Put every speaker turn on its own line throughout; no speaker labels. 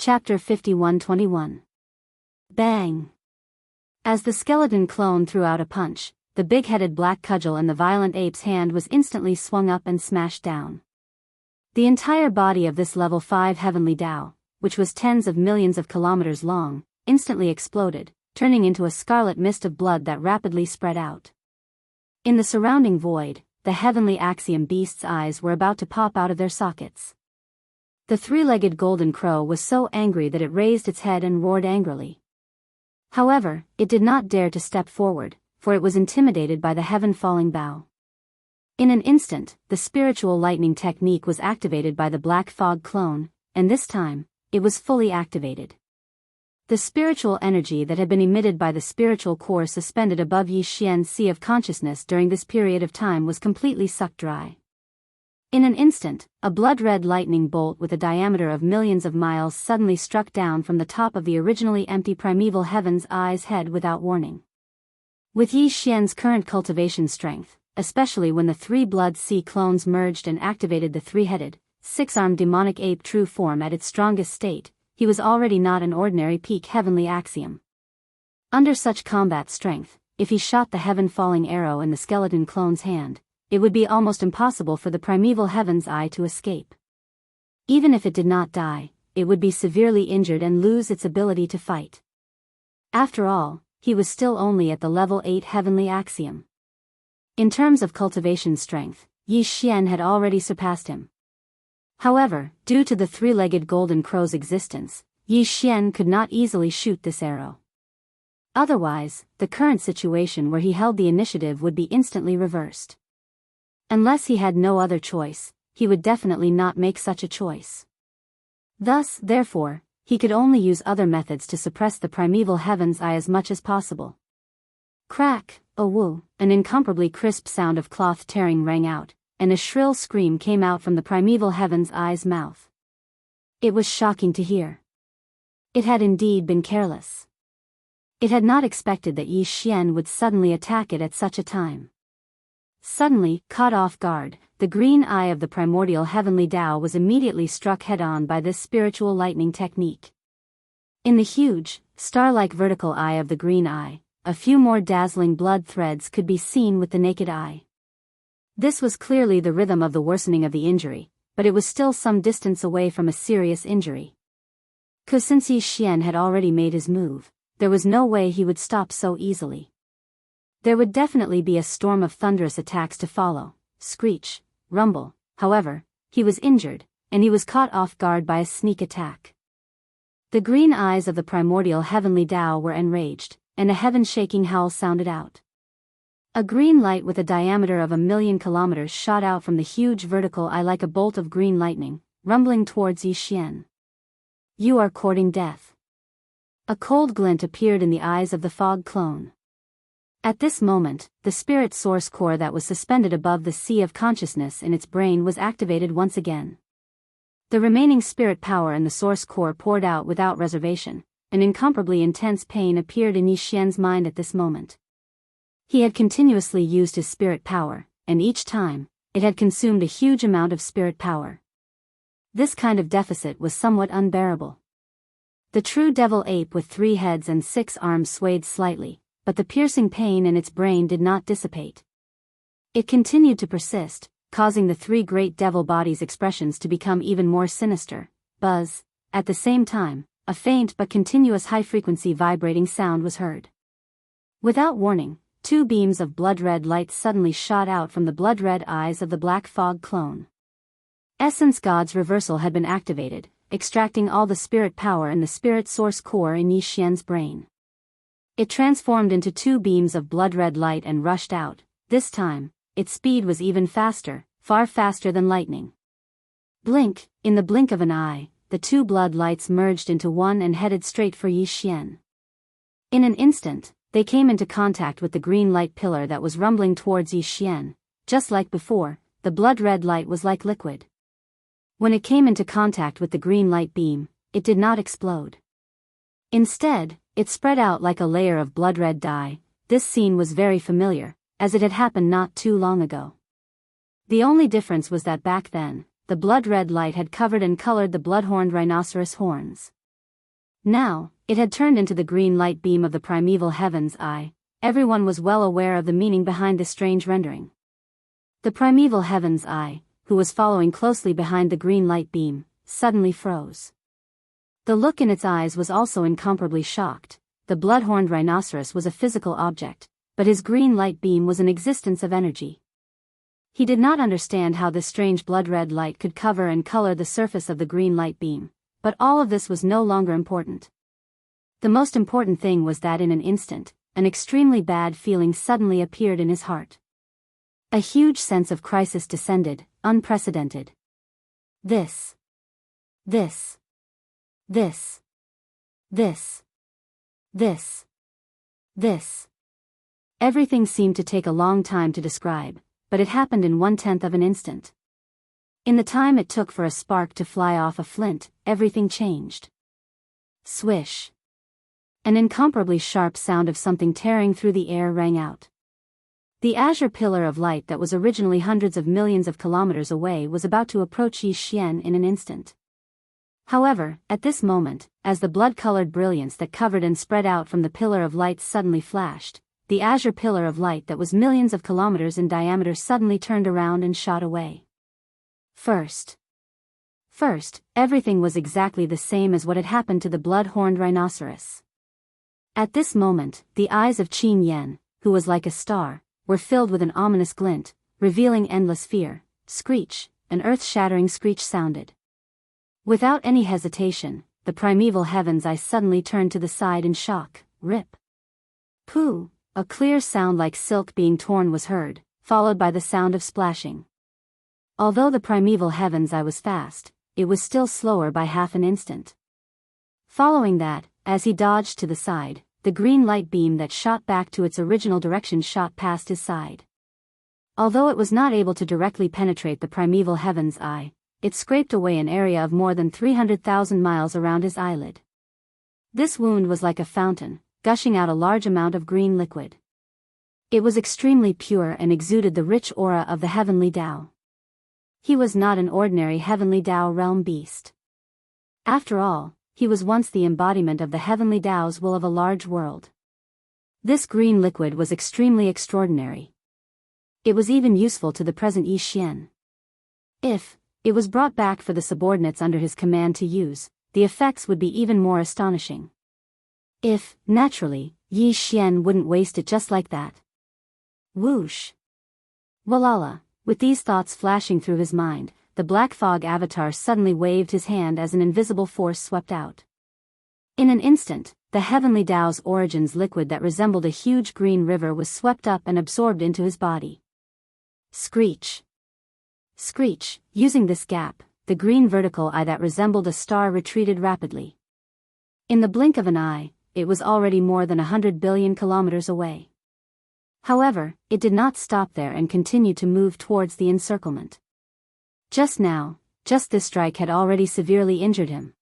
Chapter 51-21. Bang! As the skeleton clone threw out a punch, the big-headed black cudgel in the violent ape's hand was instantly swung up and smashed down. The entire body of this level 5 heavenly Tao, which was tens of millions of kilometers long, instantly exploded, turning into a scarlet mist of blood that rapidly spread out. In the surrounding void, the heavenly axiom beast's eyes were about to pop out of their sockets. The three-legged golden crow was so angry that it raised its head and roared angrily. However, it did not dare to step forward, for it was intimidated by the heaven-falling bow. In an instant, the spiritual lightning technique was activated by the black fog clone, and this time, it was fully activated. The spiritual energy that had been emitted by the spiritual core suspended above Yi Xian's sea of consciousness during this period of time was completely sucked dry. In an instant, a blood-red lightning bolt with a diameter of millions of miles suddenly struck down from the top of the originally empty primeval heaven's eye's head without warning. With Yi Xian's current cultivation strength, especially when the three blood sea clones merged and activated the three-headed, six-armed demonic ape true form at its strongest state, he was already not an ordinary peak heavenly axiom. Under such combat strength, if he shot the heaven-falling arrow in the skeleton clone's hand, it would be almost impossible for the primeval heaven's eye to escape. Even if it did not die, it would be severely injured and lose its ability to fight. After all, he was still only at the level 8 heavenly axiom. In terms of cultivation strength, Yi Xian had already surpassed him. However, due to the three-legged golden crow's existence, Yi Xian could not easily shoot this arrow. Otherwise, the current situation where he held the initiative would be instantly reversed. Unless he had no other choice, he would definitely not make such a choice. Thus, therefore, he could only use other methods to suppress the primeval heaven's eye as much as possible. Crack, a woo, an incomparably crisp sound of cloth tearing rang out, and a shrill scream came out from the primeval heaven's eye's mouth. It was shocking to hear. It had indeed been careless. It had not expected that Yi Xian would suddenly attack it at such a time. Suddenly, caught off guard, the green eye of the primordial heavenly Tao was immediately struck head-on by this spiritual lightning technique. In the huge, star-like vertical eye of the green eye, a few more dazzling blood threads could be seen with the naked eye. This was clearly the rhythm of the worsening of the injury, but it was still some distance away from a serious injury. Since Yi Xian had already made his move, there was no way he would stop so easily. There would definitely be a storm of thunderous attacks to follow, screech, rumble. However, he was injured, and he was caught off guard by a sneak attack. The green eyes of the primordial heavenly Tao were enraged, and a heaven-shaking howl sounded out. A green light with a diameter of 1,000,000 kilometers shot out from the huge vertical eye like a bolt of green lightning, rumbling towards Yi Xian. "You are courting death." A cold glint appeared in the eyes of the fog clone. At this moment, the spirit source core that was suspended above the sea of consciousness in its brain was activated once again. The remaining spirit power in the source core poured out without reservation. An incomparably intense pain appeared in Yi Xian's mind at this moment. He had continuously used his spirit power, and each time, it had consumed a huge amount of spirit power. This kind of deficit was somewhat unbearable. The true devil ape with 3 heads and 6 arms swayed slightly, but the piercing pain in its brain did not dissipate. It continued to persist, causing the 3 great devil bodies' expressions to become even more sinister. Buzz. At the same time, a faint but continuous high-frequency vibrating sound was heard. Without warning, 2 beams of blood-red light suddenly shot out from the blood-red eyes of the black fog clone. Essence God's reversal had been activated, extracting all the spirit power in the spirit source core in Yi Xian's brain. It transformed into 2 beams of blood-red light and rushed out. This time, its speed was even faster, far faster than lightning. Blink, in the blink of an eye, the 2 blood lights merged into one and headed straight for Yi Xian. In an instant, they came into contact with the green light pillar that was rumbling towards Yi Xian. Just like before, the blood-red light was like liquid. When it came into contact with the green light beam, it did not explode. Instead, it spread out like a layer of blood-red dye. This scene was very familiar, as it had happened not too long ago. The only difference was that back then, the blood-red light had covered and colored the blood-horned rhinoceros horns. Now, it had turned into the green light beam of the primeval heaven's eye. Everyone was well aware of the meaning behind this strange rendering. The primeval heaven's eye, who was following closely behind the green light beam, suddenly froze. The look in its eyes was also incomparably shocked. The blood-horned rhinoceros was a physical object, but his green light beam was an existence of energy. He did not understand how this strange blood-red light could cover and color the surface of the green light beam, but all of this was no longer important. The most important thing was that in an instant, an extremely bad feeling suddenly appeared in his heart. A huge sense of crisis descended, unprecedented. This. Everything seemed to take a long time to describe, but it happened in 1/10 of an instant. In the time it took for a spark to fly off a flint, everything changed. Swish. An incomparably sharp sound of something tearing through the air rang out. The azure pillar of light that was originally hundreds of millions of kilometers away was about to approach Yi Xian in an instant. However, at this moment, as the blood-colored brilliance that covered and spread out from the pillar of light suddenly flashed, the azure pillar of light that was millions of kilometers in diameter suddenly turned around and shot away. First, everything was exactly the same as what had happened to the blood-horned rhinoceros. At this moment, the eyes of Qin Yan, who was like a star, were filled with an ominous glint, revealing endless fear. Screech, an earth-shattering screech sounded. Without any hesitation, the primeval heaven's eye suddenly turned to the side in shock. Rip. Pooh, a clear sound like silk being torn was heard, followed by the sound of splashing. Although the primeval heaven's eye was fast, it was still slower by half an instant. Following that, as he dodged to the side, the green light beam that shot back to its original direction shot past his side. Although it was not able to directly penetrate the primeval heaven's eye, it scraped away an area of more than 300,000 miles around his eyelid. This wound was like a fountain, gushing out a large amount of green liquid. It was extremely pure and exuded the rich aura of the heavenly Tao. He was not an ordinary heavenly Tao realm beast. After all, he was once the embodiment of the heavenly Tao's will of a large world. This green liquid was extremely extraordinary. It was even useful to the present Yi Xian. If it was brought back for the subordinates under his command to use, the effects would be even more astonishing. If, naturally, Yi Xian wouldn't waste it just like that. Whoosh. Walala. With these thoughts flashing through his mind, the black fog avatar suddenly waved his hand as an invisible force swept out. In an instant, the heavenly Tao's origins liquid that resembled a huge green river was swept up and absorbed into his body. Screech. Screech, using this gap, the green vertical eye that resembled a star retreated rapidly. In the blink of an eye, it was already more than 100 billion kilometers away. However, it did not stop there and continued to move towards the encirclement. Just this strike had already severely injured him.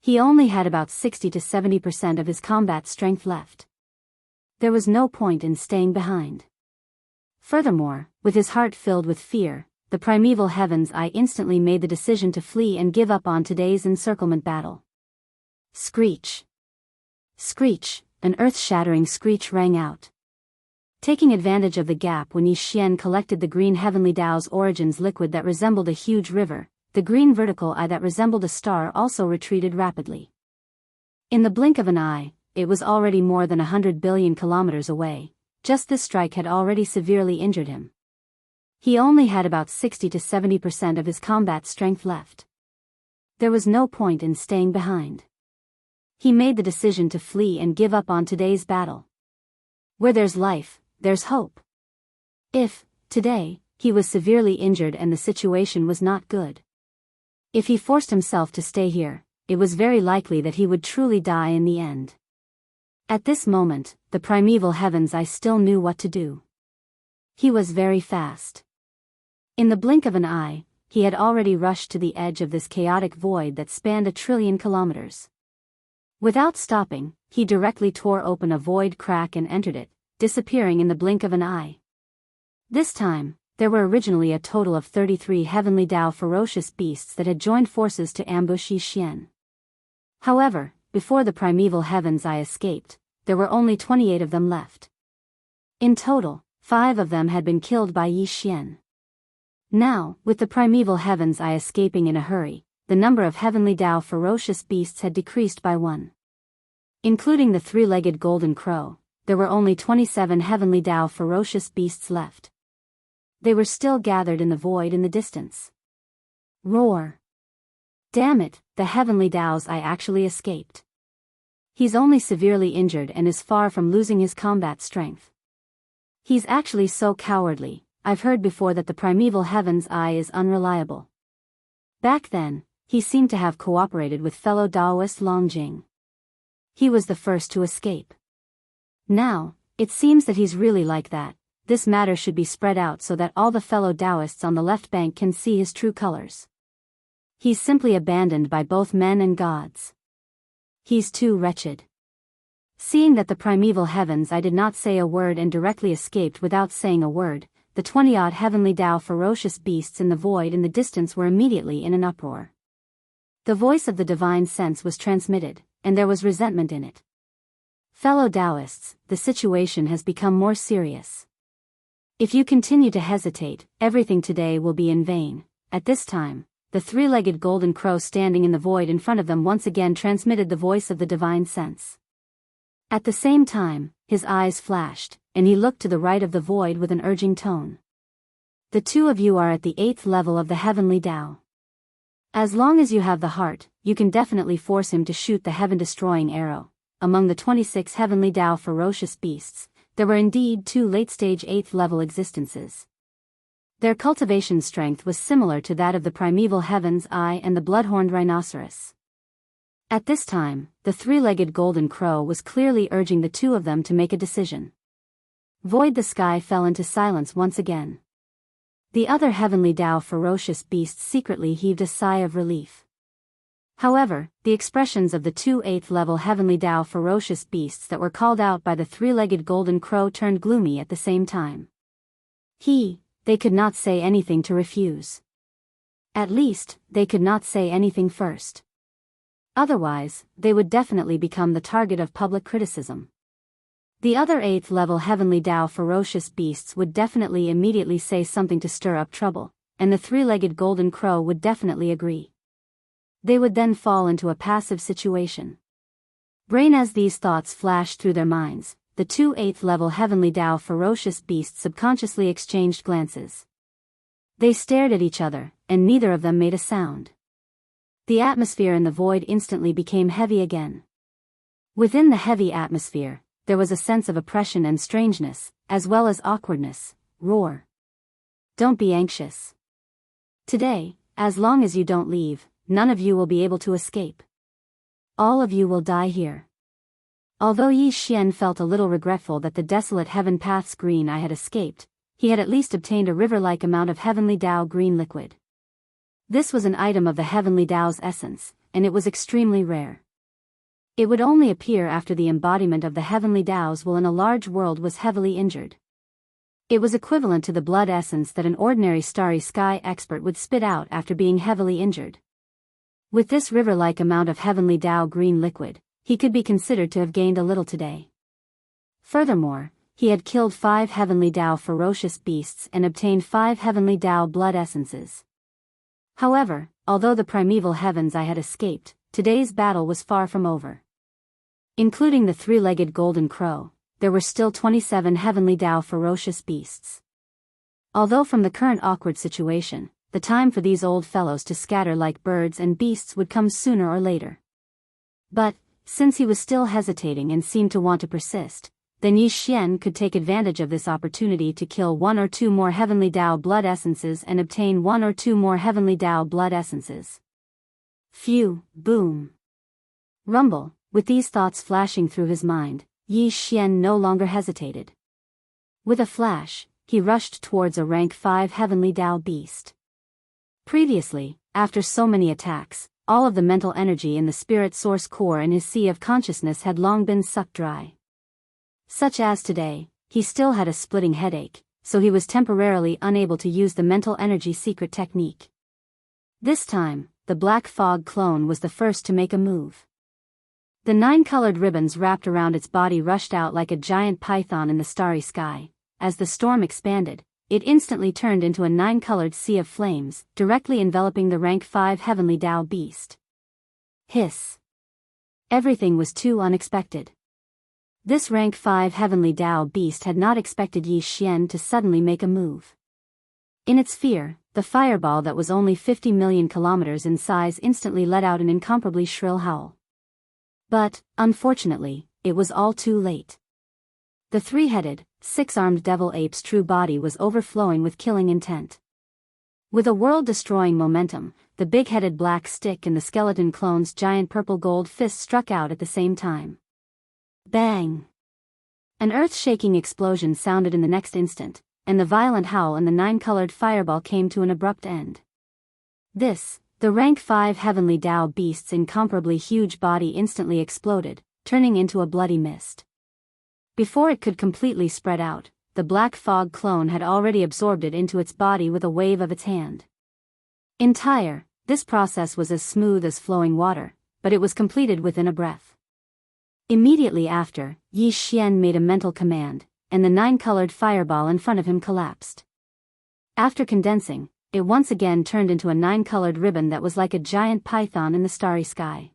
He only had about 60 to 70% of his combat strength left. There was no point in staying behind. Furthermore, with his heart filled with fear, the primeval heaven's eye instantly made the decision to flee and give up on today's encirclement battle. Screech. Screech, an earth-shattering screech rang out. Taking advantage of the gap when Yi Xian collected the green heavenly Tao's origins liquid that resembled a huge river, the green vertical eye that resembled a star also retreated rapidly. In the blink of an eye, it was already more than 100 billion kilometers away. Just this strike had already severely injured him. He only had about 60 to 70% of his combat strength left. There was no point in staying behind. He made the decision to flee and give up on today's battle. Where there's life, there's hope. If, today, he was severely injured and the situation was not good. If he forced himself to stay here, it was very likely that he would truly die in the end. At this moment, the primeval heaven's eye still knew what to do. He was very fast. In the blink of an eye, he had already rushed to the edge of this chaotic void that spanned 1 trillion kilometers. Without stopping, he directly tore open a void crack and entered it, disappearing in the blink of an eye. This time, there were originally a total of 33 heavenly Tao ferocious beasts that had joined forces to ambush Yi Xian. However, before the primeval heaven's eye escaped, there were only 28 of them left. In total, 5 of them had been killed by Yi Xian. Now, with the primeval heaven's eye escaping in a hurry, the number of heavenly Dao ferocious beasts had decreased by 1. Including the 3-legged golden crow, there were only 27 heavenly Dao ferocious beasts left. They were still gathered in the void in the distance. Roar! Damn it, the heavenly Dao's eye actually escaped. He's only severely injured and is far from losing his combat strength. He's actually so cowardly. I've heard before that the primeval heaven's eye is unreliable. Back then, he seemed to have cooperated with fellow Daoist Longjing. He was the first to escape. Now, it seems that he's really like that. This matter should be spread out so that all the fellow Daoists on the left bank can see his true colors. He's simply abandoned by both men and gods. He's too wretched. Seeing that the primeval heavens I did not say a word and directly escaped without saying a word, the 20-odd heavenly Dao ferocious beasts in the void in the distance were immediately in an uproar. The voice of the divine sense was transmitted, and there was resentment in it. Fellow Daoists, the situation has become more serious. If you continue to hesitate, everything today will be in vain. At this time, the 3-legged golden crow standing in the void in front of them once again transmitted the voice of the divine sense. At the same time, his eyes flashed, and he looked to the right of the void with an urging tone. The 2 of you are at the 8th level of the heavenly Dao. As long as you have the heart, you can definitely force him to shoot the heaven-destroying arrow. Among the 26 heavenly Dao ferocious beasts, there were indeed 2 late-stage 8th level existences. Their cultivation strength was similar to that of the primeval heaven's eye and the blood-horned rhinoceros. At this time, the 3-legged golden crow was clearly urging the 2 of them to make a decision. Void the sky fell into silence once again. The other heavenly Dao ferocious beasts secretly heaved a sigh of relief. However, the expressions of the 2 8th-level heavenly Dao ferocious beasts that were called out by the 3-legged golden crow turned gloomy at the same time. They could not say anything to refuse. At least, they could not say anything first. Otherwise, they would definitely become the target of public criticism. The other 8th-level heavenly Dao ferocious beasts would definitely immediately say something to stir up trouble, and the 3-legged golden crow would definitely agree. They would then fall into a passive situation. Brain as these thoughts flashed through their minds, the 2 8th-level heavenly Dao ferocious beasts subconsciously exchanged glances. They stared at each other, and neither of them made a sound. The atmosphere in the void instantly became heavy again. Within the heavy atmosphere, there was a sense of oppression and strangeness, as well as awkwardness. Roar! Don't be anxious. Today, as long as you don't leave, none of you will be able to escape. All of you will die here. Although Yi Xian felt a little regretful that the desolate heaven path's green eye had escaped, he had at least obtained a river-like amount of heavenly Dao green liquid. This was an item of the heavenly Dao's essence, and it was extremely rare. It would only appear after the embodiment of the heavenly Daos while in a large world was heavily injured. It was equivalent to the blood essence that an ordinary starry sky expert would spit out after being heavily injured. With this river-like amount of heavenly Dao green liquid, he could be considered to have gained a little today. Furthermore, he had killed 5 heavenly Dao ferocious beasts and obtained 5 heavenly Dao blood essences. However, although the primeval heavens I had escaped, today's battle was far from over. Including the 3-legged golden crow, there were still 27 heavenly Dao ferocious beasts. Although from the current awkward situation, the time for these old fellows to scatter like birds and beasts would come sooner or later. But, since he was still hesitating and seemed to want to persist, then Yi Xian could take advantage of this opportunity to kill 1 or 2 more heavenly Dao blood essences and obtain 1 or 2 more heavenly Dao blood essences. Phew, boom. Rumble, with these thoughts flashing through his mind, Yi Xian no longer hesitated. With a flash, he rushed towards a rank 5 heavenly Dao beast. Previously, after so many attacks, all of the mental energy in the spirit source core in his sea of consciousness had long been sucked dry. Such as today, he still had a splitting headache, so he was temporarily unable to use the mental energy secret technique. This time, the Black Fog clone was the first to make a move. The 9 colored ribbons wrapped around its body rushed out like a giant python in the starry sky. As the storm expanded, it instantly turned into a 9-colored sea of flames, directly enveloping the rank 5 heavenly Tao beast. Hiss. Everything was too unexpected. This rank 5 heavenly Tao beast had not expected Yi Xian to suddenly make a move. In its fear, the fireball that was only 50 million kilometers in size instantly let out an incomparably shrill howl. But, unfortunately, it was all too late. The 3-headed, 6-armed devil ape's true body was overflowing with killing intent. With a world-destroying momentum, the big-headed black stick and the skeleton clone's giant purple-gold fist struck out at the same time. Bang! An earth-shaking explosion sounded in the next instant, and the violent howl and the 9-colored fireball came to an abrupt end. This, the rank 5 heavenly Tao beast's incomparably huge body instantly exploded, turning into a bloody mist. Before it could completely spread out, the black fog clone had already absorbed it into its body with a wave of its hand. Entire, this process was as smooth as flowing water, but it was completed within a breath. Immediately after, Yi Xian made a mental command, and the 9-colored fireball in front of him collapsed. After condensing, it once again turned into a 9-colored ribbon that was like a giant python in the starry sky.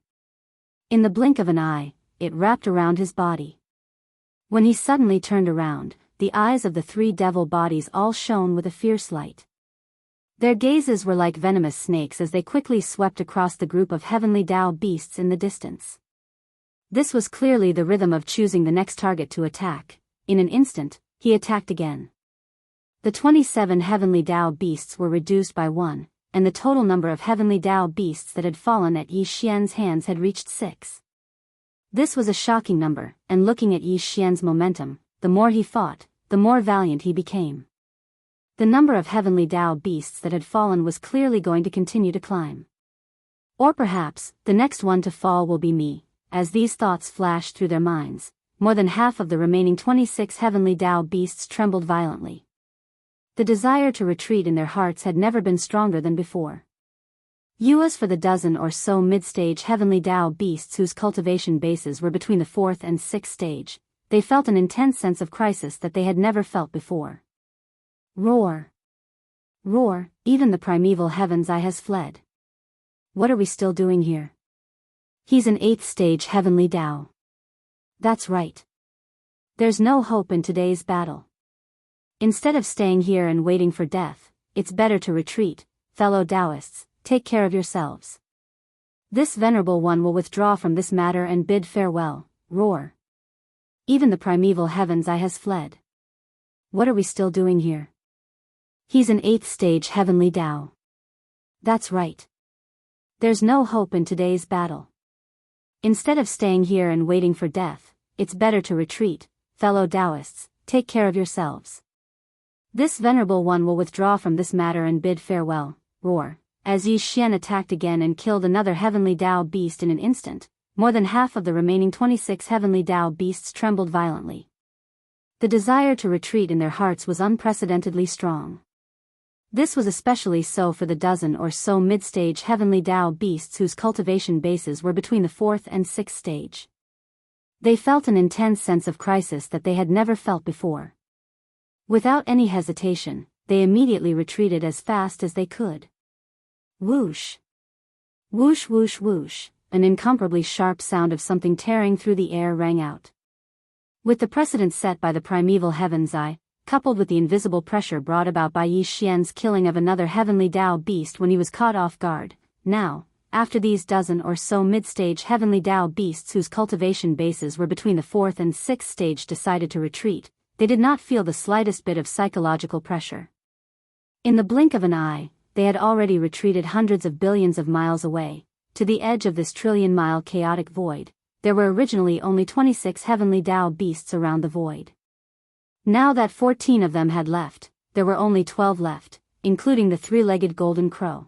In the blink of an eye, it wrapped around his body. When he suddenly turned around, the eyes of the 3 devil bodies all shone with a fierce light. Their gazes were like venomous snakes as they quickly swept across the group of heavenly Tao beasts in the distance. This was clearly the rhythm of choosing the next target to attack. In an instant, he attacked again. The 27 heavenly Tao beasts were reduced by 1, and the total number of heavenly Tao beasts that had fallen at Yi Xian's hands had reached 6. This was a shocking number, and looking at Yi Xian's momentum, the more he fought, the more valiant he became. The number of heavenly Tao beasts that had fallen was clearly going to continue to climb. Or perhaps, the next one to fall will be me. As these thoughts flashed through their minds, more than half of the remaining 26 heavenly Tao beasts trembled violently. The desire to retreat in their hearts had never been stronger than before. As for the dozen or so mid-stage heavenly Tao beasts whose cultivation bases were between the 4th and 6th stage, they felt an intense sense of crisis that they had never felt before. Roar! Roar, even the primeval heaven's eye has fled. What are we still doing here? He's an 8th stage heavenly Tao. That's right. There's no hope in today's battle. Instead of staying here and waiting for death, it's better to retreat. Fellow Taoists, take care of yourselves. This venerable one will withdraw from this matter and bid farewell. Roar. Even the primeval heaven's eye has fled. What are we still doing here? He's an 8th stage heavenly Tao. That's right. There's no hope in today's battle. Instead of staying here and waiting for death, it's better to retreat. Fellow Taoists, take care of yourselves. This venerable one will withdraw from this matter and bid farewell. Roar. As Yi Xian attacked again and killed another heavenly Tao beast in an instant, more than half of the remaining 26 heavenly Tao beasts trembled violently. The desire to retreat in their hearts was unprecedentedly strong. This was especially so for the dozen or so mid-stage heavenly Tao beasts whose cultivation bases were between the 4th and 6th stage. They felt an intense sense of crisis that they had never felt before. Without any hesitation, they immediately retreated as fast as they could. Whoosh! Whoosh whoosh whoosh, an incomparably sharp sound of something tearing through the air rang out. With the precedent set by the primeval heaven's eye, coupled with the invisible pressure brought about by Yi Xian's killing of another heavenly Tao beast when he was caught off guard, now, after these dozen or so mid-stage heavenly Tao beasts whose cultivation bases were between the 4th and 6th stage decided to retreat, they did not feel the slightest bit of psychological pressure. In the blink of an eye, they had already retreated hundreds of billions of miles away, to the edge of this trillion-mile chaotic void. There were originally only 26 heavenly Tao beasts around the void. Now that 14 of them had left, there were only 12 left, including the 3-legged golden crow.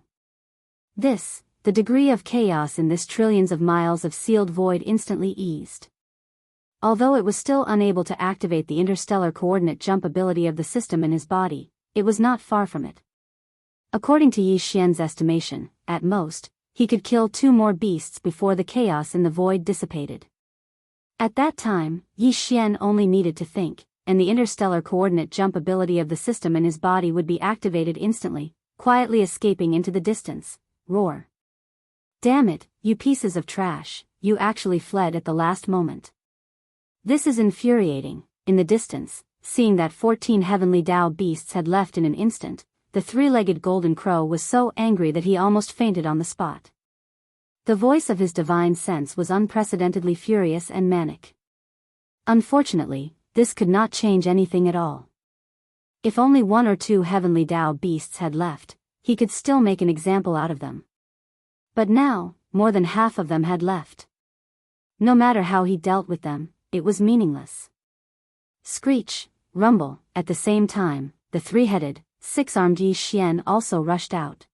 This, the degree of chaos in this trillions of miles of sealed void instantly eased. Although it was still unable to activate the interstellar coordinate jump ability of the system in his body, it was not far from it. According to Yi Xian's estimation, at most, he could kill 2 more beasts before the chaos in the void dissipated. At that time, Yi Xian only needed to think, and the interstellar coordinate jump ability of the system in his body would be activated instantly, quietly escaping into the distance. Roar. Damn it, you pieces of trash, you actually fled at the last moment. This is infuriating. In the distance, seeing that 14 heavenly Tao beasts had left in an instant, the three-legged golden crow was so angry that he almost fainted on the spot. The voice of his divine sense was unprecedentedly furious and manic. Unfortunately, this could not change anything at all. If only 1 or 2 heavenly Tao beasts had left, he could still make an example out of them. But now, more than half of them had left. No matter how he dealt with them, it was meaningless. Screech, rumble, at the same time, the 3-headed, 6-armed Yi Xian also rushed out.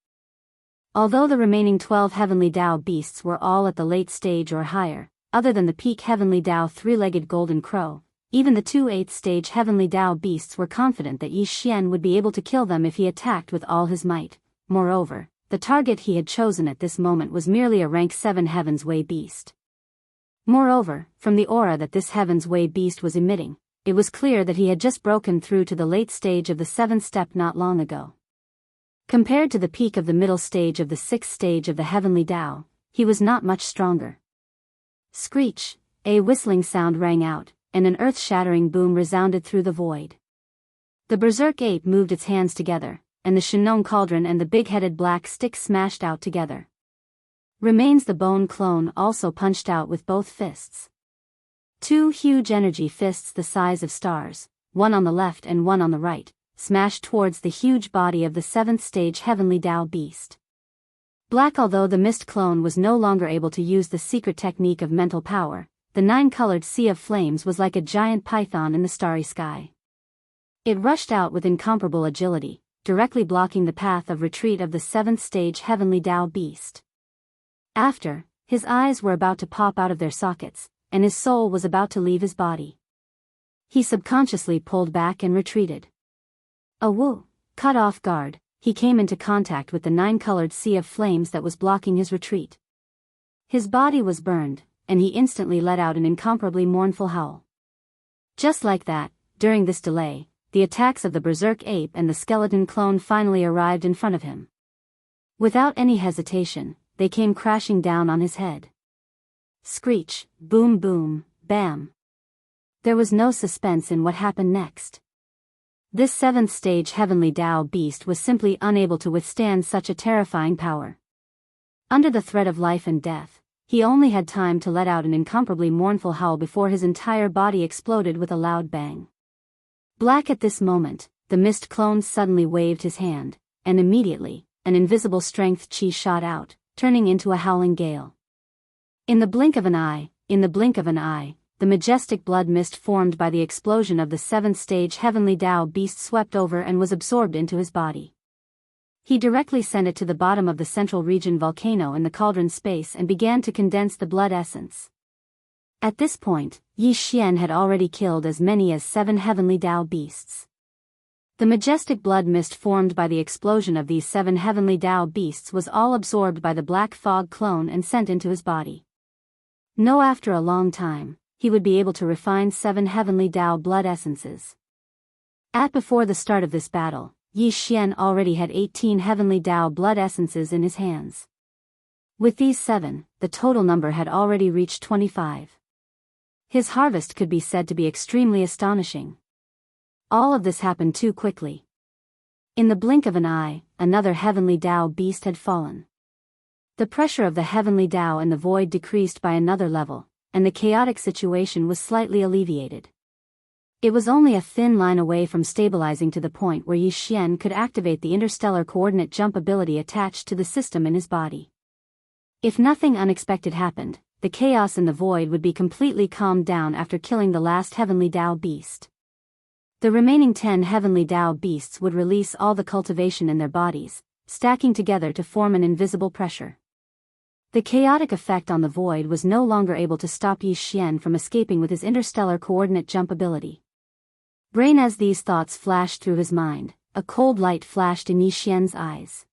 Although the remaining 12 heavenly Tao beasts were all at the late stage or higher, other than the peak heavenly Tao 3-legged golden crow, even the 2 8th-stage heavenly Tao beasts were confident that Yi Xian would be able to kill them if he attacked with all his might. Moreover, the target he had chosen at this moment was merely a rank 7 Heaven's Way beast. Moreover, from the aura that this Heaven's Way beast was emitting, it was clear that he had just broken through to the late stage of the 7th step not long ago. Compared to the peak of the middle stage of the 6th stage of the heavenly Tao, he was not much stronger. Screech, a whistling sound rang out, and an earth-shattering boom resounded through the void. The berserk ape moved its hands together, and the Shinong cauldron and the big-headed black stick smashed out together. Remains the bone clone also punched out with both fists. 2 huge energy fists the size of stars, one on the left and one on the right, smashed towards the huge body of the 7th stage heavenly Tao beast. Black. Although the mist clone was no longer able to use the secret technique of mental power, the 9-colored sea of flames was like a giant python in the starry sky. It rushed out with incomparable agility, directly blocking the path of retreat of the 7th stage heavenly Tao beast. After, his eyes were about to pop out of their sockets, and his soul was about to leave his body. He subconsciously pulled back and retreated. Cut off guard, he came into contact with the 9-colored sea of flames that was blocking his retreat. His body was burned, and he instantly let out an incomparably mournful howl. Just like that, during this delay, the attacks of the berserk ape and the skeleton clone finally arrived in front of him. Without any hesitation, they came crashing down on his head. Screech, boom boom, bam. There was no suspense in what happened next. This 7th stage heavenly Tao beast was simply unable to withstand such a terrifying power. Under the threat of life and death, he only had time to let out an incomparably mournful howl before his entire body exploded with a loud bang. Black. At this moment, the mist clone suddenly waved his hand, and immediately, an invisible strength chi shot out, turning into a howling gale. In the blink of an eye, the majestic blood mist formed by the explosion of the 7th stage heavenly Tao beast swept over and was absorbed into his body. He directly sent it to the bottom of the central region volcano in the cauldron space and began to condense the blood essence. At this point, Yi Xian had already killed as many as 7 heavenly Tao beasts. The majestic blood mist formed by the explosion of these 7 heavenly Tao beasts was all absorbed by the black fog clone and sent into his body. After a long time, he would be able to refine 7 heavenly Tao blood essences. Before the start of this battle, Yi Xian already had 18 heavenly Tao blood essences in his hands. With these 7, the total number had already reached 25. His harvest could be said to be extremely astonishing. All of this happened too quickly. In the blink of an eye, another heavenly Tao beast had fallen. The pressure of the heavenly Tao and the void decreased by another level, and the chaotic situation was slightly alleviated. It was only a thin line away from stabilizing to the point where Yi Xian could activate the interstellar coordinate jump ability attached to the system in his body. If nothing unexpected happened, the chaos in the void would be completely calmed down after killing the last heavenly Tao beast. The remaining 10 heavenly Tao beasts would release all the cultivation in their bodies, stacking together to form an invisible pressure. The chaotic effect on the void was no longer able to stop Yi Xian from escaping with his interstellar coordinate jump ability. Brain. As these thoughts flashed through his mind, a cold light flashed in Yi Xian's eyes.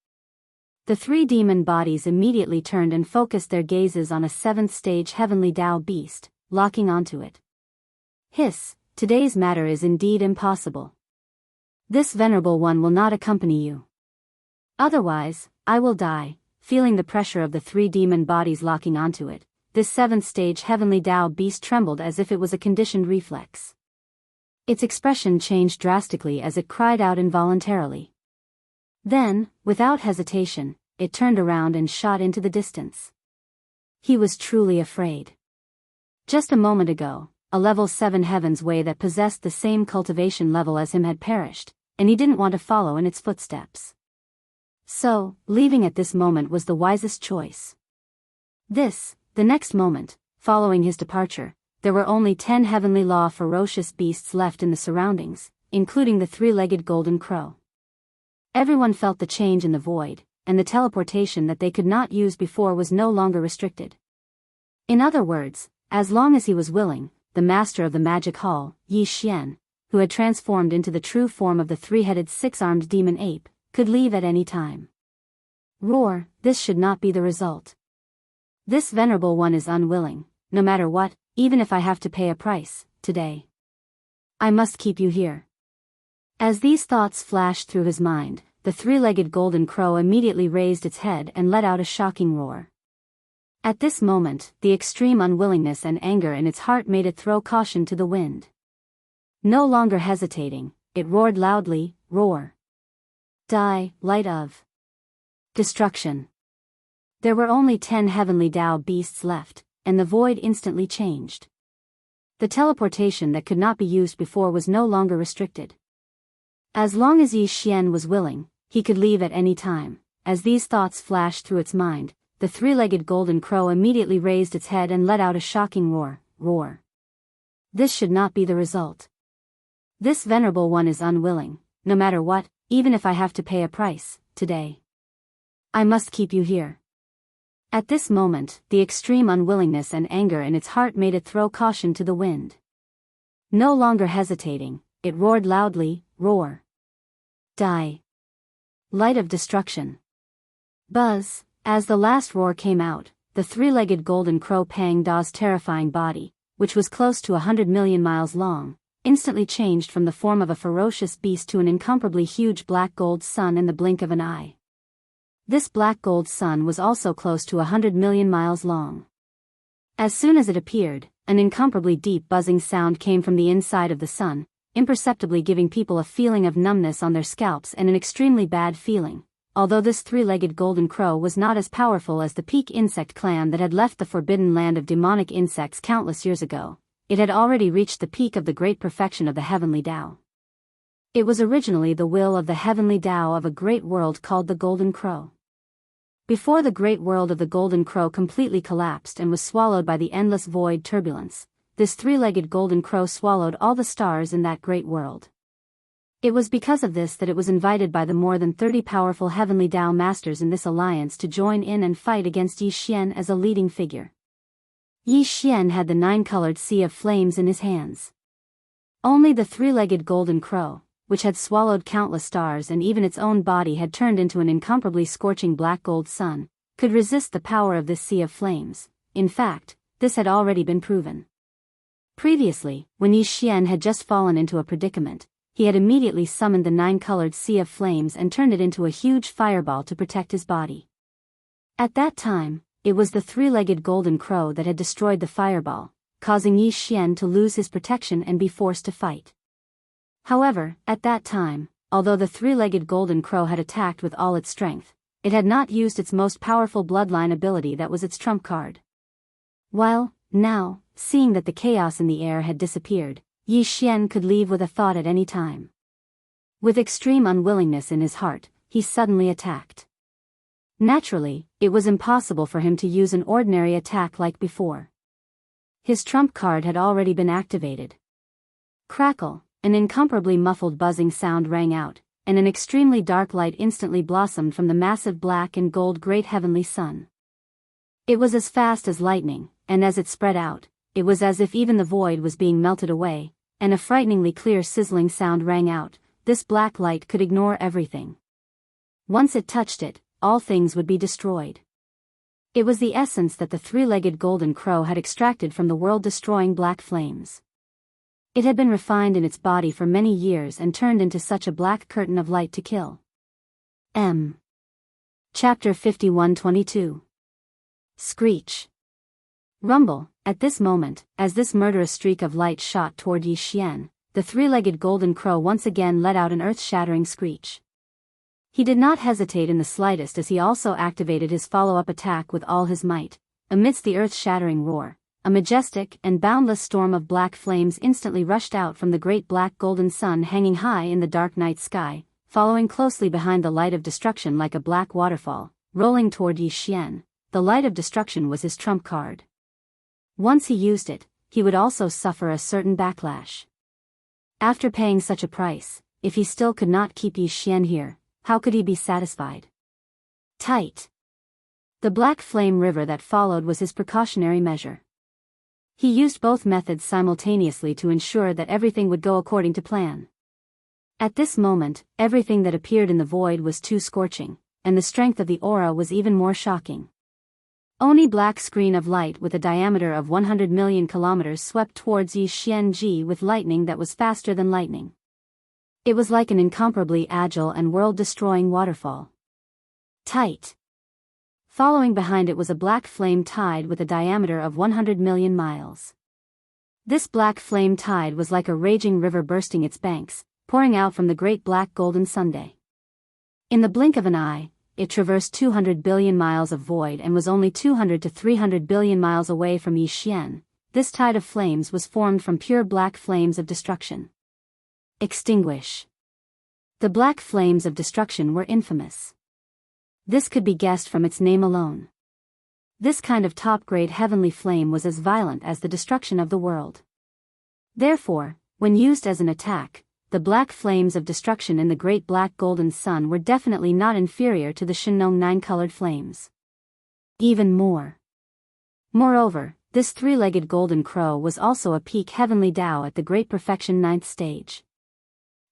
The 3 demon bodies immediately turned and focused their gazes on a 7th stage heavenly Tao beast, locking onto it. Hiss, today's matter is indeed impossible. This venerable one will not accompany you. Otherwise, I will die. Feeling the pressure of the three demon bodies locking onto it, this seventh stage heavenly Tao beast trembled as if it was a conditioned reflex. Its expression changed drastically as it cried out involuntarily. Then, without hesitation, it turned around and shot into the distance. He was truly afraid. Just a moment ago, a level 7 heaven's way that possessed the same cultivation level as him had perished, and he didn't want to follow in its footsteps. So, leaving at this moment was the wisest choice. The next moment, following his departure, there were only 10 heavenly law ferocious beasts left in the surroundings, including the three-legged golden crow. Everyone felt the change in the void, and the teleportation that they could not use before was no longer restricted. In other words, as long as he was willing, the master of the magic hall, Yi Xian, who had transformed into the true form of the three-headed six-armed demon ape, could leave at any time. Roar, this should not be the result. This venerable one is unwilling, no matter what, even if I have to pay a price, today. I must keep you here. As these thoughts flashed through his mind, the three-legged golden crow immediately raised its head and let out a shocking roar. At this moment, the extreme unwillingness and anger in its heart made it throw caution to the wind. No longer hesitating, it roared loudly, roar. Die, light of destruction. There were only 10 heavenly Tao beasts left, and the void instantly changed. The teleportation that could not be used before was no longer restricted. As long as Yi Xian was willing, he could leave at any time. As these thoughts flashed through its mind, the three-legged golden crow immediately raised its head and let out a shocking roar, roar. This should not be the result. This venerable one is unwilling, no matter what, even if I have to pay a price, today. I must keep you here. At this moment, the extreme unwillingness and anger in its heart made it throw caution to the wind. No longer hesitating, it roared loudly, roar. Die. Light of destruction. Buzz, as the last roar came out, the three-legged golden crow Pang Da's terrifying body, which was close to 100 million miles long, instantly changed from the form of a ferocious beast to an incomparably huge black gold sun in the blink of an eye. This black gold sun was also close to 100 million miles long. As soon as it appeared, an incomparably deep buzzing sound came from the inside of the sun, imperceptibly giving people a feeling of numbness on their scalps and an extremely bad feeling. Although this three-legged golden crow was not as powerful as the peak insect clan that had left the forbidden land of demonic insects countless years ago, it had already reached the peak of the great perfection of the heavenly Tao. It was originally the will of the heavenly Tao of a great world called the Golden Crow. Before the great world of the Golden Crow completely collapsed and was swallowed by the endless void turbulence, this three-legged golden crow swallowed all the stars in that great world. It was because of this that it was invited by the more than 30 powerful heavenly Tao masters in this alliance to join in and fight against Yi Xian as a leading figure. Yi Xian had the 9-colored sea of flames in his hands. Only the three-legged golden crow, which had swallowed countless stars and even its own body had turned into an incomparably scorching black gold sun, could resist the power of this sea of flames. In fact, this had already been proven. Previously, when Yi Xian had just fallen into a predicament, he had immediately summoned the 9-colored sea of flames and turned it into a huge fireball to protect his body. At that time, it was the three-legged golden crow that had destroyed the fireball, causing Yi Xian to lose his protection and be forced to fight. However, at that time, although the three-legged golden crow had attacked with all its strength, it had not used its most powerful bloodline ability that was its trump card. While, now, seeing that the chaos in the air had disappeared, Yi Xian could leave with a thought at any time. With extreme unwillingness in his heart, he suddenly attacked. Naturally, it was impossible for him to use an ordinary attack like before. His trump card had already been activated. Crackle, an incomparably muffled buzzing sound rang out, and an extremely dark light instantly blossomed from the massive black and gold great heavenly sun. It was as fast as lightning, and as it spread out, it was as if even the void was being melted away, and a frighteningly clear sizzling sound rang out. This black light could ignore everything. Once it touched it, all things would be destroyed. It was the essence that the three-legged golden crow had extracted from the world-destroying black flames. It had been refined in its body for many years and turned into such a black curtain of light to kill. Chapter 51:22. Screech. Rumble. At this moment, as this murderous streak of light shot toward Yi Xian, the three-legged golden crow once again let out an earth-shattering screech. He did not hesitate in the slightest as he also activated his follow-up attack with all his might. Amidst the earth-shattering roar, a majestic and boundless storm of black flames instantly rushed out from the great black golden sun hanging high in the dark night sky, following closely behind the light of destruction like a black waterfall, rolling toward Yi Xian. The light of destruction was his trump card. Once he used it, he would also suffer a certain backlash. After paying such a price, if he still could not keep Yi Xian here, how could he be satisfied? Tight. The black flame river that followed was his precautionary measure. He used both methods simultaneously to ensure that everything would go according to plan. At this moment, everything that appeared in the void was too scorching, and the strength of the aura was even more shocking. Oni black screen of light with a diameter of 100 million kilometers swept towards Yi Xian with lightning that was faster than lightning. It was like an incomparably agile and world-destroying waterfall. Tight. Following behind it was a black flame tide with a diameter of 100 million miles. This black flame tide was like a raging river bursting its banks, pouring out from the great black golden Sunday. In the blink of an eye, it traversed 200 billion miles of void and was only 200 to 300 billion miles away from Yi Xian. This tide of flames was formed from pure black flames of destruction. Extinguish. The black flames of destruction were infamous. This could be guessed from its name alone. This kind of top-grade heavenly flame was as violent as the destruction of the world. Therefore, when used as an attack, the black flames of destruction in the great black golden sun were definitely not inferior to the Shenong nine-colored flames. Even more. Moreover, this three-legged golden crow was also a peak heavenly Tao at the great perfection ninth stage.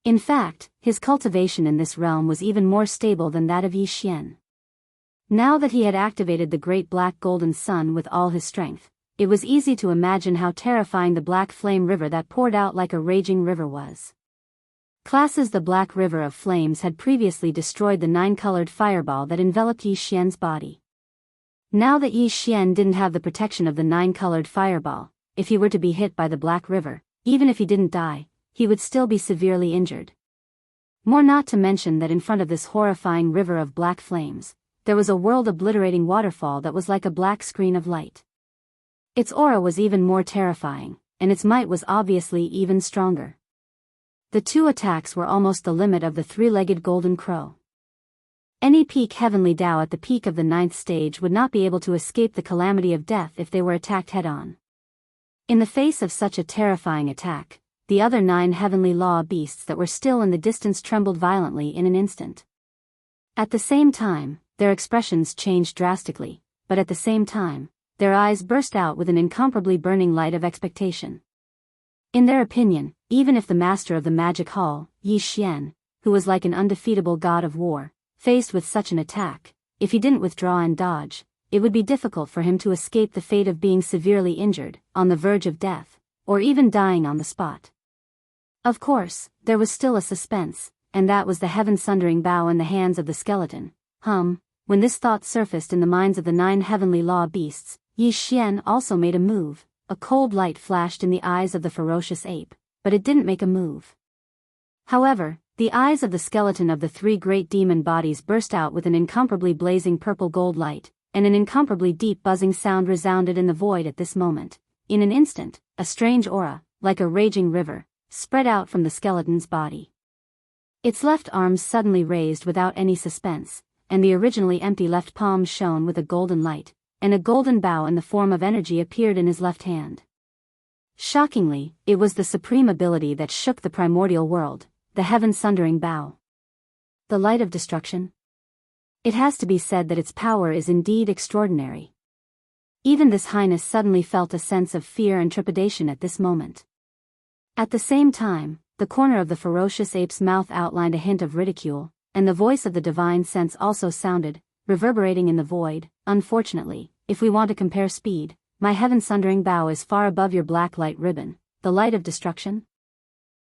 In fact, his cultivation in this realm was even more stable than that of Yi Xian. Now that he had activated the great black golden sun with all his strength, it was easy to imagine how terrifying the black flame river that poured out like a raging river was. Classes the black river of flames had previously destroyed the nine-colored fireball that enveloped Yi Xian's body. Now that Yi Xian didn't have the protection of the nine-colored fireball, if he were to be hit by the black river, even if he didn't die, he would still be severely injured. More not to mention that in front of this horrifying river of black flames, there was a world-obliterating waterfall that was like a black screen of light. Its aura was even more terrifying, and its might was obviously even stronger. The two attacks were almost the limit of the three-legged golden crow. Any peak heavenly Tao at the peak of the ninth stage would not be able to escape the calamity of death if they were attacked head-on. In the face of such a terrifying attack, the other 9 heavenly law beasts that were still in the distance trembled violently in an instant. At the same time, their expressions changed drastically, but at the same time, their eyes burst out with an incomparably burning light of expectation. In their opinion, even if the master of the magic hall, Yi Xian, who was like an undefeatable god of war, faced with such an attack, if he didn't withdraw and dodge, it would be difficult for him to escape the fate of being severely injured, on the verge of death, or even dying on the spot. Of course, there was still a suspense, and that was the heaven-sundering bow in the hands of the skeleton. When this thought surfaced in the minds of the 9 heavenly law beasts, Yi Xian also made a move. A cold light flashed in the eyes of the ferocious ape, but it didn't make a move. However, the eyes of the skeleton of the 3 great demon bodies burst out with an incomparably blazing purple gold light, and an incomparably deep buzzing sound resounded in the void at this moment. In an instant, a strange aura, like a raging river, spread out from the skeleton's body. Its left arms suddenly raised without any suspense, and the originally empty left palm shone with a golden light, and a golden bow in the form of energy appeared in his left hand. Shockingly, it was the supreme ability that shook the primordial world, the heaven-sundering bow. The light of destruction? It has to be said that its power is indeed extraordinary. Even this highness suddenly felt a sense of fear and trepidation at this moment. At the same time, the corner of the ferocious ape's mouth outlined a hint of ridicule, and the voice of the divine sense also sounded, reverberating in the void. Unfortunately, if we want to compare speed, my heaven-sundering bow is far above your black light ribbon, the light of destruction.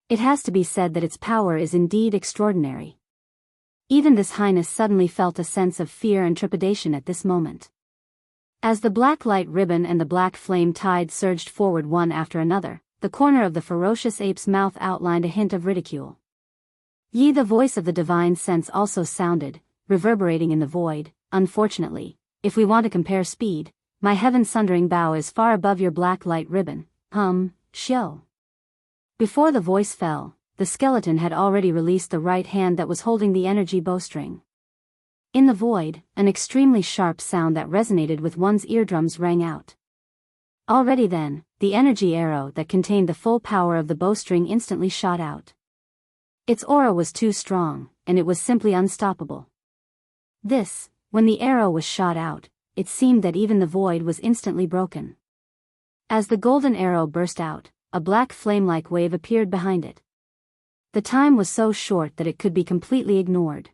It has to be said that its power is indeed extraordinary. Even this highness suddenly felt a sense of fear and trepidation at this moment. As the black light ribbon and the black flame tide surged forward one after another, the corner of the ferocious ape's mouth outlined a hint of ridicule. Yi, the voice of the divine sense also sounded, reverberating in the void. Unfortunately, if we want to compare speed, my heaven-sundering bow is far above your black light ribbon. Shio. Before the voice fell, the skeleton had already released the right hand that was holding the energy bowstring. In the void, an extremely sharp sound that resonated with one's eardrums rang out. Already then, the energy arrow that contained the full power of the bowstring instantly shot out. Its aura was too strong, and it was simply unstoppable. When the arrow was shot out, it seemed that even the void was instantly broken. As the golden arrow burst out, a black flame-like wave appeared behind it. The time was so short that it could be completely ignored.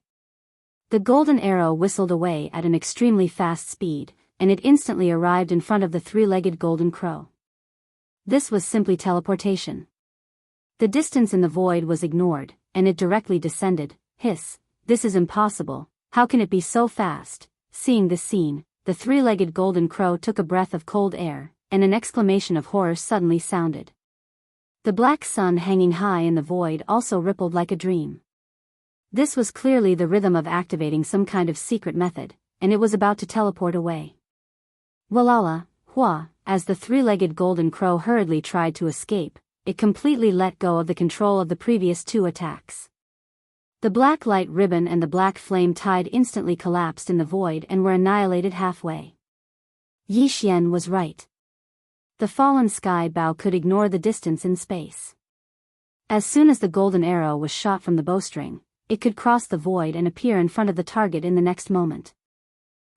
The golden arrow whistled away at an extremely fast speed, and it instantly arrived in front of the three-legged golden crow. This was simply teleportation. The distance in the void was ignored, and it directly descended. Hiss, this is impossible, how can it be so fast? Seeing this scene, the three-legged golden crow took a breath of cold air, and an exclamation of horror suddenly sounded. The black sun hanging high in the void also rippled like a dream. This was clearly the rhythm of activating some kind of secret method, and it was about to teleport away. Walala, hua, as the three-legged golden crow hurriedly tried to escape, it completely let go of the control of the previous two attacks. The black light ribbon and the black flame tide instantly collapsed in the void and were annihilated halfway. Yi Xian was right. The fallen sky bow could ignore the distance in space. As soon as the golden arrow was shot from the bowstring, it could cross the void and appear in front of the target in the next moment.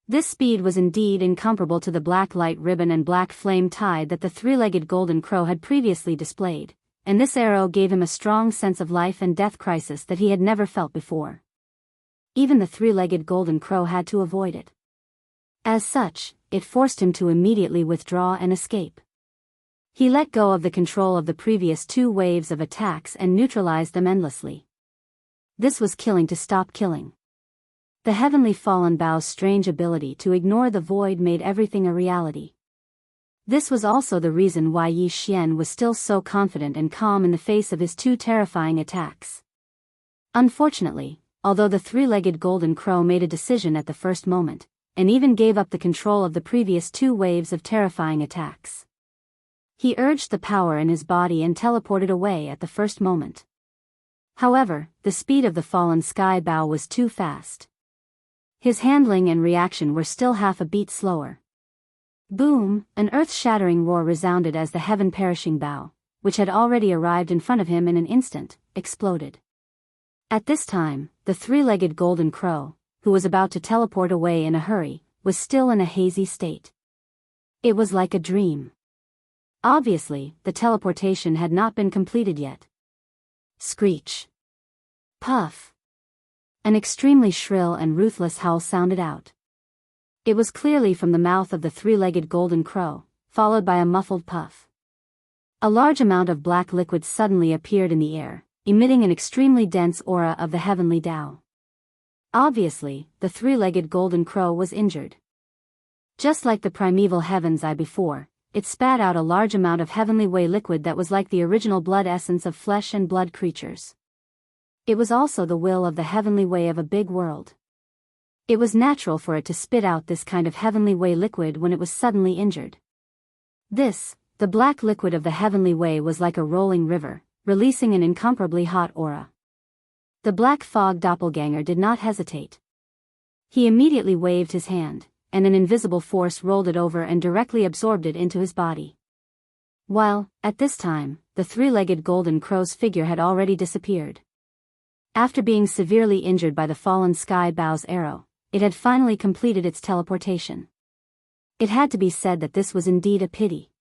This speed was indeed incomparable to the black light ribbon and black flame tide that the three-legged golden crow had previously displayed, and this arrow gave him a strong sense of life and death crisis that he had never felt before. Even the three-legged golden crow had to avoid it. As such, it forced him to immediately withdraw and escape. He let go of the control of the previous two waves of attacks and neutralized them endlessly. This was killing to stop killing. The heavenly fallen bow's strange ability to ignore the void made everything a reality. This was also the reason why Yi Xian was still so confident and calm in the face of his two terrifying attacks. Unfortunately, although the three-legged golden crow made a decision at the first moment, and even gave up the control of the previous two waves of terrifying attacks, he urged the power in his body and teleported away at the first moment. However, the speed of the fallen sky bow was too fast. His handling and reaction were still half a beat slower. Boom! An earth-shattering roar resounded as the heaven-perishing bow, which had already arrived in front of him in an instant, exploded. At this time, the three-legged golden crow, who was about to teleport away in a hurry, was still in a hazy state. It was like a dream. Obviously, the teleportation had not been completed yet. Screech. Puff. An extremely shrill and ruthless howl sounded out. It was clearly from the mouth of the three-legged golden crow, followed by a muffled puff. A large amount of black liquid suddenly appeared in the air, emitting an extremely dense aura of the heavenly Tao. Obviously, the three-legged golden crow was injured. Just like the primeval heaven's eye before, it spat out a large amount of heavenly way liquid that was like the original blood essence of flesh and blood creatures. It was also the will of the heavenly way of a big world. It was natural for it to spit out this kind of heavenly way liquid when it was suddenly injured. The black liquid of the heavenly way was like a rolling river, releasing an incomparably hot aura. The black fog doppelganger did not hesitate. He immediately waved his hand, and an invisible force rolled it over and directly absorbed it into his body. While, at this time, the three-legged golden crow's figure had already disappeared. After being severely injured by the fallen sky bow's arrow, it had finally completed its teleportation. It had to be said that this was indeed a pity.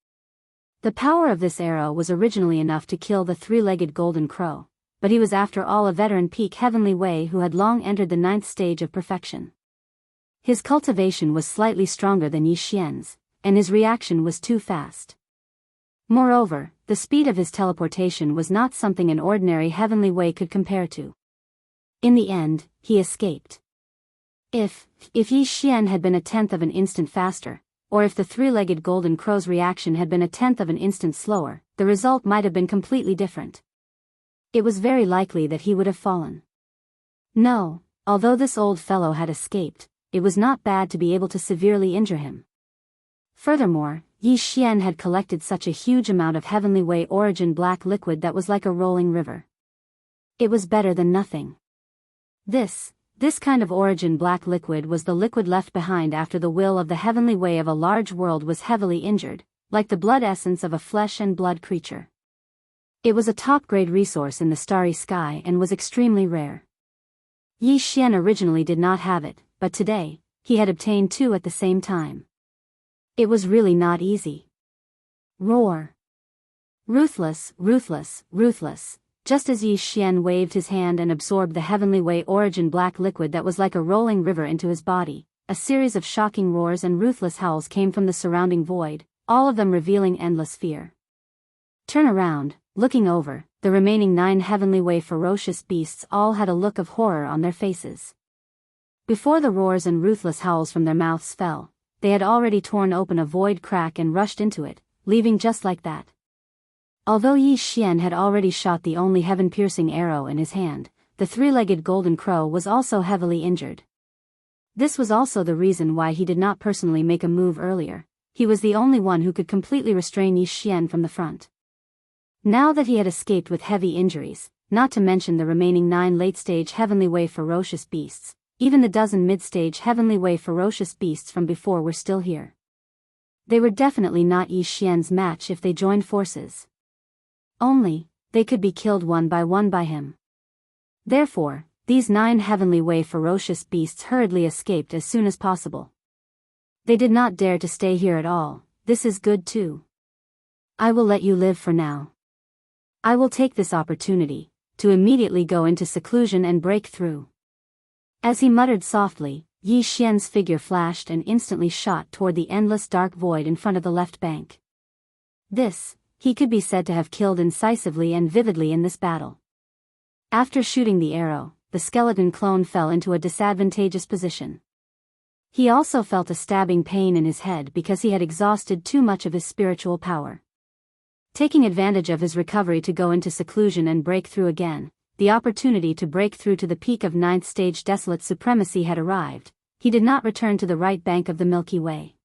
The power of this arrow was originally enough to kill the three-legged golden crow, but he was after all a veteran peak heavenly way who had long entered the 9th stage of perfection. His cultivation was slightly stronger than Yi Xian's, and his reaction was too fast. Moreover, the speed of his teleportation was not something an ordinary heavenly way could compare to. In the end, he escaped. If Yi Xian had been a tenth of an instant faster, or if the three-legged golden crow's reaction had been a tenth of an instant slower, the result might have been completely different. It was very likely that he would have fallen. No, although this old fellow had escaped, it was not bad to be able to severely injure him. Furthermore, Yi Xian had collected such a huge amount of heavenly way origin black liquid that was like a rolling river. It was better than nothing. This kind of origin black liquid was the liquid left behind after the will of the heavenly way of a large world was heavily injured, like the blood essence of a flesh and blood creature. It was a top-grade resource in the starry sky and was extremely rare. Yi Xian originally did not have it, but today, he had obtained two at the same time. It was really not easy. Roar. Ruthless, ruthless, ruthless. Just as Yi Xian waved his hand and absorbed the heavenly way origin black liquid that was like a rolling river into his body, a series of shocking roars and ruthless howls came from the surrounding void, all of them revealing endless fear. Turn around, looking over, the remaining 9 heavenly way ferocious beasts all had a look of horror on their faces. Before the roars and ruthless howls from their mouths fell, they had already torn open a void crack and rushed into it, leaving just like that. Although Yi Xian had already shot the only heaven-piercing arrow in his hand, the three-legged golden crow was also heavily injured. This was also the reason why he did not personally make a move earlier. He was the only one who could completely restrain Yi Xian from the front. Now that he had escaped with heavy injuries, not to mention the remaining 9 late-stage heavenly way ferocious beasts, even the dozen mid-stage heavenly way ferocious beasts from before were still here. They were definitely not Yi Xian's match if they joined forces. Only, they could be killed one by him. Therefore, these 9 heavenly way ferocious beasts hurriedly escaped as soon as possible. They did not dare to stay here at all. This is good too. I will let you live for now. I will take this opportunity to immediately go into seclusion and break through. As he muttered softly, Yi Xian's figure flashed and instantly shot toward the endless dark void in front of the left bank. He could be said to have killed incisively and vividly in this battle. After shooting the arrow, the skeleton clone fell into a disadvantageous position. He also felt a stabbing pain in his head because he had exhausted too much of his spiritual power. Taking advantage of his recovery to go into seclusion and break through again, the opportunity to break through to the peak of 9th stage desolate supremacy had arrived. He did not return to the right bank of the Milky Way.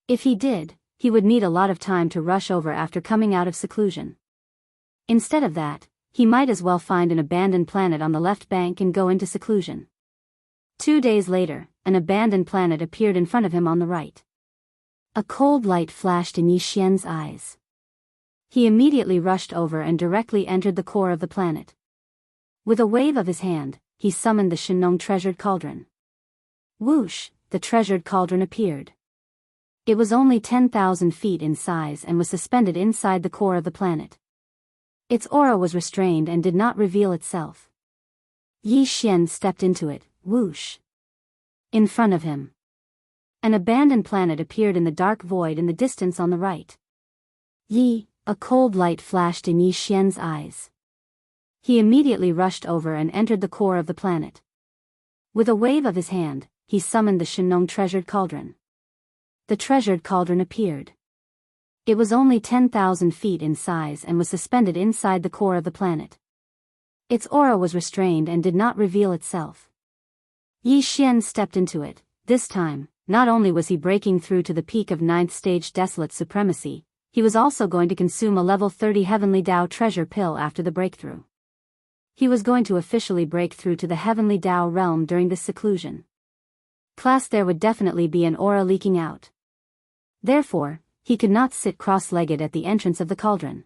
If he did, he would need a lot of time to rush over after coming out of seclusion. Instead of that, he might as well find an abandoned planet on the left bank and go into seclusion. 2 days later, an abandoned planet appeared in front of him on the right. A cold light flashed in Yi Xian's eyes. He immediately rushed over and directly entered the core of the planet. With a wave of his hand, he summoned the Shenong treasured cauldron. Whoosh, the treasured cauldron appeared. It was only 10,000 feet in size and was suspended inside the core of the planet. Its aura was restrained and did not reveal itself. Yi Xian stepped into it, whoosh. In front of him, an abandoned planet appeared in the dark void in the distance on the right. A cold light flashed in Yi Xian's eyes. He immediately rushed over and entered the core of the planet. With a wave of his hand, he summoned the Shenong treasured cauldron. The treasured cauldron appeared. It was only 10,000 feet in size and was suspended inside the core of the planet. Its aura was restrained and did not reveal itself. Yi Xian stepped into it. This time, not only was he breaking through to the peak of 9th stage desolate supremacy, he was also going to consume a level 30 heavenly Dao treasure pill after the breakthrough. He was going to officially break through to the heavenly Dao realm during this seclusion. Class, there would definitely be an aura leaking out. Therefore, he could not sit cross-legged at the entrance of the cauldron.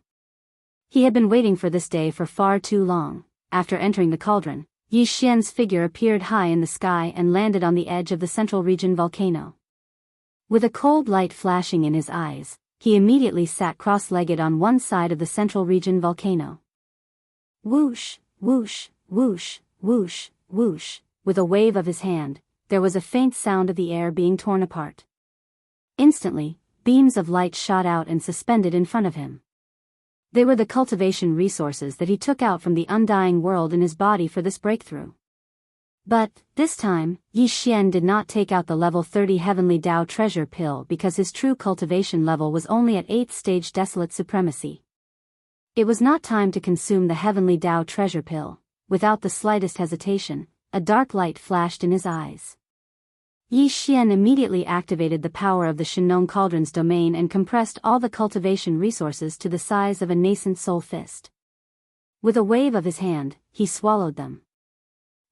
He had been waiting for this day for far too long. After entering the cauldron, Yi Xian's figure appeared high in the sky and landed on the edge of the central region volcano. With a cold light flashing in his eyes, he immediately sat cross-legged on one side of the central region volcano. Whoosh, whoosh, whoosh, whoosh, whoosh. With a wave of his hand, there was a faint sound of the air being torn apart. Instantly, beams of light shot out and suspended in front of him. They were the cultivation resources that he took out from the undying world in his body for this breakthrough. But, this time, Yi Xian did not take out the level 30 Heavenly Tao treasure pill because his true cultivation level was only at 8th stage Desolate Supremacy. It was not time to consume the Heavenly Tao treasure pill. Without the slightest hesitation, a dark light flashed in his eyes. Yi Xian immediately activated the power of the Shinong Cauldron's domain and compressed all the cultivation resources to the size of a nascent soul fist. With a wave of his hand, he swallowed them.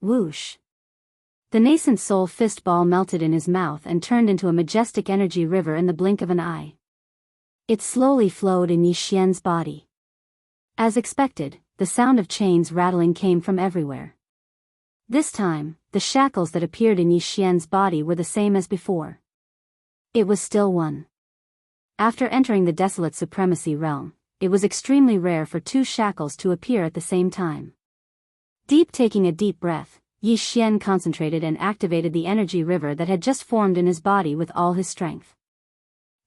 Whoosh! The nascent soul fist ball melted in his mouth and turned into a majestic energy river in the blink of an eye. It slowly flowed in Yi Xian's body. As expected, the sound of chains rattling came from everywhere. This time, the shackles that appeared in Yi Xian's body were the same as before. It was still one. After entering the Desolate Supremacy realm, it was extremely rare for two shackles to appear at the same time. Taking a deep breath, Yi Xian concentrated and activated the energy river that had just formed in his body with all his strength.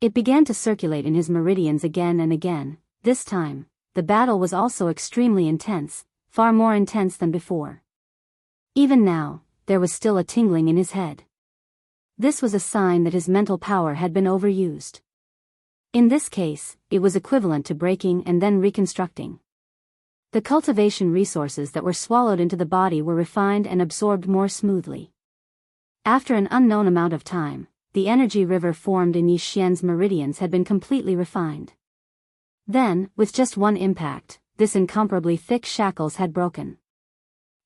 It began to circulate in his meridians again and again. This time, the battle was also extremely intense, far more intense than before. Even now, there was still a tingling in his head. This was a sign that his mental power had been overused. In this case, it was equivalent to breaking and then reconstructing. The cultivation resources that were swallowed into the body were refined and absorbed more smoothly. After an unknown amount of time, the energy river formed in Yi Xian's meridians had been completely refined. Then, with just one impact, this incomparably thick shackles had broken.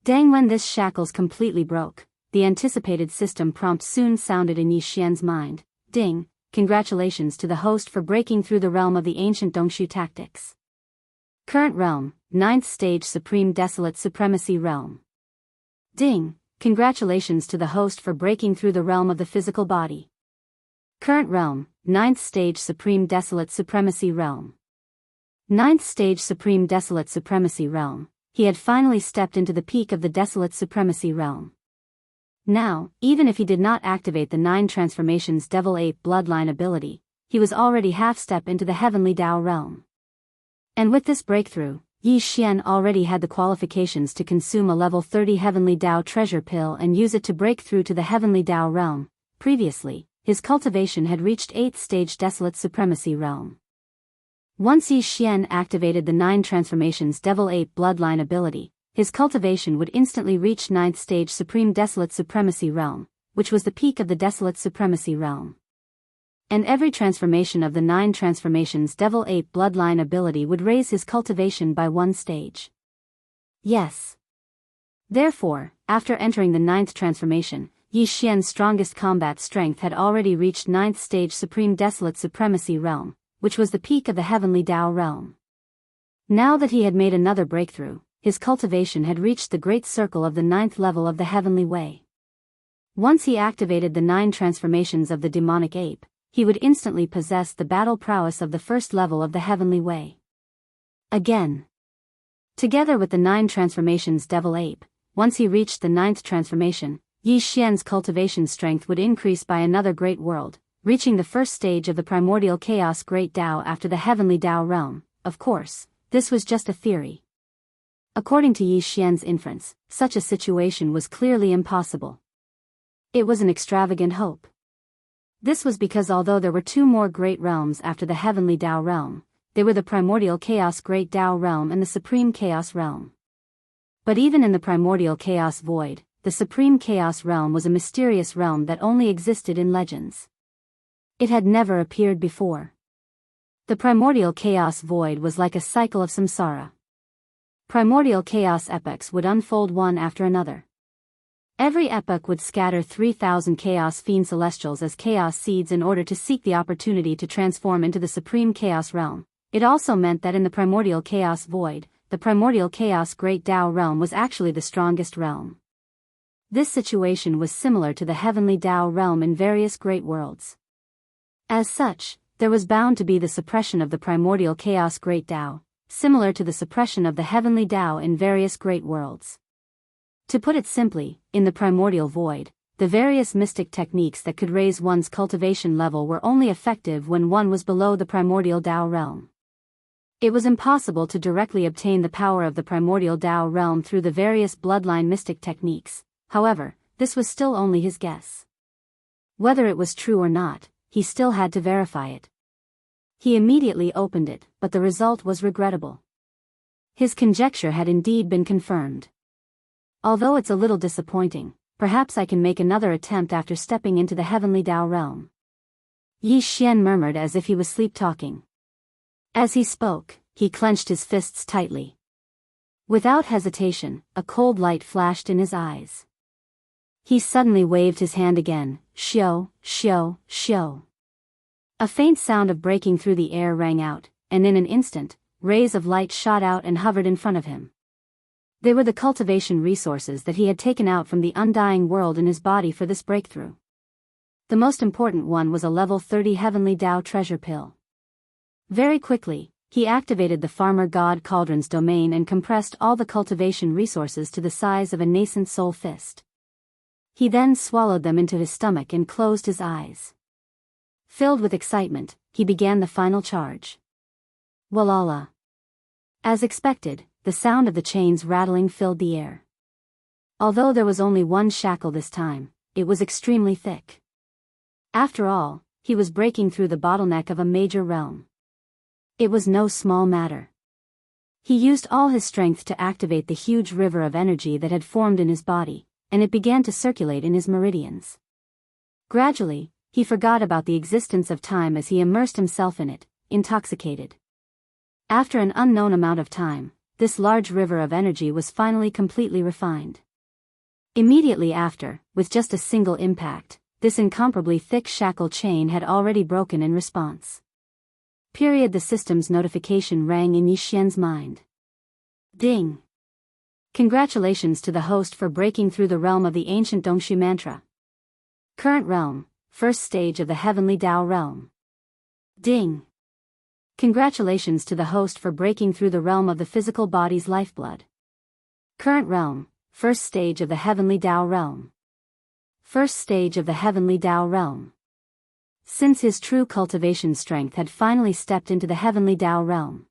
Dang, when this shackles completely broke, the anticipated system prompt soon sounded in Yi Xian's mind. Ding, congratulations to the host for breaking through the realm of the ancient Dongshu tactics. Current realm, 9th stage Supreme Desolate Supremacy realm. Ding, congratulations to the host for breaking through the realm of the physical body. Current realm, 9th stage Supreme Desolate Supremacy realm. 9th stage Supreme Desolate Supremacy realm. He had finally stepped into the peak of the Desolate Supremacy realm. Now, even if he did not activate the 9 transformations Devil Ape bloodline ability, he was already half-step into the Heavenly Tao realm. And with this breakthrough, Yi Xian already had the qualifications to consume a level 30 Heavenly Tao treasure pill and use it to break through to the Heavenly Tao realm. Previously, his cultivation had reached 8th stage Desolate Supremacy realm. Once Yi Xian activated the 9 transformations Devil Ape bloodline ability, his cultivation would instantly reach 9th stage Supreme Desolate Supremacy realm, which was the peak of the Desolate Supremacy realm. And every transformation of the 9 transformations Devil Ape bloodline ability would raise his cultivation by 1 stage. Yes. Therefore, after entering the 9th transformation, Yi Xian's strongest combat strength had already reached 9th stage Supreme Desolate Supremacy realm, which was the peak of the Heavenly Tao realm. Now that he had made another breakthrough, his cultivation had reached the great circle of the 9th level of the Heavenly Way. Once he activated the 9 transformations of the demonic ape, he would instantly possess the battle prowess of the 1st level of the Heavenly Way. Again. Together with the 9 transformations Devil Ape, once he reached the 9th transformation, Yi Xian's cultivation strength would increase by another great world, reaching the 1st stage of the primordial chaos Great Tao after the Heavenly Tao realm. Of course, this was just a theory. According to Yi Xian's inference, such a situation was clearly impossible. It was an extravagant hope. This was because although there were 2 more great realms after the Heavenly Tao realm, they were the primordial chaos Great Tao realm and the Supreme Chaos realm. But even in the primordial chaos void, the Supreme Chaos realm was a mysterious realm that only existed in legends. It had never appeared before. The primordial chaos void was like a cycle of samsara. Primordial chaos epochs would unfold one after another. Every epoch would scatter 3,000 Chaos Fiend Celestials as Chaos Seeds in order to seek the opportunity to transform into the Supreme Chaos Realm. It also meant that in the Primordial Chaos Void, the Primordial Chaos Great Tao Realm was actually the strongest realm. This situation was similar to the Heavenly Tao Realm in various great worlds. As such, there was bound to be the suppression of the Primordial Chaos Great Tao, similar to the suppression of the Heavenly Tao in various great worlds. To put it simply, in the primordial void, the various mystic techniques that could raise one's cultivation level were only effective when one was below the primordial Tao realm. It was impossible to directly obtain the power of the primordial Tao realm through the various bloodline mystic techniques. However, this was still only his guess. Whether it was true or not, he still had to verify it. He immediately opened it, but the result was regrettable. His conjecture had indeed been confirmed. Although it's a little disappointing, perhaps I can make another attempt after stepping into the heavenly Tao realm. Yi Xian murmured as if he was sleep-talking. As he spoke, he clenched his fists tightly. Without hesitation, a cold light flashed in his eyes. He suddenly waved his hand again, "Xiao, xiao, xiao." A faint sound of breaking through the air rang out, and in an instant, rays of light shot out and hovered in front of him. They were the cultivation resources that he had taken out from the undying world in his body for this breakthrough. The most important one was a level 30 heavenly Tao treasure pill. Very quickly, he activated the farmer god Cauldron's domain and compressed all the cultivation resources to the size of a nascent soul fist. He then swallowed them into his stomach and closed his eyes. Filled with excitement, he began the final charge. Walala. As expected, the sound of the chains rattling filled the air. Although there was only one shackle this time, it was extremely thick. After all, he was breaking through the bottleneck of a major realm. It was no small matter. He used all his strength to activate the huge river of energy that had formed in his body, and it began to circulate in his meridians. Gradually, he forgot about the existence of time as he immersed himself in it, intoxicated. After an unknown amount of time, this large river of energy was finally completely refined. Immediately after, with just a single impact, this incomparably thick shackle chain had already broken in response. The system's notification rang in Yi Xian's mind. Ding! Congratulations to the host for breaking through the realm of the ancient Dongshu mantra. Current realm, first stage of the heavenly Tao realm. Ding! Congratulations to the host for breaking through the realm of the physical body's lifeblood. Current realm, first stage of the heavenly Tao realm. First stage of the heavenly Tao realm. Since his true cultivation strength had finally stepped into the heavenly Tao realm.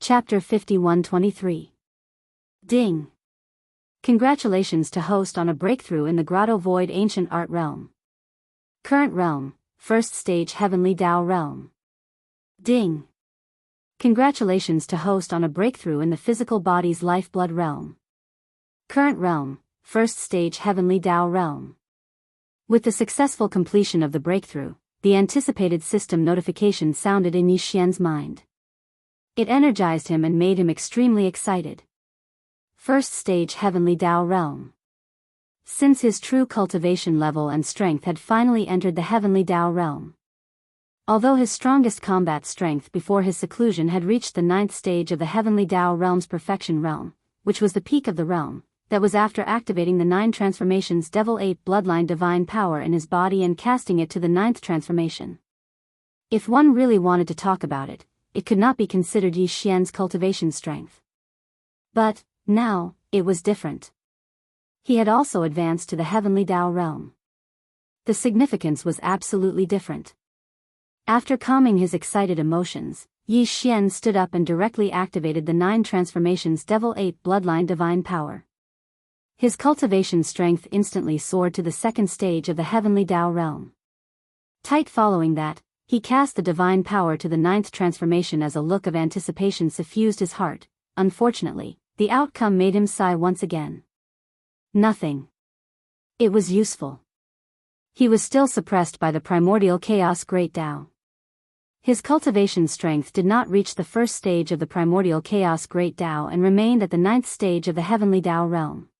Chapter 51-23. Ding! Congratulations to host on a breakthrough in the Grotto Void Ancient Art realm. Current realm, first stage heavenly Tao realm. Ding! Congratulations to host on a breakthrough in the physical body's lifeblood realm. Current realm, first stage heavenly Tao realm. With the successful completion of the breakthrough, the anticipated system notification sounded in Yi Xian's mind. It energized him and made him extremely excited. First stage heavenly Tao realm. Since his true cultivation level and strength had finally entered the heavenly Tao realm. Although his strongest combat strength before his seclusion had reached the 9th stage of the heavenly Tao realm's perfection realm, which was the peak of the realm, that was after activating the 9 transformations Devil 8 bloodline divine power in his body and casting it to the 9th transformation. If one really wanted to talk about it, it could not be considered Yi Xian's cultivation strength. But, now, it was different. He had also advanced to the heavenly Tao realm. The significance was absolutely different. After calming his excited emotions, Yi Xian stood up and directly activated the 9 transformations Devil 8 bloodline divine power. His cultivation strength instantly soared to the 2nd stage of the heavenly Tao realm. Tight following that, he cast the divine power to the 9th transformation as a look of anticipation suffused his heart. Unfortunately, the outcome made him sigh once again. Nothing. It was useful. He was still suppressed by the primordial chaos Great Tao. His cultivation strength did not reach the 1st stage of the primordial chaos Great Tao and remained at the 9th stage of the heavenly Tao realm.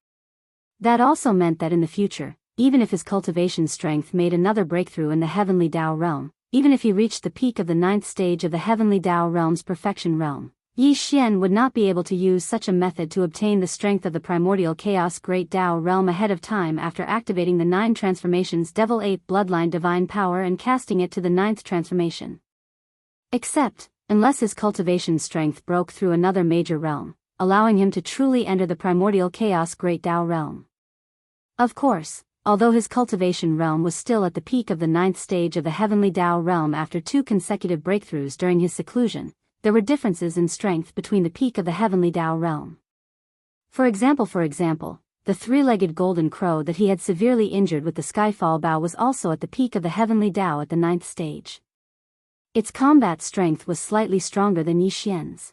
That also meant that in the future, even if his cultivation strength made another breakthrough in the heavenly Tao realm, even if he reached the peak of the 9th stage of the heavenly Tao realm's perfection realm, Yi Xian would not be able to use such a method to obtain the strength of the primordial chaos Great Tao realm ahead of time after activating the 9 transformations Devil 8 bloodline divine power and casting it to the 9th transformation. Except, unless his cultivation strength broke through another major realm, allowing him to truly enter the primordial chaos Great Tao realm. Of course, although his cultivation realm was still at the peak of the 9th stage of the heavenly Tao realm after 2 consecutive breakthroughs during his seclusion, there were differences in strength between the peak of the heavenly Tao realm. For example, the 3-legged golden crow that he had severely injured with the skyfall bow was also at the peak of the heavenly Tao at the 9th stage. Its combat strength was slightly stronger than Yi Xian's.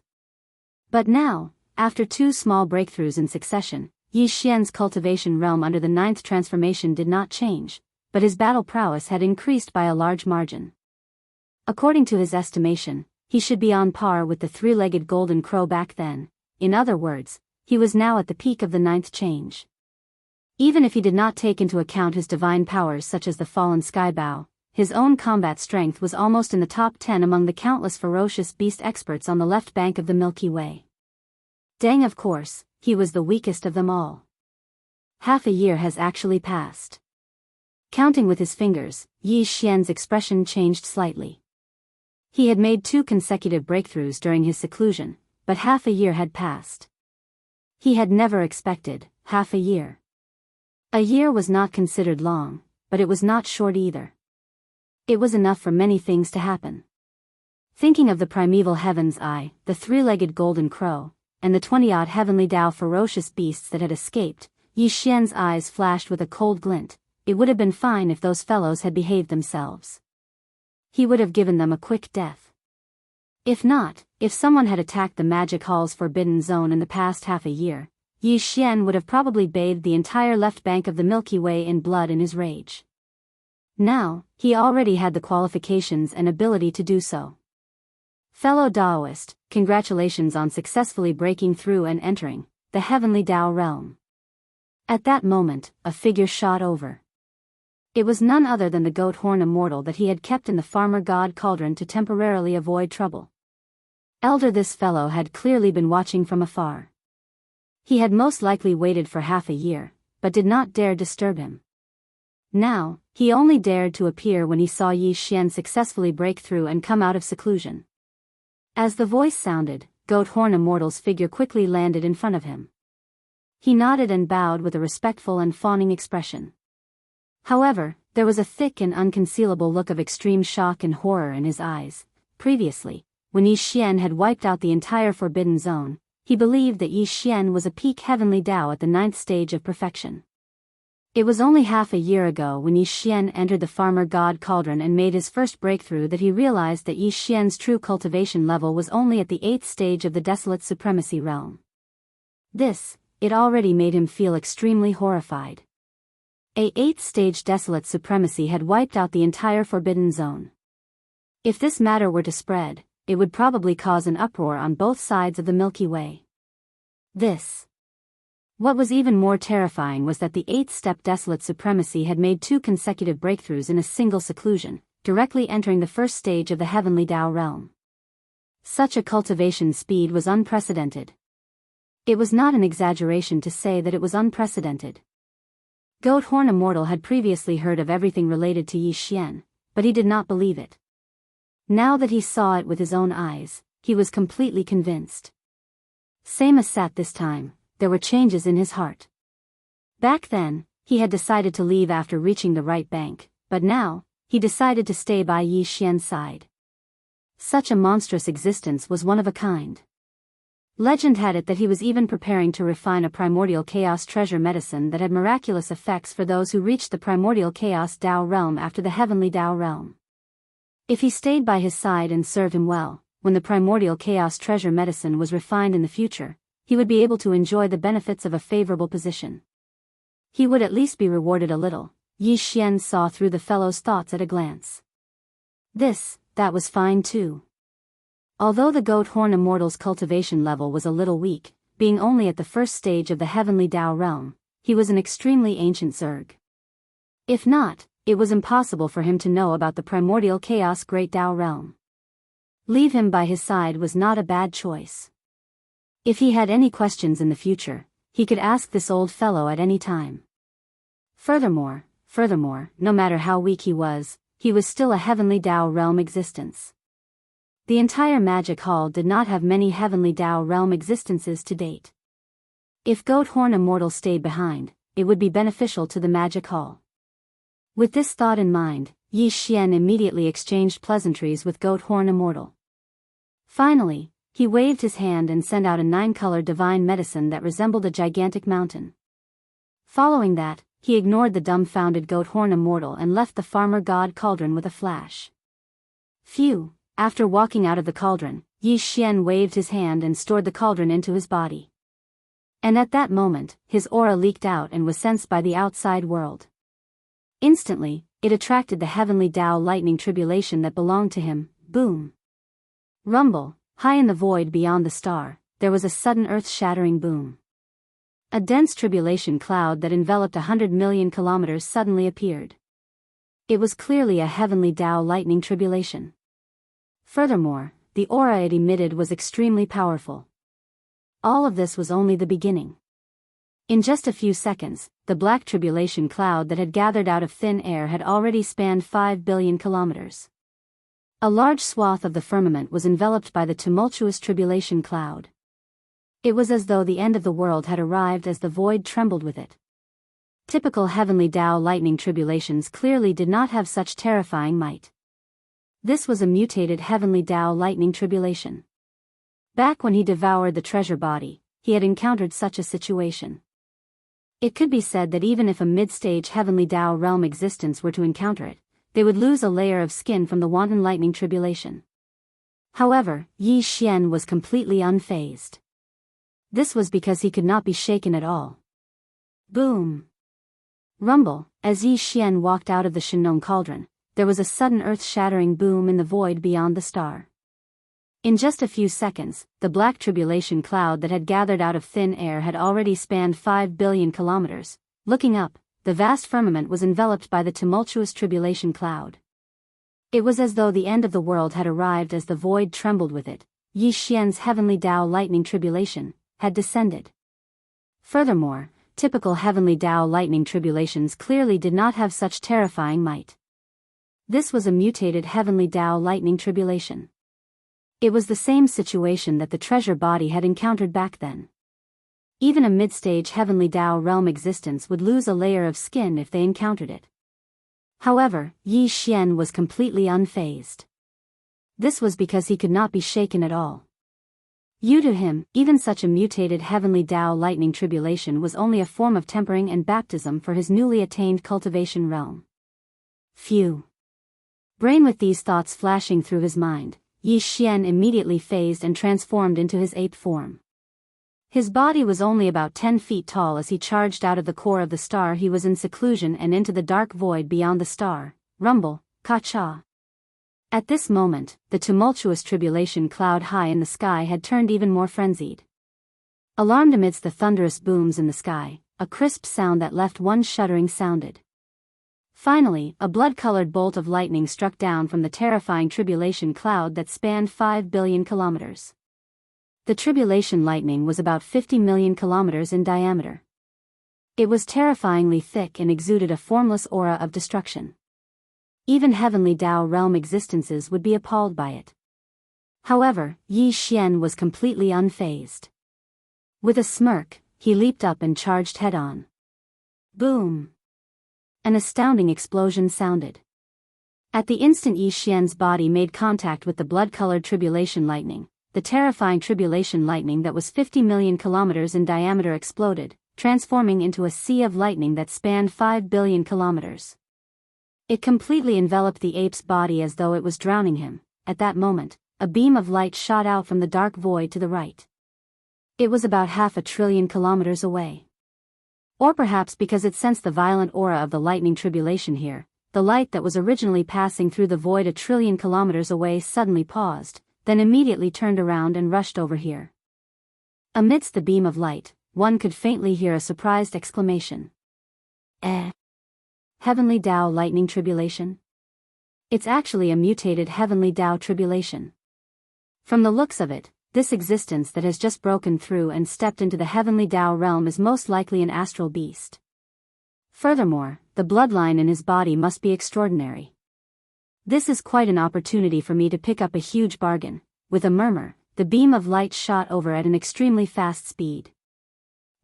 But now, after 2 small breakthroughs in succession, Yi Xian's cultivation realm under the 9th transformation did not change, but his battle prowess had increased by a large margin. According to his estimation, he should be on par with the 3-legged golden crow back then. In other words, he was now at the peak of the 9th change. Even if he did not take into account his divine powers such as the fallen sky bow, his own combat strength was almost in the top 10 among the countless ferocious beast experts on the left bank of the Milky Way. Deng, of course, he was the weakest of them all. Half a year has actually passed. Counting with his fingers, Yi Xian's expression changed slightly. He had made 2 consecutive breakthroughs during his seclusion, but half a year had passed. He had never expected half a year. A year was not considered long, but it was not short either. It was enough for many things to happen. Thinking of the primeval heaven's eye, the 3-legged golden crow, and the 20-odd heavenly Tao ferocious beasts that had escaped, Yi Xian's eyes flashed with a cold glint. It would have been fine if those fellows had behaved themselves. He would have given them a quick death. If not, if someone had attacked the magic hall's forbidden zone in the past half a year, Yi Xian would have probably bathed the entire left bank of the Milky Way in blood in his rage. Now, he already had the qualifications and ability to do so. Fellow Daoist, congratulations on successfully breaking through and entering the heavenly Tao realm. At that moment, a figure shot over. It was none other than the goat horn immortal that he had kept in the farmer god cauldron to temporarily avoid trouble. Elder, this fellow had clearly been watching from afar. He had most likely waited for half a year, but did not dare disturb him. Now, he only dared to appear when he saw Yi Xian successfully break through and come out of seclusion. As the voice sounded, Goat Horn Immortal's figure quickly landed in front of him. He nodded and bowed with a respectful and fawning expression. However, there was a thick and unconcealable look of extreme shock and horror in his eyes. Previously, when Yi Xian had wiped out the entire Forbidden Zone, he believed that Yi Xian was a peak heavenly Tao at the 9th stage of perfection. It was only half a year ago when Yi Xian entered the Farmer God Cauldron and made his first breakthrough that he realized that Yi Xian's true cultivation level was only at the 8th stage of the Desolate Supremacy realm. It already made him feel extremely horrified. A 8th stage Desolate Supremacy had wiped out the entire Forbidden Zone. If this matter were to spread, it would probably cause an uproar on both sides of the Milky Way. What was even more terrifying was that the 8th step Desolate Supremacy had made 2 consecutive breakthroughs in a single seclusion, directly entering the first stage of the Heavenly Tao realm. Such a cultivation speed was unprecedented. It was not an exaggeration to say that it was unprecedented. Goat Horn Immortal had previously heard of everything related to Yi Xian, but he did not believe it. Now that he saw it with his own eyes, he was completely convinced. Same as Sat this time, there were changes in his heart. Back then, he had decided to leave after reaching the right bank, but now, he decided to stay by Yi Xian's side. Such a monstrous existence was one of a kind. Legend had it that he was even preparing to refine a primordial chaos treasure medicine that had miraculous effects for those who reached the primordial chaos Tao realm after the heavenly Tao realm. If he stayed by his side and served him well, when the primordial chaos treasure medicine was refined in the future, he would be able to enjoy the benefits of a favorable position. He would at least be rewarded a little. Yi Xian saw through the fellow's thoughts at a glance. That was fine too. Although the Goat Horn Immortal's cultivation level was a little weak, being only at the first stage of the heavenly Tao realm, he was an extremely ancient Zerg. If not, it was impossible for him to know about the primordial chaos Great Tao realm. Leave him by his side was not a bad choice. If he had any questions in the future, he could ask this old fellow at any time. Furthermore, no matter how weak he was still a heavenly Tao realm existence. The entire Magic Hall did not have many heavenly Tao realm existences to date. If Goat Horn Immortal stayed behind, it would be beneficial to the magic hall. With this thought in mind, Yi Xian immediately exchanged pleasantries with Goat Horn Immortal. Finally, he waved his hand and sent out a 9-color divine medicine that resembled a gigantic mountain. Following that, he ignored the dumbfounded Goat Horn Immortal and left the farmer god cauldron with a flash. Phew! After walking out of the cauldron, Yi Xian waved his hand and stored the cauldron into his body. And at that moment, his aura leaked out and was sensed by the outside world. Instantly, it attracted the heavenly Tao lightning tribulation that belonged to him. Boom! Rumble! High in the void beyond the star, there was a sudden earth-shattering boom. A dense tribulation cloud that enveloped 100 million kilometers suddenly appeared. It was clearly a heavenly Tao lightning tribulation. Furthermore, the aura it emitted was extremely powerful. All of this was only the beginning. In just a few seconds, the black tribulation cloud that had gathered out of thin air had already spanned 5 billion kilometers. A large swath of the firmament was enveloped by the tumultuous tribulation cloud. It was as though the end of the world had arrived as the void trembled with it. Typical heavenly Tao lightning tribulations clearly did not have such terrifying might. This was a mutated heavenly Tao lightning tribulation. Back when he devoured the treasure body, he had encountered such a situation. It could be said that even if a mid-stage heavenly Tao realm existence were to encounter it, they would lose a layer of skin from the wanton lightning tribulation. However, Yi Xian was completely unfazed. This was because he could not be shaken at all. Boom! Rumble! As Yi Xian walked out of the Shenong cauldron, there was a sudden earth-shattering boom in the void beyond the star. In just a few seconds, the black tribulation cloud that had gathered out of thin air had already spanned 5 billion kilometers. Looking up, the vast firmament was enveloped by the tumultuous tribulation cloud. It was as though the end of the world had arrived as the void trembled with it. Yi Xian's heavenly Tao lightning tribulation had descended. Furthermore, typical heavenly Tao lightning tribulations clearly did not have such terrifying might. This was a mutated heavenly Tao lightning tribulation. It was the same situation that the treasure body had encountered back then. Even a mid-stage heavenly Tao realm existence would lose a layer of skin if they encountered it. However, Yi Xian was completely unfazed. This was because he could not be shaken at all. To him, even such a mutated heavenly Tao lightning tribulation was only a form of tempering and baptism for his newly attained cultivation realm. Phew! Brain with these thoughts flashing through his mind, Yi Xian immediately phased and transformed into his ape form. His body was only about 10 feet tall as he charged out of the core of the star he was in seclusion and into the dark void beyond the star. Rumble, ka-cha. At this moment, the tumultuous tribulation cloud high in the sky had turned even more frenzied. Alarmed amidst the thunderous booms in the sky, a crisp sound that left one shuddering sounded. Finally, a blood-colored bolt of lightning struck down from the terrifying tribulation cloud that spanned 5 billion kilometers. The tribulation lightning was about 50 million kilometers in diameter. It was terrifyingly thick and exuded a formless aura of destruction. Even heavenly Tao realm existences would be appalled by it. However, Yi Xian was completely unfazed. With a smirk, he leaped up and charged head-on. Boom! An astounding explosion sounded. At the instant Yi Xian's body made contact with the blood-colored tribulation lightning, the terrifying tribulation lightning that was 50 million kilometers in diameter exploded, transforming into a sea of lightning that spanned 5 billion kilometers. It completely enveloped the ape's body as though it was drowning him. At that moment, a beam of light shot out from the dark void to the right. It was about 500 billion kilometers away. Or perhaps because it sensed the violent aura of the lightning tribulation here, the light that was originally passing through the void 1 trillion kilometers away suddenly paused, then immediately turned around and rushed over here. Amidst the beam of light, one could faintly hear a surprised exclamation. Heavenly Tao lightning tribulation? It's actually a mutated heavenly Tao tribulation. From the looks of it, this existence that has just broken through and stepped into the heavenly Tao realm is most likely an astral beast. Furthermore, the bloodline in his body must be extraordinary. This is quite an opportunity for me to pick up a huge bargain. With a murmur, the beam of light shot over at an extremely fast speed.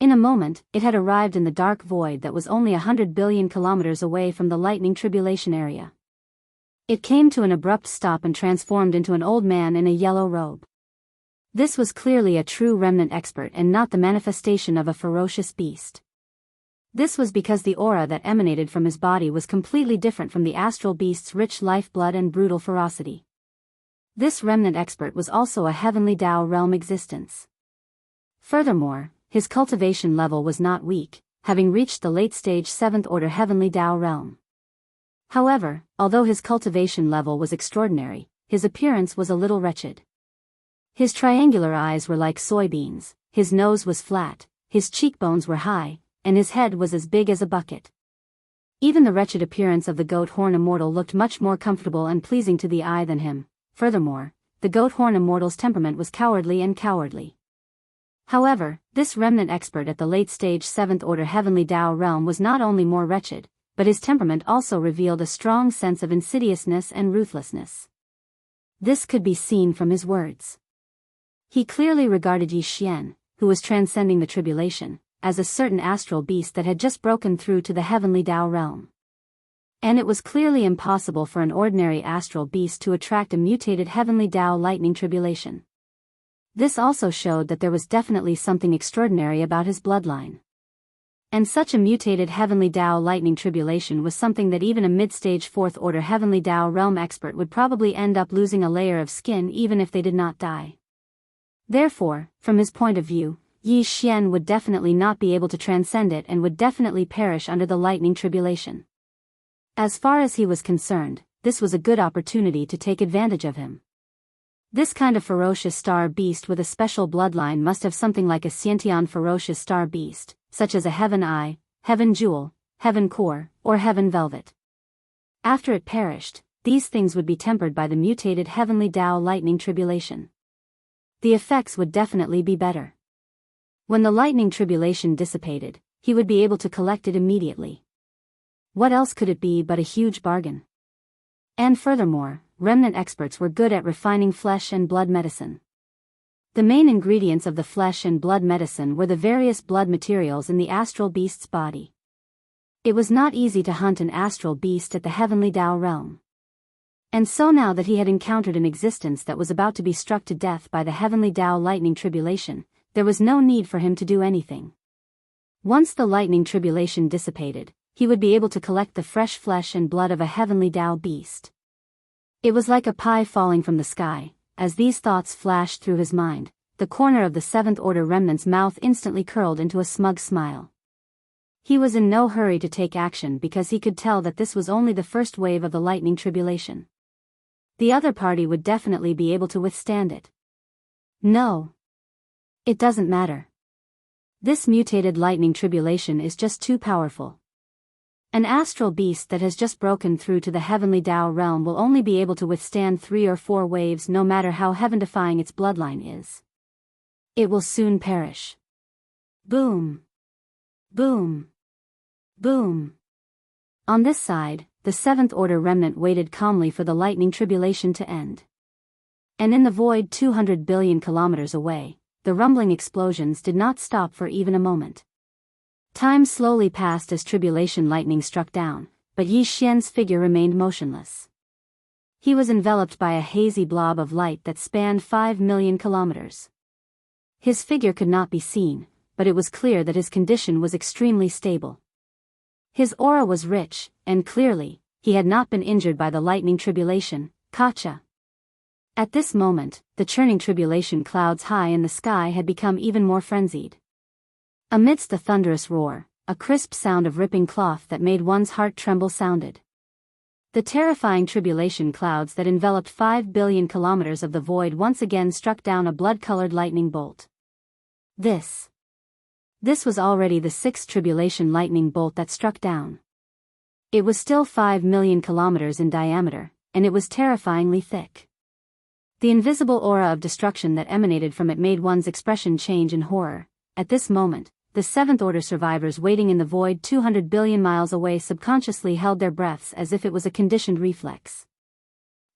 In a moment, it had arrived in the dark void that was only 100 billion kilometers away from the lightning tribulation area. It came to an abrupt stop and transformed into an old man in a yellow robe. This was clearly a true remnant expert and not the manifestation of a ferocious beast. This was because the aura that emanated from his body was completely different from the astral beast's rich lifeblood and brutal ferocity. This remnant expert was also a heavenly Tao realm existence. Furthermore, his cultivation level was not weak, having reached the late-stage 7th-order heavenly Tao realm. However, although his cultivation level was extraordinary, his appearance was a little wretched. His triangular eyes were like soybeans, his nose was flat, his cheekbones were high, and his head was as big as a bucket. Even the wretched appearance of the goat horn immortal looked much more comfortable and pleasing to the eye than him. Furthermore, the goat horn immortal's temperament was cowardly. However, this remnant expert at the late-stage 7th-order heavenly Tao realm was not only more wretched, but his temperament also revealed a strong sense of insidiousness and ruthlessness. This could be seen from his words. He clearly regarded Yi Xian, who was transcending the tribulation, as a certain astral beast that had just broken through to the heavenly Tao realm. And it was clearly impossible for an ordinary astral beast to attract a mutated heavenly Tao lightning tribulation. This also showed that there was definitely something extraordinary about his bloodline. And such a mutated heavenly Tao lightning tribulation was something that even a mid-stage 4th-order heavenly Tao realm expert would probably end up losing a layer of skin even if they did not die. Therefore, from his point of view, Yi Xian would definitely not be able to transcend it and would definitely perish under the lightning tribulation. As far as he was concerned, this was a good opportunity to take advantage of him. This kind of ferocious star beast with a special bloodline must have something like a Xiantian ferocious star beast, such as a Heaven Eye, Heaven Jewel, Heaven Core, or Heaven Velvet. After it perished, these things would be tempered by the mutated heavenly Tao lightning tribulation. The effects would definitely be better. When the lightning tribulation dissipated, he would be able to collect it immediately. What else could it be but a huge bargain? And furthermore, remnant experts were good at refining flesh and blood medicine. The main ingredients of the flesh and blood medicine were the various blood materials in the astral beast's body. It was not easy to hunt an astral beast at the heavenly Tao realm. And so now that he had encountered an existence that was about to be struck to death by the heavenly Tao lightning tribulation, there was no need for him to do anything. Once the lightning tribulation dissipated, he would be able to collect the fresh flesh and blood of a heavenly Tao beast. It was like a pie falling from the sky. As these thoughts flashed through his mind, the corner of the 7th-order remnant's mouth instantly curled into a smug smile. He was in no hurry to take action because he could tell that this was only the first wave of the lightning tribulation. The other party would definitely be able to withstand it. No. It doesn't matter. This mutated lightning tribulation is just too powerful. An astral beast that has just broken through to the heavenly Tao realm will only be able to withstand 3 or 4 waves no matter how heaven-defying its bloodline is. It will soon perish. Boom. Boom. Boom. On this side, the 7th-order remnant waited calmly for the lightning tribulation to end. And in the void 200 billion kilometers away, the rumbling explosions did not stop for even a moment. Time slowly passed as tribulation lightning struck down, but Yi Xian's figure remained motionless. He was enveloped by a hazy blob of light that spanned 5 million kilometers. His figure could not be seen, but it was clear that his condition was extremely stable. His aura was rich, and clearly, he had not been injured by the lightning tribulation, Kacha. At this moment, the churning tribulation clouds high in the sky had become even more frenzied. Amidst the thunderous roar, a crisp sound of ripping cloth that made one's heart tremble sounded. The terrifying tribulation clouds that enveloped 5 billion kilometers of the void once again struck down a blood-colored lightning bolt. This was already the 6th tribulation lightning bolt that struck down. It was still 5 million kilometers in diameter, and it was terrifyingly thick. The invisible aura of destruction that emanated from it made one's expression change in horror. At this moment, the 7th-order survivors waiting in the void 200 billion miles away subconsciously held their breaths as if it was a conditioned reflex.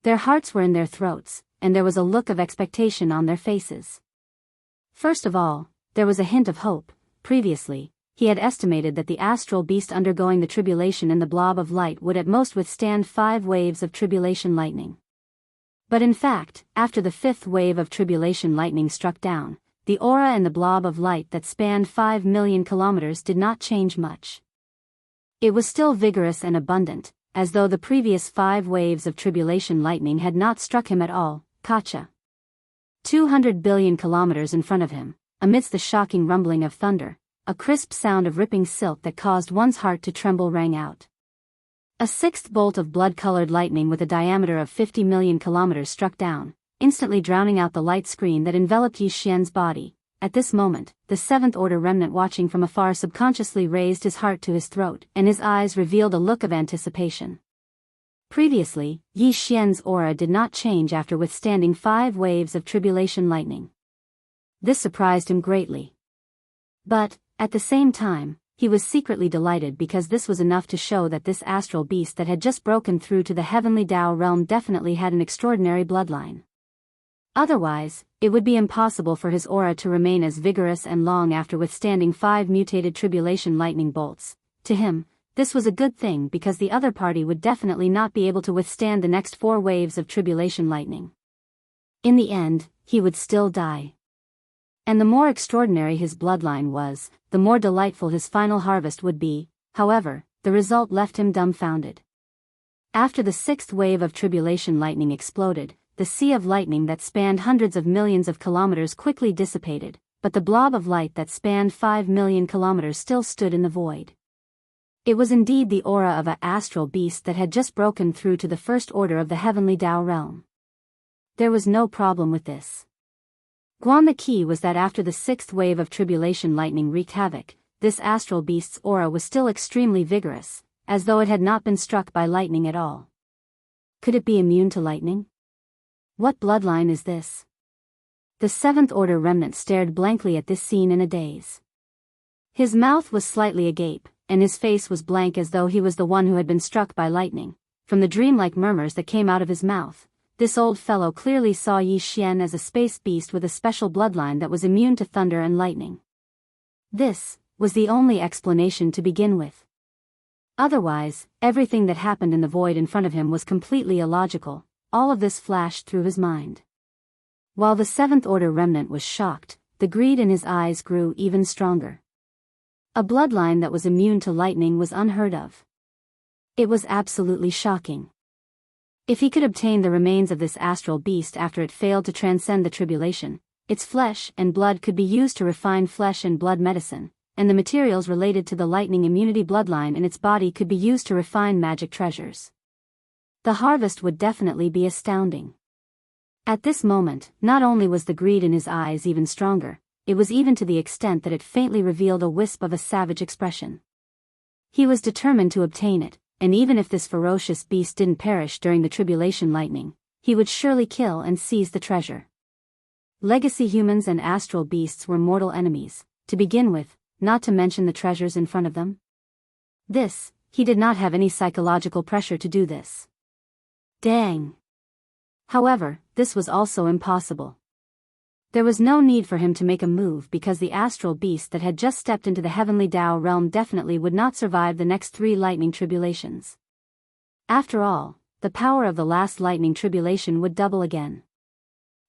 Their hearts were in their throats, and there was a look of expectation on their faces. First of all, there was a hint of hope. Previously, he had estimated that the astral beast undergoing the tribulation in the blob of light would at most withstand 5 waves of tribulation lightning. But in fact, after the 5th wave of tribulation lightning struck down, the aura and the blob of light that spanned 5 million kilometers did not change much. It was still vigorous and abundant, as though the previous 5 waves of tribulation lightning had not struck him at all. Kacha. 200 billion kilometers in front of him, amidst the shocking rumbling of thunder, a crisp sound of ripping silk that caused one's heart to tremble rang out. A 6th bolt of blood-colored lightning with a diameter of 50 million kilometers struck down, instantly drowning out the light screen that enveloped Yi Xian's body. At this moment, the 7th-order remnant watching from afar subconsciously raised his heart to his throat, and his eyes revealed a look of anticipation. Previously, Yi Xian's aura did not change after withstanding 5 waves of tribulation lightning. This surprised him greatly. But, at the same time, he was secretly delighted because this was enough to show that this astral beast that had just broken through to the heavenly Tao realm definitely had an extraordinary bloodline. Otherwise, it would be impossible for his aura to remain as vigorous and long after withstanding 5 mutated tribulation lightning bolts. To him, this was a good thing because the other party would definitely not be able to withstand the next 4 waves of tribulation lightning. In the end, he would still die. And the more extraordinary his bloodline was, the more delightful his final harvest would be. However, the result left him dumbfounded. After the 6th wave of tribulation lightning exploded, the sea of lightning that spanned hundreds of millions of kilometers quickly dissipated, but the blob of light that spanned 5 million kilometers still stood in the void. It was indeed the aura of an astral beast that had just broken through to the first order of the heavenly Tao realm. There was no problem with this. The key was that after the 6th wave of tribulation lightning wreaked havoc, this astral beast's aura was still extremely vigorous, as though it had not been struck by lightning at all. Could it be immune to lightning? What bloodline is this? The 7th-order remnant stared blankly at this scene in a daze. His mouth was slightly agape, and his face was blank as though he was the one who had been struck by lightning. From the dreamlike murmurs that came out of his mouth, this old fellow clearly saw Yi Xian as a space beast with a special bloodline that was immune to thunder and lightning. This was the only explanation to begin with. Otherwise, everything that happened in the void in front of him was completely illogical. All of this flashed through his mind. While the 7th-order remnant was shocked, the greed in his eyes grew even stronger. A bloodline that was immune to lightning was unheard of. It was absolutely shocking. If he could obtain the remains of this astral beast after it failed to transcend the tribulation, its flesh and blood could be used to refine flesh and blood medicine, and the materials related to the lightning immunity bloodline in its body could be used to refine magic treasures. The harvest would definitely be astounding. At this moment, not only was the greed in his eyes even stronger, it was even to the extent that it faintly revealed a wisp of a savage expression. He was determined to obtain it, and even if this ferocious beast didn't perish during the tribulation lightning, he would surely kill and seize the treasure. Legacy humans and astral beasts were mortal enemies, to begin with, not to mention the treasures in front of them. He did not have any psychological pressure to do this. Dang! However, this was also impossible. There was no need for him to make a move because the astral beast that had just stepped into the heavenly Tao realm definitely would not survive the next 3 lightning tribulations. After all, the power of the last lightning tribulation would double again.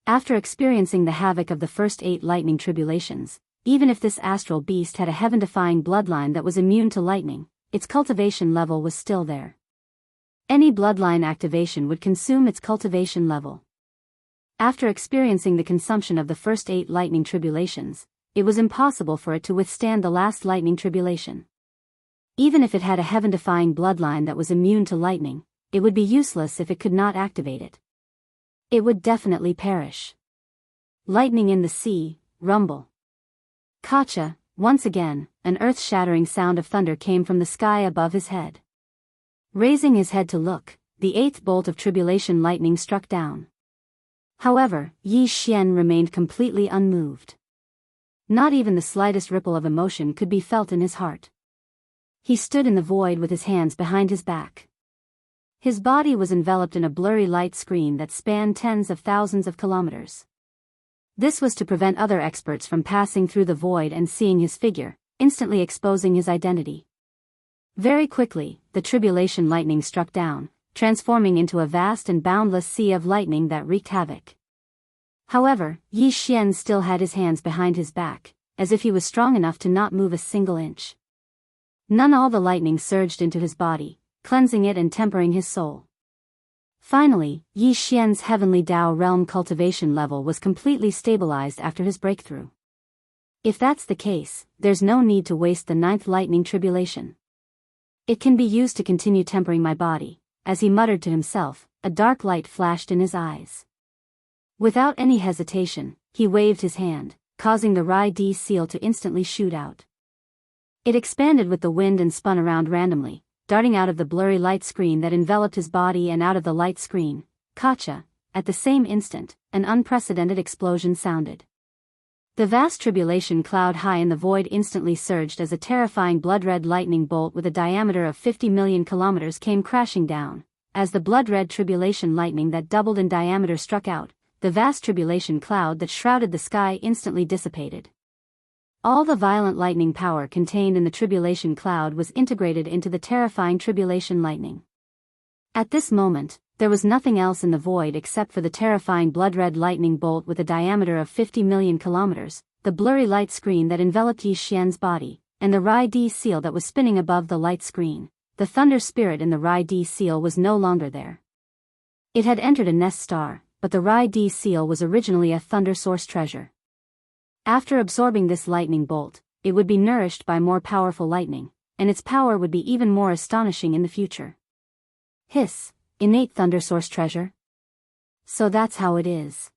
After experiencing the havoc of the first 8 lightning tribulations, even if this astral beast had a heaven-defying bloodline that was immune to lightning, its cultivation level was still there. Any bloodline activation would consume its cultivation level. After experiencing the consumption of the first 8 lightning tribulations, it was impossible for it to withstand the last lightning tribulation. Even if it had a heaven-defying bloodline that was immune to lightning, it would be useless if it could not activate it. It would definitely perish. Lightning in the sea, rumble. Kacha, once again, an earth-shattering sound of thunder came from the sky above his head. Raising his head to look, the 8th bolt of tribulation lightning struck down. However, Yi Xian remained completely unmoved. Not even the slightest ripple of emotion could be felt in his heart. He stood in the void with his hands behind his back. His body was enveloped in a blurry light screen that spanned tens of thousands of kilometers. This was to prevent other experts from passing through the void and seeing his figure, instantly exposing his identity. Very quickly, the tribulation lightning struck down, transforming into a vast and boundless sea of lightning that wreaked havoc. However, Yi Xian still had his hands behind his back, as if he was strong enough to not move a single inch. All the lightning surged into his body, cleansing it and tempering his soul. Finally, Yi Xian's heavenly Dao realm cultivation level was completely stabilized after his breakthrough. If that's the case, there's no need to waste the 9th lightning tribulation. It can be used to continue tempering my body. As he muttered to himself, a dark light flashed in his eyes. Without any hesitation, he waved his hand, causing the Rai Di seal to instantly shoot out. It expanded with the wind and spun around randomly, darting out of the blurry light screen that enveloped his body and out of the light screen. Gotcha! At the same instant, an unprecedented explosion sounded. The vast tribulation cloud high in the void instantly surged as a terrifying blood-red lightning bolt with a diameter of 50 million kilometers came crashing down. As the blood-red tribulation lightning that doubled in diameter struck out, the vast tribulation cloud that shrouded the sky instantly dissipated. All the violent lightning power contained in the tribulation cloud was integrated into the terrifying tribulation lightning. At this moment, there was nothing else in the void except for the terrifying blood-red lightning bolt with a diameter of 50 million kilometers, the blurry light screen that enveloped Yi Xian's body, and the Rai Di seal that was spinning above the light screen. The thunder spirit in the Rai Di seal was no longer there. It had entered a nest star, but the Rai Di seal was originally a thunder source treasure. After absorbing this lightning bolt, it would be nourished by more powerful lightning, and its power would be even more astonishing in the future. Hiss! Innate thunder source treasure? So that's how it is.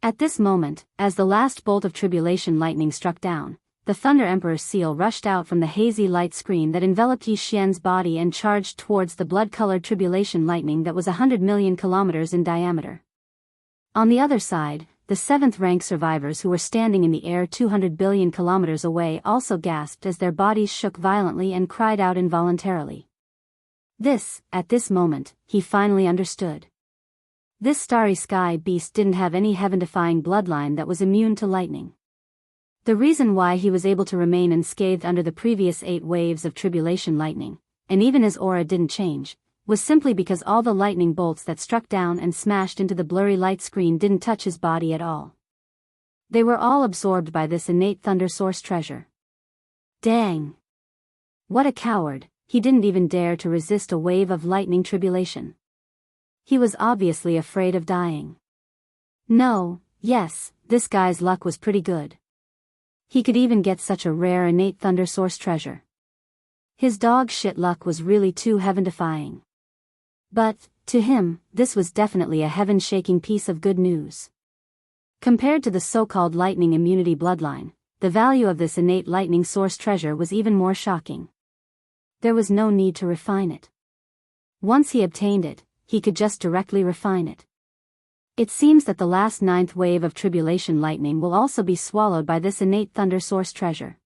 At this moment, as the last bolt of tribulation lightning struck down, the Thunder Emperor's seal rushed out from the hazy light screen that enveloped Yi Xian's body and charged towards the blood-colored tribulation lightning that was 100 million kilometers in diameter. On the other side, the 7th rank survivors who were standing in the air 200 billion kilometers away also gasped as their bodies shook violently and cried out involuntarily. At this moment, he finally understood. This starry sky beast didn't have any heaven-defying bloodline that was immune to lightning. The reason why he was able to remain unscathed under the previous 8 waves of tribulation lightning, and even his aura didn't change, was simply because all the lightning bolts that struck down and smashed into the blurry light screen didn't touch his body at all. They were all absorbed by this innate thunder source treasure. Dang! What a coward! He didn't even dare to resist a wave of lightning tribulation. He was obviously afraid of dying. Yes, this guy's luck was pretty good. He could even get such a rare innate thunder source treasure. His dog shit luck was really too heaven-defying. But, to him, this was definitely a heaven-shaking piece of good news. Compared to the so-called lightning immunity bloodline, the value of this innate lightning source treasure was even more shocking. There was no need to refine it. Once he obtained it, he could just directly refine it. It seems that the last 9th wave of tribulation lightning will also be swallowed by this innate thunder source treasure.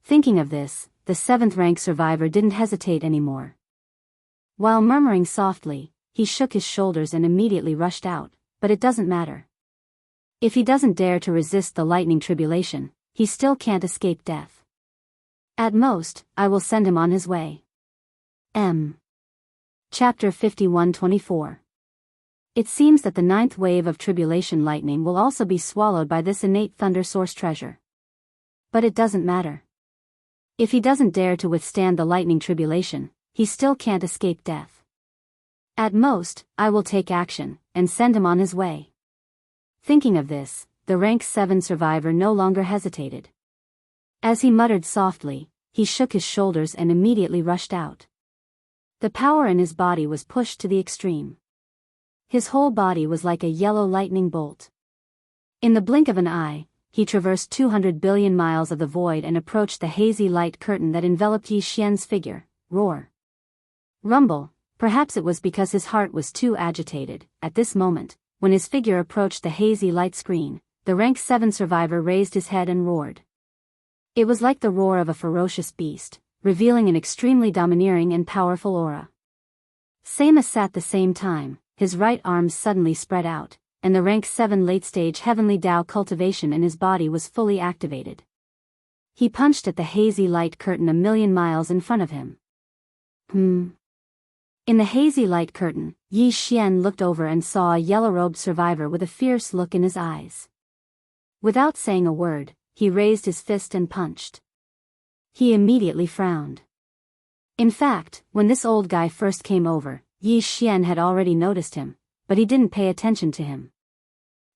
Thinking of this, the 7th rank survivor didn't hesitate anymore. While murmuring softly, he shook his shoulders and immediately rushed out, but it doesn't matter. If he doesn't dare to resist the lightning tribulation, he still can't escape death. At most, I will send him on his way. Chapter 51-24. It seems that the 9th wave of tribulation lightning will also be swallowed by this innate thunder source treasure. But it doesn't matter. If he doesn't dare to withstand the lightning tribulation, he still can't escape death. At most, I will take action, and send him on his way. Thinking of this, the rank 7 survivor no longer hesitated. As he muttered softly, he shook his shoulders and immediately rushed out. The power in his body was pushed to the extreme. His whole body was like a yellow lightning bolt. In the blink of an eye, he traversed 200 billion miles of the void and approached the hazy light curtain that enveloped Yi Xian's figure. Roar. Rumble. Perhaps it was because his heart was too agitated. At this moment, when his figure approached the hazy light screen, the rank 7 survivor raised his head and roared. It was like the roar of a ferocious beast, revealing an extremely domineering and powerful aura. Samus at the same time, his right arms suddenly spread out, and the rank 7 late-stage heavenly Dao cultivation in his body was fully activated. He punched at the hazy light curtain a million miles in front of him. In the hazy light curtain, Yi Xian looked over and saw a yellow-robed survivor with a fierce look in his eyes. Without saying a word, he raised his fist and punched. He immediately frowned. In fact, when this old guy first came over, Yi Xian had already noticed him, but he didn't pay attention to him.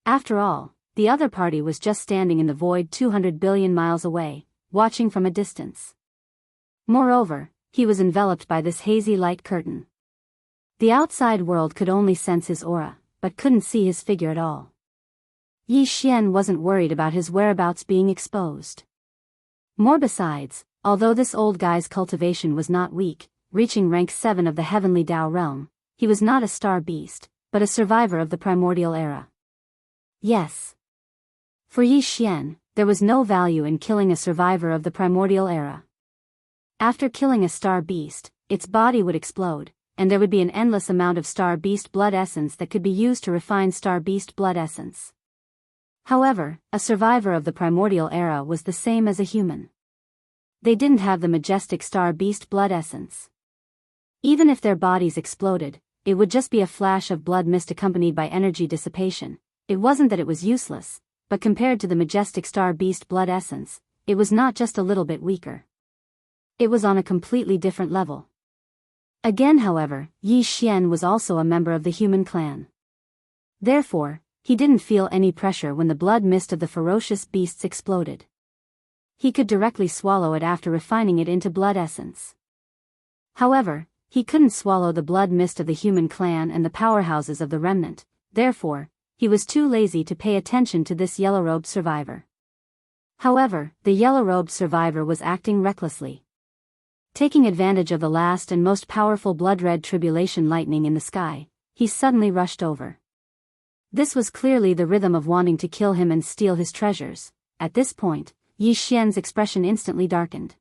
After all, the other party was just standing in the void 200 billion miles away, watching from a distance. Moreover, he was enveloped by this hazy light curtain. The outside world could only sense his aura, but couldn't see his figure at all. Yi Xian wasn't worried about his whereabouts being exposed. More besides, although this old guy's cultivation was not weak, reaching rank 7 of the heavenly Tao realm, he was not a star beast, but a survivor of the primordial era. Yes. For Yi Xian, there was no value in killing a survivor of the primordial era. After killing a star beast, its body would explode, and there would be an endless amount of star beast blood essence that could be used to refine star beast blood essence. However, a survivor of the primordial era was the same as a human. They didn't have the majestic star beast blood essence. Even if their bodies exploded, it would just be a flash of blood mist accompanied by energy dissipation. It wasn't that it was useless, but compared to the majestic star beast blood essence, it was not just a little bit weaker. It was on a completely different level. Again, however, Yi Xian was also a member of the human clan. Therefore, he didn't feel any pressure when the blood mist of the ferocious beasts exploded. He could directly swallow it after refining it into blood essence. However, he couldn't swallow the blood mist of the human clan and the powerhouses of the remnant, therefore, he was too lazy to pay attention to this yellow-robed survivor. However, the yellow-robed survivor was acting recklessly. Taking advantage of the last and most powerful blood-red tribulation lightning in the sky, he suddenly rushed over. This was clearly the rhythm of wanting to kill him and steal his treasures. At this point, Yi Xian's expression instantly darkened.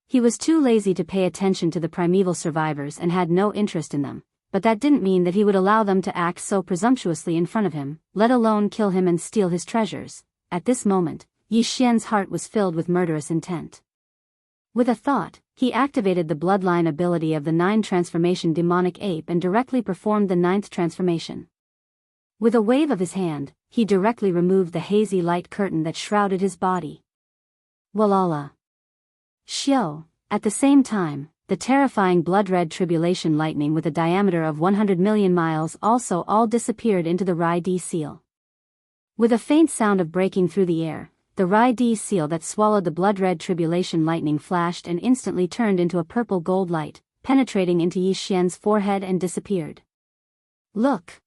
He was too lazy to pay attention to the primeval survivors and had no interest in them, but that didn't mean that he would allow them to act so presumptuously in front of him, let alone kill him and steal his treasures. At this moment, Yi Xian's heart was filled with murderous intent. With a thought, he activated the bloodline ability of the 9 transformation demonic ape and directly performed the 9th transformation. With a wave of his hand, he directly removed the hazy light curtain that shrouded his body. Walala. Xiao. At the same time, the terrifying blood-red tribulation lightning with a diameter of 100 million miles also all disappeared into the Rai D seal. With a faint sound of breaking through the air, the Rai D seal that swallowed the blood-red tribulation lightning flashed and instantly turned into a purple gold light, penetrating into Yi Xian's forehead and disappeared. Look!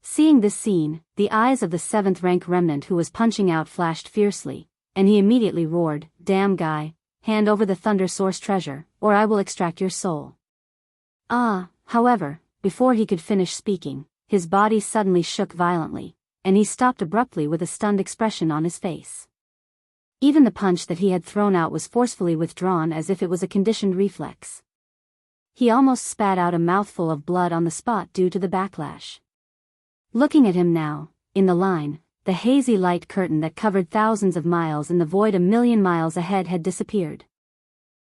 Seeing this scene, the eyes of the 7th rank remnant who was punching out flashed fiercely, and he immediately roared, "Damn guy, hand over the Thunder Source treasure, or I will extract your soul." However, before he could finish speaking, his body suddenly shook violently, and he stopped abruptly with a stunned expression on his face. Even the punch that he had thrown out was forcefully withdrawn as if it was a conditioned reflex. He almost spat out a mouthful of blood on the spot due to the backlash. Looking at him now, in the line, the hazy light curtain that covered thousands of miles in the void a million miles ahead had disappeared.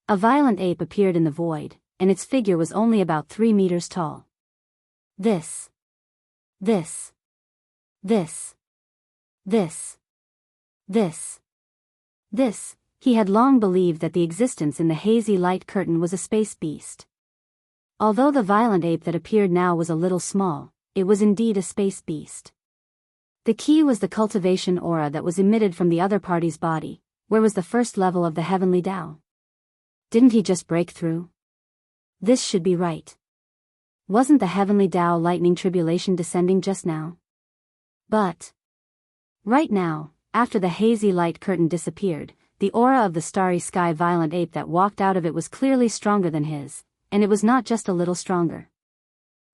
A violent ape appeared in the void, and its figure was only about 3 meters tall. This, he had long believed that the existence in the hazy light curtain was a space beast. Although the violent ape that appeared now was a little small, it was indeed a space beast. The key was the cultivation aura that was emitted from the other party's body. Where was the first level of the heavenly Tao? Didn't he just break through? This should be right. Wasn't the heavenly Tao lightning tribulation descending just now? But right now, after the hazy light curtain disappeared, the aura of the starry sky violent ape that walked out of it was clearly stronger than his, and it was not just a little stronger.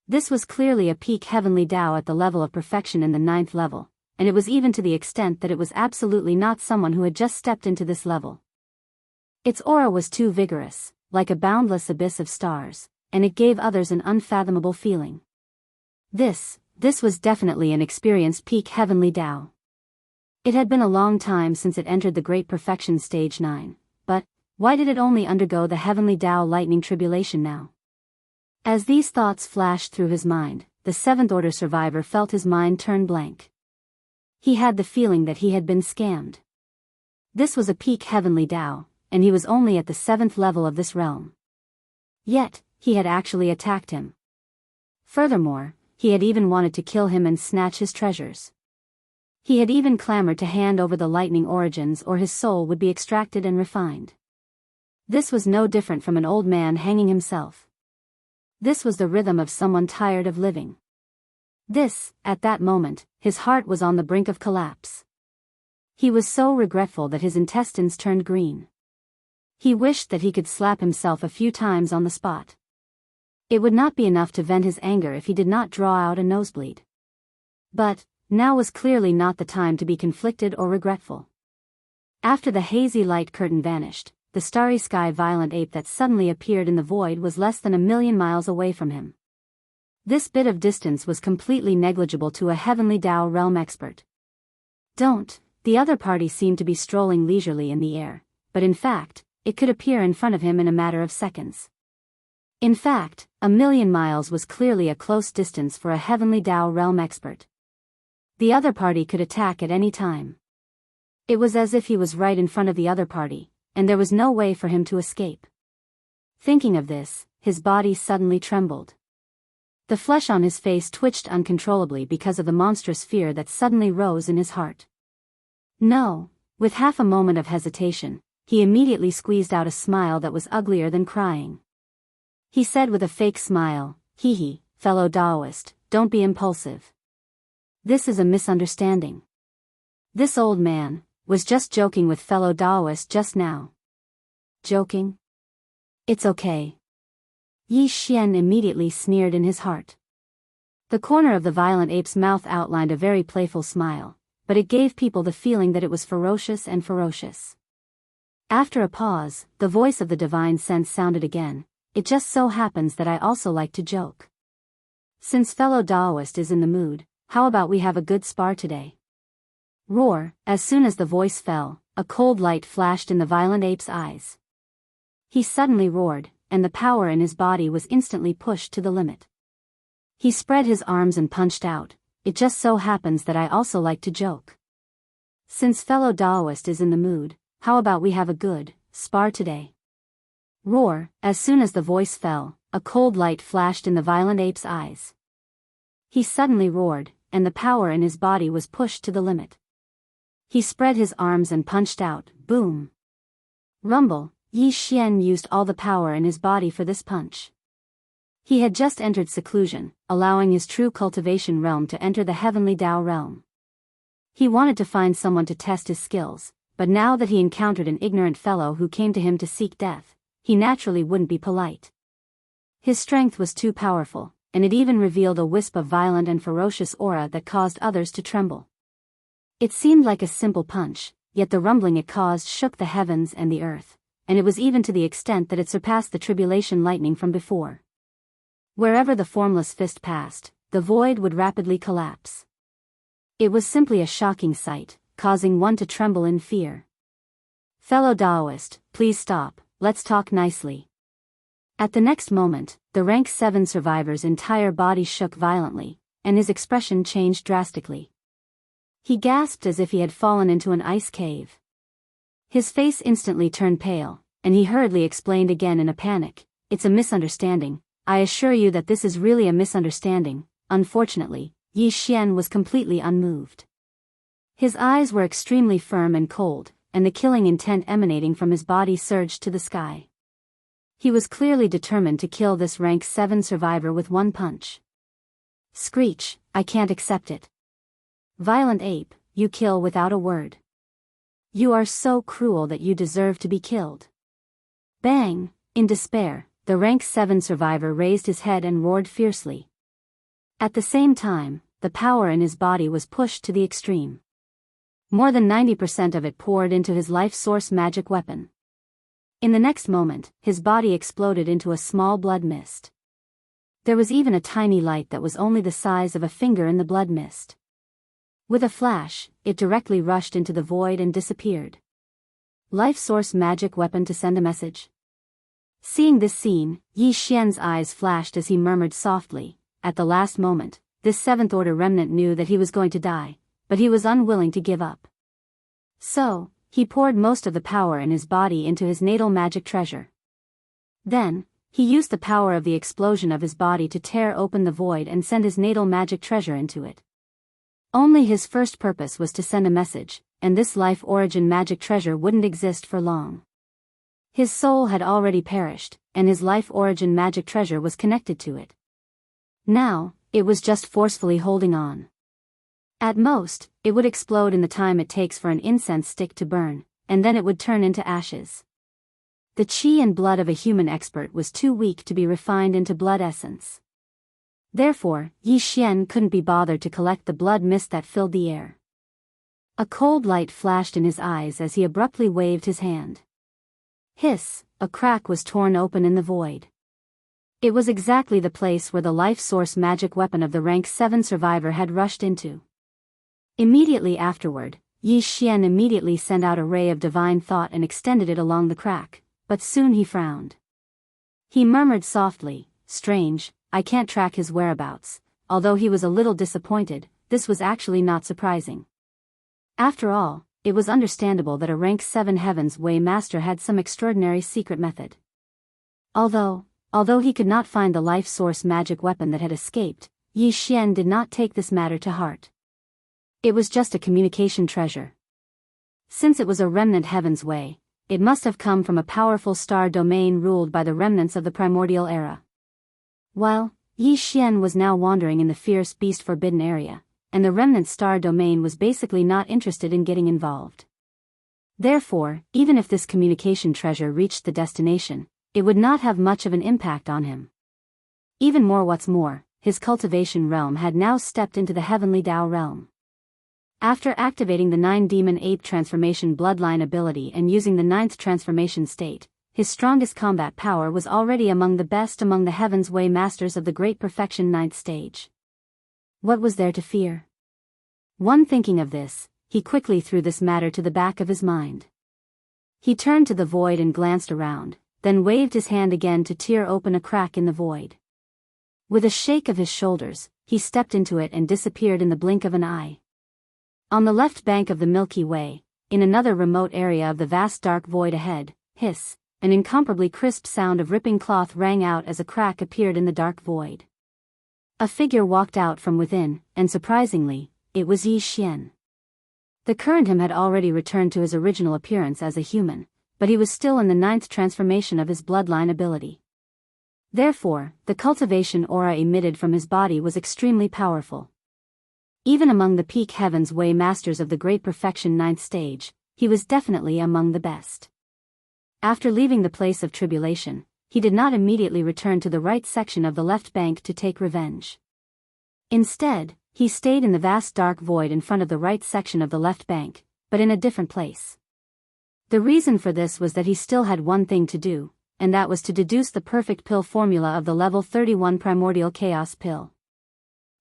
This was clearly a peak heavenly Tao at the level of perfection in the 9th level, and it was even to the extent that it was absolutely not someone who had just stepped into this level. Its aura was too vigorous, like a boundless abyss of stars, and it gave others an unfathomable feeling. This was definitely an experienced peak heavenly Tao. It had been a long time since it entered the Great Perfection Stage 9, but why did it only undergo the heavenly Tao lightning tribulation now? As these thoughts flashed through his mind, the seventh-order survivor felt his mind turn blank. He had the feeling that he had been scammed. This was a peak heavenly Tao, and he was only at the 7th level of this realm. Yet, he had actually attacked him. Furthermore, he had even wanted to kill him and snatch his treasures. He had even clamored to hand over the lightning origins or his soul would be extracted and refined. This was no different from an old man hanging himself. This was the rhythm of someone tired of living. This, at that moment, his heart was on the brink of collapse. He was so regretful that his intestines turned green. He wished that he could slap himself a few times on the spot. It would not be enough to vent his anger if he did not draw out a nosebleed. But, now was clearly not the time to be conflicted or regretful. After the hazy light curtain vanished, the starry sky violent ape that suddenly appeared in the void was less than 1,000,000 miles away from him. This bit of distance was completely negligible to a heavenly Tao realm expert. The other party seemed to be strolling leisurely in the air, but in fact, it could appear in front of him in a matter of seconds. In fact, 1,000,000 miles was clearly a close distance for a heavenly Tao realm expert. The other party could attack at any time. It was as if he was right in front of the other party, and there was no way for him to escape. Thinking of this, his body suddenly trembled. The flesh on his face twitched uncontrollably because of the monstrous fear that suddenly rose in his heart. No, with half a moment of hesitation, he immediately squeezed out a smile that was uglier than crying. He said with a fake smile, "Hee, fellow Taoist, don't be impulsive. This is a misunderstanding. This old man was just joking with fellow Taoist just now." Joking? It's okay. Yi Xian immediately sneered in his heart. The corner of the violent ape's mouth outlined a very playful smile, but it gave people the feeling that it was ferocious and ferocious. After a pause, the voice of the divine sense sounded again. "It just so happens that I also like to joke. Since fellow Taoist is in the mood, how about we have a good spar today?" Roar! As soon as the voice fell, a cold light flashed in the violent ape's eyes. He suddenly roared, and the power in his body was instantly pushed to the limit. He spread his arms and punched out, "It just so happens that I also like to joke. Since fellow Taoist is in the mood, how about we have a good spar today?" Roar! As soon as the voice fell, a cold light flashed in the violent ape's eyes. He suddenly roared, and the power in his body was pushed to the limit. He spread his arms and punched out, boom! Rumble! Yi Xian used all the power in his body for this punch. He had just entered seclusion, allowing his true cultivation realm to enter the heavenly Tao realm. He wanted to find someone to test his skills, but now that he encountered an ignorant fellow who came to him to seek death, he naturally wouldn't be polite. His strength was too powerful, and it even revealed a wisp of violent and ferocious aura that caused others to tremble. It seemed like a simple punch, yet the rumbling it caused shook the heavens and the earth, and it was even to the extent that it surpassed the tribulation lightning from before. Wherever the formless fist passed, the void would rapidly collapse. It was simply a shocking sight, causing one to tremble in fear. "Fellow Taoist, please stop, let's talk nicely." At the next moment, the rank 7 survivor's entire body shook violently, and his expression changed drastically. He gasped as if he had fallen into an ice cave. His face instantly turned pale, and he hurriedly explained again in a panic, "It's a misunderstanding. I assure you that this is really a misunderstanding." Unfortunately, Yi Xian was completely unmoved. His eyes were extremely firm and cold, and the killing intent emanating from his body surged to the sky. He was clearly determined to kill this rank 7 survivor with one punch. Screech! I can't accept it. Violent ape, you kill without a word. You are so cruel that you deserve to be killed. Bang! In despair, the rank 7 survivor raised his head and roared fiercely. At the same time, the power in his body was pushed to the extreme. More than 90% of it poured into his life source magic weapon. In the next moment, his body exploded into a small blood mist. There was even a tiny light that was only the size of a finger in the blood mist. With a flash, it directly rushed into the void and disappeared. Life source magic weapon to send a message. Seeing this scene, Yi Xian's eyes flashed as he murmured softly, at the last moment, this seventh-order remnant knew that he was going to die, but he was unwilling to give up. So, he poured most of the power in his body into his natal magic treasure. Then, he used the power of the explosion of his body to tear open the void and send his natal magic treasure into it. Only his first purpose was to send a message, and this life origin magic treasure wouldn't exist for long. His soul had already perished, and his life origin magic treasure was connected to it. Now, it was just forcefully holding on. At most, it would explode in the time it takes for an incense stick to burn, and then it would turn into ashes. The qi and blood of a human expert was too weak to be refined into blood essence. Therefore, Yi Xian couldn't be bothered to collect the blood mist that filled the air. A cold light flashed in his eyes as he abruptly waved his hand. Hiss, a crack was torn open in the void. It was exactly the place where the life source magic weapon of the rank 7 survivor had rushed into. Immediately afterward, Yi Xian immediately sent out a ray of divine thought and extended it along the crack, but soon he frowned. He murmured softly, "Strange, I can't track his whereabouts." Although he was a little disappointed, this was actually not surprising. After all, it was understandable that a rank 7 Heaven's Way Master had some extraordinary secret method. Although he could not find the life source magic weapon that had escaped, Yi Xian did not take this matter to heart. It was just a communication treasure. Since it was a remnant Heaven's Way, it must have come from a powerful star domain ruled by the remnants of the primordial era. While Yi Xian was now wandering in the fierce beast forbidden area, and the remnant star domain was basically not interested in getting involved. Therefore, even if this communication treasure reached the destination, it would not have much of an impact on him. Even more, what's more, his cultivation realm had now stepped into the heavenly Tao realm. After activating the 9 demon ape transformation bloodline ability and using the 9th transformation state, his strongest combat power was already among the best among the Heaven's Way Masters of the Great Perfection 9th stage. What was there to fear? One thinking of this, he quickly threw this matter to the back of his mind. He turned to the void and glanced around, then waved his hand again to tear open a crack in the void. With a shake of his shoulders, he stepped into it and disappeared in the blink of an eye. On the left bank of the Milky Way, in another remote area of the vast dark void ahead, hiss, an incomparably crisp sound of ripping cloth rang out as a crack appeared in the dark void. A figure walked out from within, and surprisingly, it was Yi Xian. The current him had already returned to his original appearance as a human, but he was still in the 9th transformation of his bloodline ability. Therefore, the cultivation aura emitted from his body was extremely powerful. Even among the peak Heaven's Way Masters of the Great Perfection 9th stage, he was definitely among the best. After leaving the place of tribulation, he did not immediately return to the right section of the left bank to take revenge. Instead, he stayed in the vast dark void in front of the right section of the left bank, but in a different place. The reason for this was that he still had one thing to do, and that was to deduce the perfect pill formula of the level 31 primordial chaos pill.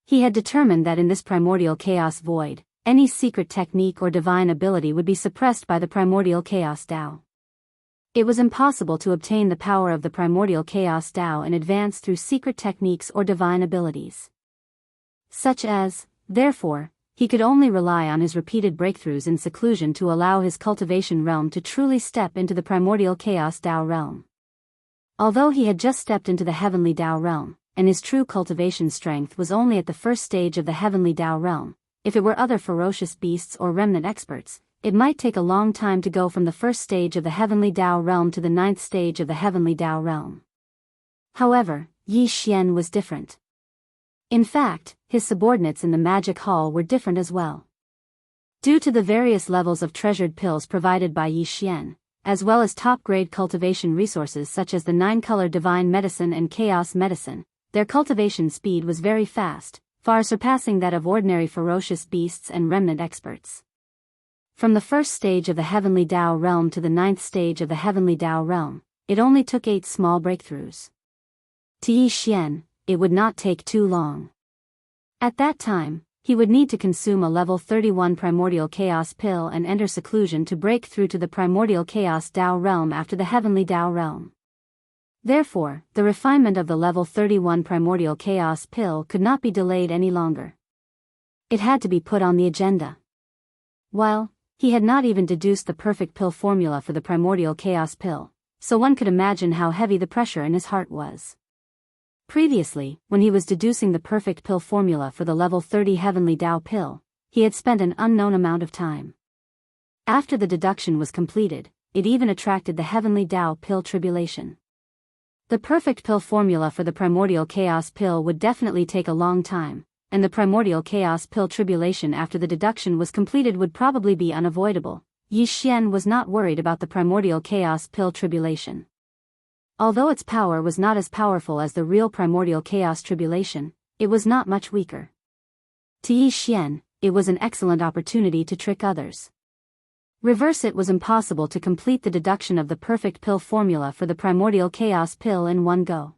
He had determined that in this primordial chaos void, any secret technique or divine ability would be suppressed by the primordial chaos Tao. It was impossible to obtain the power of the primordial chaos Tao in advance through secret techniques or divine abilities. Such as, therefore, he could only rely on his repeated breakthroughs in seclusion to allow his cultivation realm to truly step into the primordial chaos Tao realm. Although he had just stepped into the heavenly Tao realm, and his true cultivation strength was only at the first stage of the heavenly Tao realm, if it were other ferocious beasts or remnant experts, it might take a long time to go from the first stage of the heavenly Tao realm to the 9th stage of the heavenly Tao realm. However, Yi Xian was different. In fact, his subordinates in the magic hall were different as well. Due to the various levels of treasured pills provided by Yi Xian, as well as top-grade cultivation resources such as the 9-color divine medicine and chaos medicine, their cultivation speed was very fast, far surpassing that of ordinary ferocious beasts and remnant experts. From the first stage of the heavenly Tao realm to the 9th stage of the heavenly Tao realm, it only took 8 small breakthroughs. To Yi Xian, it would not take too long. At that time, he would need to consume a level 31 primordial chaos pill and enter seclusion to break through to the primordial chaos Dao realm after the heavenly Dao realm. Therefore, the refinement of the level 31 primordial chaos pill could not be delayed any longer. It had to be put on the agenda. While he had not even deduced the perfect pill formula for the primordial chaos pill, so one could imagine how heavy the pressure in his heart was. Previously, when he was deducing the perfect pill formula for the level 30 heavenly Dao pill, he had spent an unknown amount of time. After the deduction was completed, it even attracted the heavenly Dao pill tribulation. The perfect pill formula for the primordial chaos pill would definitely take a long time, and the primordial chaos pill tribulation after the deduction was completed would probably be unavoidable. Yi Xian was not worried about the primordial chaos pill tribulation. Although its power was not as powerful as the real primordial chaos tribulation, it was not much weaker. To Yi Xian, it was an excellent opportunity to trick others. Reverse it was impossible to complete the deduction of the perfect pill formula for the primordial chaos pill in one go.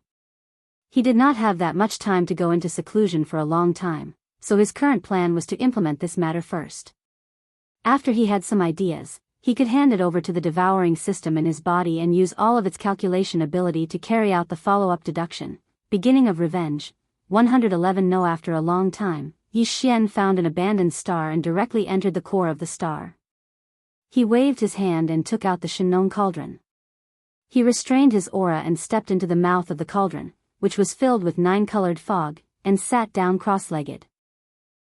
He did not have that much time to go into seclusion for a long time, so his current plan was to implement this matter first. After he had some ideas, he could hand it over to the devouring system in his body and use all of its calculation ability to carry out the follow-up deduction. Beginning of revenge. 111 No. After a long time, Yi Xian found an abandoned star and directly entered the core of the star. He waved his hand and took out the Shenong cauldron. He restrained his aura and stepped into the mouth of the cauldron, which was filled with 9-colored fog, and sat down cross-legged.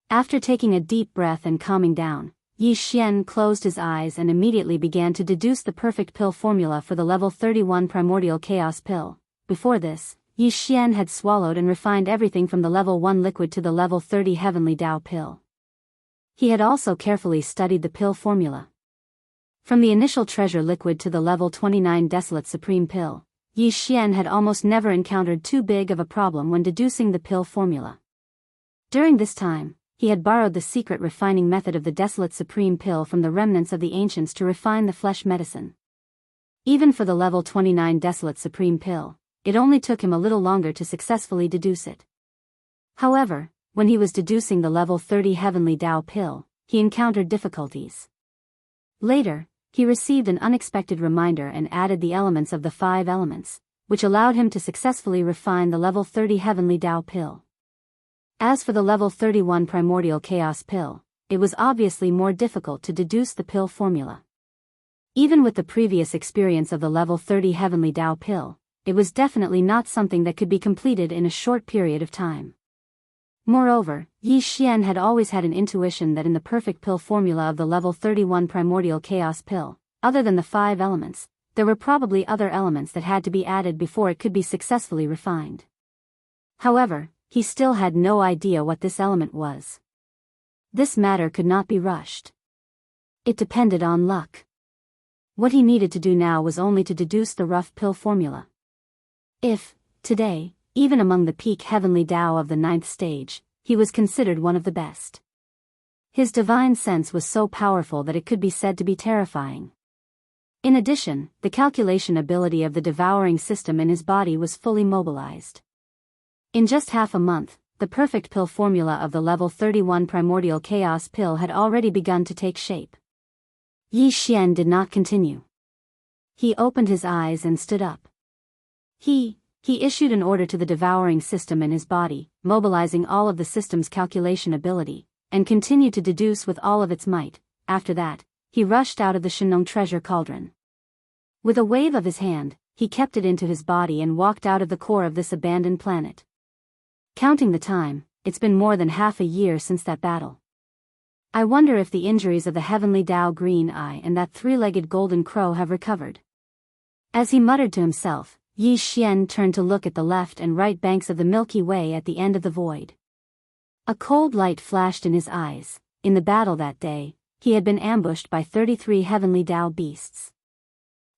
After taking a deep breath and calming down, Yi Xian closed his eyes and immediately began to deduce the perfect pill formula for the level 31 primordial chaos pill. Before this, Yi Xian had swallowed and refined everything from the level 1 liquid to the level 30 heavenly Dao pill. He had also carefully studied the pill formula. From the initial treasure liquid to the level 29 desolate supreme pill, Yi Xian had almost never encountered too big of a problem when deducing the pill formula. During this time, he had borrowed the secret refining method of the desolate supreme pill from the remnants of the ancients to refine the flesh medicine. Even for the level 29 desolate supreme pill, it only took him a little longer to successfully deduce it. However, when he was deducing the level 30 heavenly Dao pill, he encountered difficulties. Later, he received an unexpected reminder and added the elements of the 5 elements, which allowed him to successfully refine the level 30 heavenly Dao pill. As for the level 31 primordial chaos pill, it was obviously more difficult to deduce the pill formula. Even with the previous experience of the level 30 heavenly Dao pill, it was definitely not something that could be completed in a short period of time. Moreover, Yi Xian had always had an intuition that in the perfect pill formula of the level 31 primordial chaos pill, other than the 5 elements, there were probably other elements that had to be added before it could be successfully refined. However, he still had no idea what this element was. This matter could not be rushed. It depended on luck. What he needed to do now was only to deduce the rough pill formula. If, today, even among the peak heavenly Dao of the 9th stage, he was considered one of the best. His divine sense was so powerful that it could be said to be terrifying. In addition, the calculation ability of the devouring system in his body was fully mobilized. In just half a month, the perfect pill formula of the level 31 primordial chaos pill had already begun to take shape. Yi Xian did not continue. He opened his eyes and stood up. He issued an order to the devouring system in his body, mobilizing all of the system's calculation ability, and continued to deduce with all of its might. After that, he rushed out of the Shenong treasure cauldron. With a wave of his hand, he kept it into his body and walked out of the core of this abandoned planet. Counting the time, it's been more than half a year since that battle. I wonder if the injuries of the heavenly Dao Green Eye and that 3-legged golden crow have recovered. As he muttered to himself, Yi Xian turned to look at the left and right banks of the Milky Way at the end of the void. A cold light flashed in his eyes. In the battle that day, he had been ambushed by 33 heavenly Dao beasts.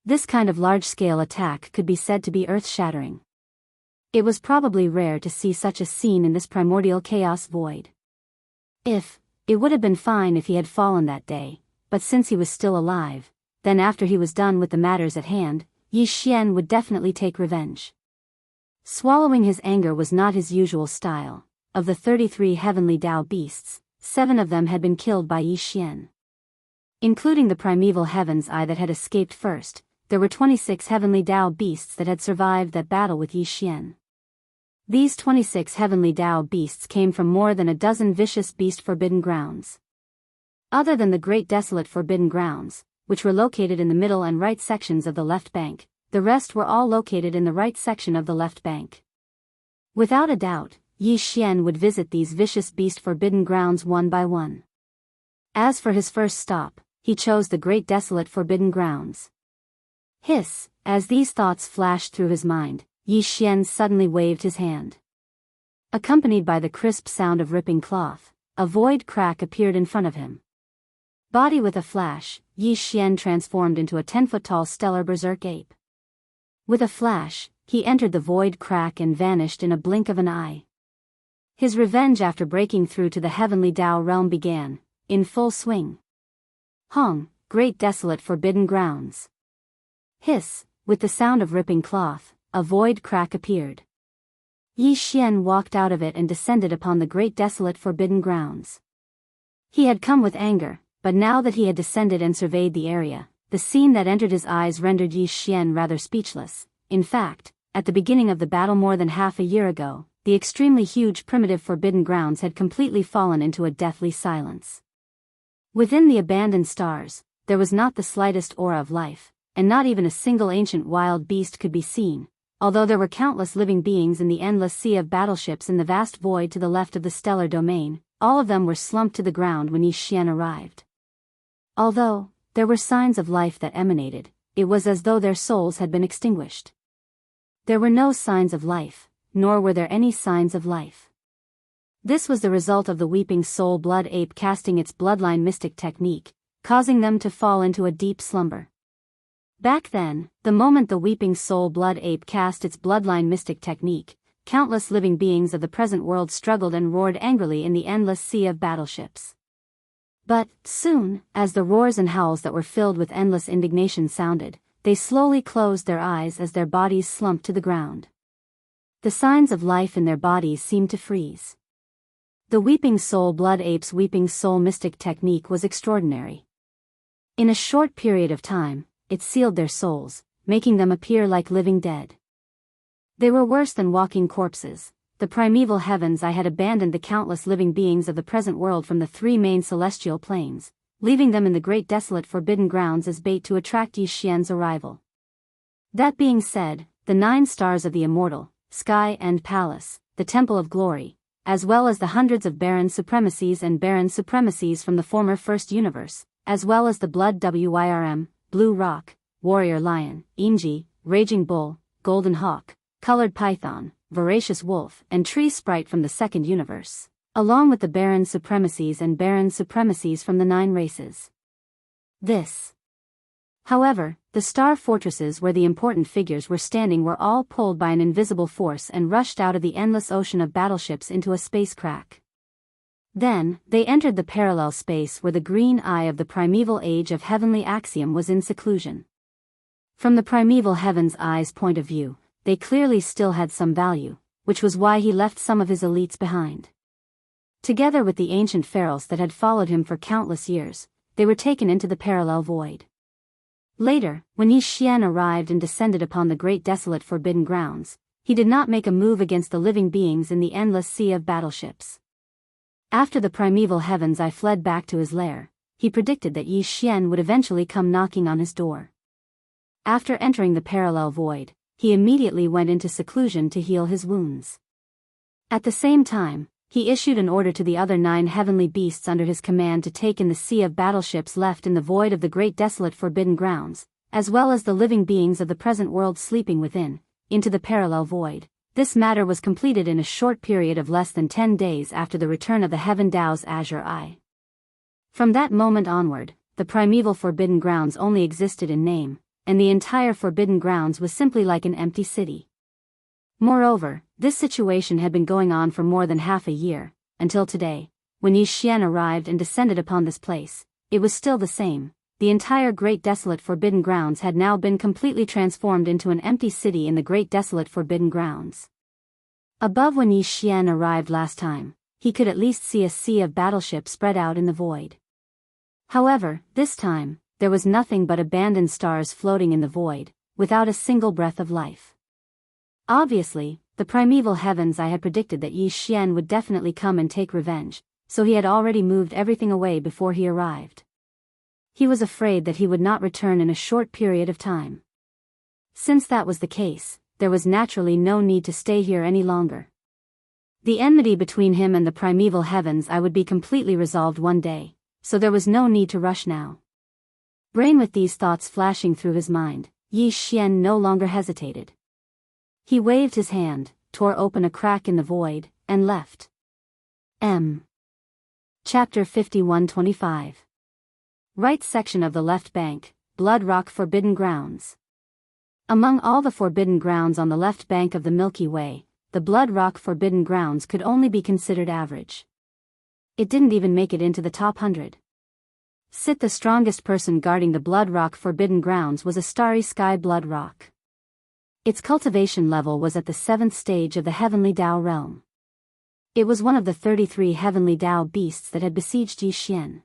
This kind of large-scale attack could be said to be earth-shattering. It was probably rare to see such a scene in this primordial chaos void. It would have been fine if he had fallen that day, but since he was still alive, then after he was done with the matters at hand, Yi Xian would definitely take revenge. Swallowing his anger was not his usual style, of the 33 heavenly Tao beasts, 7 of them had been killed by Yi Xian. Including the primeval heaven's eye that had escaped first, there were 26 heavenly Tao beasts that had survived that battle with Yi Xian. These 26 heavenly Tao beasts came from more than a dozen vicious beast forbidden grounds. Other than the Great Desolate Forbidden Grounds, which were located in the middle and right sections of the left bank, the rest were all located in the right section of the left bank. Without a doubt, Yi Xian would visit these vicious beast forbidden grounds one by one. As for his first stop, he chose the Great Desolate Forbidden Grounds. Hiss, as these thoughts flashed through his mind, Yi Xian suddenly waved his hand. Accompanied by the crisp sound of ripping cloth, a void crack appeared in front of him. Body with a flash, Yi Xian transformed into a 10-foot-tall stellar berserk ape. With a flash, he entered the void crack and vanished in a blink of an eye. His revenge after breaking through to the heavenly Tao realm began, in full swing. Hong, Great Desolate Forbidden Grounds. Hiss, with the sound of ripping cloth, a void crack appeared. Yi Xian walked out of it and descended upon the Great Desolate Forbidden Grounds. He had come with anger, but now that he had descended and surveyed the area, the scene that entered his eyes rendered Yi Xian rather speechless. In fact, at the beginning of the battle more than half a year ago, the extremely huge primitive Forbidden Grounds had completely fallen into a deathly silence. Within the abandoned stars, there was not the slightest aura of life, and not even a single ancient wild beast could be seen, although there were countless living beings in the endless sea of battleships in the vast void to the left of the stellar domain. All of them were slumped to the ground when Yi Xian arrived. Although there were signs of life that emanated, it was as though their souls had been extinguished. There were no signs of life, nor were there any signs of life. This was the result of the Weeping Soul Blood Ape casting its bloodline mystic technique, causing them to fall into a deep slumber. Back then, the moment the Weeping Soul Blood Ape cast its bloodline mystic technique, countless living beings of the present world struggled and roared angrily in the endless sea of battleships. But, soon, as the roars and howls that were filled with endless indignation sounded, they slowly closed their eyes as their bodies slumped to the ground. The signs of life in their bodies seemed to freeze. The Weeping Soul Blood Ape's Weeping Soul mystic technique was extraordinary. In a short period of time, it sealed their souls, making them appear like living dead. They were worse than walking corpses. The primeval heavens I had abandoned the countless living beings of the present world from the 3 main celestial planes, leaving them in the Great Desolate Forbidden Grounds as bait to attract Yi Xian's arrival. That being said, the 9 stars of the immortal sky and palace, the Temple of Glory, as well as the hundreds of barren supremacies and barren supremacies from the former First Universe, as well as the Blood Wyrm, Blue Rock, Warrior Lion, Imji, Raging Bull, Golden Hawk, Colored Python, Voracious Wolf, and Tree Sprite from the Second Universe, along with the barren supremacies and barren supremacies from the 9 races. However, the star fortresses where the important figures were standing were all pulled by an invisible force and rushed out of the endless ocean of battleships into a space crack. Then, they entered the parallel space where the green eye of the primeval age of heavenly axiom was in seclusion. From the primeval heaven's eye's point of view, they clearly still had some value, which was why he left some of his elites behind. Together with the ancient pharaohs that had followed him for countless years, they were taken into the parallel void. Later, when Yi Xian arrived and descended upon the Great Desolate Forbidden Grounds, he did not make a move against the living beings in the endless sea of battleships. After the primeval heavens I fled back to his lair, he predicted that Yi Xian would eventually come knocking on his door. After entering the parallel void, he immediately went into seclusion to heal his wounds. At the same time, he issued an order to the other 9 heavenly beasts under his command to take in the sea of battleships left in the void of the Great Desolate Forbidden Grounds, as well as the living beings of the present world sleeping within, into the parallel void. This matter was completed in a short period of less than 10 days after the return of the Heaven Tao's azure eye. From that moment onward, the primeval Forbidden Grounds only existed in name, and the entire Forbidden Grounds was simply like an empty city. Moreover, this situation had been going on for more than half a year, until today, when Yi Xian arrived and descended upon this place. It was still the same. The entire Great Desolate Forbidden Grounds had now been completely transformed into an empty city in the Great Desolate Forbidden Grounds. Above when Yi Xian arrived last time, he could at least see a sea of battleships spread out in the void. However, this time, there was nothing but abandoned stars floating in the void, without a single breath of life. Obviously, the primeval heavens I had predicted that Yi Xian would definitely come and take revenge, so he had already moved everything away before he arrived. He was afraid that he would not return in a short period of time. Since that was the case, there was naturally no need to stay here any longer. The enmity between him and the primeval heavens I would be completely resolved one day, so there was no need to rush now. Brain with these thoughts flashing through his mind, Yi Xian no longer hesitated. He waved his hand, tore open a crack in the void, and left. Chapter 51-25. Right section of the left bank, Blood Rock Forbidden Grounds. Among all the forbidden grounds on the left bank of the Milky Way, the Blood Rock Forbidden Grounds could only be considered average. It didn't even make it into the top 100. The strongest person guarding the Blood Rock Forbidden Grounds was a starry sky Blood Rock. Its cultivation level was at the 7th stage of the Heavenly Dao realm. It was one of the 33 Heavenly Dao beasts that had besieged Yi Xian.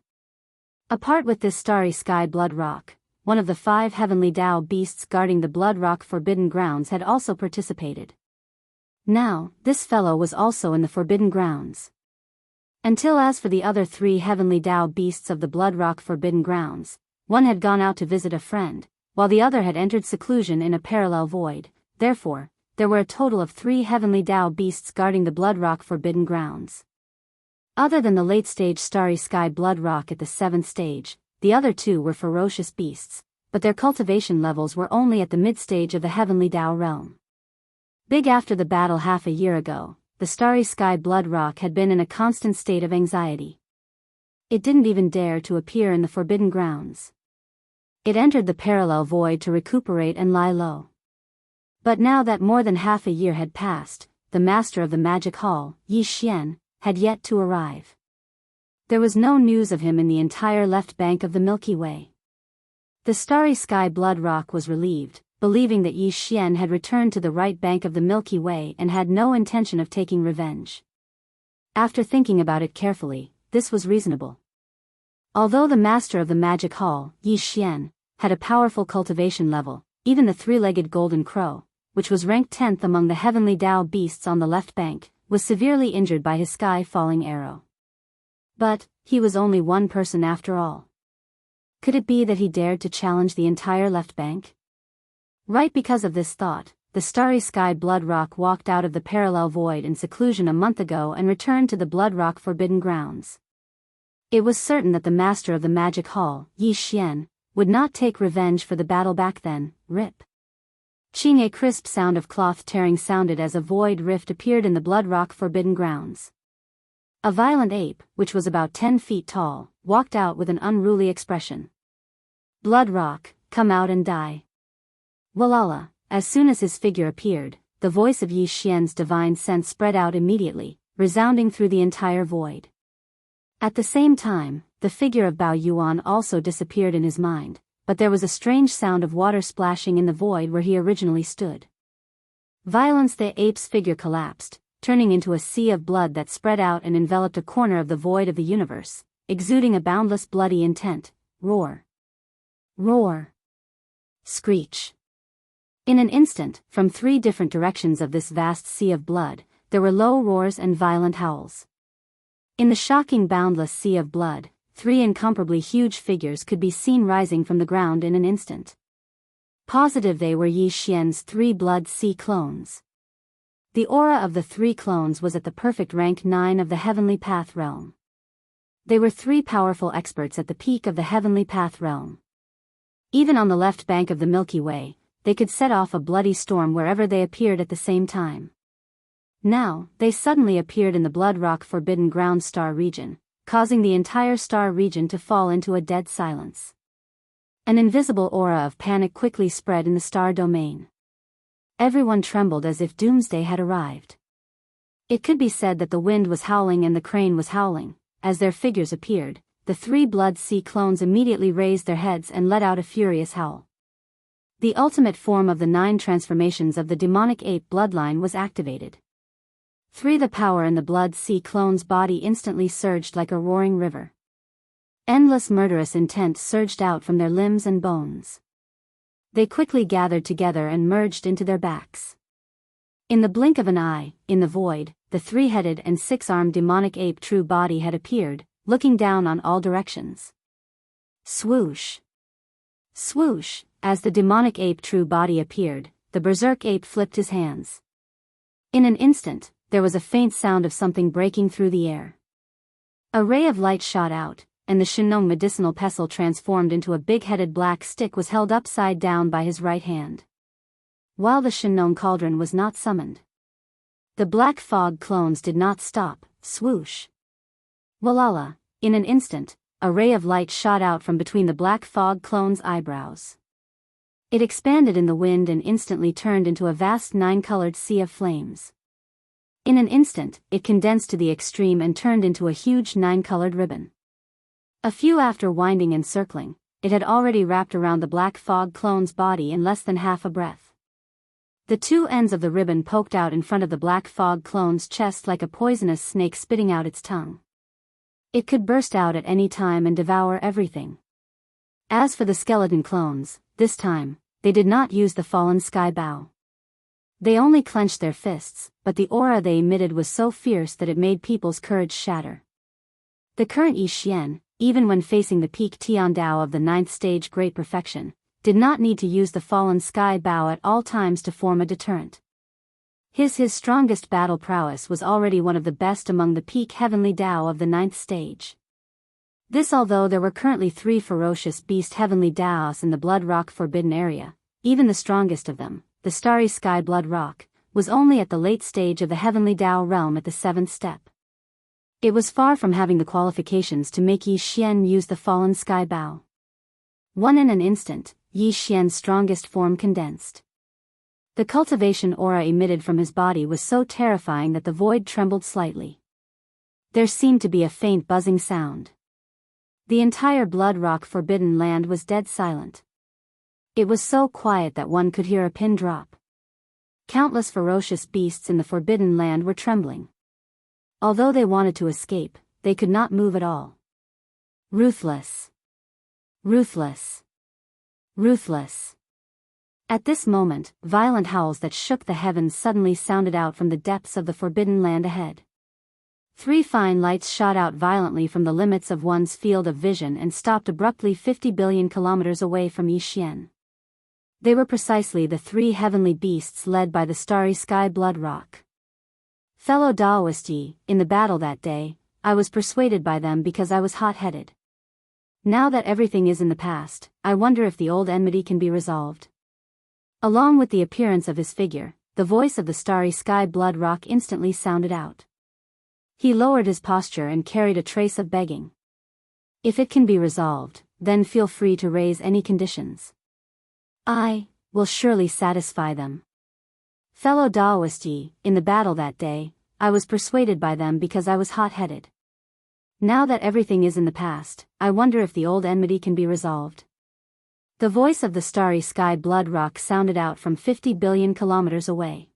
Apart with this starry sky Blood Rock, one of the 5 Heavenly Dao beasts guarding the Blood Rock Forbidden Grounds had also participated. Now, this fellow was also in the Forbidden Grounds. Until as for the other 3 Heavenly Dao beasts of the Blood Rock Forbidden Grounds, one had gone out to visit a friend, while the other had entered seclusion in a parallel void. Therefore, there were a total of 3 Heavenly Dao beasts guarding the Blood Rock Forbidden Grounds. Other than the late-stage Starry Sky Blood Rock at the 7th stage, the other 2 were ferocious beasts, but their cultivation levels were only at the mid-stage of the Heavenly Dao realm. Big after the battle half a year ago, the Starry Sky Blood Rock had been in a constant state of anxiety. It didn't even dare to appear in the Forbidden Grounds. It entered the parallel void to recuperate and lie low. But now that more than half a year had passed, the master of the magic hall, Yi Xian, had yet to arrive. There was no news of him in the entire left bank of the Milky Way. The Starry Sky Blood Rock was relieved, believing that Yi Xian had returned to the right bank of the Milky Way and had no intention of taking revenge. After thinking about it carefully, this was reasonable. Although the master of the magic hall, Yi Xian, had a powerful cultivation level, even the 3-legged golden crow, which was ranked 10th among the Heavenly Dao beasts on the left bank, was severely injured by his sky-falling arrow. But, he was only one person after all. Could it be that he dared to challenge the entire left bank? Right because of this thought, the Starry Sky Blood Rock walked out of the parallel void in seclusion a month ago and returned to the Blood Rock Forbidden Grounds. It was certain that the master of the magic hall, Yi Xian, would not take revenge for the battle back then. Rip. Ching, a crisp sound of cloth tearing sounded as a void rift appeared in the Blood Rock Forbidden Grounds. A violent ape, which was about 10 feet tall, walked out with an unruly expression. Blood Rock, come out and die. Walala, as soon as his figure appeared, the voice of Yi Xian's divine sense spread out immediately, resounding through the entire void. At the same time, the figure of Bao Yuan also disappeared in his mind, but there was a strange sound of water splashing in the void where he originally stood. Violence, the ape's figure collapsed, turning into a sea of blood that spread out and enveloped a corner of the void of the universe, exuding a boundless bloody intent. Roar. Roar. Screech. In an instant, from 3 different directions of this vast sea of blood, there were low roars and violent howls. In the shocking boundless sea of blood, 3 incomparably huge figures could be seen rising from the ground in an instant. Positive they were Yi Xian's 3 blood sea clones. The aura of the 3 clones was at the perfect rank 9 of the Heavenly Path realm. They were 3 powerful experts at the peak of the Heavenly Path realm. Even on the left bank of the Milky Way, they could set off a bloody storm wherever they appeared at the same time. Now, they suddenly appeared in the Blood Rock Forbidden Ground star region, causing the entire star region to fall into a dead silence. An invisible aura of panic quickly spread in the star domain. Everyone trembled as if doomsday had arrived. It could be said that the wind was howling and the crane was howling. As their figures appeared, the 3 blood sea clones immediately raised their heads and let out a furious howl. The ultimate form of the 9 transformations of the demonic ape bloodline was activated. 3. The power in the blood sea clone's body instantly surged like a roaring river. Endless murderous intent surged out from their limbs and bones. They quickly gathered together and merged into their backs. In the blink of an eye, in the void, the 3-headed and 6-armed demonic ape true body had appeared, looking down on all directions. Swoosh! Swoosh! As the demonic ape true body appeared, the berserk ape flipped his hands. In an instant, there was a faint sound of something breaking through the air. A ray of light shot out, and the Shinong medicinal pestle transformed into a big-headed black stick was held upside down by his right hand. While the Shinong cauldron was not summoned, the black fog clones did not stop. Swoosh! Walala! In an instant, a ray of light shot out from between the black fog clone's eyebrows. It expanded in the wind and instantly turned into a vast 9-colored sea of flames. In an instant, it condensed to the extreme and turned into a huge 9-colored ribbon. A few after winding and circling, it had already wrapped around the black fog clone's body in less than half a breath. The two ends of the ribbon poked out in front of the black fog clone's chest like a poisonous snake spitting out its tongue. It could burst out at any time and devour everything. As for the skeleton clones, this time, they did not use the fallen sky bow. They only clenched their fists, but the aura they emitted was so fierce that it made people's courage shatter. The current Yi Xian, even when facing the peak Tiandao of the 9th stage Great Perfection, did not need to use the fallen sky bow at all times to form a deterrent. His strongest battle prowess was already one of the best among the peak heavenly Dao of the 9th stage. This although there were currently 3 ferocious beast heavenly Daos in the Blood Rock Forbidden area, even the strongest of them, the Starry Sky Blood Rock, was only at the late stage of the heavenly Dao realm at the 7th step. It was far from having the qualifications to make Yi Xian use the fallen sky bow. In an instant, Yi Xian's strongest form condensed. The cultivation aura emitted from his body was so terrifying that the void trembled slightly. There seemed to be a faint buzzing sound. The entire Blood Rock Forbidden Land was dead silent. It was so quiet that one could hear a pin drop. Countless ferocious beasts in the Forbidden Land were trembling. Although they wanted to escape, they could not move at all. Ruthless. Ruthless. Ruthless. At this moment, violent howls that shook the heavens suddenly sounded out from the depths of the Forbidden Land ahead. 3 fine lights shot out violently from the limits of one's field of vision and stopped abruptly 50 billion kilometers away from Yi Xian. They were precisely the 3 heavenly beasts led by the Starry Sky Blood Rock. Fellow Daoist Yi, in the battle that day, I was persuaded by them because I was hot-headed. Now that everything is in the past, I wonder if the old enmity can be resolved. Along with the appearance of his figure, the voice of the Starry Sky Blood Rock instantly sounded out. He lowered his posture and carried a trace of begging. If it can be resolved, then feel free to raise any conditions. I will surely satisfy them. Fellow Daoist Yi, in the battle that day, I was persuaded by them because I was hot-headed. Now that everything is in the past, I wonder if the old enmity can be resolved. The voice of the Starry Sky Blood Rock sounded out from 50 billion kilometers away.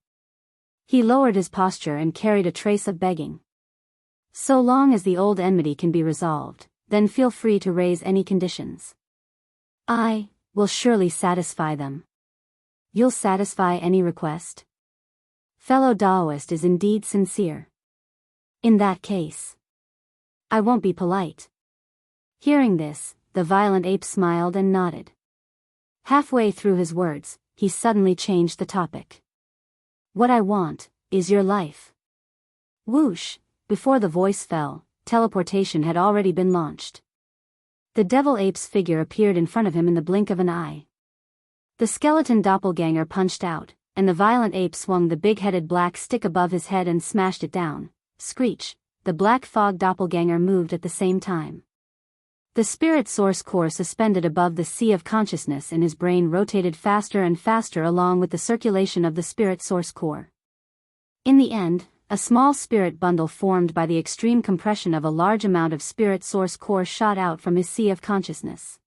He lowered his posture and carried a trace of begging. So long as the old enmity can be resolved, then feel free to raise any conditions. I will surely satisfy them. You'll satisfy any request? Fellow Daoist is indeed sincere. In that case, I won't be polite. Hearing this, the violent ape smiled and nodded. Halfway through his words, he suddenly changed the topic. What I want is your life. Whoosh! Before the voice fell, teleportation had already been launched. The devil ape's figure appeared in front of him in the blink of an eye. The skeleton doppelganger punched out, and the violent ape swung the big-headed black stick above his head and smashed it down. Screech! The black fog doppelganger moved at the same time. The spirit source core suspended above the sea of consciousness in his brain rotated faster and faster along with the circulation of the spirit source core. In the end, a small spirit bundle formed by the extreme compression of a large amount of spirit source core shot out from his sea of consciousness.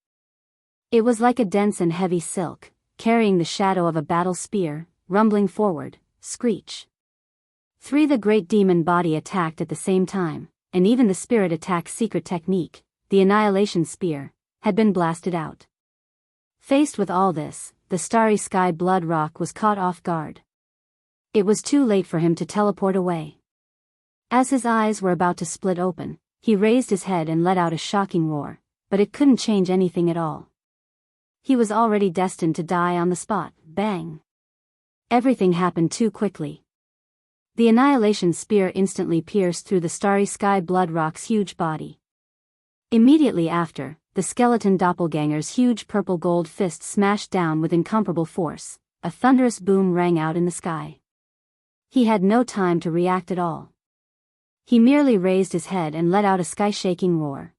It was like a dense and heavy silk, carrying the shadow of a battle spear, rumbling forward. Screech! 3. The great demon body attacked at the same time, and even the spirit attack's secret technique, the annihilation spear, had been blasted out. Faced with all this, the starry sky blood rock was caught off guard. It was too late for him to teleport away. As his eyes were about to split open, he raised his head and let out a shocking roar, but it couldn't change anything at all. He was already destined to die on the spot. Bang! Everything happened too quickly. The annihilation spear instantly pierced through the starry sky blood rock's huge body. Immediately after, the skeleton doppelganger's huge purple gold fist smashed down with incomparable force. A thunderous boom rang out in the sky. He had no time to react at all. He merely raised his head and let out a sky-shaking roar.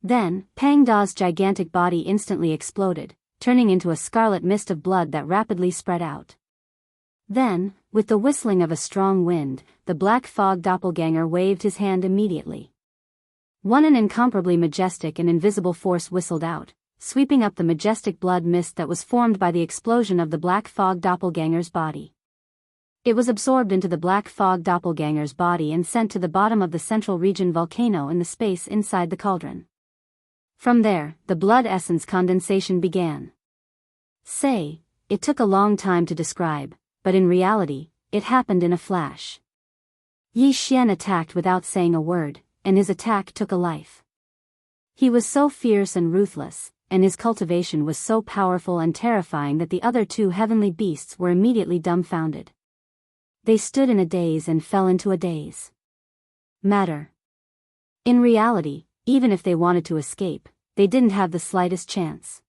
Then, Pang Da's gigantic body instantly exploded, turning into a scarlet mist of blood that rapidly spread out. Then, with the whistling of a strong wind, the black fog doppelganger waved his hand immediately. An incomparably majestic and invisible force whistled out, sweeping up the majestic blood mist that was formed by the explosion of the black fog doppelganger's body. It was absorbed into the black fog doppelganger's body and sent to the bottom of the central region volcano in the space inside the cauldron. From there, the blood essence condensation began. It took a long time to describe, but in reality, it happened in a flash. Yi Xian attacked without saying a word, and his attack took a life. He was so fierce and ruthless, and his cultivation was so powerful and terrifying that the other two heavenly beasts were immediately dumbfounded. They stood in a daze and fell into a daze. Matter. In reality, even if they wanted to escape, they didn't have the slightest chance.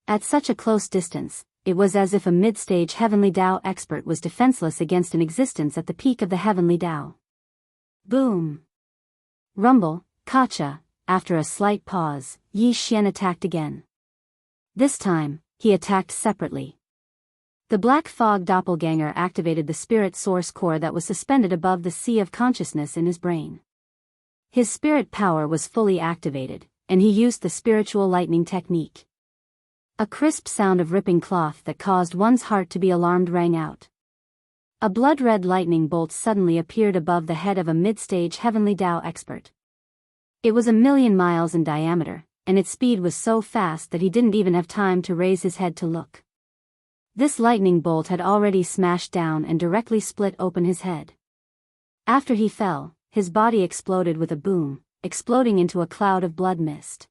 At such a close distance, it was as if a mid-stage heavenly Dao expert was defenseless against an existence at the peak of the heavenly Dao. Boom! Rumble, Kacha. After a slight pause, Yi Xian attacked again. This time, he attacked separately. The black fog doppelganger activated the spirit source core that was suspended above the sea of consciousness in his brain. His spirit power was fully activated, and he used the spiritual lightning technique. A crisp sound of ripping cloth that caused one's heart to be alarmed rang out. A blood-red lightning bolt suddenly appeared above the head of a mid-stage heavenly Dao expert. It was 1,000,000 miles in diameter, and its speed was so fast that he didn't even have time to raise his head to look. This lightning bolt had already smashed down and directly split open his head. After he fell, his body exploded with a boom, exploding into a cloud of blood mist.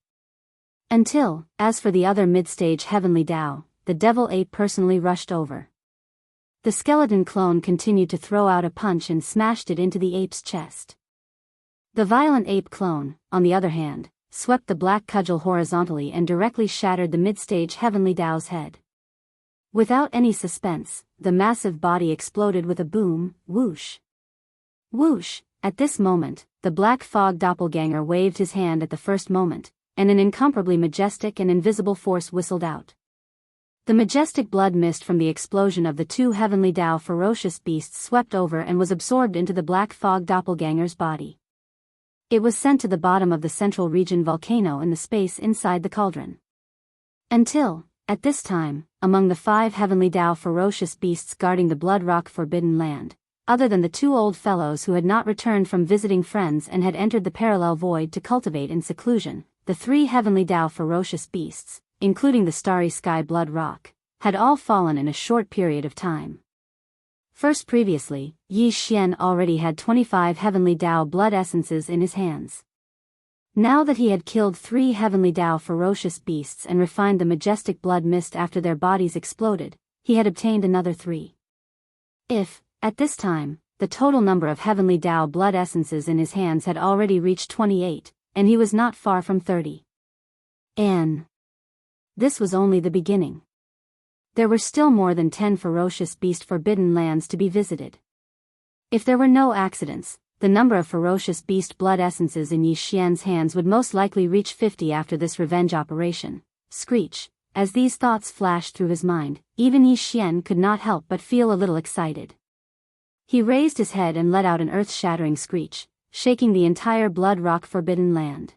Until, as for the other mid-stage heavenly Dao, the devil ape personally rushed over. The skeleton clone continued to throw out a punch and smashed it into the ape's chest. The violent ape clone, on the other hand, swept the black cudgel horizontally and directly shattered the mid-stage heavenly Dao's head. Without any suspense, the massive body exploded with a boom, whoosh. Whoosh! At this moment, the black fog doppelganger waved his hand at the first moment, and an incomparably majestic and invisible force whistled out. The majestic blood mist from the explosion of the two heavenly Dao ferocious beasts swept over and was absorbed into the black fog doppelganger's body. It was sent to the bottom of the central region volcano in the space inside the cauldron. Until, at this time, among the 5 heavenly Dao ferocious beasts guarding the blood rock forbidden land, other than the 2 old fellows who had not returned from visiting friends and had entered the parallel void to cultivate in seclusion, the 3 heavenly Dao ferocious beasts, including the starry sky blood rock, had all fallen in a short period of time. First previously, Yi Xian already had 25 heavenly Dao blood essences in his hands. Now that he had killed 3 heavenly Dao ferocious beasts and refined the majestic blood mist after their bodies exploded, he had obtained another 3. If, at this time, the total number of heavenly Dao blood essences in his hands had already reached 28, and he was not far from 30. And this was only the beginning. There were still more than 10 ferocious beast forbidden lands to be visited. If there were no accidents, the number of ferocious beast blood essences in Yi Xian's hands would most likely reach 50 after this revenge operation. Screech! As these thoughts flashed through his mind, even Yi Xian could not help but feel a little excited. He raised his head and let out an earth-shattering screech, shaking the entire blood rock forbidden land.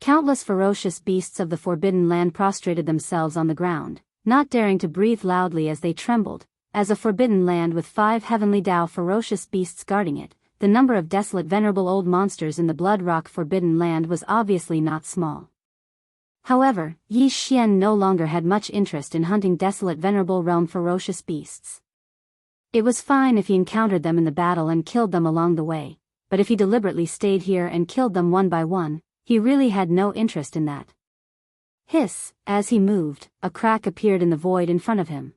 Countless ferocious beasts of the forbidden land prostrated themselves on the ground, not daring to breathe loudly as they trembled, as a forbidden land with 5 heavenly Tao ferocious beasts guarding it, the number of desolate venerable old monsters in the Blood Rock Forbidden Land was obviously not small. However, Yi Xian no longer had much interest in hunting desolate venerable realm ferocious beasts. It was fine if he encountered them in the battle and killed them along the way, but if he deliberately stayed here and killed them one by one, he really had no interest in that. Hiss, as he moved, a crack appeared in the void in front of him.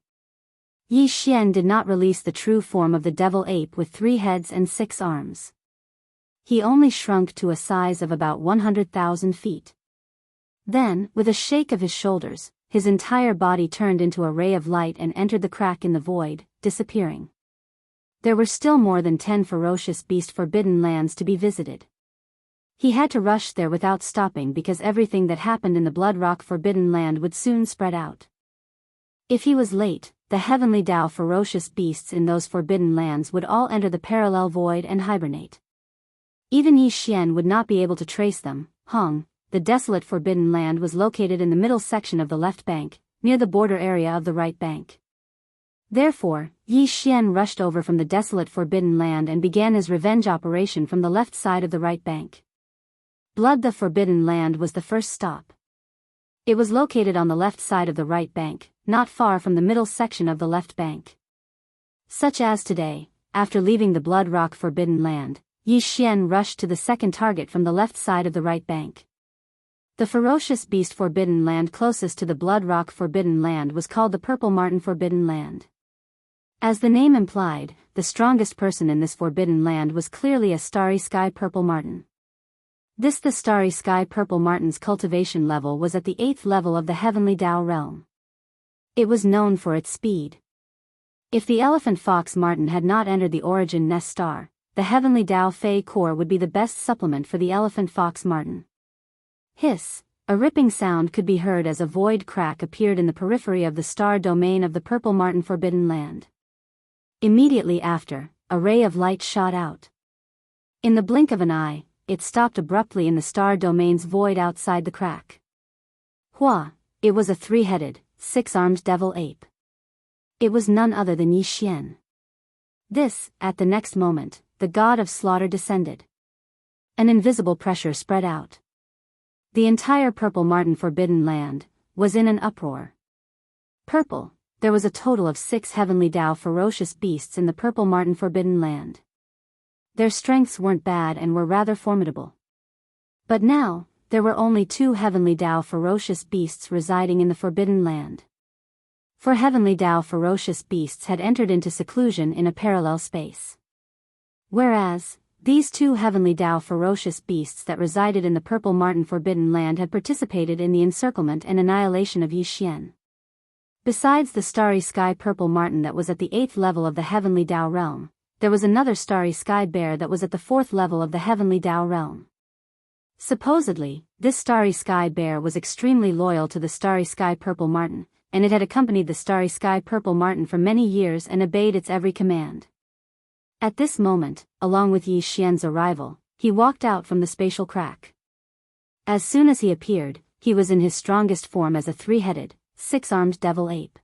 Yi Xian did not release the true form of the devil ape with 3 heads and 6 arms. He only shrunk to a size of about 100,000 feet. Then, with a shake of his shoulders, his entire body turned into a ray of light and entered the crack in the void, disappearing. There were still more than 10 ferocious beast forbidden lands to be visited. He had to rush there without stopping because everything that happened in the Blood Rock Forbidden Land would soon spread out. If he was late, the heavenly Tao ferocious beasts in those forbidden lands would all enter the parallel void and hibernate. Even Yi Xian would not be able to trace them. Hong, the desolate forbidden land was located in the middle section of the left bank, near the border area of the right bank. Therefore, Yi Xian rushed over from the desolate forbidden land and began his revenge operation from the left side of the right bank. Blood the Forbidden Land was the first stop. It was located on the left side of the right bank, not far from the middle section of the left bank. Such as today, after leaving the Blood Rock Forbidden Land, Yi Xian rushed to the second target from the left side of the right bank. The ferocious beast Forbidden Land closest to the Blood Rock Forbidden Land was called the Purple Marten Forbidden Land. As the name implied, the strongest person in this Forbidden Land was clearly a Starry Sky Purple Marten. The Starry Sky Purple Marten's cultivation level was at the 8th level of the Heavenly Tao realm. It was known for its speed. If the Elephant Fox Marten had not entered the Origin Nest Star, the Heavenly Tao Fei Core would be the best supplement for the Elephant Fox Marten. Hiss, a ripping sound could be heard as a void crack appeared in the periphery of the star domain of the Purple Marten Forbidden Land. Immediately after, a ray of light shot out. In the blink of an eye, it stopped abruptly in the star domain's void outside the crack. Hua, it was a 3-headed, 6-armed devil ape. It was none other than Yi Xian. At the next moment, the god of slaughter descended. An invisible pressure spread out. The entire Purple Marten Forbidden Land was in an uproar. Purple, there was a total of 6 heavenly Tao ferocious beasts in the Purple Marten Forbidden Land. Their strengths weren't bad and were rather formidable. But now, there were only 2 heavenly Tao ferocious beasts residing in the Forbidden Land. For heavenly Tao ferocious beasts had entered into seclusion in a parallel space. Whereas, these 2 heavenly Tao ferocious beasts that resided in the Purple Marten Forbidden Land had participated in the encirclement and annihilation of Yi Xian. Besides the Starry Sky Purple Marten that was at the 8th level of the Heavenly Tao realm, there was another Starry Sky Bear that was at the 4th level of the Heavenly Tao realm. Supposedly, this Starry Sky Bear was extremely loyal to the Starry Sky Purple Marten, and it had accompanied the Starry Sky Purple Marten for many years and obeyed its every command. At this moment, along with Yi Xian's arrival, he walked out from the spatial crack. As soon as he appeared, he was in his strongest form as a 3-headed, 6-armed devil ape.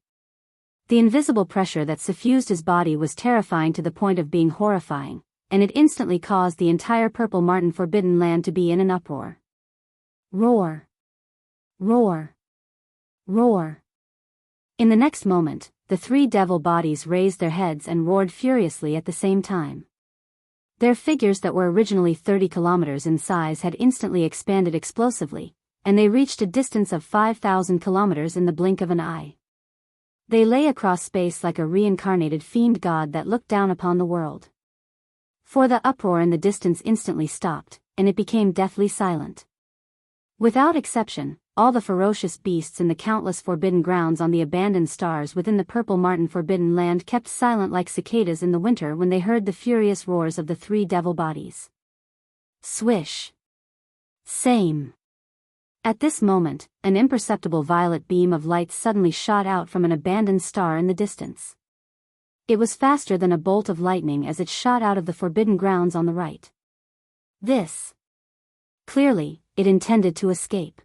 The invisible pressure that suffused his body was terrifying to the point of being horrifying, and it instantly caused the entire Purple Marten Forbidden Land to be in an uproar. Roar! Roar! Roar! In the next moment, the 3 devil bodies raised their heads and roared furiously at the same time. Their figures that were originally 30 kilometers in size had instantly expanded explosively, and they reached a distance of 5,000 kilometers in the blink of an eye. They lay across space like a reincarnated fiend god that looked down upon the world. For the uproar in the distance instantly stopped, and it became deathly silent. Without exception, all the ferocious beasts in the countless forbidden grounds on the abandoned stars within the Purple Marten Forbidden Land kept silent like cicadas in the winter when they heard the furious roars of the 3 devil bodies. Swish! Same! At this moment, an imperceptible violet beam of light suddenly shot out from an abandoned star in the distance. It was faster than a bolt of lightning as it shot out of the forbidden grounds on the right. Clearly, it intended to escape.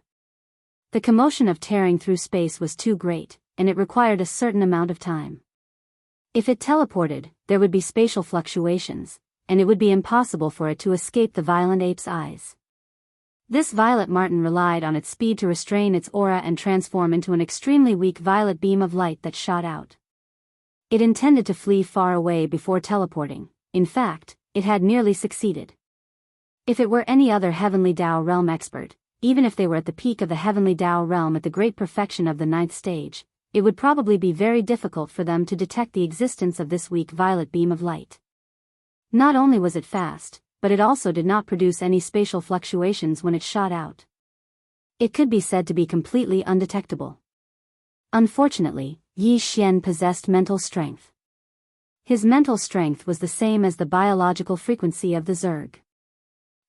The commotion of tearing through space was too great, and it required a certain amount of time. If it teleported, there would be spatial fluctuations, and it would be impossible for it to escape the violent ape's eyes. This violet marten relied on its speed to restrain its aura and transform into an extremely weak violet beam of light that shot out. It intended to flee far away before teleporting. In fact, it had nearly succeeded. If it were any other Heavenly Tao Realm expert, even if they were at the peak of the Heavenly Tao Realm at the great perfection of the 9th stage, it would probably be very difficult for them to detect the existence of this weak violet beam of light. Not only was it fast, but it also did not produce any spatial fluctuations when it shot out. It could be said to be completely undetectable. Unfortunately, Yi Xian possessed mental strength. His mental strength was the same as the biological frequency of the Zerg.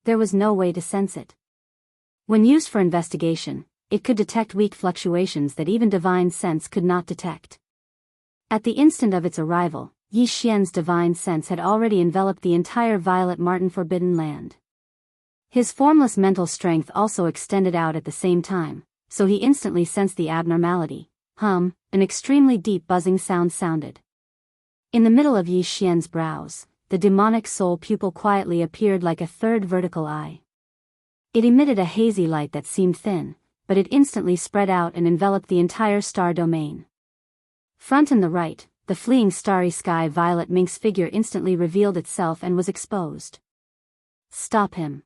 There was no way to sense it. When used for investigation, it could detect weak fluctuations that even divine sense could not detect. At the instant of its arrival, Yi Xian's divine sense had already enveloped the entire violet marten forbidden land. His formless mental strength also extended out at the same time, so he instantly sensed the abnormality. An extremely deep buzzing sound sounded. In the middle of Yi Xian's brows, the demonic soul pupil quietly appeared like a third vertical eye. It emitted a hazy light that seemed thin, but it instantly spread out and enveloped the entire star domain. Front and the right, the fleeing starry sky violet minx figure instantly revealed itself and was exposed. Stop him.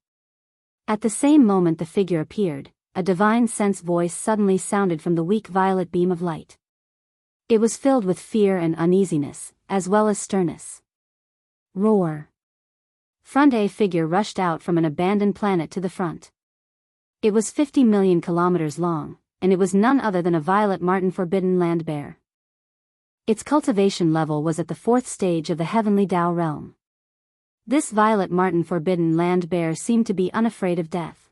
At the same moment the figure appeared, a divine sense voice suddenly sounded from the weak violet beam of light. It was filled with fear and uneasiness, as well as sternness. Roar. Front A figure rushed out from an abandoned planet to the front. It was 50 million kilometers long, and it was none other than a violet marten forbidden land bear. Its cultivation level was at the 4th stage of the Heavenly Tao Realm. This violet marten forbidden land bear seemed to be unafraid of death.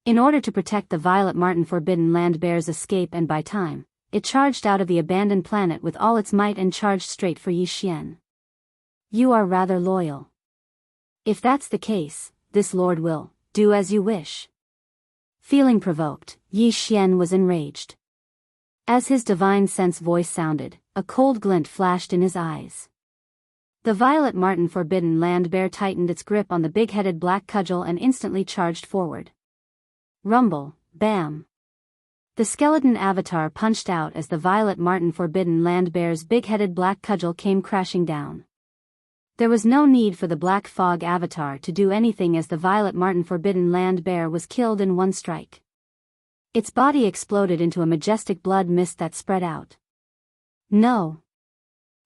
In order to protect the violet marten forbidden land bear's escape and buy time, it charged out of the abandoned planet with all its might and charged straight for Yi Xian. You are rather loyal. If that's the case, this lord will do as you wish. Feeling provoked, Yi Xian was enraged. As his divine sense voice sounded, a cold glint flashed in his eyes. The violet marten forbidden land bear tightened its grip on the big-headed black cudgel and instantly charged forward. Rumble, bam. The skeleton avatar punched out as the violet marten forbidden land bear's big-headed black cudgel came crashing down. There was no need for the black fog avatar to do anything as the violet marten forbidden land bear was killed in one strike. Its body exploded into a majestic blood mist that spread out. No.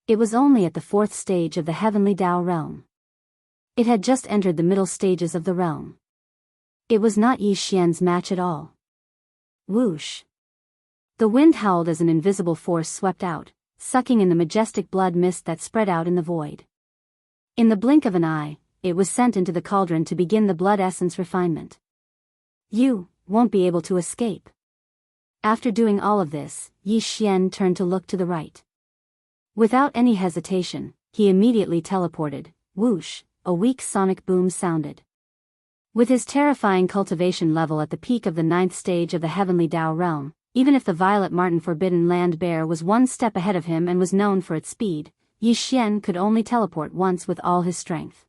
It was only at the 4th stage of the Heavenly Tao Realm. It had just entered the middle stages of the realm. It was not Yi Xian's match at all. Whoosh. The wind howled as an invisible force swept out, sucking in the majestic blood mist that spread out in the void. In the blink of an eye, it was sent into the cauldron to begin the blood essence refinement. You won't be able to escape. After doing all of this, Yi Xian turned to look to the right. Without any hesitation, he immediately teleported. Whoosh, a weak sonic boom sounded. With his terrifying cultivation level at the peak of the 9th stage of the Heavenly Tao Realm, even if the violet marten forbidden land bear was one step ahead of him and was known for its speed, Yi Xian could only teleport once with all his strength.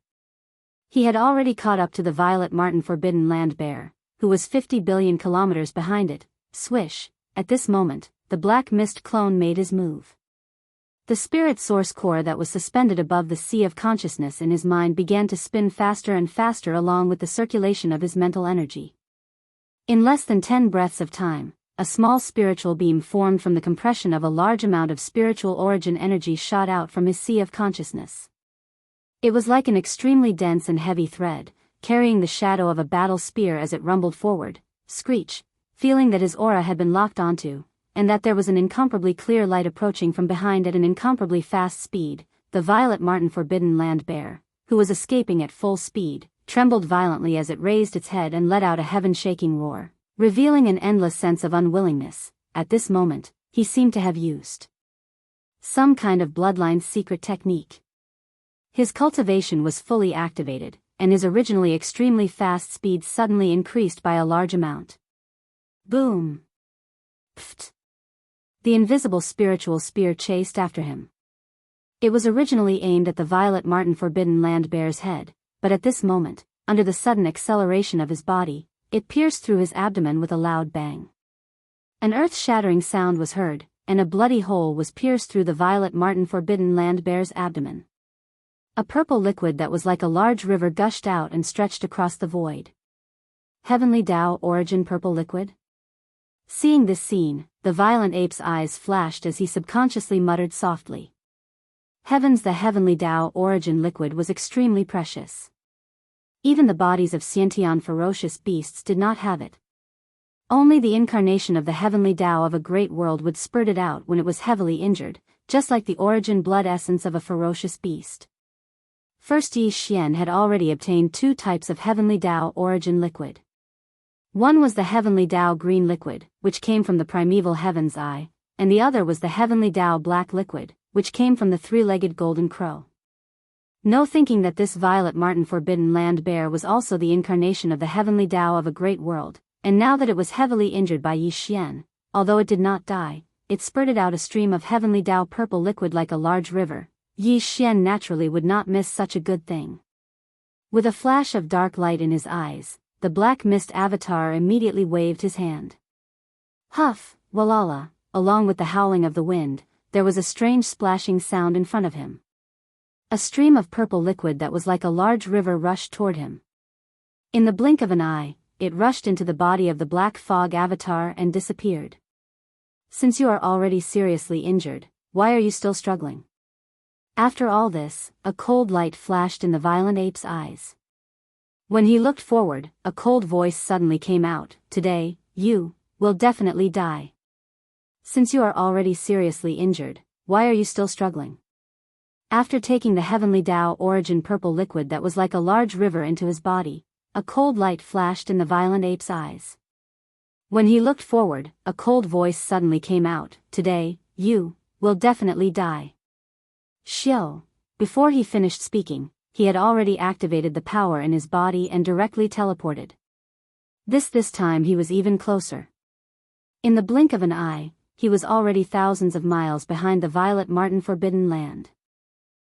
He had already caught up to the violet marten forbidden land bear, who was 50 billion kilometers behind it. Swish. At this moment, the black mist clone made his move. The spirit source core that was suspended above the sea of consciousness in his mind began to spin faster and faster along with the circulation of his mental energy. In less than 10 breaths of time, a small spiritual beam formed from the compression of a large amount of spiritual origin energy shot out from his sea of consciousness. It was like an extremely dense and heavy thread, carrying the shadow of a battle spear as it rumbled forward. Screech, feeling that his aura had been locked onto, and that there was an incomparably clear light approaching from behind at an incomparably fast speed, the violet marten forbidden land bear, who was escaping at full speed, trembled violently as it raised its head and let out a heaven-shaking roar, revealing an endless sense of unwillingness. At this moment, he seemed to have used some kind of bloodline secret technique. His cultivation was fully activated, and his originally extremely fast speed suddenly increased by a large amount. Boom! Pfft! The invisible spiritual spear chased after him. It was originally aimed at the Violet Marten Forbidden Land Bear's head, but at this moment, under the sudden acceleration of his body, it pierced through his abdomen with a loud bang. An earth-shattering sound was heard, and a bloody hole was pierced through the Violet Marten Forbidden Land Bear's abdomen. A purple liquid that was like a large river gushed out and stretched across the void. Heavenly Tao origin purple liquid? Seeing this scene, the violent ape's eyes flashed as he subconsciously muttered softly. Heavens, the Heavenly Tao origin liquid was extremely precious. Even the bodies of sentient ferocious beasts did not have it. Only the incarnation of the Heavenly Tao of a great world would spurt it out when it was heavily injured, just like the origin blood essence of a ferocious beast. First, Yi Xian had already obtained 2 types of Heavenly Tao origin liquid. One was the Heavenly Tao green liquid, which came from the primeval Heaven's Eye, and the other was the Heavenly Tao black liquid, which came from the 3-legged golden crow. No thinking that this Violet Marten Forbidden Land Bear was also the incarnation of the Heavenly Tao of a great world, and now that it was heavily injured by Yi Xian, although it did not die, it spurted out a stream of Heavenly Tao purple liquid like a large river. Yi Xian naturally would not miss such a good thing. With a flash of dark light in his eyes, the Black Mist Avatar immediately waved his hand. Huff, walala, along with the howling of the wind, there was a strange splashing sound in front of him. A stream of purple liquid that was like a large river rushed toward him. In the blink of an eye, it rushed into the body of the Black Fog Avatar and disappeared. Since you are already seriously injured, why are you still struggling? After all this, a cold light flashed in the violent ape's eyes. When he looked forward, a cold voice suddenly came out. Today, you will definitely die. Since you are already seriously injured, why are you still struggling? After taking the Heavenly Tao origin purple liquid that was like a large river into his body, a cold light flashed in the violent ape's eyes. When he looked forward, a cold voice suddenly came out. Today, you will definitely die. Xiao. Before he finished speaking, he had already activated the power in his body and directly teleported. This time he was even closer. In the blink of an eye, he was already thousands of miles behind the Violet Marten Forbidden Land.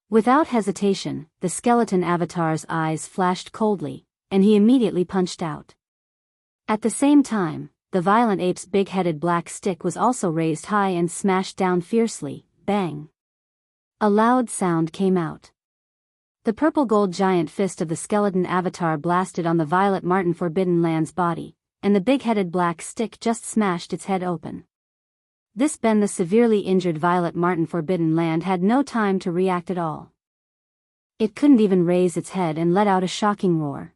Without hesitation, the skeleton avatar's eyes flashed coldly, and he immediately punched out. At the same time, the violent ape's big-headed black stick was also raised high and smashed down fiercely. Bang! A loud sound came out. The purple-gold giant fist of the skeleton avatar blasted on the Violet Marten Forbidden Land's body, and the big-headed black stick just smashed its head open. This Ben, the severely injured Violet Marten Forbidden Land, had no time to react at all. It couldn't even raise its head and let out a shocking roar.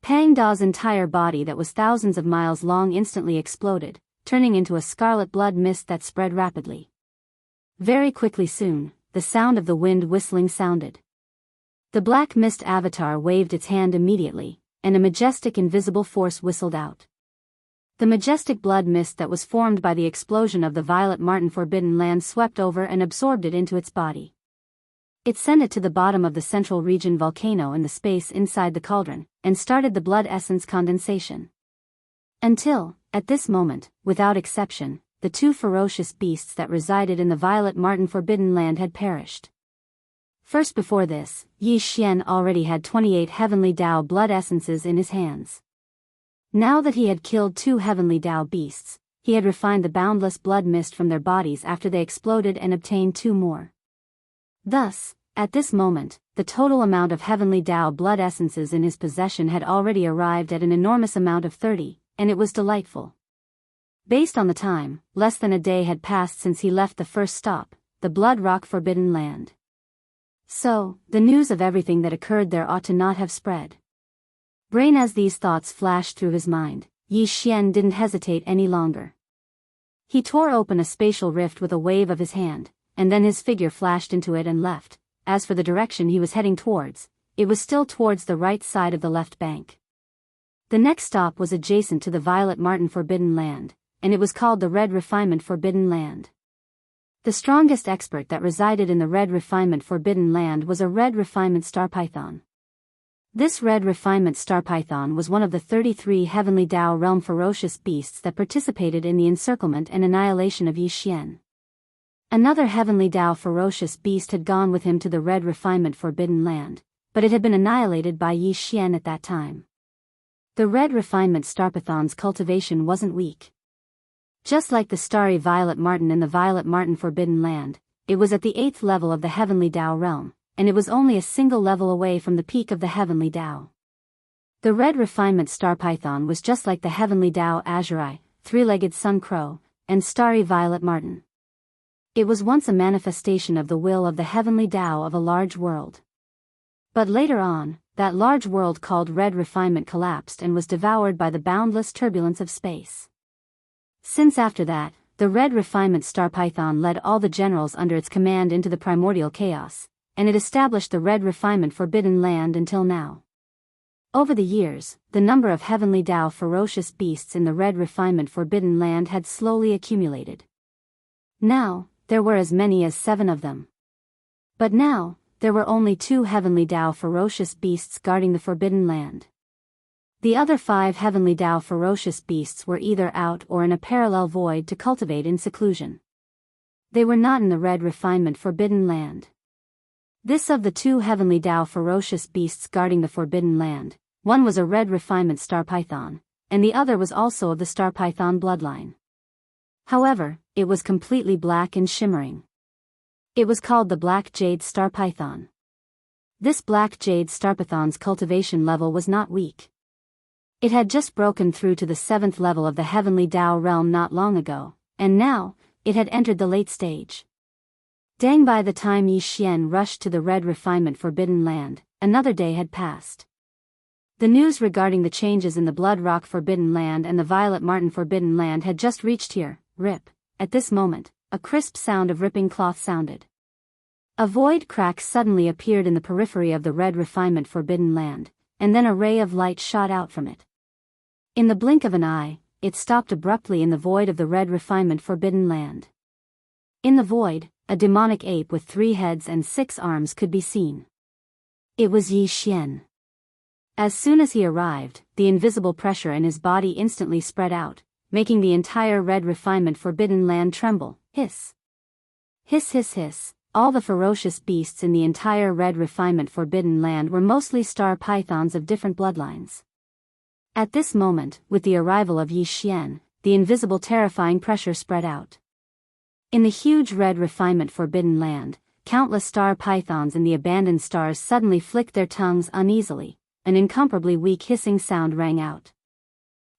Pang Da's entire body that was thousands of miles long instantly exploded, turning into a scarlet blood mist that spread rapidly. Very quickly soon, the sound of the wind whistling sounded. The Black Mist Avatar waved its hand immediately, and a majestic invisible force whistled out. The majestic blood mist that was formed by the explosion of the Violet Marten Forbidden Land swept over and absorbed it into its body. It sent it to the bottom of the central region volcano in the space inside the cauldron, and started the blood essence condensation. Until, at this moment, without exception, the 2 ferocious beasts that resided in the Violet Marten Forbidden Land had perished. First, before this, Yi Xian already had 28 Heavenly Tao blood essences in his hands. Now that he had killed 2 Heavenly Tao beasts, he had refined the boundless blood mist from their bodies after they exploded and obtained 2 more. Thus, at this moment, the total amount of Heavenly Tao blood essences in his possession had already arrived at an enormous amount of 30, and it was delightful. Based on the time, less than a day had passed since he left the first stop, the Blood Rock Forbidden Land. So, the news of everything that occurred there ought to not have spread. Brain, as these thoughts flashed through his mind, Yi Xian didn't hesitate any longer. He tore open a spatial rift with a wave of his hand, and then his figure flashed into it and left. As for the direction he was heading towards, it was still towards the right side of the left bank. The next stop was adjacent to the Violet Marten Forbidden Land, and it was called the Red Refinement Forbidden Land. The strongest expert that resided in the Red Refinement Forbidden Land was a Red Refinement Star Python. This Red Refinement Star Python was one of the 33 Heavenly Tao realm ferocious beasts that participated in the encirclement and annihilation of Yi Xian. Another heavenly Tao ferocious beast had gone with him to the Red Refinement Forbidden Land, but it had been annihilated by Yi Xian at that time. The Red Refinement Starpython's cultivation wasn't weak. Just like the starry Violet Marten in the Violet Marten Forbidden Land, it was at the 8th level of the Heavenly Tao realm, and it was only a single level away from the peak of the Heavenly Tao. The Red Refinement Starpython was just like the Heavenly Tao Azuri, Three-Legged Sun Crow, and Starry Violet Marten. It was once a manifestation of the will of the Heavenly Tao of a large world. But later on, that large world called Red Refinement collapsed and was devoured by the boundless turbulence of space. Since after that, the Red Refinement Starpython led all the generals under its command into the primordial chaos, and it established the Red Refinement Forbidden Land until now. Over the years, the number of Heavenly Tao ferocious beasts in the Red Refinement Forbidden Land had slowly accumulated. Now, there were as many as 7 of them. But now, there were only 2 Heavenly Tao ferocious beasts guarding the Forbidden Land. The other 5 Heavenly Tao ferocious beasts were either out or in a parallel void to cultivate in seclusion. They were not in the Red Refinement Forbidden Land. This of the 2 Heavenly Tao ferocious beasts guarding the Forbidden Land, one was a Red Refinement Starpython, and the other was also of the Starpython bloodline. However, it was completely black and shimmering. It was called the Black Jade Starpython. This Black Jade Starpython's cultivation level was not weak. It had just broken through to the 7th level of the Heavenly Tao realm not long ago, and now, it had entered the late stage. Dang, by the time Yi Xian rushed to the Red Refinement Forbidden Land, another day had passed. The news regarding the changes in the Blood Rock Forbidden Land and the Violet Marten Forbidden Land had just reached here. Rip. At this moment, a crisp sound of ripping cloth sounded. A void crack suddenly appeared in the periphery of the Red Refinement Forbidden Land, and then a ray of light shot out from it. In the blink of an eye, it stopped abruptly in the void of the Red Refinement Forbidden Land. In the void, a demonic ape with 3 heads and 6 arms could be seen. It was Yi Xian. As soon as he arrived, the invisible pressure in his body instantly spread out, making the entire Red Refinement Forbidden Land tremble. Hiss. Hiss hiss hiss. All the ferocious beasts in the entire Red Refinement Forbidden Land were mostly star pythons of different bloodlines. At this moment, with the arrival of Yi Xian, the invisible terrifying pressure spread out. In the huge Red Refinement Forbidden Land, countless star pythons in the abandoned stars suddenly flicked their tongues uneasily. An incomparably weak hissing sound rang out.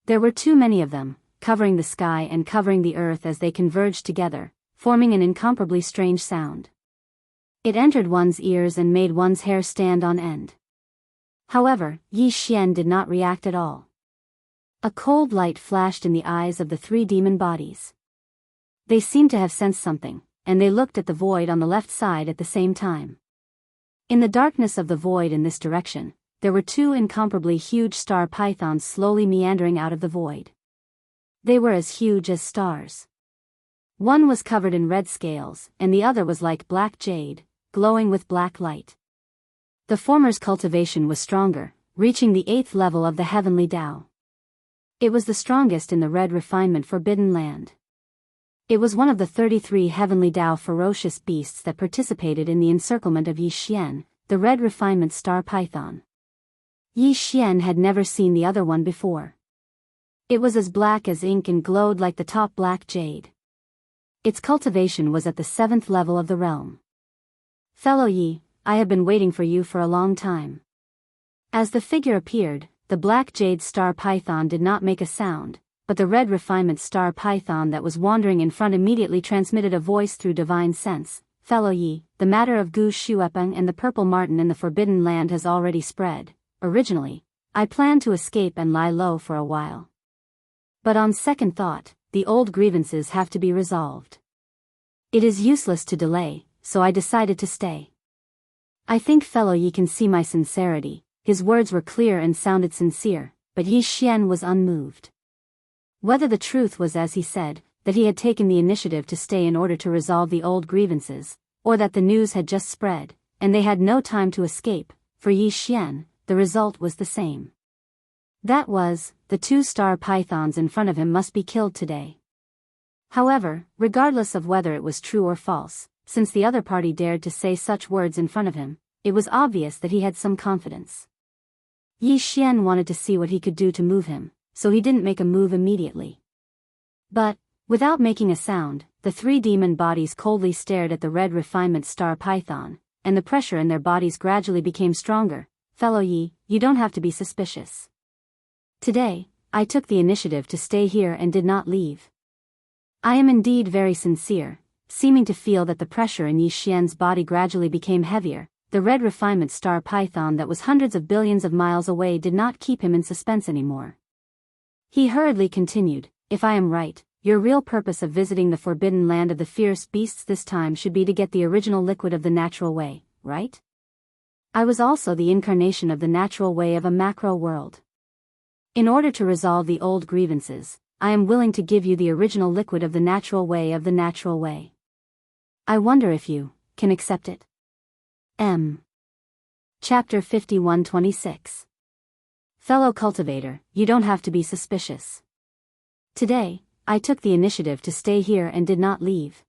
There were too many of them, covering the sky and covering the earth as they converged together, forming an incomparably strange sound. It entered one's ears and made one's hair stand on end. However, Yi Xian did not react at all. A cold light flashed in the eyes of the 3 demon bodies. They seemed to have sensed something, and they looked at the void on the left side at the same time. In the darkness of the void in this direction, there were 2 incomparably huge star pythons slowly meandering out of the void. They were as huge as stars. One was covered in red scales, and the other was like black jade, glowing with black light. The former's cultivation was stronger, reaching the 8th level of the Heavenly Tao. It was the strongest in the Red Refinement Forbidden Land. It was one of the 33 Heavenly Tao ferocious beasts that participated in the encirclement of Yi Xian, the Red Refinement Star Python. Yi Xian had never seen the other one before. It was as black as ink and glowed like the top black jade. Its cultivation was at the 7th level of the realm. Fellow Yi, I have been waiting for you for a long time. As the figure appeared, the black jade star python did not make a sound, but the Red Refinement Star Python that was wandering in front immediately transmitted a voice through divine sense. Fellow Yi, the matter of Gu Shuepeng and the Purple Marten in the Forbidden Land has already spread. Originally, I planned to escape and lie low for a while. But on second thought, the old grievances have to be resolved. It is useless to delay, so I decided to stay. I think fellow Yi can see my sincerity. His words were clear and sounded sincere, but Yi Xian was unmoved. Whether the truth was as he said, that he had taken the initiative to stay in order to resolve the old grievances, or that the news had just spread, and they had no time to escape, for Yi Xian, the result was the same. That was, the 2 star pythons in front of him must be killed today. However, regardless of whether it was true or false, since the other party dared to say such words in front of him, it was obvious that he had some confidence. Yi Xian wanted to see what he could do to move him, so he didn't make a move immediately. But, without making a sound, the three demon bodies coldly stared at the red refinement star python, and the pressure in their bodies gradually became stronger. Fellow Yi, you don't have to be suspicious. Today, I took the initiative to stay here and did not leave. I am indeed very sincere, seeming to feel that the pressure in Yi Xian's body gradually became heavier. The red refinement star python that was hundreds of billions of miles away did not keep him in suspense anymore. He hurriedly continued, if I am right, your real purpose of visiting the forbidden land of the fierce beasts this time should be to get the original liquid of the natural way, right? I was also the incarnation of the natural way of a macro world. In order to resolve the old grievances, I am willing to give you the original liquid of the natural way of the natural way. I wonder if you can accept it. Chapter 51-26. Fellow cultivator, you don't have to be suspicious. Today, I took the initiative to stay here and did not leave.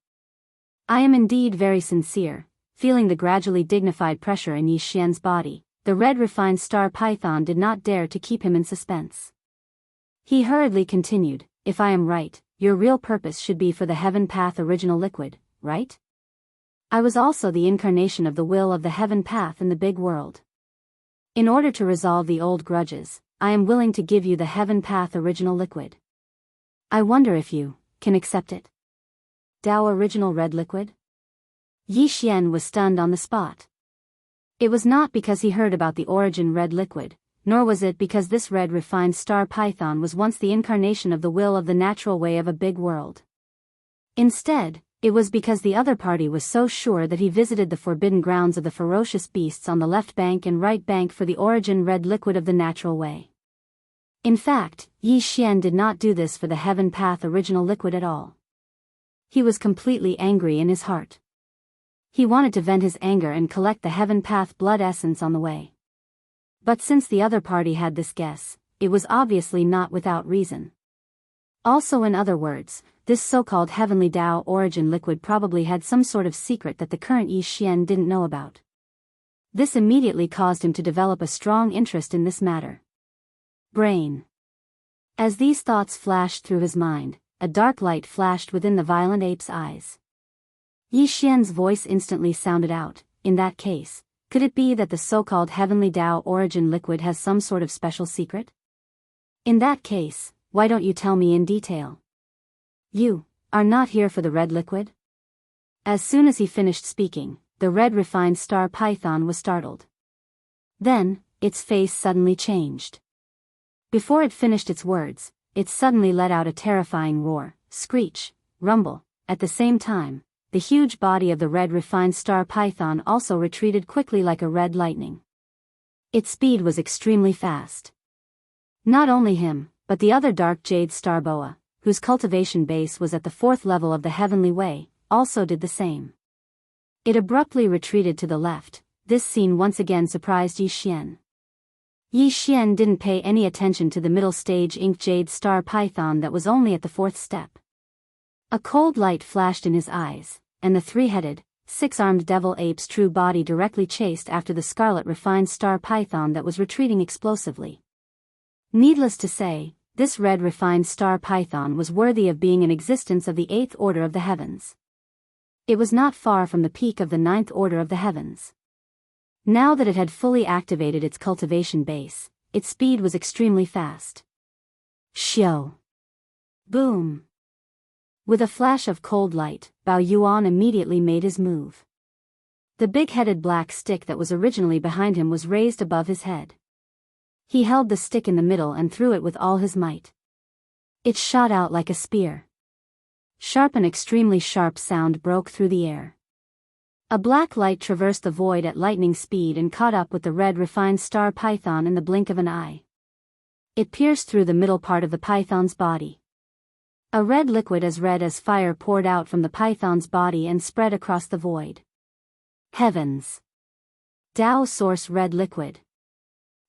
I am indeed very sincere, feeling the gradually dignified pressure in Yi Xian's body. The red refined star python did not dare to keep him in suspense. He hurriedly continued, if I am right, your real purpose should be for the heaven path original liquid, right? I was also the incarnation of the will of the heaven path in the big world. In order to resolve the old grudges, I am willing to give you the heaven path original liquid. I wonder if you can accept it. Dao original red liquid? Yi Xian was stunned on the spot. It was not because he heard about the origin red liquid, nor was it because this red refined star python was once the incarnation of the will of the natural way of a big world. Instead, it was because the other party was so sure that he visited the forbidden grounds of the ferocious beasts on the left bank and right bank for the origin red liquid of the natural way. In fact, Yi Xian did not do this for the heaven path original liquid at all. He was completely angry in his heart. He wanted to vent his anger and collect the heaven path blood essence on the way. But since the other party had this guess, it was obviously not without reason. Also, in other words, this so-called heavenly Dao origin liquid probably had some sort of secret that the current Yi Xian didn't know about. This immediately caused him to develop a strong interest in this matter. Brain. As these thoughts flashed through his mind, a dark light flashed within the violent ape's eyes. Yi Xian's voice instantly sounded out, in that case, could it be that the so-called heavenly Dao origin liquid has some sort of special secret? In that case, why don't you tell me in detail? You are not here for the red liquid? As soon as he finished speaking, the red refined star python was startled. Then, its face suddenly changed. Before it finished its words, it suddenly let out a terrifying roar, screech, rumble. At the same time, the huge body of the red refined star python also retreated quickly like a red lightning. Its speed was extremely fast. Not only him, but the other dark jade star boa, whose cultivation base was at the 4th level of the heavenly way, also did the same. It abruptly retreated to the left. This scene once again surprised Yi Xian. Yi Xian didn't pay any attention to the middle stage ink jade star python that was only at the 4th step. A cold light flashed in his eyes, and the three-headed, six-armed devil ape's true body directly chased after the scarlet refined star python that was retreating explosively. Needless to say, this red refined star python was worthy of being an existence of the 8th order of the heavens. It was not far from the peak of the 9th order of the heavens. Now that it had fully activated its cultivation base, its speed was extremely fast. Xiao! Boom! With a flash of cold light, Bao Yuan immediately made his move. The big-headed black stick that was originally behind him was raised above his head. He held the stick in the middle and threw it with all his might. It shot out like a spear. Sharp and extremely sharp sound broke through the air. A black light traversed the void at lightning speed and caught up with the red refined star python in the blink of an eye. It pierced through the middle part of the python's body. A red liquid as red as fire poured out from the python's body and spread across the void. Heavens! Dao source red liquid.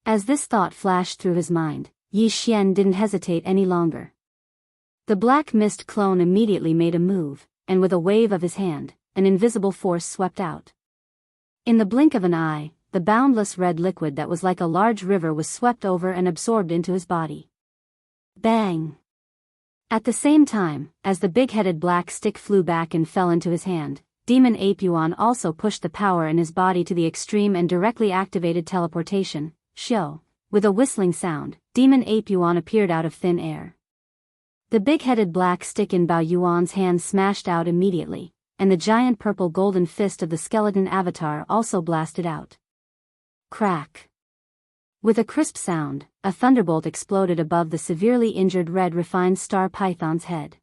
As this thought flashed through his mind, Yi Xian didn't hesitate any longer. The black mist clone immediately made a move, and with a wave of his hand, an invisible force swept out. In the blink of an eye, the boundless red liquid that was like a large river was swept over and absorbed into his body. Bang! At the same time, as the big-headed black stick flew back and fell into his hand, Demon Ape Yuan also pushed the power in his body to the extreme and directly activated teleportation, Shio. With a whistling sound, Demon Ape Yuan appeared out of thin air. The big-headed black stick in Bao Yuan's hand smashed out immediately, and the giant purple golden fist of the skeleton avatar also blasted out. Crack! With a crisp sound, a thunderbolt exploded above the severely injured red refined star python's head.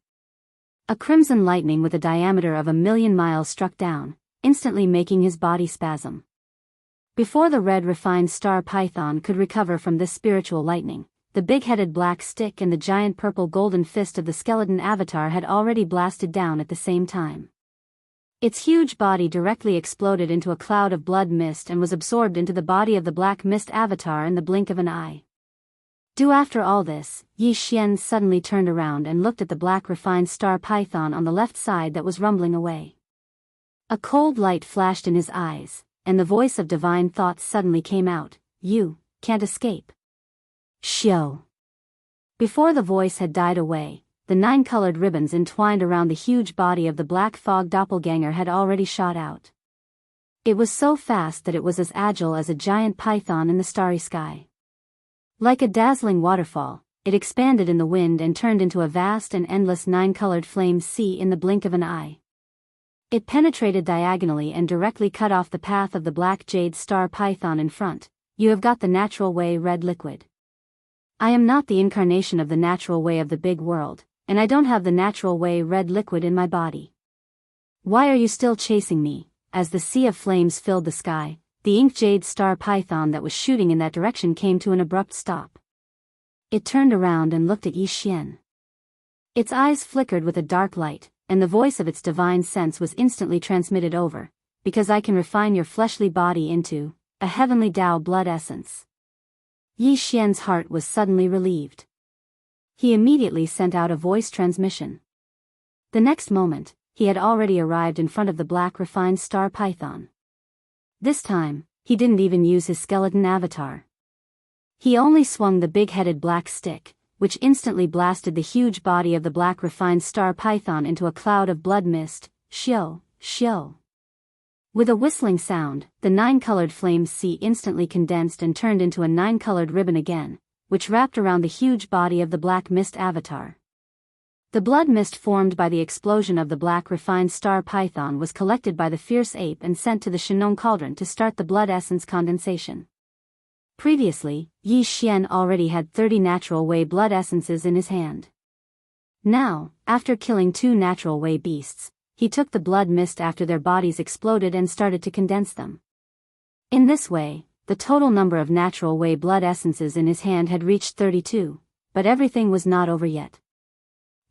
A crimson lightning with a diameter of 1,000,000 miles struck down, instantly making his body spasm. Before the red refined star python could recover from this spiritual lightning, the big-headed black stick and the giant purple golden fist of the skeleton avatar had already blasted down at the same time. Its huge body directly exploded into a cloud of blood mist and was absorbed into the body of the black mist avatar in the blink of an eye. After all this, Yi Xian suddenly turned around and looked at the black refined star python on the left side that was rumbling away. A cold light flashed in his eyes, and the voice of divine thoughts suddenly came out, "You can't escape." Shio. Before the voice had died away, the 9 colored ribbons entwined around the huge body of the black fog doppelganger had already shot out. It was so fast that it was as agile as a giant python in the starry sky. Like a dazzling waterfall, it expanded in the wind and turned into a vast and endless 9-colored flame sea in the blink of an eye. It penetrated diagonally and directly cut off the path of the black jade star python in front. "You have got the natural way red liquid. I am not the incarnation of the natural way of the big world, and I don't have the natural way red liquid in my body. Why are you still chasing me?" As the sea of flames filled the sky, the ink jade star python that was shooting in that direction came to an abrupt stop. It turned around and looked at Yi Xian. Its eyes flickered with a dark light, and the voice of its divine sense was instantly transmitted over, "Because I can refine your fleshly body into a heavenly Tao blood essence." Yi Xian's heart was suddenly relieved. He immediately sent out a voice transmission. The next moment, he had already arrived in front of the black refined star python. This time, he didn't even use his skeleton avatar. He only swung the big-headed black stick, which instantly blasted the huge body of the black refined star python into a cloud of blood mist. Shio, shio. With a whistling sound, the 9-colored flame sea instantly condensed and turned into a 9-colored ribbon again, which wrapped around the huge body of the black mist avatar. The blood mist formed by the explosion of the black refined star python was collected by the fierce ape and sent to the Shinong cauldron to start the blood essence condensation. Previously, Yi Xian already had 30 natural way blood essences in his hand. Now, after killing 2 natural way beasts, he took the blood mist after their bodies exploded and started to condense them. In this way, the total number of natural way blood essences in his hand had reached 32, but everything was not over yet.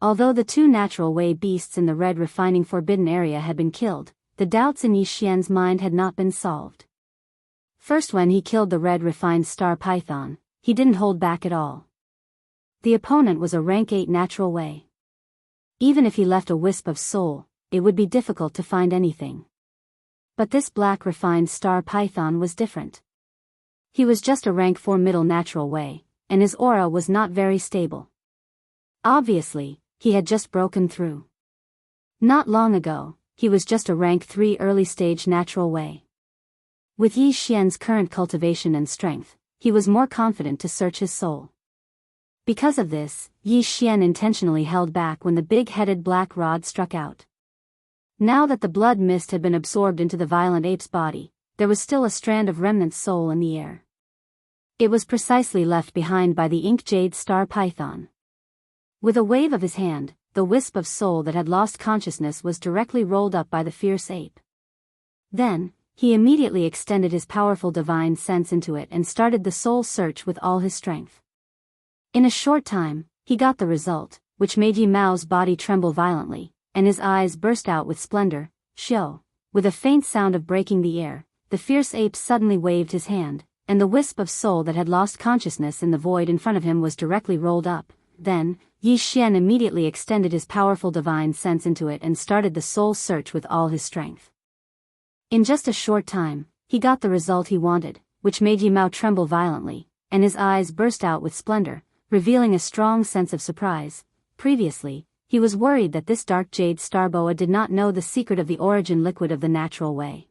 Although the 2 natural way beasts in the red refining forbidden area had been killed, the doubts in Yi Xian's mind had not been solved. First, when he killed the red refined star python, he didn't hold back at all. The opponent was a rank 8 natural way. Even if he left a wisp of soul, it would be difficult to find anything. But this black refined star python was different. He was just a rank 4 middle natural way, and his aura was not very stable. Obviously, he had just broken through. Not long ago, he was just a rank 3 early stage natural way. With Yi Xian's current cultivation and strength, he was more confident to search his soul. Because of this, Yi Xian intentionally held back when the big-headed black rod struck out. Now that the blood mist had been absorbed into the violent ape's body, there was still a strand of remnant soul in the air. It was precisely left behind by the ink jade star python. With a wave of his hand, the wisp of soul that had lost consciousness was directly rolled up by the fierce ape. Then, he immediately extended his powerful divine sense into it and started the soul search with all his strength. In a short time, he got the result, which made Yi Mao's body tremble violently, and his eyes burst out with splendor. Shio. With a faint sound of breaking the air, the fierce ape suddenly waved his hand, and the wisp of soul that had lost consciousness in the void in front of him was directly rolled up. Then, Yi Xian immediately extended his powerful divine sense into it and started the soul search with all his strength. In just a short time, he got the result he wanted, which made Yi Mao tremble violently, and his eyes burst out with splendor, revealing a strong sense of surprise. Previously, he was worried that this dark jade star boa did not know the secret of the origin liquid of the natural way.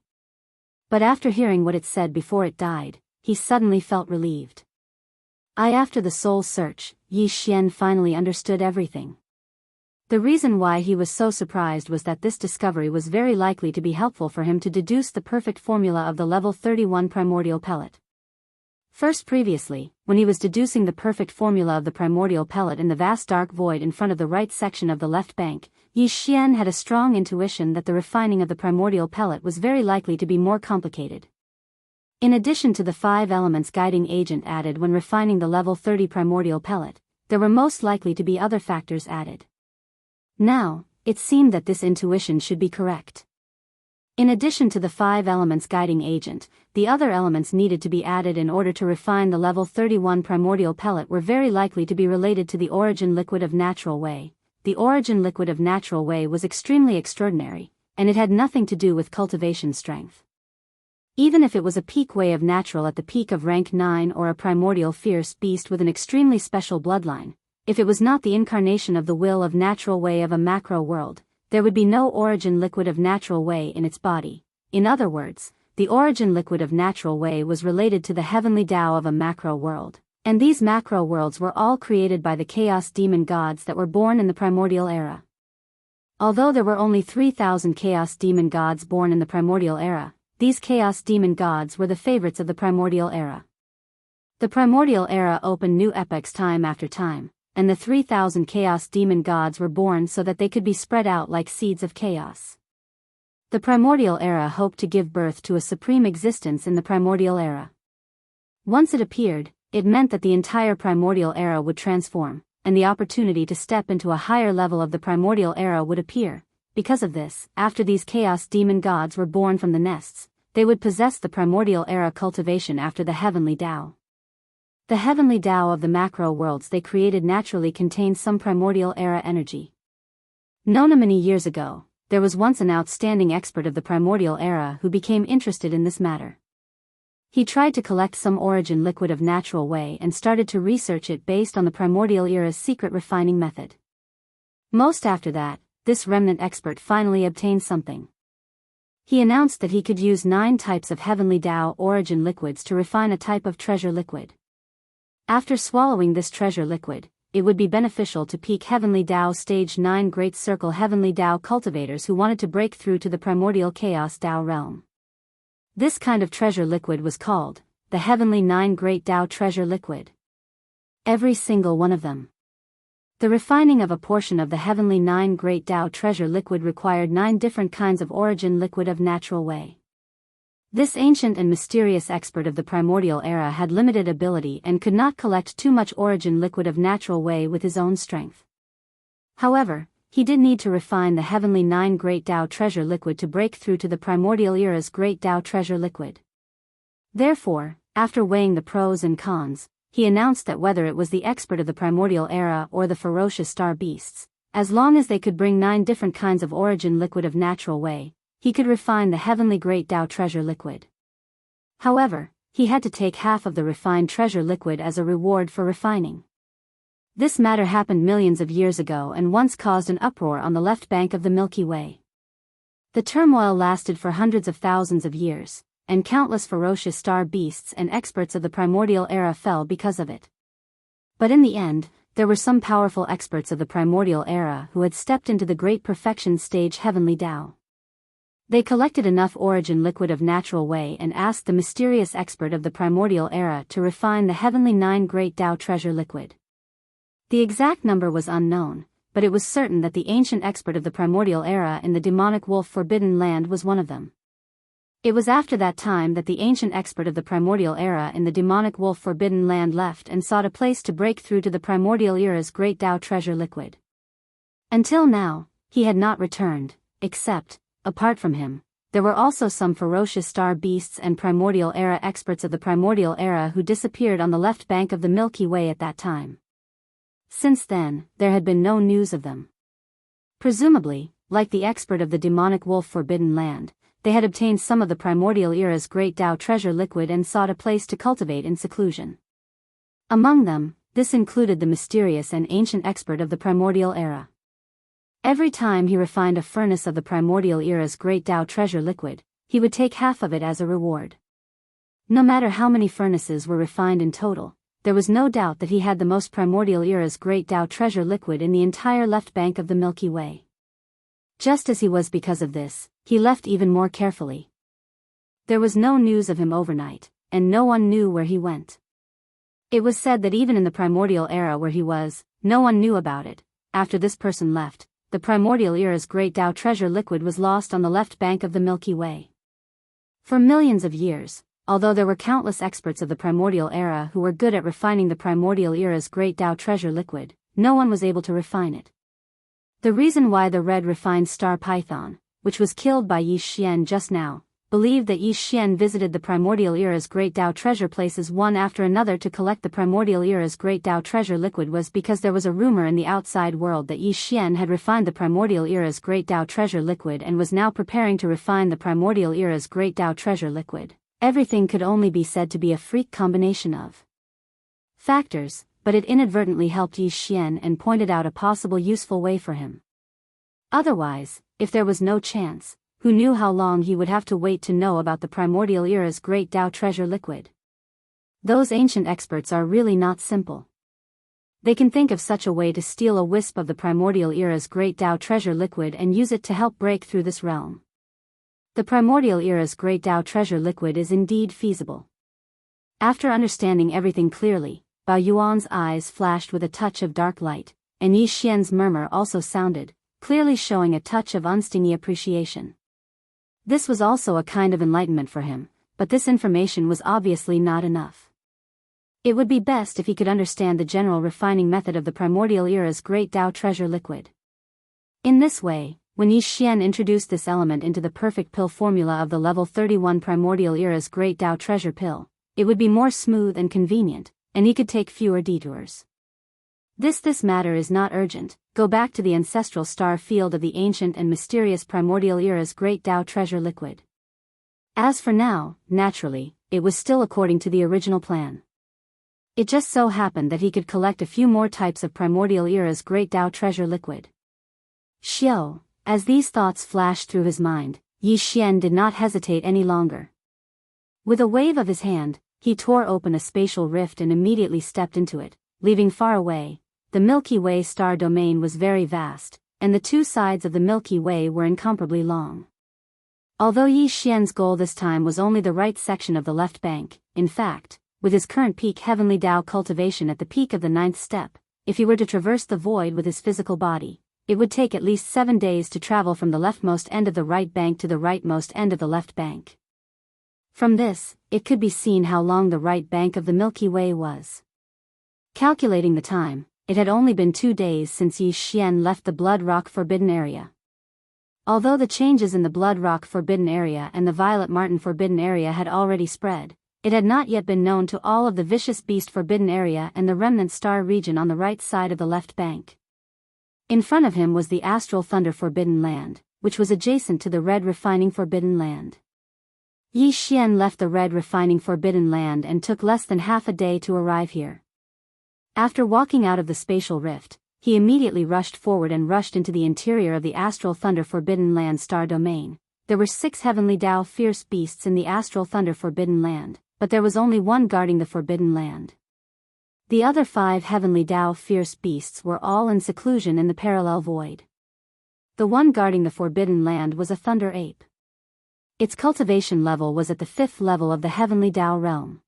But after hearing what it said before it died, he suddenly felt relieved. After the soul search, Yi Xian finally understood everything. The reason why he was so surprised was that this discovery was very likely to be helpful for him to deduce the perfect formula of the level 31 primordial pellet. First, previously, when he was deducing the perfect formula of the primordial pellet in the vast dark void in front of the right section of the left bank, Yi Xian had a strong intuition that the refining of the primordial pellet was very likely to be more complicated. In addition to the 5 elements guiding agent added when refining the level 30 primordial pellet, there were most likely to be other factors added. Now, it seemed that this intuition should be correct. In addition to the 5 elements guiding agent, the other elements needed to be added in order to refine the level 31 primordial pellet were very likely to be related to the origin liquid of natural way. The origin liquid of natural way was extremely extraordinary, and it had nothing to do with cultivation strength. Even if it was a peak way of natural at the peak of rank 9 or a primordial fierce beast with an extremely special bloodline, if it was not the incarnation of the will of natural way of a macro world, there would be no origin liquid of natural way in its body. In other words, the origin liquid of natural way was related to the heavenly Tao of a macro world, and these macro worlds were all created by the chaos demon gods that were born in the primordial era. Although there were only 3,000 chaos demon gods born in the primordial era, these chaos demon gods were the favorites of the primordial era. The primordial era opened new epochs time after time, and the 3,000 chaos demon gods were born so that they could be spread out like seeds of chaos. The primordial era hoped to give birth to a supreme existence in the primordial era. Once it appeared, it meant that the entire primordial era would transform, and the opportunity to step into a higher level of the primordial era would appear. Because of this, after these chaos demon gods were born from the nests, they would possess the primordial era cultivation after the heavenly Tao. The heavenly Tao of the macro worlds they created naturally contained some primordial era energy. Known many years ago, there was once an outstanding expert of the primordial era who became interested in this matter. He tried to collect some origin liquid of natural way and started to research it based on the primordial era's secret refining method. Most after that, this remnant expert finally obtained something. He announced that he could use 9 types of heavenly Tao origin liquids to refine a type of treasure liquid. After swallowing this treasure liquid, it would be beneficial to peak heavenly Tao stage 9 Great Circle heavenly Tao cultivators who wanted to break through to the primordial chaos Tao realm. This kind of treasure liquid was called the heavenly 9 Great Tao treasure liquid. Every single one of them. The refining of a portion of the heavenly 9 Great Tao treasure liquid required 9 different kinds of origin liquid of natural way. This ancient and mysterious expert of the primordial era had limited ability and could not collect too much origin liquid of natural way with his own strength. However, he did need to refine the heavenly 9 Great Tao treasure liquid to break through to the primordial era's Great Tao treasure liquid. Therefore, after weighing the pros and cons, he announced that whether it was the expert of the primordial era or the ferocious star beasts, as long as they could bring 9 different kinds of origin liquid of natural way, he could refine the heavenly Great Tao treasure liquid. However, he had to take half of the refined treasure liquid as a reward for refining. This matter happened millions of years ago and once caused an uproar on the left bank of the Milky Way. The turmoil lasted for hundreds of thousands of years, and countless ferocious star beasts and experts of the primordial era fell because of it. But in the end, there were some powerful experts of the primordial era who had stepped into the great perfection stage heavenly Tao. They collected enough origin liquid of natural way and asked the mysterious expert of the primordial era to refine the heavenly 9 Great Tao treasure liquid. The exact number was unknown, but it was certain that the ancient expert of the primordial era in the demonic wolf forbidden land was one of them. It was after that time that the ancient expert of the primordial era in the demonic wolf forbidden land left and sought a place to break through to the primordial era's Great Tao treasure liquid. Until now, he had not returned, except, apart from him, there were also some ferocious star beasts and primordial era experts of the primordial era who disappeared on the left bank of the Milky Way at that time. Since then, there had been no news of them. Presumably, like the expert of the demonic wolf Forbidden Land, they had obtained some of the primordial era's great Tao treasure liquid and sought a place to cultivate in seclusion. Among them, this included the mysterious and ancient expert of the primordial era. Every time he refined a furnace of the primordial era's great Tao treasure liquid, he would take half of it as a reward. No matter how many furnaces were refined in total, there was no doubt that he had the most primordial era's great Tao treasure liquid in the entire left bank of the Milky Way. Just as he was because of this, he left even more carefully. There was no news of him overnight, and no one knew where he went. It was said that even in the primordial era where he was, no one knew about it. After this person left, the primordial era's great Tao treasure liquid was lost on the left bank of the Milky Way. For millions of years, although there were countless experts of the primordial era who were good at refining the primordial era's great Tao treasure liquid, no one was able to refine it. The reason why the red refined star python, which was killed by Yi Xian just now, believed that Yi Xian visited the primordial era's great Tao treasure places one after another to collect the primordial era's great Tao treasure liquid was because there was a rumor in the outside world that Yi Xian had refined the primordial era's great Tao treasure liquid and was now preparing to refine the primordial era's great Tao treasure liquid. Everything could only be said to be a freak combination of factors, but it inadvertently helped Yi Xian and pointed out a possible useful way for him. Otherwise, if there was no chance, who knew how long he would have to wait to know about the primordial era's great Tao treasure liquid? Those ancient experts are really not simple. They can think of such a way to steal a wisp of the primordial era's great Tao treasure liquid and use it to help break through this realm. The primordial era's great Tao treasure liquid is indeed feasible. After understanding everything clearly, Bao Yuan's eyes flashed with a touch of dark light, and Yi Xian's murmur also sounded, clearly showing a touch of unstingy appreciation. This was also a kind of enlightenment for him, but this information was obviously not enough. It would be best if he could understand the general refining method of the primordial era's great Tao treasure liquid. In this way, when Yi Xian introduced this element into the perfect pill formula of the level 31 primordial era's great Tao treasure pill, it would be more smooth and convenient, and he could take fewer detours. This matter is not urgent. Go back to the ancestral star field of the ancient and mysterious primordial era's great Tao treasure liquid. As for now, naturally, it was still according to the original plan. It just so happened that he could collect a few more types of primordial era's great Tao treasure liquid. Xiao, as these thoughts flashed through his mind, Yi Xian did not hesitate any longer. With a wave of his hand, he tore open a spatial rift and immediately stepped into it, leaving far away. The Milky Way star domain was very vast, and the two sides of the Milky Way were incomparably long. Although Yi Xian's goal this time was only the right section of the left bank, in fact, with his current peak heavenly Tao cultivation at the peak of the 9th step, if he were to traverse the void with his physical body, it would take at least 7 days to travel from the leftmost end of the right bank to the rightmost end of the left bank. From this, it could be seen how long the right bank of the Milky Way was. Calculating the time, it had only been 2 days since Yi Xian left the Blood Rock Forbidden Area. Although the changes in the Blood Rock Forbidden Area and the Violet Martin Forbidden Area had already spread, it had not yet been known to all of the Vicious Beast Forbidden Area and the Remnant Star region on the right side of the left bank. In front of him was the Astral Thunder Forbidden Land, which was adjacent to the Red Refining Forbidden Land. Yi Xian left the Red Refining Forbidden Land and took less than half a day to arrive here. After walking out of the spatial rift, he immediately rushed forward and rushed into the interior of the Astral Thunder Forbidden Land star domain. There were 6 heavenly Tao fierce beasts in the Astral Thunder Forbidden Land, but there was only one guarding the Forbidden Land. The other 5 heavenly Tao fierce beasts were all in seclusion in the parallel void. The one guarding the Forbidden Land was a thunder ape. Its cultivation level was at the 5th level of the heavenly Tao realm.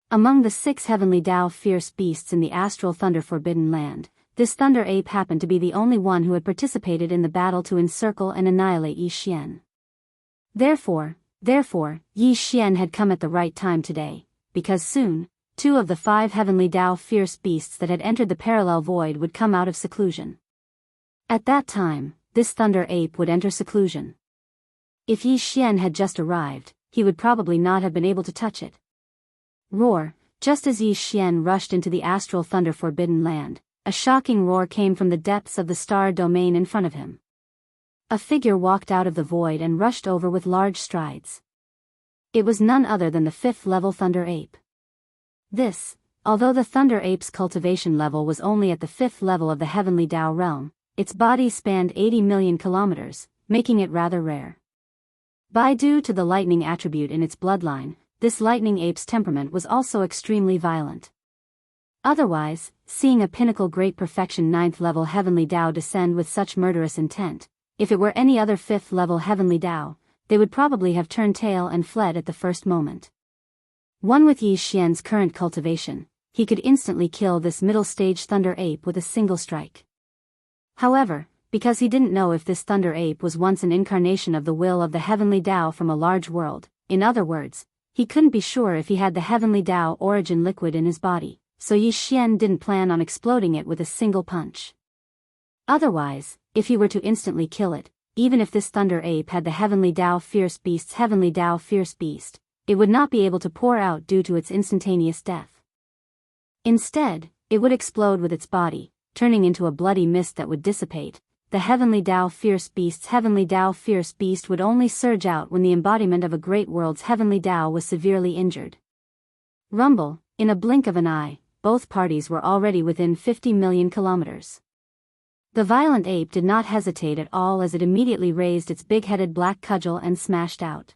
Among the 6 heavenly Tao fierce beasts in the Astral Thunder Forbidden Land, this thunder ape happened to be the only one who had participated in the battle to encircle and annihilate Yi Xian. Therefore, Yi Xian had come at the right time today, because soon, 2 of the 5 heavenly Tao fierce beasts that had entered the parallel void would come out of seclusion. At that time, this thunder ape would enter seclusion. If Yi Xian had just arrived, he would probably not have been able to touch it. Roar, just as Yi Xian rushed into the Astral Thunder Forbidden Land, a shocking roar came from the depths of the star domain in front of him. A figure walked out of the void and rushed over with large strides. It was none other than the 5th-level Thunder Ape. This, although the Thunder Ape's cultivation level was only at the 5th level of the Heavenly Tao realm, its body spanned 80 million kilometers, making it rather rare. Due to the lightning attribute in its bloodline, this lightning ape's temperament was also extremely violent. Otherwise, seeing a pinnacle great perfection 9th-level Heavenly Tao descend with such murderous intent, if it were any other 5th-level Heavenly Tao, they would probably have turned tail and fled at the first moment. One with Yi Xian's current cultivation, he could instantly kill this middle-stage Thunder Ape with a single strike. However, because he didn't know if this Thunder Ape was once an incarnation of the will of the Heavenly Tao from a large world, in other words, he couldn't be sure if he had the Heavenly Tao origin liquid in his body, so Yi Xian didn't plan on exploding it with a single punch. Otherwise, if he were to instantly kill it, even if this Thunder Ape had the Heavenly Tao Fierce Beast's Heavenly Tao Fierce Beast, it would not be able to pour out due to its instantaneous death. Instead, it would explode with its body, turning into a bloody mist that would dissipate. The Heavenly Tao Fierce Beast's Heavenly Tao Fierce Beast would only surge out when the embodiment of a great world's Heavenly Tao was severely injured. Rumble, in a blink of an eye, both parties were already within 50 million kilometers. The violent ape did not hesitate at all as it immediately raised its big-headed black cudgel and smashed out.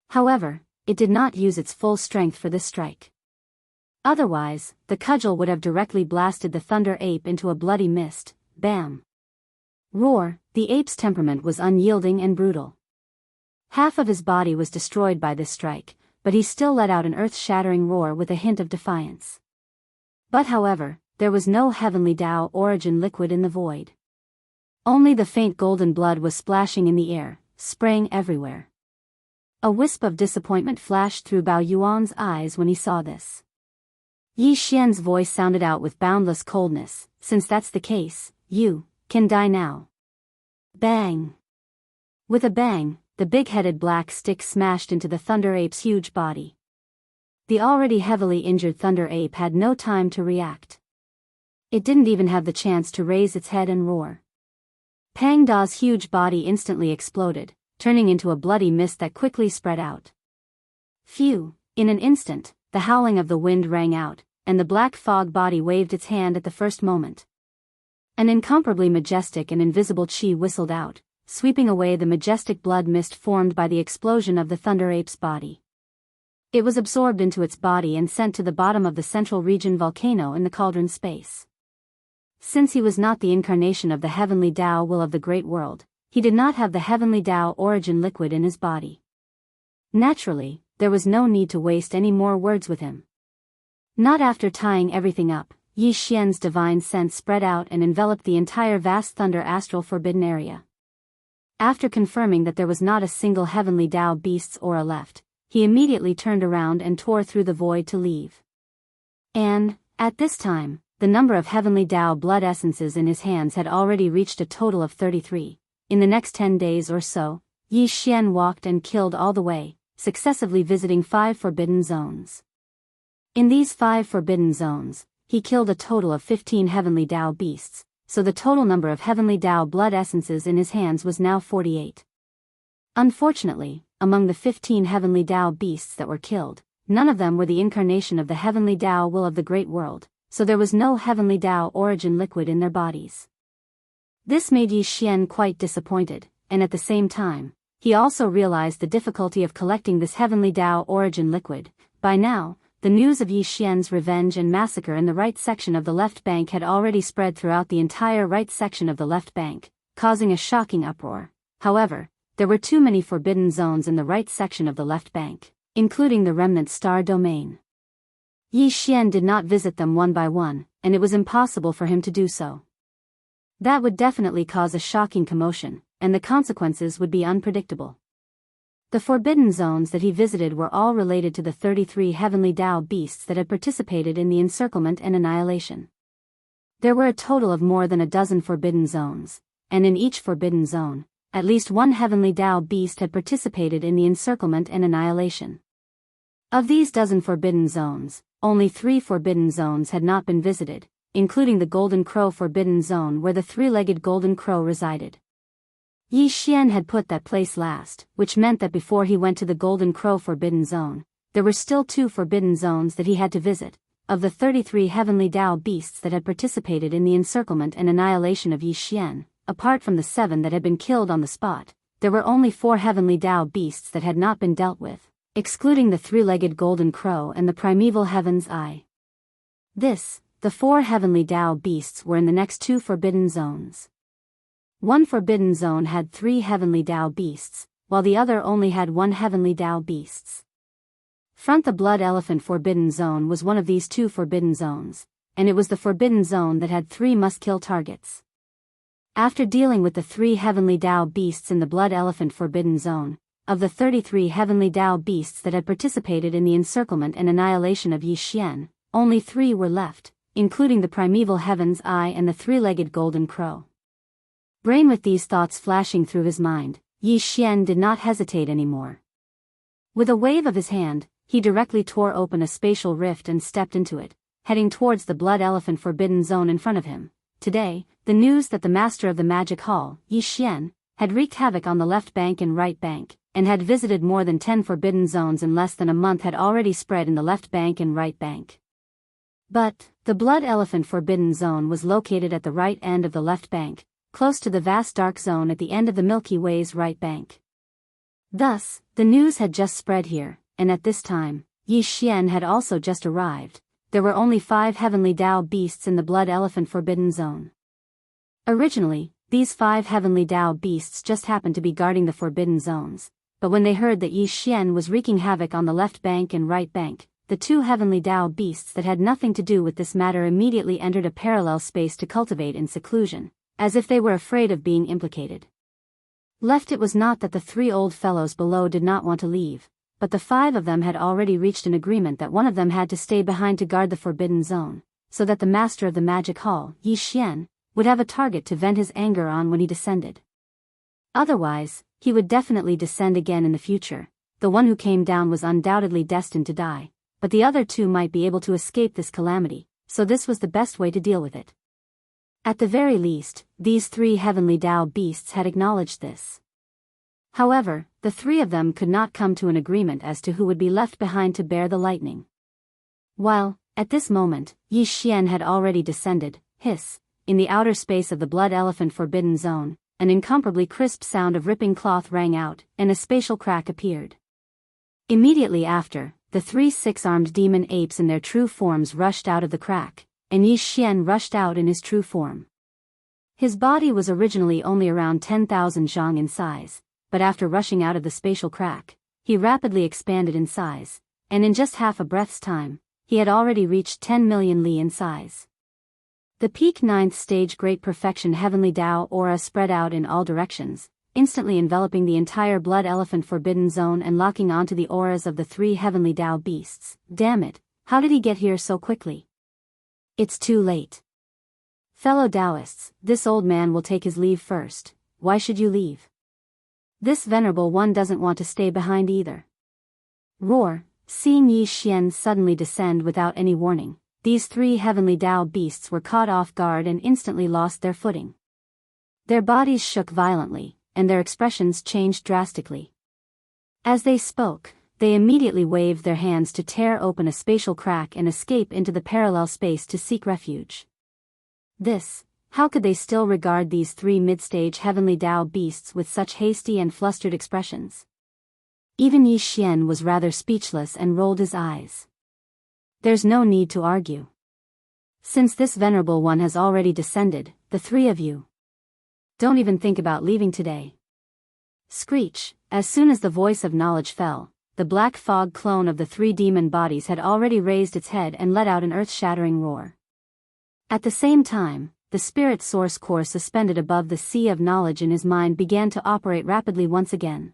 However, it did not use its full strength for this strike. Otherwise, the cudgel would have directly blasted the Thunder Ape into a bloody mist. Bam! Roar, the ape's temperament was unyielding and brutal. Half of his body was destroyed by this strike, but he still let out an earth-shattering roar with a hint of defiance. But however, there was no Heavenly Tao origin liquid in the void. Only the faint golden blood was splashing in the air, spraying everywhere. A wisp of disappointment flashed through Bao Yuan's eyes when he saw this. Yi Xian's voice sounded out with boundless coldness, "Since that's the case, you can die now." Bang! With a bang, the big-headed black stick smashed into the Thunder Ape's huge body. The already heavily injured Thunder Ape had no time to react. It didn't even have the chance to raise its head and roar. Pang Da's huge body instantly exploded, turning into a bloody mist that quickly spread out. Phew! In an instant, the howling of the wind rang out, and the black fog body waved its hand at the first moment. An incomparably majestic and invisible chi whistled out, sweeping away the majestic blood mist formed by the explosion of the Thunder Ape's body. It was absorbed into its body and sent to the bottom of the central region volcano in the cauldron space. Since he was not the incarnation of the Heavenly Tao will of the Great World, he did not have the Heavenly Tao origin liquid in his body. Naturally, there was no need to waste any more words with him. Not after tying everything up, Yi Xian's divine sense spread out and enveloped the entire vast Thunder Astral Forbidden area. After confirming that there was not a single Heavenly Tao beast's aura left, he immediately turned around and tore through the void to leave. And, at this time, the number of Heavenly Tao blood essences in his hands had already reached a total of 33. In the next 10 days or so, Yi Xian walked and killed all the way, successively visiting 5 forbidden zones. In these 5 forbidden zones, he killed a total of 15 Heavenly Tao beasts, so the total number of Heavenly Tao blood essences in his hands was now 48. Unfortunately, among the 15 Heavenly Tao beasts that were killed, none of them were the incarnation of the Heavenly Tao will of the Great World, so there was no Heavenly Tao origin liquid in their bodies. This made Yi Xian quite disappointed, and at the same time, he also realized the difficulty of collecting this Heavenly Tao origin liquid. By now, the news of Yi Xian's revenge and massacre in the right section of the left bank had already spread throughout the entire right section of the left bank, causing a shocking uproar. However, there were too many forbidden zones in the right section of the left bank, including the remnant star domain. Yi Xian did not visit them one by one, and it was impossible for him to do so. That would definitely cause a shocking commotion, and the consequences would be unpredictable. The forbidden zones that he visited were all related to the 33 Heavenly Tao beasts that had participated in the encirclement and annihilation. There were a total of more than a dozen forbidden zones, and in each forbidden zone, at least one Heavenly Tao beast had participated in the encirclement and annihilation. Of these dozen forbidden zones, only 3 forbidden zones had not been visited, including the Golden Crow Forbidden Zone where the three-legged Golden Crow resided. Yi Xian had put that place last, which meant that before he went to the Golden Crow Forbidden Zone, there were still 2 forbidden zones that he had to visit. Of the 33 heavenly Dao beasts that had participated in the encirclement and annihilation of Yi Xian, apart from the 7 that had been killed on the spot, there were only 4 heavenly Dao beasts that had not been dealt with, excluding the three-legged Golden Crow and the primeval Heaven's Eye. The 4 heavenly Dao beasts were in the next 2 forbidden zones. One forbidden zone had 3 heavenly Dao beasts, while the other only had 1 heavenly Dao beasts. The Blood Elephant Forbidden Zone was one of these 2 forbidden zones, and it was the forbidden zone that had 3 must-kill targets. After dealing with the 3 heavenly Dao beasts in the Blood Elephant Forbidden Zone, of the 33 heavenly Dao beasts that had participated in the encirclement and annihilation of Yi Xian, only 3 were left, including the primeval Heaven's Eye and the three-legged Golden Crow. Brain with these thoughts flashing through his mind, Yi Xian did not hesitate anymore. With a wave of his hand, he directly tore open a spatial rift and stepped into it, heading towards the Blood Elephant Forbidden Zone in front of him. Today, the news that the master of the magic hall, Yi Xian, had wreaked havoc on the left bank and right bank, and had visited more than 10 forbidden zones in less than a month had already spread in the left bank and right bank. But, the Blood Elephant Forbidden Zone was located at the right end of the left bank, close to the vast dark zone at the end of the Milky Way's right bank. Thus, the news had just spread here, and at this time, Yi Xian had also just arrived. There were only 5 heavenly Dao beasts in the Blood Elephant Forbidden Zone. Originally, these 5 heavenly Dao beasts just happened to be guarding the forbidden zones, but when they heard that Yi Xian was wreaking havoc on the left bank and right bank, the 2 heavenly Dao beasts that had nothing to do with this matter immediately entered a parallel space to cultivate in seclusion, as if they were afraid of being implicated. It was not that the 3 old fellows below did not want to leave, but the 5 of them had already reached an agreement that one of them had to stay behind to guard the forbidden zone, so that the master of the magic hall, Yi Xian, would have a target to vent his anger on when he descended. Otherwise, he would definitely descend again in the future. The one who came down was undoubtedly destined to die, but the other 2 might be able to escape this calamity, so this was the best way to deal with it. At the very least, these 3 heavenly Dao beasts had acknowledged this. However, the 3 of them could not come to an agreement as to who would be left behind to bear the lightning. While, at this moment, Yi Xian had already descended, in the outer space of the Blood Elephant Forbidden Zone, an incomparably crisp sound of ripping cloth rang out, and a spatial crack appeared. Immediately after, the 3 6-armed demon apes in their true forms rushed out of the crack, and Yi Xian rushed out in his true form. His body was originally only around 10,000 zhang in size, but after rushing out of the spatial crack, he rapidly expanded in size, and in just half a breath's time, he had already reached 10 million li in size. The peak 9th stage Great Perfection Heavenly Dao aura spread out in all directions, instantly enveloping the entire Blood Elephant Forbidden Zone and locking onto the auras of the 3 heavenly Dao beasts. Damn it, how did he get here so quickly? It's too late. Fellow Taoists, this old man will take his leave first. Why should you leave? This venerable one doesn't want to stay behind either. Roar, seeing Yi Xian suddenly descend without any warning, these 3 heavenly Dao beasts were caught off guard and instantly lost their footing. Their bodies shook violently, and their expressions changed drastically. As they spoke, they immediately waved their hands to tear open a spatial crack and escape into the parallel space to seek refuge. How could they still regard these 3 mid-stage heavenly Dao beasts with such hasty and flustered expressions? Even Yi Xian was rather speechless and rolled his eyes. There's no need to argue. Since this venerable one has already descended, the 3 of you don't even think about leaving today. Screech, as soon as the voice of knowledge fell, the black fog clone of the 3 demon bodies had already raised its head and let out an earth-shattering roar. At the same time, the spirit source core suspended above the sea of knowledge in his mind began to operate rapidly once again.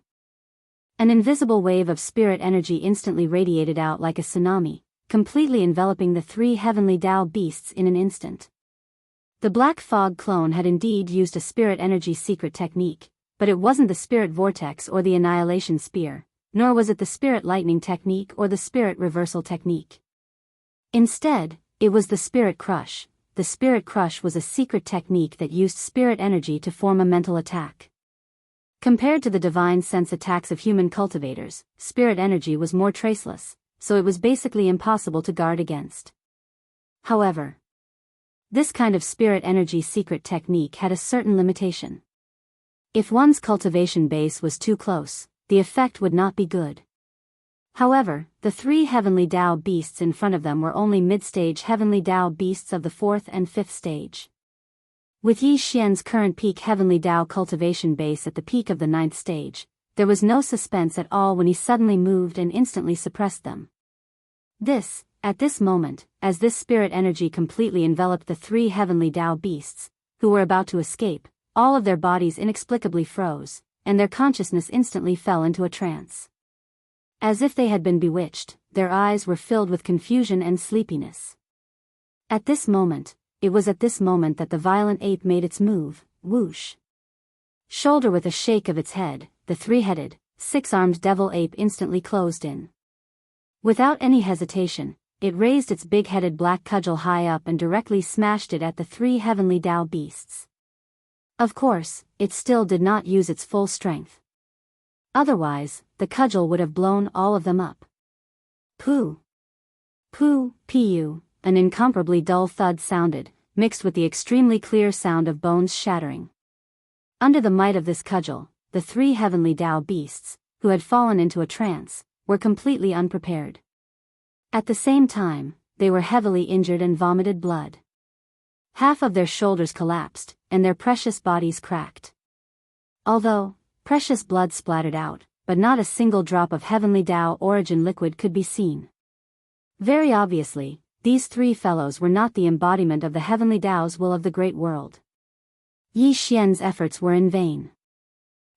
An invisible wave of spirit energy instantly radiated out like a tsunami, completely enveloping the 3 heavenly Dao beasts in an instant. The black fog clone had indeed used a spirit energy secret technique, but it wasn't the spirit vortex or the annihilation spear, nor was it the spirit lightning technique or the spirit reversal technique. Instead, it was the spirit crush, the spirit crush was a secret technique that used spirit energy to form a mental attack. Compared to the divine sense attacks of human cultivators, spirit energy was more traceless, so it was basically impossible to guard against. However, this kind of spirit energy secret technique had a certain limitation. If one's cultivation base was too close, the effect would not be good. However, the three heavenly Tao beasts in front of them were only mid-stage heavenly Tao beasts of the 4th and 5th stage. With Yi Xian's current peak heavenly Tao cultivation base at the peak of the 9th stage, there was no suspense at all when he suddenly moved and instantly suppressed them. At this moment, as this spirit energy completely enveloped the three heavenly Tao beasts, who were about to escape, all of their bodies inexplicably froze, and their consciousness instantly fell into a trance. As if they had been bewitched, their eyes were filled with confusion and sleepiness. It was at this moment that the violent ape made its move, whoosh. Shoulder with a shake of its head, the three-headed, six-armed devil ape instantly closed in. Without any hesitation, it raised its big-headed black cudgel high up and directly smashed it at the three heavenly Tao beasts. Of course, it still did not use its full strength. Otherwise, the cudgel would have blown all of them up. Pooh! Pooh, pu, an incomparably dull thud sounded, mixed with the extremely clear sound of bones shattering. Under the might of this cudgel, the three heavenly Tao beasts, who had fallen into a trance, were completely unprepared. At the same time, they were heavily injured and vomited blood. Half of their shoulders collapsed, and their precious bodies cracked. Although precious blood splattered out, but not a single drop of heavenly Tao origin liquid could be seen. Very obviously, these three fellows were not the embodiment of the heavenly Tao's will of the great world. Yi Xian's efforts were in vain.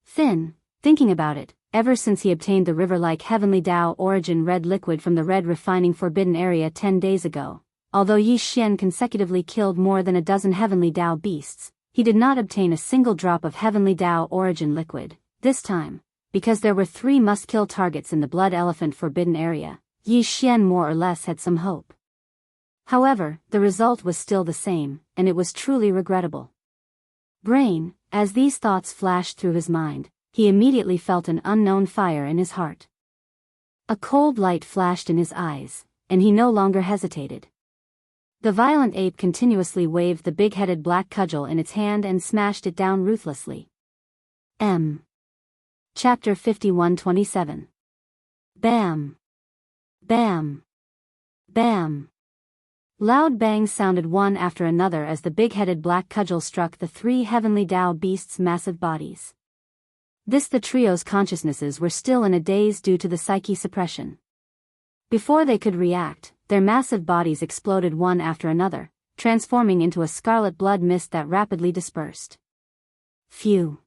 Thinking about it, ever since he obtained the river-like heavenly Tao origin red liquid from the red refining forbidden area 10 days ago, although Yi Xian consecutively killed more than a dozen heavenly Tao beasts, he did not obtain a single drop of heavenly Tao origin liquid. This time, because there were 3 must-kill targets in the blood elephant forbidden area, Yi Xian more or less had some hope. However, the result was still the same, and it was truly regrettable. Brain, as these thoughts flashed through his mind, he immediately felt an unknown fire in his heart. A cold light flashed in his eyes, and he no longer hesitated. The violent ape continuously waved the big-headed black cudgel in its hand and smashed it down ruthlessly. Chapter 51-27. Bam! Bam! Bam! Loud bangs sounded one after another as the big-headed black cudgel struck the 3 heavenly Tao beasts' massive bodies. The trio's consciousnesses were still in a daze due to the psyche suppression. Before they could react, their massive bodies exploded one after another, transforming into a scarlet blood mist that rapidly dispersed. Phew!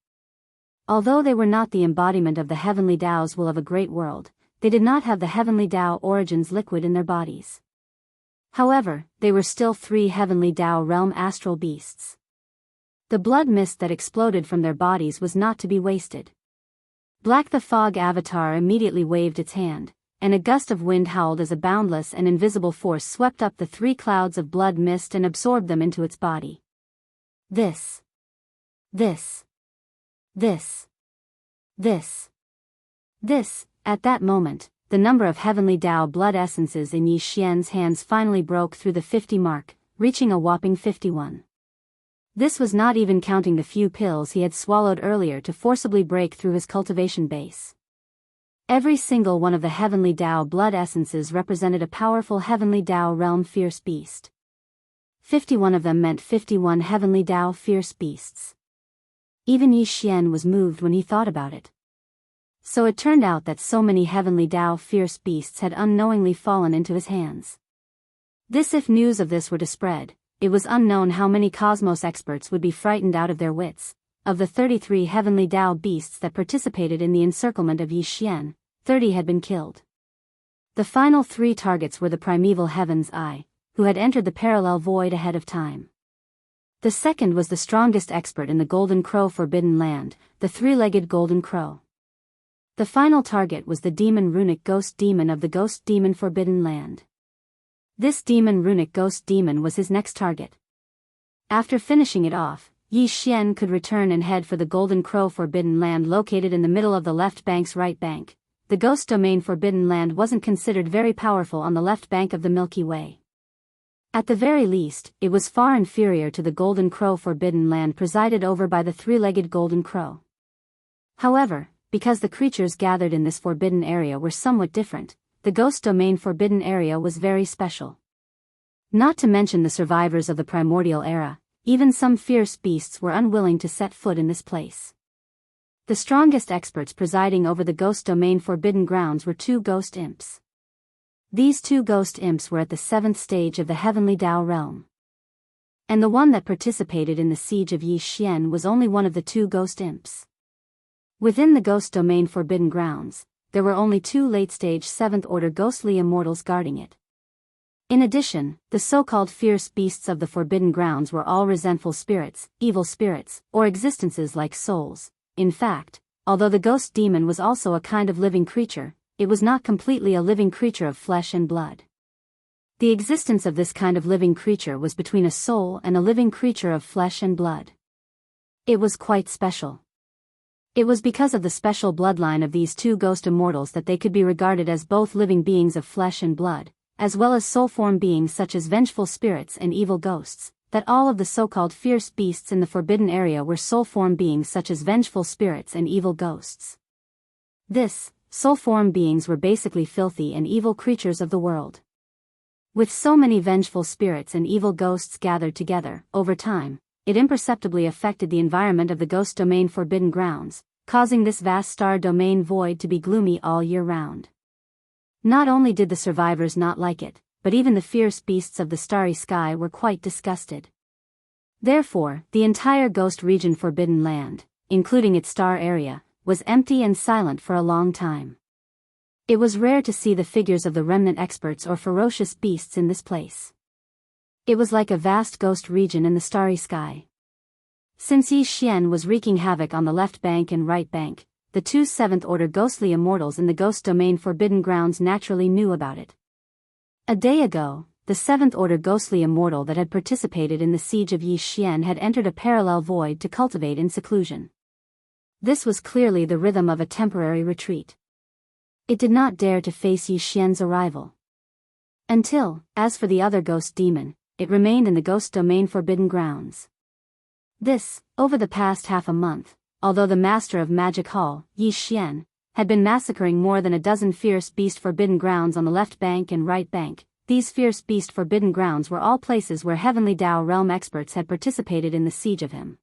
Although they were not the embodiment of the heavenly Tao's will of a great world, they did not have the heavenly Tao origins liquid in their bodies. However, they were still 3 heavenly Tao realm astral beasts. The blood mist that exploded from their bodies was not to be wasted. Black the Fog avatar immediately waved its hand, and a gust of wind howled as a boundless and invisible force swept up the 3 clouds of blood mist and absorbed them into its body. This. At that moment, the number of heavenly Tao blood essences in Yi Xian's hands finally broke through the 50 mark, reaching a whopping 51. This was not even counting the few pills he had swallowed earlier to forcibly break through his cultivation base. Every single one of the heavenly Tao blood essences represented a powerful heavenly Tao realm fierce beast. 51 of them meant 51 heavenly Tao fierce beasts. Even Yi Xian was moved when he thought about it. So it turned out that so many heavenly Tao fierce beasts had unknowingly fallen into his hands. If news of this were to spread, it was unknown how many cosmos experts would be frightened out of their wits. Of the 33 heavenly Tao beasts that participated in the encirclement of Yi Xian, 30 had been killed. The final 3 targets were the primeval Heaven's Eye, who had entered the parallel void ahead of time. The second was the strongest expert in the Golden Crow Forbidden Land, the 3-legged Golden Crow. The final target was the demon runic ghost demon of the Ghost Demon Forbidden Land. This demon runic ghost demon was his next target. After finishing it off, Yi Xian could return and head for the Golden Crow Forbidden Land located in the middle of the left bank's right bank. The Ghost Domain Forbidden Land wasn't considered very powerful on the left bank of the Milky Way. At the very least, it was far inferior to the Golden Crow Forbidden Land presided over by the three-legged Golden Crow. However, because the creatures gathered in this forbidden area were somewhat different, the Ghost Domain Forbidden Area was very special. Not to mention the survivors of the primordial era, even some fierce beasts were unwilling to set foot in this place. The strongest experts presiding over the Ghost Domain Forbidden Grounds were two ghost imps. These two ghost imps were at the 7th stage of the Heavenly Tao realm. And the one that participated in the siege of Yi Xian was only one of the two ghost imps. Within the Ghost Domain Forbidden Grounds, there were only two late-stage 7th-order ghostly immortals guarding it. In addition, the so-called fierce beasts of the Forbidden Grounds were all resentful spirits, evil spirits, or existences like souls. In fact, although the ghost demon was also a kind of living creature, it was not completely a living creature of flesh and blood. The existence of this kind of living creature was between a soul and a living creature of flesh and blood. It was quite special. It was because of the special bloodline of these two ghost immortals that they could be regarded as both living beings of flesh and blood, as well as soul-form beings such as vengeful spirits and evil ghosts, that all of the so-called fierce beasts in the forbidden area were soul-form beings such as vengeful spirits and evil ghosts. Soul-form beings were basically filthy and evil creatures of the world. With so many vengeful spirits and evil ghosts gathered together, over time, it imperceptibly affected the environment of the Ghost Domain Forbidden Grounds, causing this vast star domain void to be gloomy all year round. Not only did the survivors not like it, but even the fierce beasts of the starry sky were quite disgusted. Therefore, the entire Ghost Region Forbidden Land, including its star area, was empty and silent for a long time. It was rare to see the figures of the remnant experts or ferocious beasts in this place. It was like a vast ghost region in the starry sky. Since Yi Xian was wreaking havoc on the left bank and right bank, the two 7th-order ghostly immortals in the Ghost Domain Forbidden Grounds naturally knew about it. A day ago, the 7th-order ghostly immortal that had participated in the siege of Yi Xian had entered a parallel void to cultivate in seclusion. This was clearly the rhythm of a temporary retreat. It did not dare to face Yi Xian's arrival. Until, as for the other ghost demon, it remained in the Ghost Domain Forbidden Grounds. Over the past half a month, although the master of Magic Hall, Yi Xian, had been massacring more than a dozen fierce beast forbidden grounds on the left bank and right bank, these fierce beast forbidden grounds were all places where Heavenly Tao realm experts had participated in the siege of him.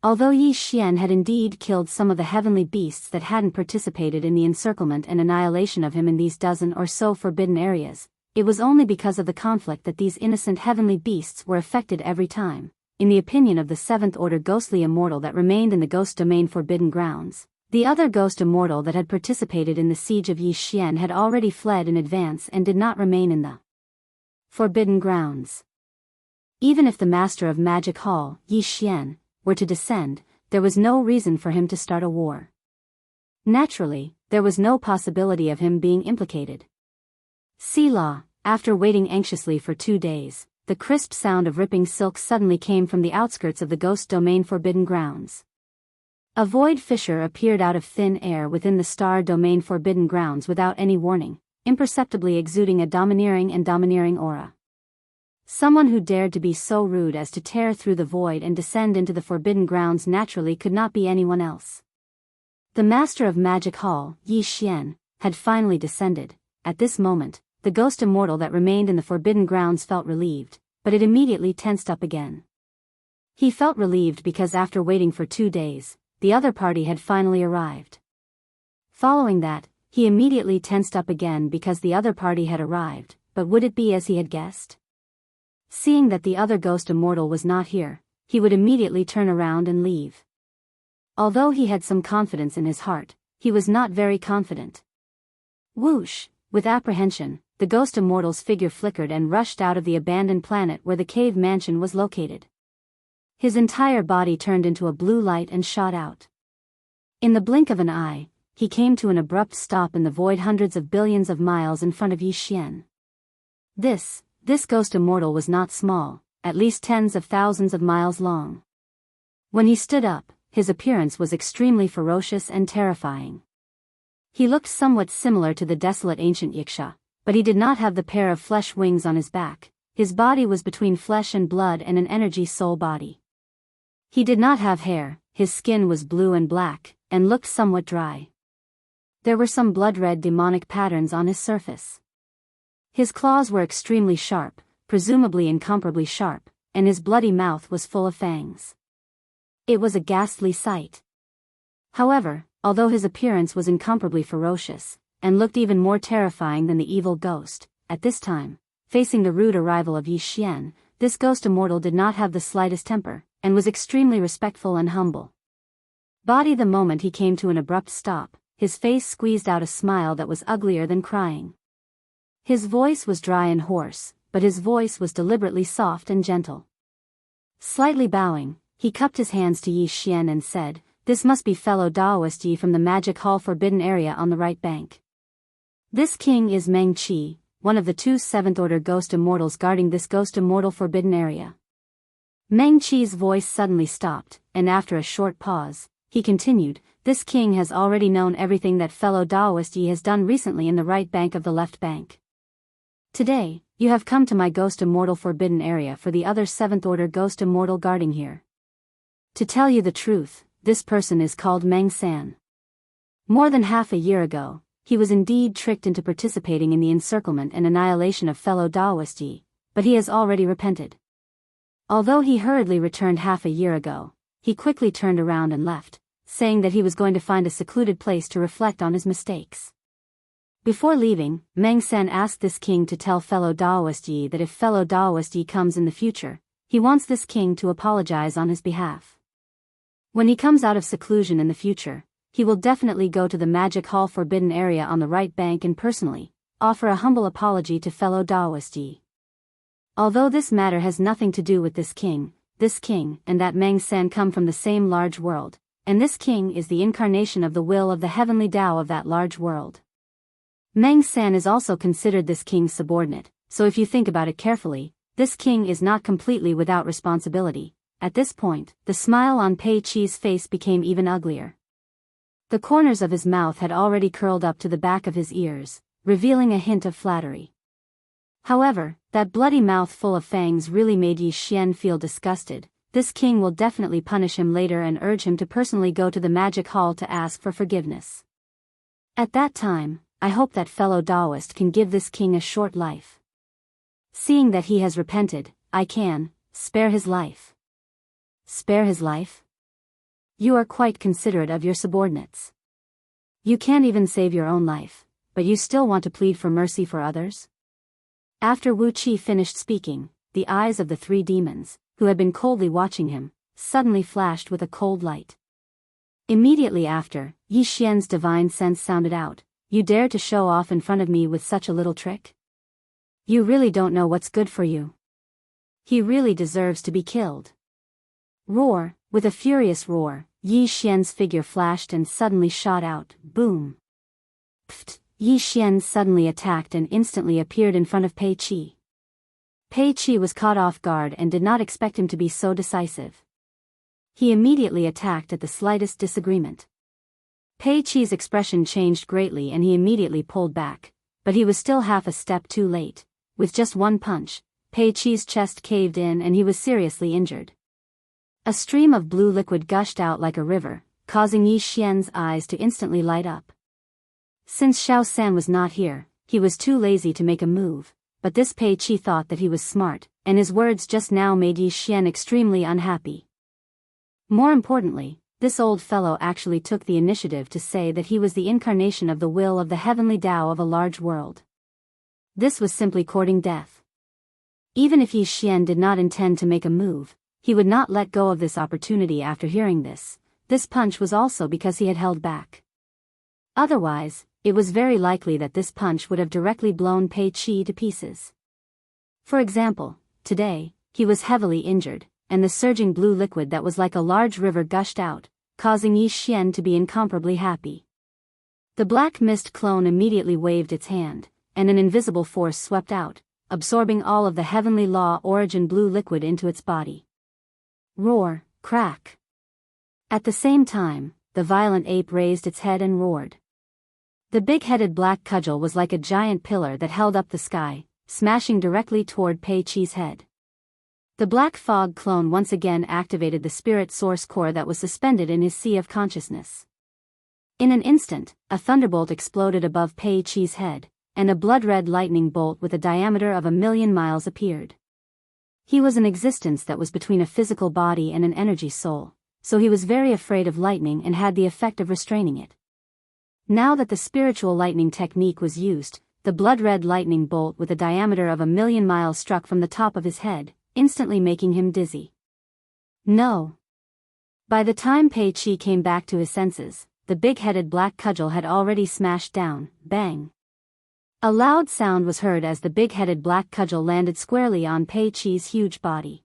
Although Yi Xian had indeed killed some of the heavenly beasts that hadn't participated in the encirclement and annihilation of him in these dozen or so forbidden areas, it was only because of the conflict that these innocent heavenly beasts were affected every time. In the opinion of the 7th-order ghostly immortal that remained in the Ghost Domain Forbidden Grounds, the other ghost immortal that had participated in the siege of Yi Xian had already fled in advance and did not remain in the Forbidden Grounds. Even if the master of Magic Hall, Yi Xian, were to descend, there was no reason for him to start a war. Naturally, there was no possibility of him being implicated. Selah, after waiting anxiously for 2 days, the crisp sound of ripping silk suddenly came from the outskirts of the Ghost Domain Forbidden Grounds. A void fissure appeared out of thin air within the Star Domain Forbidden Grounds without any warning, imperceptibly exuding a domineering aura. Someone who dared to be so rude as to tear through the void and descend into the Forbidden Grounds naturally could not be anyone else. The master of Magic Hall, Yi Xian, had finally descended. At this moment, the ghost immortal that remained in the Forbidden Grounds felt relieved, but it immediately tensed up again. He felt relieved because after waiting for 2 days, the other party had finally arrived. Following that, he immediately tensed up again because the other party had arrived, but would it be as he had guessed? Seeing that the other ghost immortal was not here, he would immediately turn around and leave. Although he had some confidence in his heart, he was not very confident. Whoosh! With apprehension, the ghost immortal's figure flickered and rushed out of the abandoned planet where the cave mansion was located. His entire body turned into a blue light and shot out. In the blink of an eye, he came to an abrupt stop in the void hundreds of billions of miles in front of Yi Xian. This ghost immortal was not small, at least tens of thousands of miles long. When he stood up, his appearance was extremely ferocious and terrifying. He looked somewhat similar to the desolate ancient Yiksha, but he did not have the pair of flesh wings on his back. His body was between flesh and blood and an energy soul body. He did not have hair, his skin was blue and black, and looked somewhat dry. There were some blood-red demonic patterns on his surface. His claws were extremely sharp, presumably incomparably sharp, and his bloody mouth was full of fangs. It was a ghastly sight. However, although his appearance was incomparably ferocious, and looked even more terrifying than the evil ghost, at this time, facing the rude arrival of Yi Xian, this ghost immortal did not have the slightest temper, and was extremely respectful and humble. Body the moment he came to an abrupt stop, his face squeezed out a smile that was uglier than crying. His voice was dry and hoarse, but his voice was deliberately soft and gentle. Slightly bowing, he cupped his hands to Yi Xian and said, "This must be fellow Daoist Yi from the Magic Hall Forbidden Area on the right bank. This king is Meng Qi, one of the two seventh-order ghost immortals guarding this ghost immortal forbidden area." Meng Qi's voice suddenly stopped, and after a short pause, he continued, "This king has already known everything that fellow Daoist Yi has done recently in the right bank of the left bank. Today, you have come to my ghost immortal forbidden area for the other seventh-order ghost immortal guarding here. To tell you the truth, this person is called Meng San. More than half a year ago, he was indeed tricked into participating in the encirclement and annihilation of fellow Daoist Yi, but he has already repented. Although he hurriedly returned half a year ago, he quickly turned around and left, saying that he was going to find a secluded place to reflect on his mistakes. Before leaving, Meng San asked this king to tell fellow Daoist Yi that if fellow Daoist Yi comes in the future, he wants this king to apologize on his behalf. When he comes out of seclusion in the future, he will definitely go to the Magic Hall Forbidden Area on the right bank and personally offer a humble apology to fellow Daoist Yi. Although this matter has nothing to do with this king and that Meng San come from the same large world, and this king is the incarnation of the will of the heavenly Tao of that large world. Meng San is also considered this king's subordinate, so if you think about it carefully, this king is not completely without responsibility." At this point, the smile on Pei Qi's face became even uglier. The corners of his mouth had already curled up to the back of his ears, revealing a hint of flattery. However, that bloody mouth full of fangs really made Yi Xian feel disgusted. This king will definitely punish him later and urge him to personally go to the magic hall to ask for forgiveness. At that time, I hope that fellow Daoist can give this king a short life. Seeing that he has repented, I can spare his life. Spare his life? You are quite considerate of your subordinates. You can't even save your own life, but you still want to plead for mercy for others? After Wu Qi finished speaking, the eyes of the three demons, who had been coldly watching him, suddenly flashed with a cold light. Immediately after, Yi Xian's divine sense sounded out, "You dare to show off in front of me with such a little trick? You really don't know what's good for you. He really deserves to be killed." Roar, with a furious roar, Yi Xian's figure flashed and suddenly shot out, boom. Pfft! Yi Xian suddenly attacked and instantly appeared in front of Pei Qi. Pei Qi was caught off guard and did not expect him to be so decisive. He immediately attacked at the slightest disagreement. Pei Qi's expression changed greatly and he immediately pulled back, but he was still half a step too late. With just one punch, Pei Qi's chest caved in and he was seriously injured. A stream of blue liquid gushed out like a river, causing Yi Xian's eyes to instantly light up. Since Xiao San was not here, he was too lazy to make a move, but this Pei Qi thought that he was smart, and his words just now made Yi Xian extremely unhappy. More importantly, this old fellow actually took the initiative to say that he was the incarnation of the will of the heavenly Tao of a large world. This was simply courting death. Even if Yi Xian did not intend to make a move, he would not let go of this opportunity after hearing this. This punch was also because he had held back. Otherwise, it was very likely that this punch would have directly blown Pei Qi to pieces. For example, today, he was heavily injured, and the surging blue liquid that was like a large river gushed out, causing Yi Xian to be incomparably happy. The black mist clone immediately waved its hand, and an invisible force swept out, absorbing all of the heavenly law origin blue liquid into its body. Roar, crack. At the same time, the violent ape raised its head and roared. The big-headed black cudgel was like a giant pillar that held up the sky, smashing directly toward Pei Chi's head. The black fog clone once again activated the spirit source core that was suspended in his sea of consciousness. In an instant, a thunderbolt exploded above Pei Chi's head, and a blood-red lightning bolt with a diameter of 1,000,000 miles appeared. He was an existence that was between a physical body and an energy soul, so he was very afraid of lightning and had the effect of restraining it. Now that the spiritual lightning technique was used, the blood-red lightning bolt with a diameter of 1,000,000 miles struck from the top of his head, instantly making him dizzy. No. By the time Pei Chi came back to his senses, the big-headed black cudgel had already smashed down. Bang. A loud sound was heard as the big-headed black cudgel landed squarely on Pei Chi's huge body.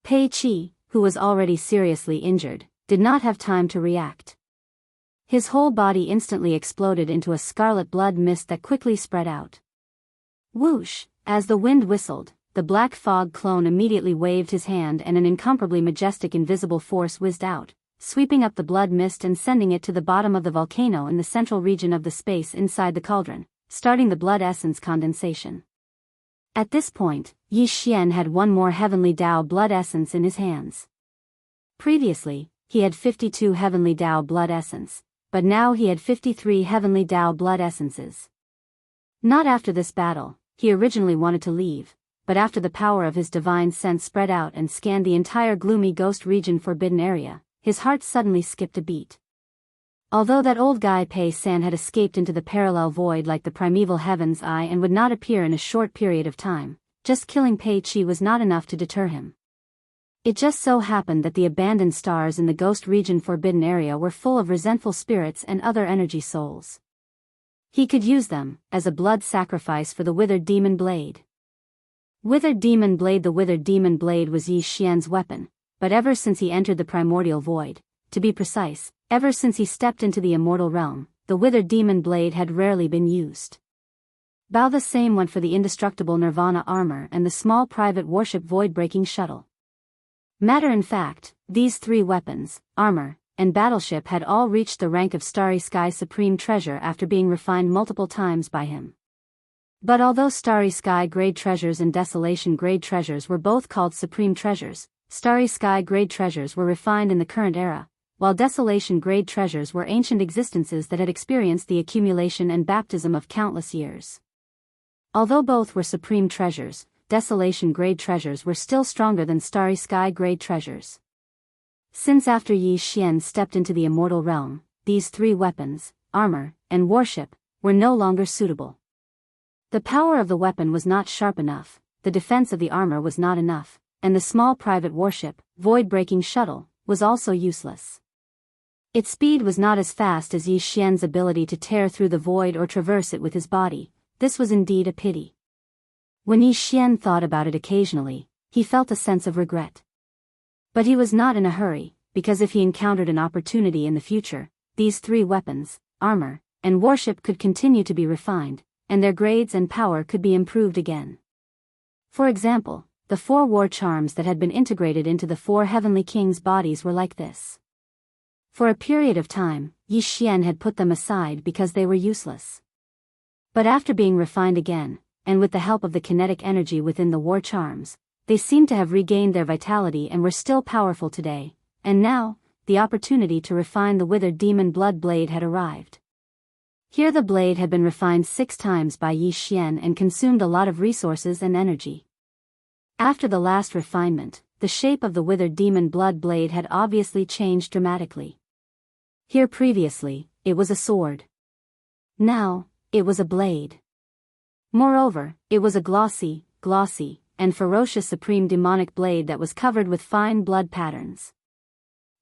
Pei Chi, who was already seriously injured, did not have time to react. His whole body instantly exploded into a scarlet blood mist that quickly spread out. Whoosh! As the wind whistled, the black fog clone immediately waved his hand and an incomparably majestic invisible force whizzed out, sweeping up the blood mist and sending it to the bottom of the volcano in the central region of the space inside the cauldron, starting the blood essence condensation. At this point, Yi Xian had one more heavenly Tao blood essence in his hands. Previously, he had 52 heavenly Tao blood essence, but now he had 53 heavenly Tao blood essences. Not after this battle, he originally wanted to leave, but after the power of his divine sense spread out and scanned the entire gloomy ghost region forbidden area, his heart suddenly skipped a beat. Although that old guy Pei San had escaped into the parallel void like the primeval heaven's eye and would not appear in a short period of time, just killing Pei Chi was not enough to deter him. It just so happened that the abandoned stars in the ghost region forbidden area were full of resentful spirits and other energy souls. He could use them as a blood sacrifice for the withered demon blade. Withered demon blade. The withered demon blade was Yi Xian's weapon, but ever since he entered the primordial void, to be precise, ever since he stepped into the immortal realm, the withered demon blade had rarely been used. Bao the same went for the indestructible nirvana armor and the small private warship void-breaking shuttle. Matter in fact, these three weapons, armor, and battleship had all reached the rank of Starry Sky Supreme Treasure after being refined multiple times by him. But although Starry Sky Grade Treasures and Desolation Grade Treasures were both called Supreme Treasures, Starry Sky Grade Treasures were refined in the current era, while Desolation Grade Treasures were ancient existences that had experienced the accumulation and baptism of countless years. Although both were Supreme Treasures, Desolation Grade Treasures were still stronger than Starry Sky Grade Treasures. Since after Yi Xian stepped into the immortal realm, these three weapons, armor, and warship, were no longer suitable. The power of the weapon was not sharp enough, the defense of the armor was not enough, and the small private warship, void-breaking shuttle, was also useless. Its speed was not as fast as Yi Xian's ability to tear through the void or traverse it with his body. This was indeed a pity. When Yi Xian thought about it occasionally, he felt a sense of regret. But he was not in a hurry, because if he encountered an opportunity in the future, these three weapons, armor, and warship could continue to be refined, and their grades and power could be improved again. For example, the 4 war charms that had been integrated into the 4 heavenly kings' bodies were like this. For a period of time, Yi Xian had put them aside because they were useless. But after being refined again, and with the help of the kinetic energy within the war charms, they seemed to have regained their vitality and were still powerful today, and now, the opportunity to refine the withered demon blood blade had arrived. Here the blade had been refined 6 times by Yi Xian and consumed a lot of resources and energy. After the last refinement, the shape of the withered demon blood blade had obviously changed dramatically. Here previously, it was a sword. Now, it was a blade. Moreover, it was a glossy, and ferocious supreme demonic blade that was covered with fine blood patterns.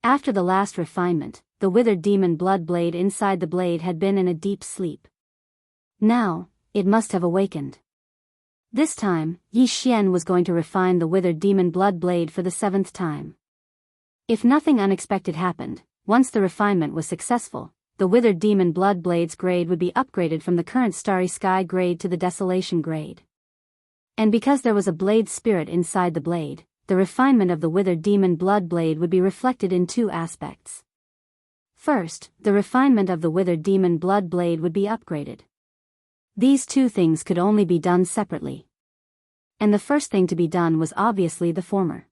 After the last refinement, the withered demon blood blade inside the blade had been in a deep sleep. Now, it must have awakened. This time, Yi Xian was going to refine the withered demon blood blade for the 7th time. If nothing unexpected happened, once the refinement was successful, the withered demon blood blade's grade would be upgraded from the current Starry Sky grade to the Desolation grade. And because there was a blade spirit inside the blade, the refinement of the withered demon blood blade would be reflected in two aspects. First, the refinement of the withered demon blood blade would be upgraded. These two things could only be done separately. And the first thing to be done was obviously the former.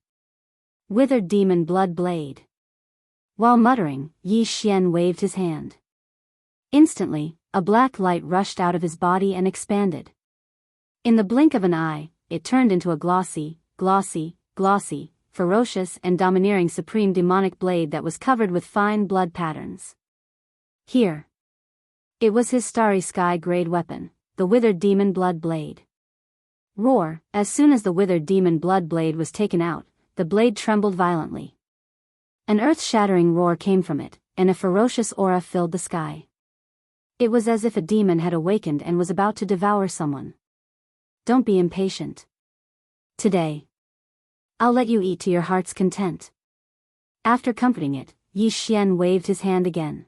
Withered demon blood blade. While muttering, Yi Xian waved his hand. Instantly, a black light rushed out of his body and expanded. In the blink of an eye, it turned into a glossy, ferocious and domineering supreme demonic blade that was covered with fine blood patterns. Here. It was his starry sky grade weapon, the withered demon blood blade. Roar! As soon as the withered demon blood blade was taken out, the blade trembled violently. An earth-shattering roar came from it, and a ferocious aura filled the sky. It was as if a demon had awakened and was about to devour someone. Don't be impatient. Today, I'll let you eat to your heart's content. After comforting it, Yi Xian waved his hand again.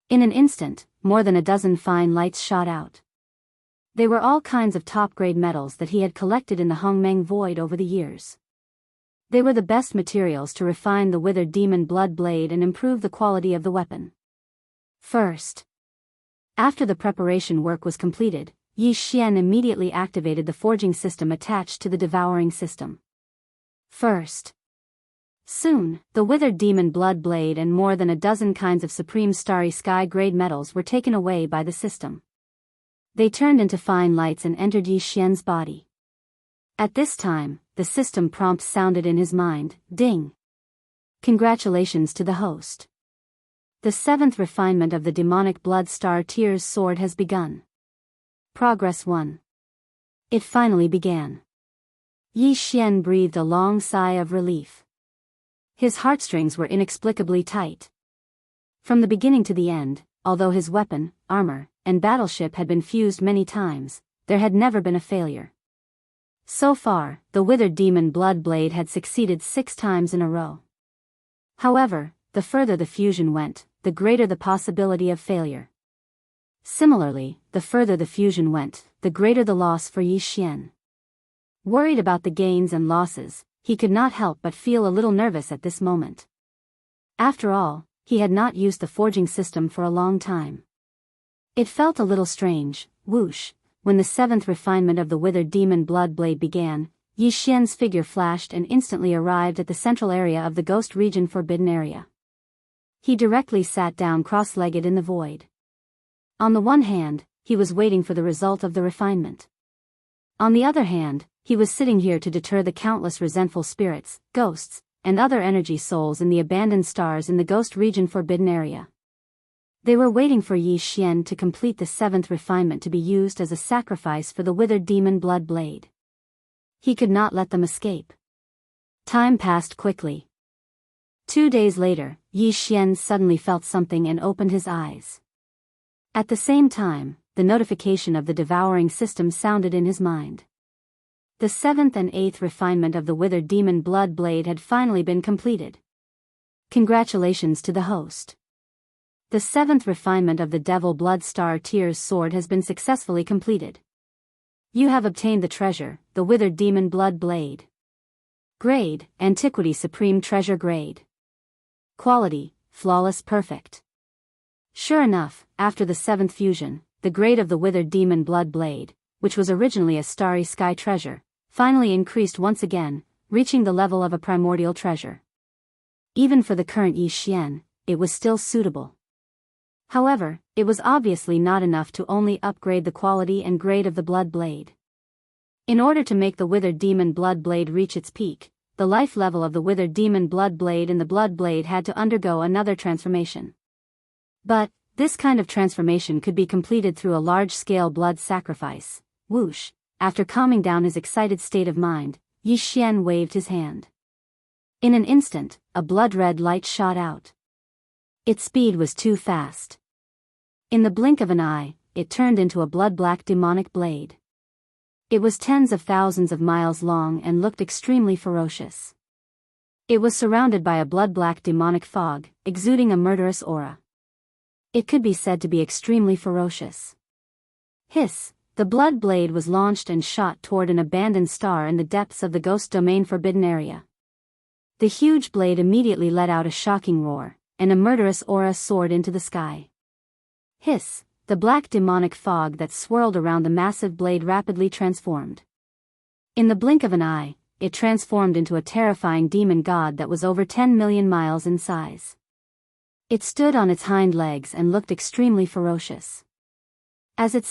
In an instant, more than a dozen fine lights shot out. They were all kinds of top-grade metals that he had collected in the Hongmeng Void over the years. They were the best materials to refine the withered demon blood blade and improve the quality of the weapon. First, after the preparation work was completed, Yi Xian immediately activated the forging system attached to the devouring system. Soon, the withered demon blood blade and more than a dozen kinds of supreme starry sky grade metals were taken away by the system. They turned into fine lights and entered Yi Xian's body. At this time, the system prompt sounded in his mind, ding. Congratulations to the host. The seventh refinement of the demonic blood star tears sword has begun. Progress 1. It finally began. Yi Xian breathed a long sigh of relief. His heartstrings were inexplicably tight. From the beginning to the end, although his weapon, armor, and battleship had been fused many times, there had never been a failure. So far, the withered demon blood blade had succeeded 6 times in a row. However, the further the fusion went, the greater the possibility of failure. Similarly, the further the fusion went, the greater the loss for Yi Xian. Worried about the gains and losses, he could not help but feel a little nervous at this moment. After all, he had not used the forging system for a long time. It felt a little strange, whoosh, when the 7th refinement of the withered demon blood blade began. Yi Xian's figure flashed and instantly arrived at the central area of the ghost region forbidden area. He directly sat down cross-legged in the void. On the one hand, he was waiting for the result of the refinement. On the other hand, he was sitting here to deter the countless resentful spirits, ghosts, and other energy souls in the abandoned stars in the ghost region forbidden area. They were waiting for Yi Xian to complete the 7th refinement to be used as a sacrifice for the withered demon blood blade. He could not let them escape. Time passed quickly. 2 days later, Yi Xian suddenly felt something and opened his eyes. At the same time, the notification of the devouring system sounded in his mind. The 7th and 8th refinement of the withered demon blood blade had finally been completed. Congratulations to the host. The 7th refinement of the devil blood star tears sword has been successfully completed. You have obtained the treasure, the withered demon blood blade. Grade, Antiquity Supreme Treasure Grade. Quality, Flawless Perfect. Sure enough, after the 7th fusion, the grade of the withered demon blood blade, which was originally a starry sky treasure, finally increased once again, reaching the level of a primordial treasure. Even for the current Yi Xian, it was still suitable. However, it was obviously not enough to only upgrade the quality and grade of the blood blade. In order to make the withered demon blood blade reach its peak, the life level of the withered demon blood blade and the blood blade had to undergo another transformation. But, this kind of transformation could be completed through a large-scale blood sacrifice. Whoosh! After calming down his excited state of mind, Yi Xian waved his hand. In an instant, a blood-red light shot out. Its speed was too fast. In the blink of an eye, it turned into a blood-black demonic blade. It was tens of thousands of miles long and looked extremely ferocious. It was surrounded by a blood-black demonic fog, exuding a murderous aura. It could be said to be extremely ferocious. Hiss! the blood blade was launched and shot toward an abandoned star in the depths of the Ghost Domain Forbidden Area. The huge blade immediately let out a shocking roar, and a murderous aura soared into the sky. Hiss! The black demonic fog that swirled around the massive blade rapidly transformed. In the blink of an eye, it transformed into a terrifying demon god that was over 10 million miles in size. It stood on its hind legs and looked extremely ferocious. As it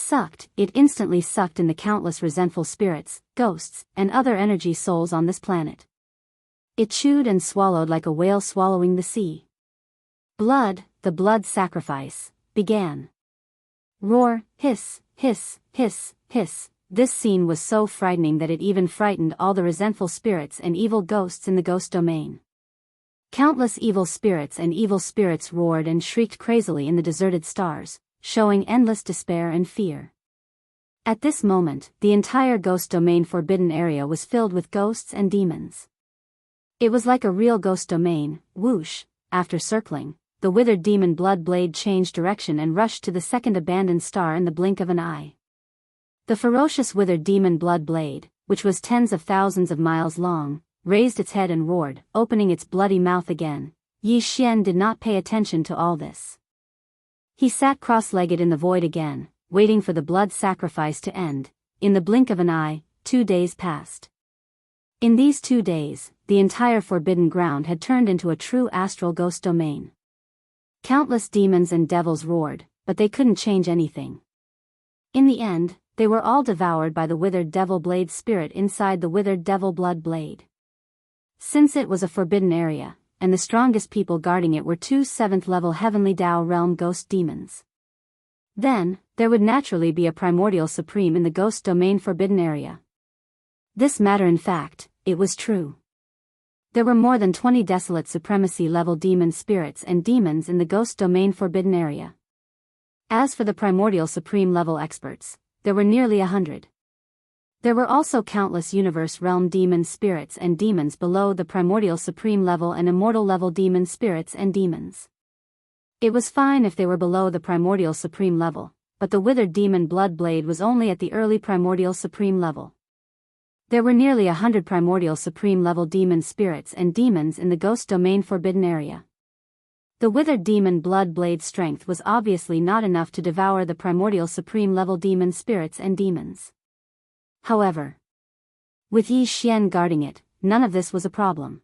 instantly sucked in the countless resentful spirits, ghosts, and other energy souls on this planet. It chewed and swallowed like a whale swallowing the sea. The blood sacrifice, began. Roar, hiss, hiss, hiss, hiss. This scene was so frightening that it even frightened all the resentful spirits and evil ghosts in the Ghost Domain. Countless evil spirits roared and shrieked crazily in the deserted stars, showing endless despair and fear. At this moment, the entire Ghost Domain Forbidden Area was filled with ghosts and demons. It was like a real Ghost Domain. Whoosh! After circling, the withered demon blood blade changed direction and rushed to the second abandoned star in the blink of an eye. The ferocious withered demon blood blade, which was tens of thousands of miles long, raised its head and roared, opening its bloody mouth again. Yi Xian did not pay attention to all this. He sat cross-legged in the void again, waiting for the blood sacrifice to end. In the blink of an eye, 2 days passed. In these 2 days, the entire forbidden ground had turned into a true astral ghost domain. Countless demons and devils roared, but they couldn't change anything. In the end, they were all devoured by the withered devil blade spirit inside the withered devil blood blade. Since it was a forbidden area, and the strongest people guarding it were 2 7th-level Heavenly Dao Realm ghost demons. Then, there would naturally be a primordial supreme in the Ghost Domain Forbidden Area. This matter in fact, it was true. There were more than 20 desolate supremacy-level demon spirits and demons in the Ghost Domain Forbidden Area. As for the primordial supreme-level experts, there were nearly 100. There were also countless universe realm demon spirits and demons below the primordial supreme level and immortal level demon spirits and demons. It was fine if they were below the primordial supreme level, but the withered demon blood blade was only at the early primordial supreme level. There were nearly 100 primordial supreme level demon spirits and demons in the Ghost Domain Forbidden Area. The withered demon blood blade strength was obviously not enough to devour the primordial supreme level demon spirits and demons. However, with Yi Xian guarding it, none of this was a problem.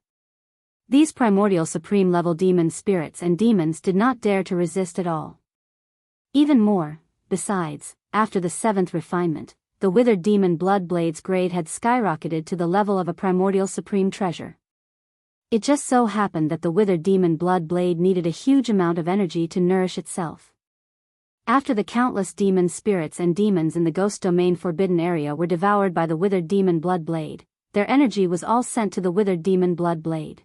These primordial supreme level demon spirits and demons did not dare to resist at all. Even more, besides, after the 7th refinement, the withered demon blood blade's grade had skyrocketed to the level of a primordial supreme treasure. It just so happened that the withered demon blood blade needed a huge amount of energy to nourish itself. After the countless demon spirits and demons in the Ghost Domain Forbidden Area were devoured by the withered demon blood blade, their energy was all sent to the withered demon blood blade.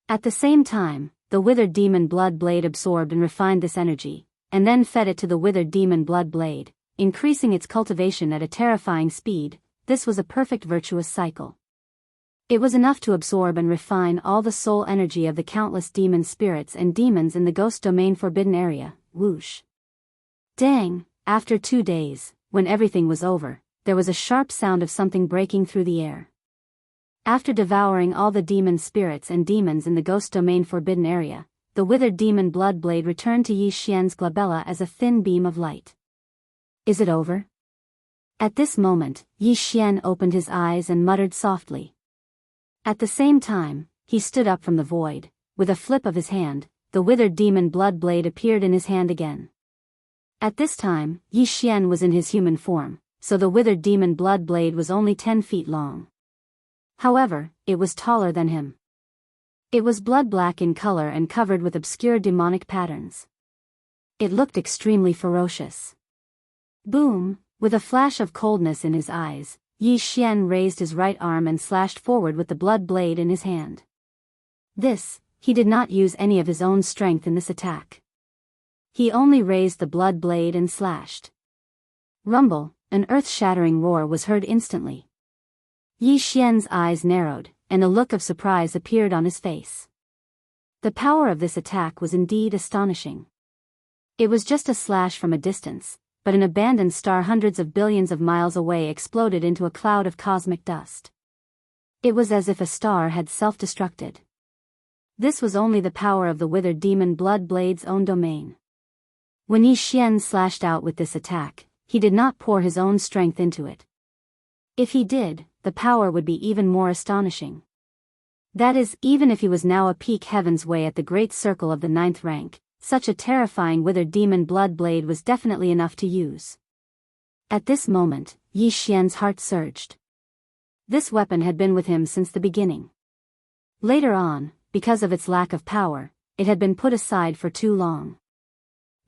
At the same time, the withered demon blood blade absorbed and refined this energy, and then fed it to the withered demon blood blade, increasing its cultivation at a terrifying speed. This was a perfect virtuous cycle. It was enough to absorb and refine all the soul energy of the countless demon spirits and demons in the Ghost Domain Forbidden Area. Whoosh! Dang! After 2 days, when everything was over, there was a sharp sound of something breaking through the air. After devouring all the demon spirits and demons in the Ghost Domain Forbidden Area, the withered demon blood blade returned to Yi Xian's glabella as a thin beam of light. Is it over? At this moment, Yi Xian opened his eyes and muttered softly. At the same time, he stood up from the void. With a flip of his hand, the withered demon blood blade appeared in his hand again. At this time, Yi Xian was in his human form, so the withered demon blood blade was only 10 feet long. However, it was taller than him. It was blood-black in color and covered with obscure demonic patterns. It looked extremely ferocious. Boom! With a flash of coldness in his eyes, Yi Xian raised his right arm and slashed forward with the blood blade in his hand. He did not use any of his own strength in this attack. He only raised the blood blade and slashed. Rumble! An earth-shattering roar was heard instantly. Yi Xian's eyes narrowed, and a look of surprise appeared on his face. The power of this attack was indeed astonishing. It was just a slash from a distance, but an abandoned star hundreds of billions of miles away exploded into a cloud of cosmic dust. It was as if a star had self-destructed. This was only the power of the withered demon blood blade's own domain. When Yi Xian slashed out with this attack, he did not pour his own strength into it. If he did, the power would be even more astonishing. That is, even if he was now a peak heaven's way at the great circle of the 9th rank, such a terrifying withered demon blood blade was definitely enough to use. At this moment, Yi Xian's heart surged. This weapon had been with him since the beginning. Later on, because of its lack of power, it had been put aside for too long.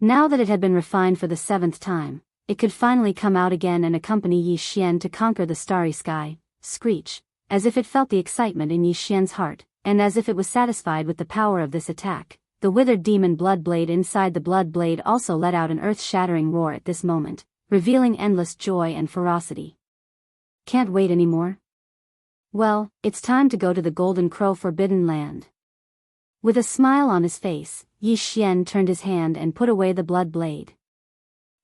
Now that it had been refined for the 7th time, it could finally come out again and accompany Yi Xian to conquer the starry sky. Screech, as if it felt the excitement in Yi Xian's heart, and as if it was satisfied with the power of this attack. The withered demon blood blade inside the blood blade also let out an earth-shattering roar at this moment, revealing endless joy and ferocity. Can't wait anymore? Well, it's time to go to the Golden Crow Forbidden Land. With a smile on his face, Yi Xian turned his hand and put away the blood blade.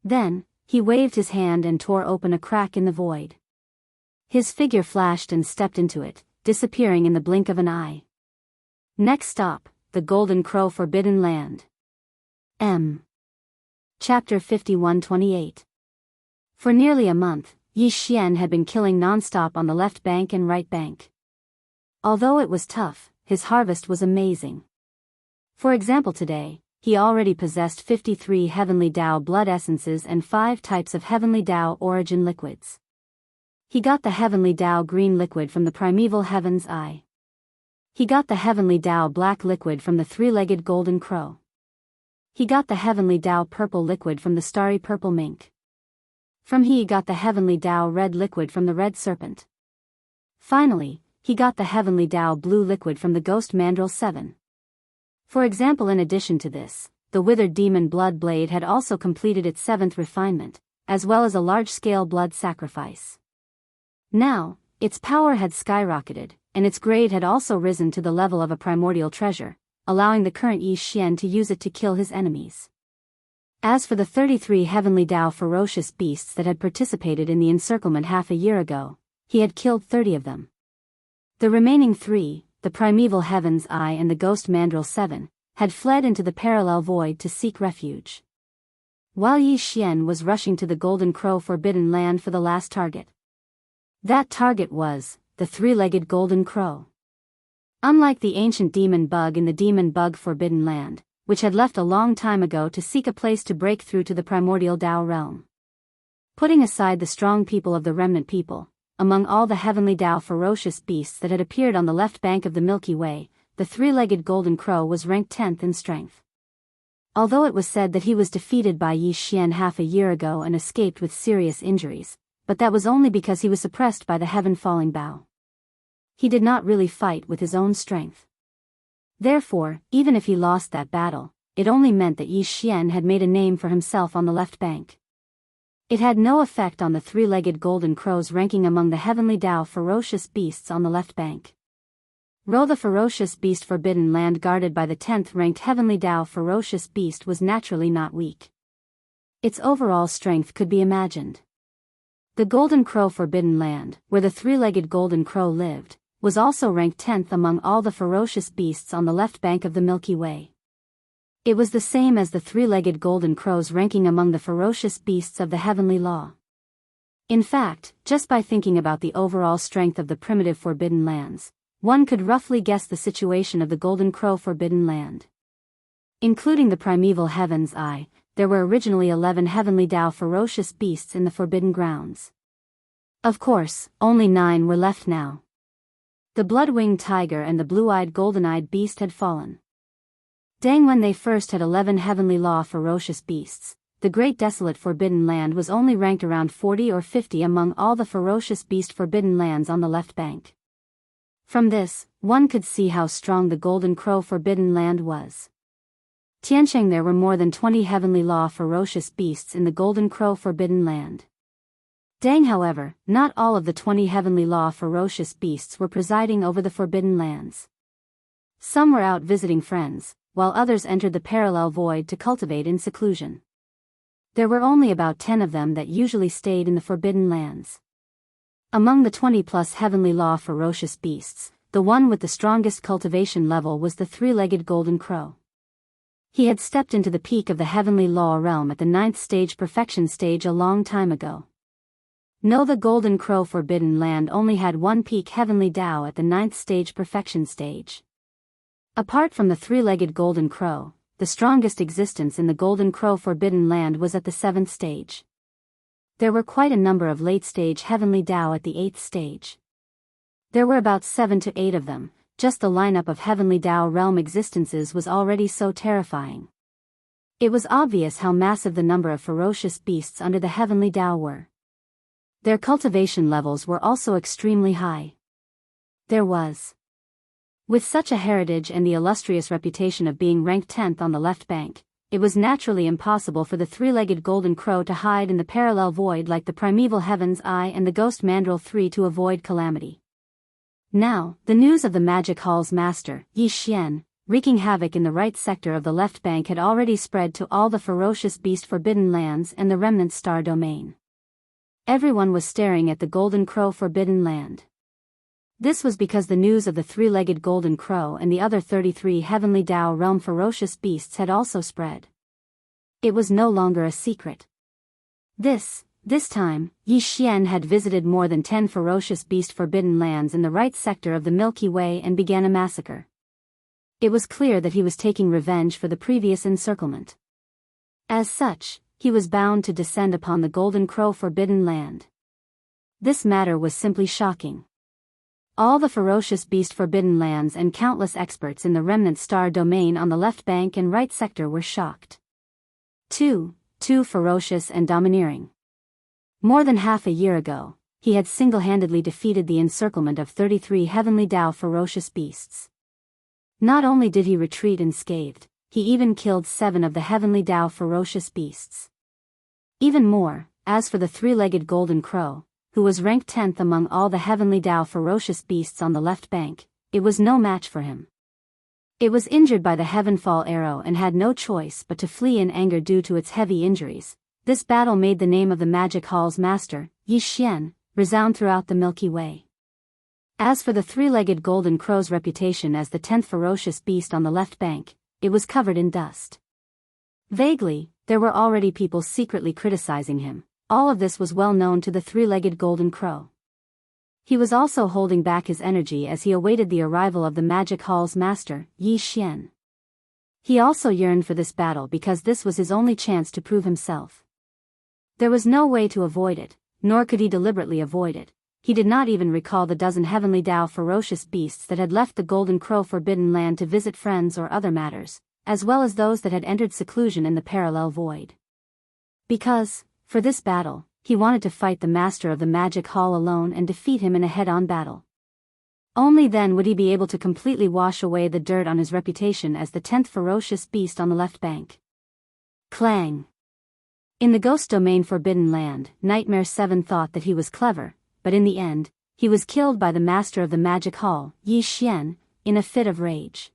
Then, he waved his hand and tore open a crack in the void. His figure flashed and stepped into it, disappearing in the blink of an eye. Next stop, the Golden Crow Forbidden Land. Chapter 51-28. For nearly a month, Yi Xian had been killing non-stop on the left bank and right bank. Although it was tough, his harvest was amazing. For example, today, he already possessed 53 Heavenly Dao blood essences and 5 types of Heavenly Dao origin liquids. He got the Heavenly Dao green liquid from the primeval Heaven's Eye. He got the Heavenly Dao black liquid from the 3-legged golden crow. He got the Heavenly Dao purple liquid from the starry purple mink. From he got the Heavenly Dao red liquid from the red serpent. Finally, he got the Heavenly Dao blue liquid from the ghost mandrill 7. For example, in addition to this, the withered demon blood blade had also completed its 7th refinement, as well as a large-scale blood sacrifice. Now, its power had skyrocketed, and its grade had also risen to the level of a primordial treasure, allowing the current Yi Xian to use it to kill his enemies. As for the 33 Heavenly Dao ferocious beasts that had participated in the encirclement half a year ago, he had killed 30 of them. The remaining 3, the primeval Heaven's Eye and the ghost mandrill 7, had fled into the parallel void to seek refuge. While Yi Xian was rushing to the Golden Crow Forbidden Land for the last target. That target was the 3-legged golden crow. Unlike the ancient demon bug in the Demon Bug Forbidden Land, which had left a long time ago to seek a place to break through to the primordial Dao realm. Putting aside the strong people of the remnant people, among all the Heavenly Dao ferocious beasts that had appeared on the left bank of the Milky Way, the 3-legged golden crow was ranked 10th in strength. Although it was said that he was defeated by Yi Xian half a year ago and escaped with serious injuries, but that was only because he was suppressed by the heaven-falling Bao. He did not really fight with his own strength. Therefore, even if he lost that battle, it only meant that Yi Xian had made a name for himself on the left bank. It had no effect on the 3-legged golden crow's ranking among the Heavenly Dao ferocious beasts on the left bank. The ferocious beast Forbidden Land guarded by the 10th ranked Heavenly Dao ferocious beast was naturally not weak. Its overall strength could be imagined. The Golden Crow Forbidden Land, where the 3-legged golden crow lived, was also ranked 10th among all the ferocious beasts on the left bank of the Milky Way. It was the same as the 3-legged golden crow's ranking among the ferocious beasts of the heavenly law. In fact, just by thinking about the overall strength of the primitive Forbidden Lands, one could roughly guess the situation of the Golden Crow Forbidden Land. Including the primeval Heaven's Eye, there were originally 11 Heavenly Dao ferocious beasts in the Forbidden Grounds. Of course, only 9 were left now. The blood-winged tiger and the blue-eyed golden-eyed beast had fallen. When they first had 11 Heavenly Law ferocious beasts, the Great Desolate Forbidden Land was only ranked around 40 or 50 among all the ferocious beast Forbidden Lands on the left bank. From this, one could see how strong the Golden Crow Forbidden Land was. Tiancheng, there were more than 20 Heavenly Law ferocious beasts in the Golden Crow Forbidden Land. However, not all of the 20 Heavenly Law ferocious beasts were presiding over the Forbidden Lands. Some were out visiting friends, while others entered the parallel void to cultivate in seclusion. There were only about 10 of them that usually stayed in the Forbidden Lands. Among the 20-plus heavenly law ferocious beasts, the one with the strongest cultivation level was the three-legged golden crow. He had stepped into the peak of the heavenly law realm at the 9th stage perfection stage a long time ago. No, the golden crow forbidden land only had one peak heavenly Tao at the 9th stage perfection stage. Apart from the three-legged golden crow, the strongest existence in the golden crow forbidden land was at the 7th stage. There were quite a number of late-stage heavenly Tao at the 8th stage. There were about 7 to 8 of them. Just the lineup of heavenly Tao realm existences was already so terrifying. It was obvious how massive the number of ferocious beasts under the heavenly Tao were. Their cultivation levels were also extremely high. There was. With such a heritage and the illustrious reputation of being ranked 10th on the left bank, it was naturally impossible for the three-legged golden crow to hide in the parallel void like the primeval heaven's eye and the ghost mandrill 3 to avoid calamity. Now, the news of the magic hall's master, Yi Xian, wreaking havoc in the right sector of the left bank had already spread to all the ferocious beast forbidden lands and the remnant star domain. Everyone was staring at the golden crow forbidden land. This was because the news of the three-legged golden crow and the other 33 heavenly Tao realm ferocious beasts had also spread. It was no longer a secret. This time, Yi Xian had visited more than 10 ferocious beast forbidden lands in the right sector of the Milky Way and began a massacre. It was clear that he was taking revenge for the previous encirclement. As such, he was bound to descend upon the golden crow forbidden land. This matter was simply shocking. All the ferocious beast forbidden lands and countless experts in the remnant star domain on the left bank and right sector were shocked. Too ferocious and domineering. More than half a year ago, he had single-handedly defeated the encirclement of 33 heavenly Tao ferocious beasts. Not only did he retreat unscathed, he even killed 7 of the heavenly Tao ferocious beasts. Even more, as for the three-legged golden crow, who was ranked 10th among all the heavenly Tao ferocious beasts on the left bank, it was no match for him. It was injured by the heavenfall arrow and had no choice but to flee in anger due to its heavy injuries. This battle made the name of the magic hall's master, Yi Xian, resound throughout the Milky Way. As for the three-legged golden crow's reputation as the 10th ferocious beast on the left bank, it was covered in dust. Vaguely, there were already people secretly criticizing him. All of this was well known to the three-legged golden crow. He was also holding back his energy as he awaited the arrival of the magic hall's master, Yi Xian. He also yearned for this battle because this was his only chance to prove himself. There was no way to avoid it, nor could he deliberately avoid it. He did not even recall the dozen heavenly Tao ferocious beasts that had left the golden crow forbidden land to visit friends or other matters, as well as those that had entered seclusion in the parallel void. Because, for this battle, he wanted to fight the master of the magic hall alone and defeat him in a head-on battle. Only then would he be able to completely wash away the dirt on his reputation as the 10th ferocious beast on the left bank. Clang! In the ghost domain forbidden land, Nightmare 7 thought that he was clever, but in the end, he was killed by the master of the magic hall, Yi Xian, in a fit of rage.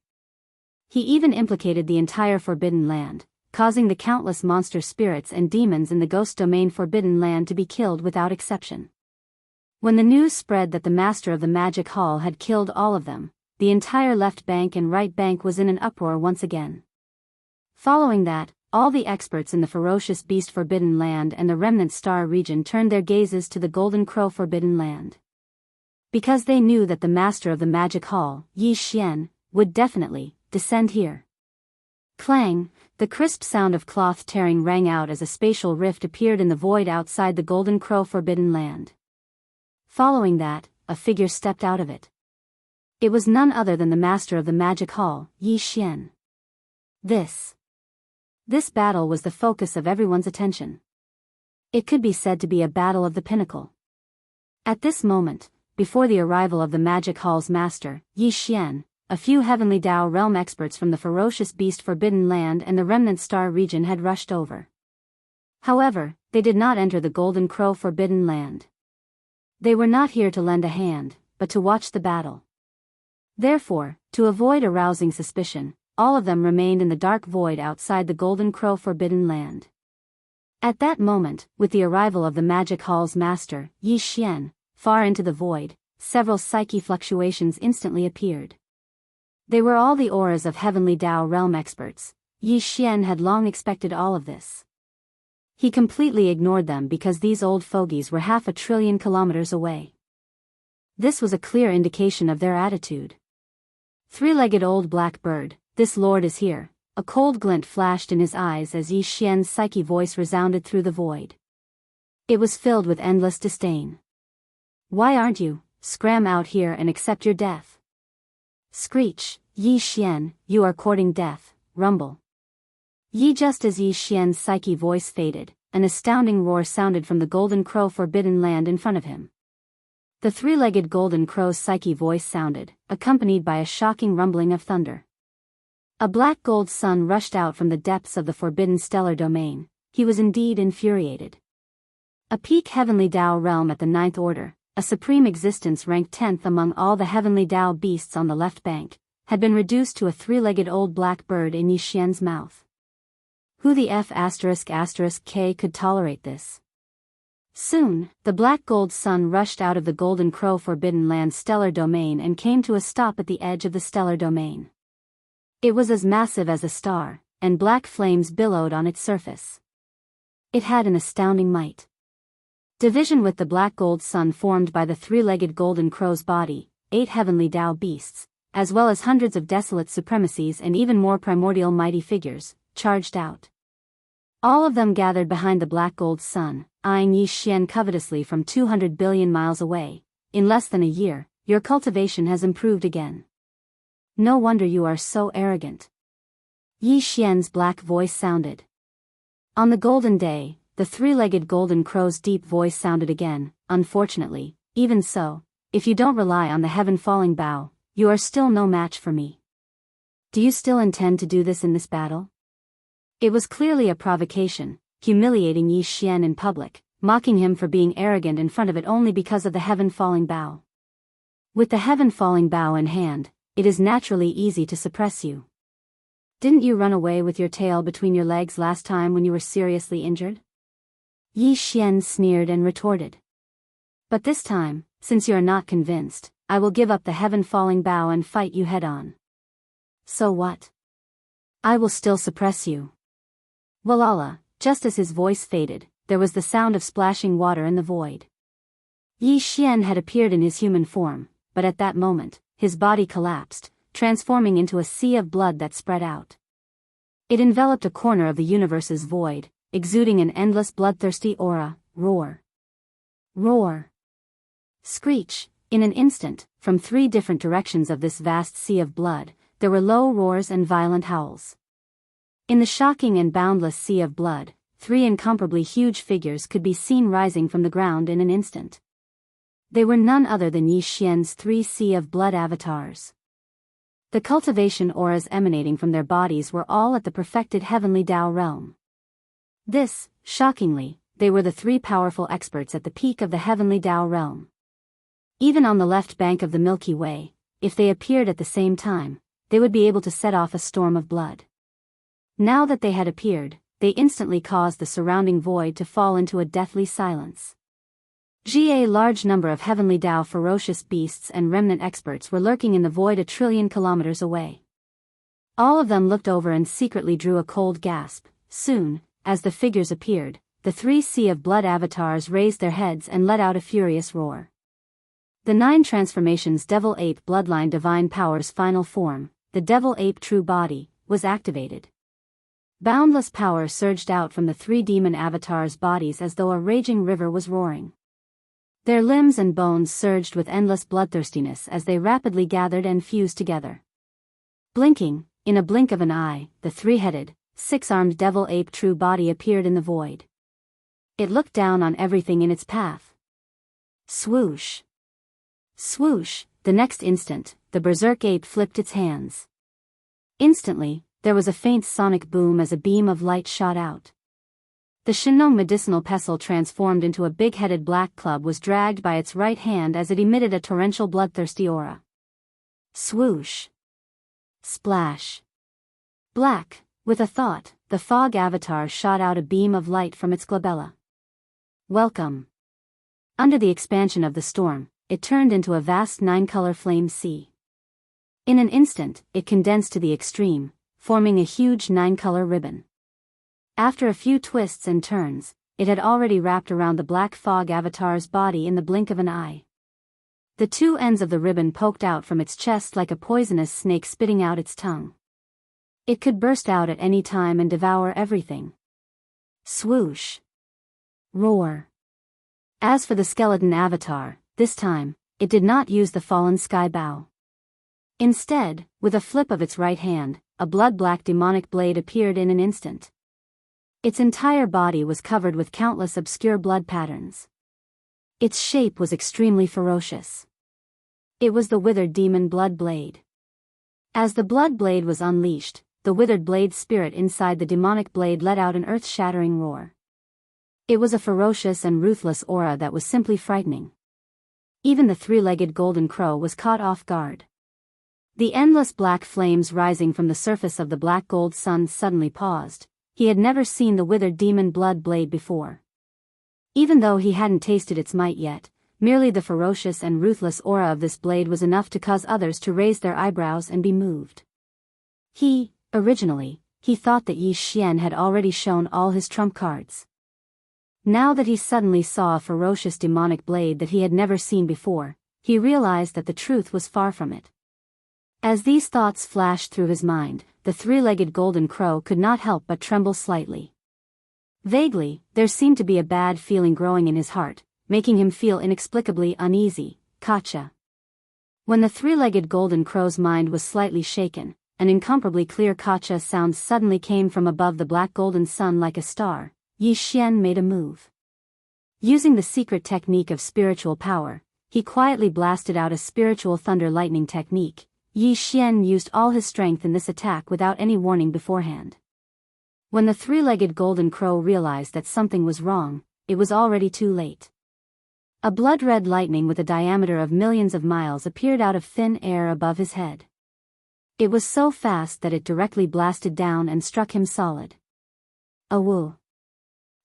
He even implicated the entire forbidden land, causing the countless monster spirits and demons in the ghost domain forbidden land to be killed without exception. When the news spread that the master of the magic hall had killed all of them, the entire left bank and right bank was in an uproar once again. Following that, all the experts in the ferocious beast forbidden land and the remnant star region turned their gazes to the golden crow forbidden land. Because they knew that the master of the magic hall, Yi Xian, would definitely descend here. Clang! The crisp sound of cloth tearing rang out as a spatial rift appeared in the void outside the golden crow forbidden land. Following that, a figure stepped out of it. It was none other than the master of the magic hall, Yi Xian. This battle was the focus of everyone's attention. It could be said to be a battle of the pinnacle. At this moment, before the arrival of the magic hall's master, Yi Xian, a few heavenly Tao realm experts from the ferocious beast forbidden land and the remnant star region had rushed over. However, they did not enter the golden crow forbidden land. They were not here to lend a hand, but to watch the battle. Therefore, to avoid arousing suspicion, all of them remained in the dark void outside the golden crow forbidden land. At that moment, with the arrival of the magic hall's master, Yi Xian, far into the void, several psyche fluctuations instantly appeared. They were all the auras of heavenly Dao realm experts. Yi Xian had long expected all of this. He completely ignored them because these old fogies were 500 billion kilometers away. This was a clear indication of their attitude. Three-legged old black bird, this lord is here. A cold glint flashed in his eyes as Yi Xian's psyche voice resounded through the void. It was filled with endless disdain. Why aren't you? Scram out here and accept your death. Screech, Yi Xian, you are courting death, rumble. Yi. Just as Yi Xian's psyche voice faded, an astounding roar sounded from the golden crow forbidden land in front of him. The three-legged golden crow's psyche voice sounded, accompanied by a shocking rumbling of thunder. A black gold sun rushed out from the depths of the forbidden stellar domain. He was indeed infuriated. A peak heavenly Dao realm at the 9th order, a supreme existence ranked 10th among all the heavenly Dao beasts on the left bank, had been reduced to a three-legged old black bird in Yi Xian's mouth. Who the F***K could tolerate this? Soon, the black gold sun rushed out of the golden crow forbidden land stellar domain and came to a stop at the edge of the stellar domain. It was as massive as a star, and black flames billowed on its surface. It had an astounding might. Division with the black gold sun formed by the three-legged golden crow's body, 8 heavenly Dao beasts, as well as hundreds of desolate supremacies and even more primordial mighty figures, charged out. All of them gathered behind the black gold sun, eyeing Yi Xian covetously from 200 billion miles away. In less than a year, your cultivation has improved again. No wonder you are so arrogant. Yi Xian's black voice sounded. On the golden day, the three-legged golden crow's deep voice sounded again. Unfortunately, even so, if you don't rely on the heaven-falling bow, you are still no match for me. Do you still intend to do this in this battle? It was clearly a provocation, humiliating Yi Xian in public, mocking him for being arrogant in front of it only because of the heaven-falling bow. With the heaven-falling bow in hand, it is naturally easy to suppress you. Didn't you run away with your tail between your legs last time when you were seriously injured? Yi Xian sneered and retorted. But this time, since you are not convinced, I will give up the heaven-falling bow and fight you head-on. So what? I will still suppress you. Walala, just as his voice faded, there was the sound of splashing water in the void. Yi Xian had appeared in his human form, but at that moment, his body collapsed, transforming into a sea of blood that spread out. It enveloped a corner of the universe's void, exuding an endless bloodthirsty aura. Roar. Roar. Screech. In an instant, from 3 different directions of this vast sea of blood, there were low roars and violent howls. In the shocking and boundless sea of blood, 3 incomparably huge figures could be seen rising from the ground in an instant. They were none other than Yi Xian's 3 sea of blood avatars. The cultivation auras emanating from their bodies were all at the perfected heavenly Dao realm. This, shockingly, they were the 3 powerful experts at the peak of the heavenly Dao realm. Even on the left bank of the Milky Way, if they appeared at the same time, they would be able to set off a storm of blood. Now that they had appeared, they instantly caused the surrounding void to fall into a deathly silence. A large number of heavenly Dao ferocious beasts and remnant experts were lurking in the void 1 trillion kilometers away. All of them looked over and secretly drew a cold gasp. Soon, as the figures appeared, the 3 sea of blood avatars raised their heads and let out a furious roar. The 9 transformations Devil Ape Bloodline Divine Power's final form, the Devil Ape True Body, was activated. Boundless power surged out from the 3 demon avatars' bodies as though a raging river was roaring. Their limbs and bones surged with endless bloodthirstiness as they rapidly gathered and fused together. Blinking, in a blink of an eye, the 3-headed, 6-armed Devil Ape True Body appeared in the void. It looked down on everything in its path. Swoosh. Swoosh, the next instant, the Berserk Ape flipped its hands. Instantly, there was a faint sonic boom as a beam of light shot out. The Shinong medicinal pestle transformed into a big-headed black club was dragged by its right hand as it emitted a torrential bloodthirsty aura. Swoosh. Splash. Black, with a thought, the fog avatar shot out a beam of light from its glabella. Welcome. Under the expansion of the storm, it turned into a vast nine-color flame sea. In an instant, it condensed to the extreme, forming a huge nine-color ribbon. After a few twists and turns, it had already wrapped around the black fog avatar's body in the blink of an eye. The two ends of the ribbon poked out from its chest like a poisonous snake spitting out its tongue. It could burst out at any time and devour everything. Swoosh. Roar. As for the skeleton avatar, this time, it did not use the fallen sky bow. Instead, with a flip of its right hand, a blood-black demonic blade appeared in an instant. Its entire body was covered with countless obscure blood patterns. Its shape was extremely ferocious. It was the withered demon blood blade. As the blood blade was unleashed, the withered blade spirit inside the demonic blade let out an earth-shattering roar. It was a ferocious and ruthless aura that was simply frightening. Even the three-legged golden crow was caught off guard. The endless black flames rising from the surface of the black gold sun suddenly paused. He had never seen the withered demon blood blade before. Even though he hadn't tasted its might yet, merely the ferocious and ruthless aura of this blade was enough to cause others to raise their eyebrows and be moved. Originally, he thought that Yi Xian had already shown all his trump cards. Now that he suddenly saw a ferocious demonic blade that he had never seen before, he realized that the truth was far from it. As these thoughts flashed through his mind, the three-legged golden crow could not help but tremble slightly. Vaguely, there seemed to be a bad feeling growing in his heart, making him feel inexplicably uneasy. Gotcha. When the three-legged golden crow's mind was slightly shaken, an incomparably clear gotcha sound suddenly came from above the black golden sun like a star. Yi Xian made a move. Using the secret technique of spiritual power, he quietly blasted out a spiritual thunder lightning technique. Yi Xian used all his strength in this attack without any warning beforehand. When the three-legged golden crow realized that something was wrong, it was already too late. A blood-red lightning with a diameter of millions of miles appeared out of thin air above his head. It was so fast that it directly blasted down and struck him solid. Awoo.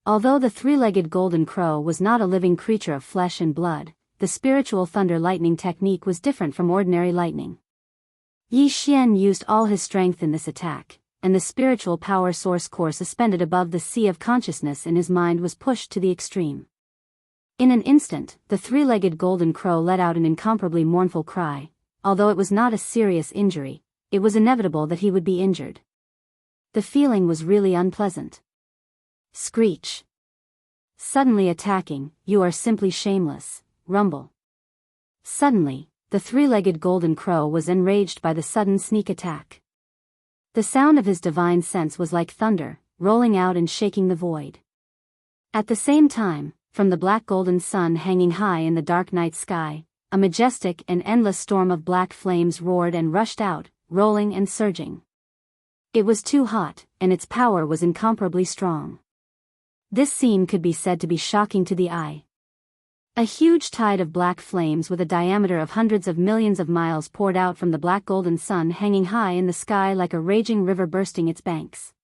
Although the three-legged golden crow was not a living creature of flesh and blood, the spiritual thunder lightning technique was different from ordinary lightning. Yi Xian used all his strength in this attack, and the spiritual power source core suspended above the sea of consciousness in his mind was pushed to the extreme. In an instant, the three-legged golden crow let out an incomparably mournful cry. Although it was not a serious injury, it was inevitable that he would be injured. The feeling was really unpleasant. Screech. Suddenly attacking, you are simply shameless. Rumble. Suddenly, the three-legged golden crow was enraged by the sudden sneak attack. The sound of his divine sense was like thunder, rolling out and shaking the void. At the same time, from the black golden sun hanging high in the dark night sky, a majestic and endless storm of black flames roared and rushed out, rolling and surging. It was too hot, and its power was incomparably strong. This scene could be said to be shocking to the eye. A huge tide of black flames with a diameter of hundreds of millions of miles poured out from the black golden sun hanging high in the sky like a raging river bursting its banks.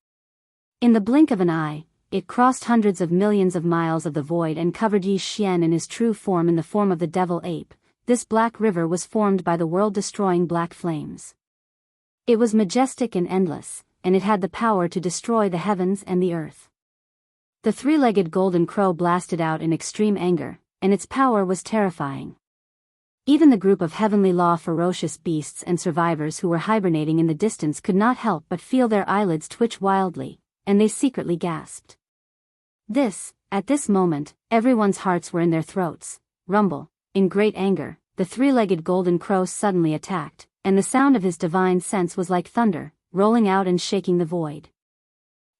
In the blink of an eye, it crossed hundreds of millions of miles of the void and covered Yi Xian in his true form in the form of the devil ape. This black river was formed by the world-destroying black flames. It was majestic and endless, and it had the power to destroy the heavens and the earth. The three-legged golden crow blasted out in extreme anger, and its power was terrifying. Even the group of heavenly law ferocious beasts and survivors who were hibernating in the distance could not help but feel their eyelids twitch wildly, and they secretly gasped. At this moment, everyone's hearts were in their throats. Rumble. In great anger, the three-legged golden crow suddenly attacked, and the sound of his divine sense was like thunder, rolling out and shaking the void.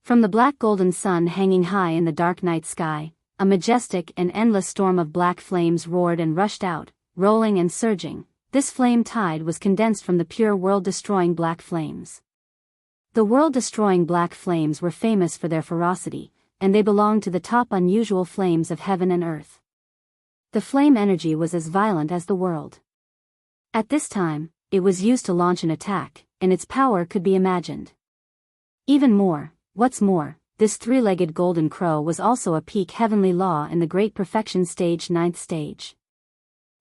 From the black golden sun hanging high in the dark night sky, a majestic and endless storm of black flames roared and rushed out, rolling and surging. This flame tide was condensed from the pure world-destroying black flames. The world-destroying black flames were famous for their ferocity, and they belonged to the top unusual flames of heaven and earth. The flame energy was as violent as the world. At this time, it was used to launch an attack, and its power could be imagined. Even more, What's more, this three-legged golden crow was also a peak heavenly law in the Great Perfection Stage 9th stage.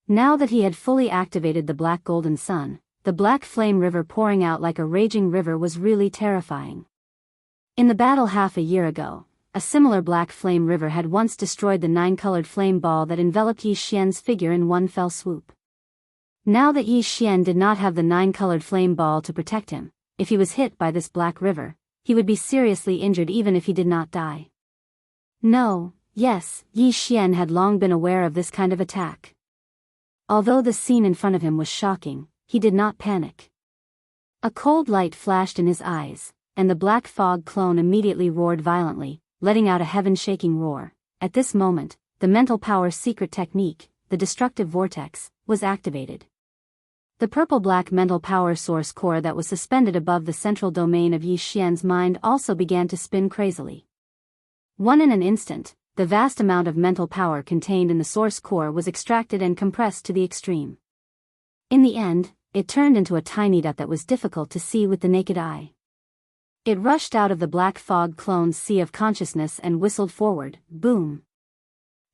Now that he had fully activated the black golden sun, the black flame river pouring out like a raging river was really terrifying. In the battle half a year ago, a similar black flame river had once destroyed the 9-colored flame ball that enveloped Yi Xian's figure in one fell swoop. Now that Yi Xian did not have the 9-colored flame ball to protect him, if he was hit by this black river, he would be seriously injured even if he did not die. No, yes, Yi Xian had long been aware of this kind of attack. Although the scene in front of him was shocking, he did not panic. A cold light flashed in his eyes, and the black fog clone immediately roared violently, letting out a heaven-shaking roar. At this moment, the mental power secret technique, the destructive vortex, was activated. The purple-black mental power source core that was suspended above the central domain of Yi Xian's mind also began to spin crazily. In an instant, the vast amount of mental power contained in the source core was extracted and compressed to the extreme. In the end, it turned into a tiny dot that was difficult to see with the naked eye. It rushed out of the black fog clone's sea of consciousness and whistled forward, boom.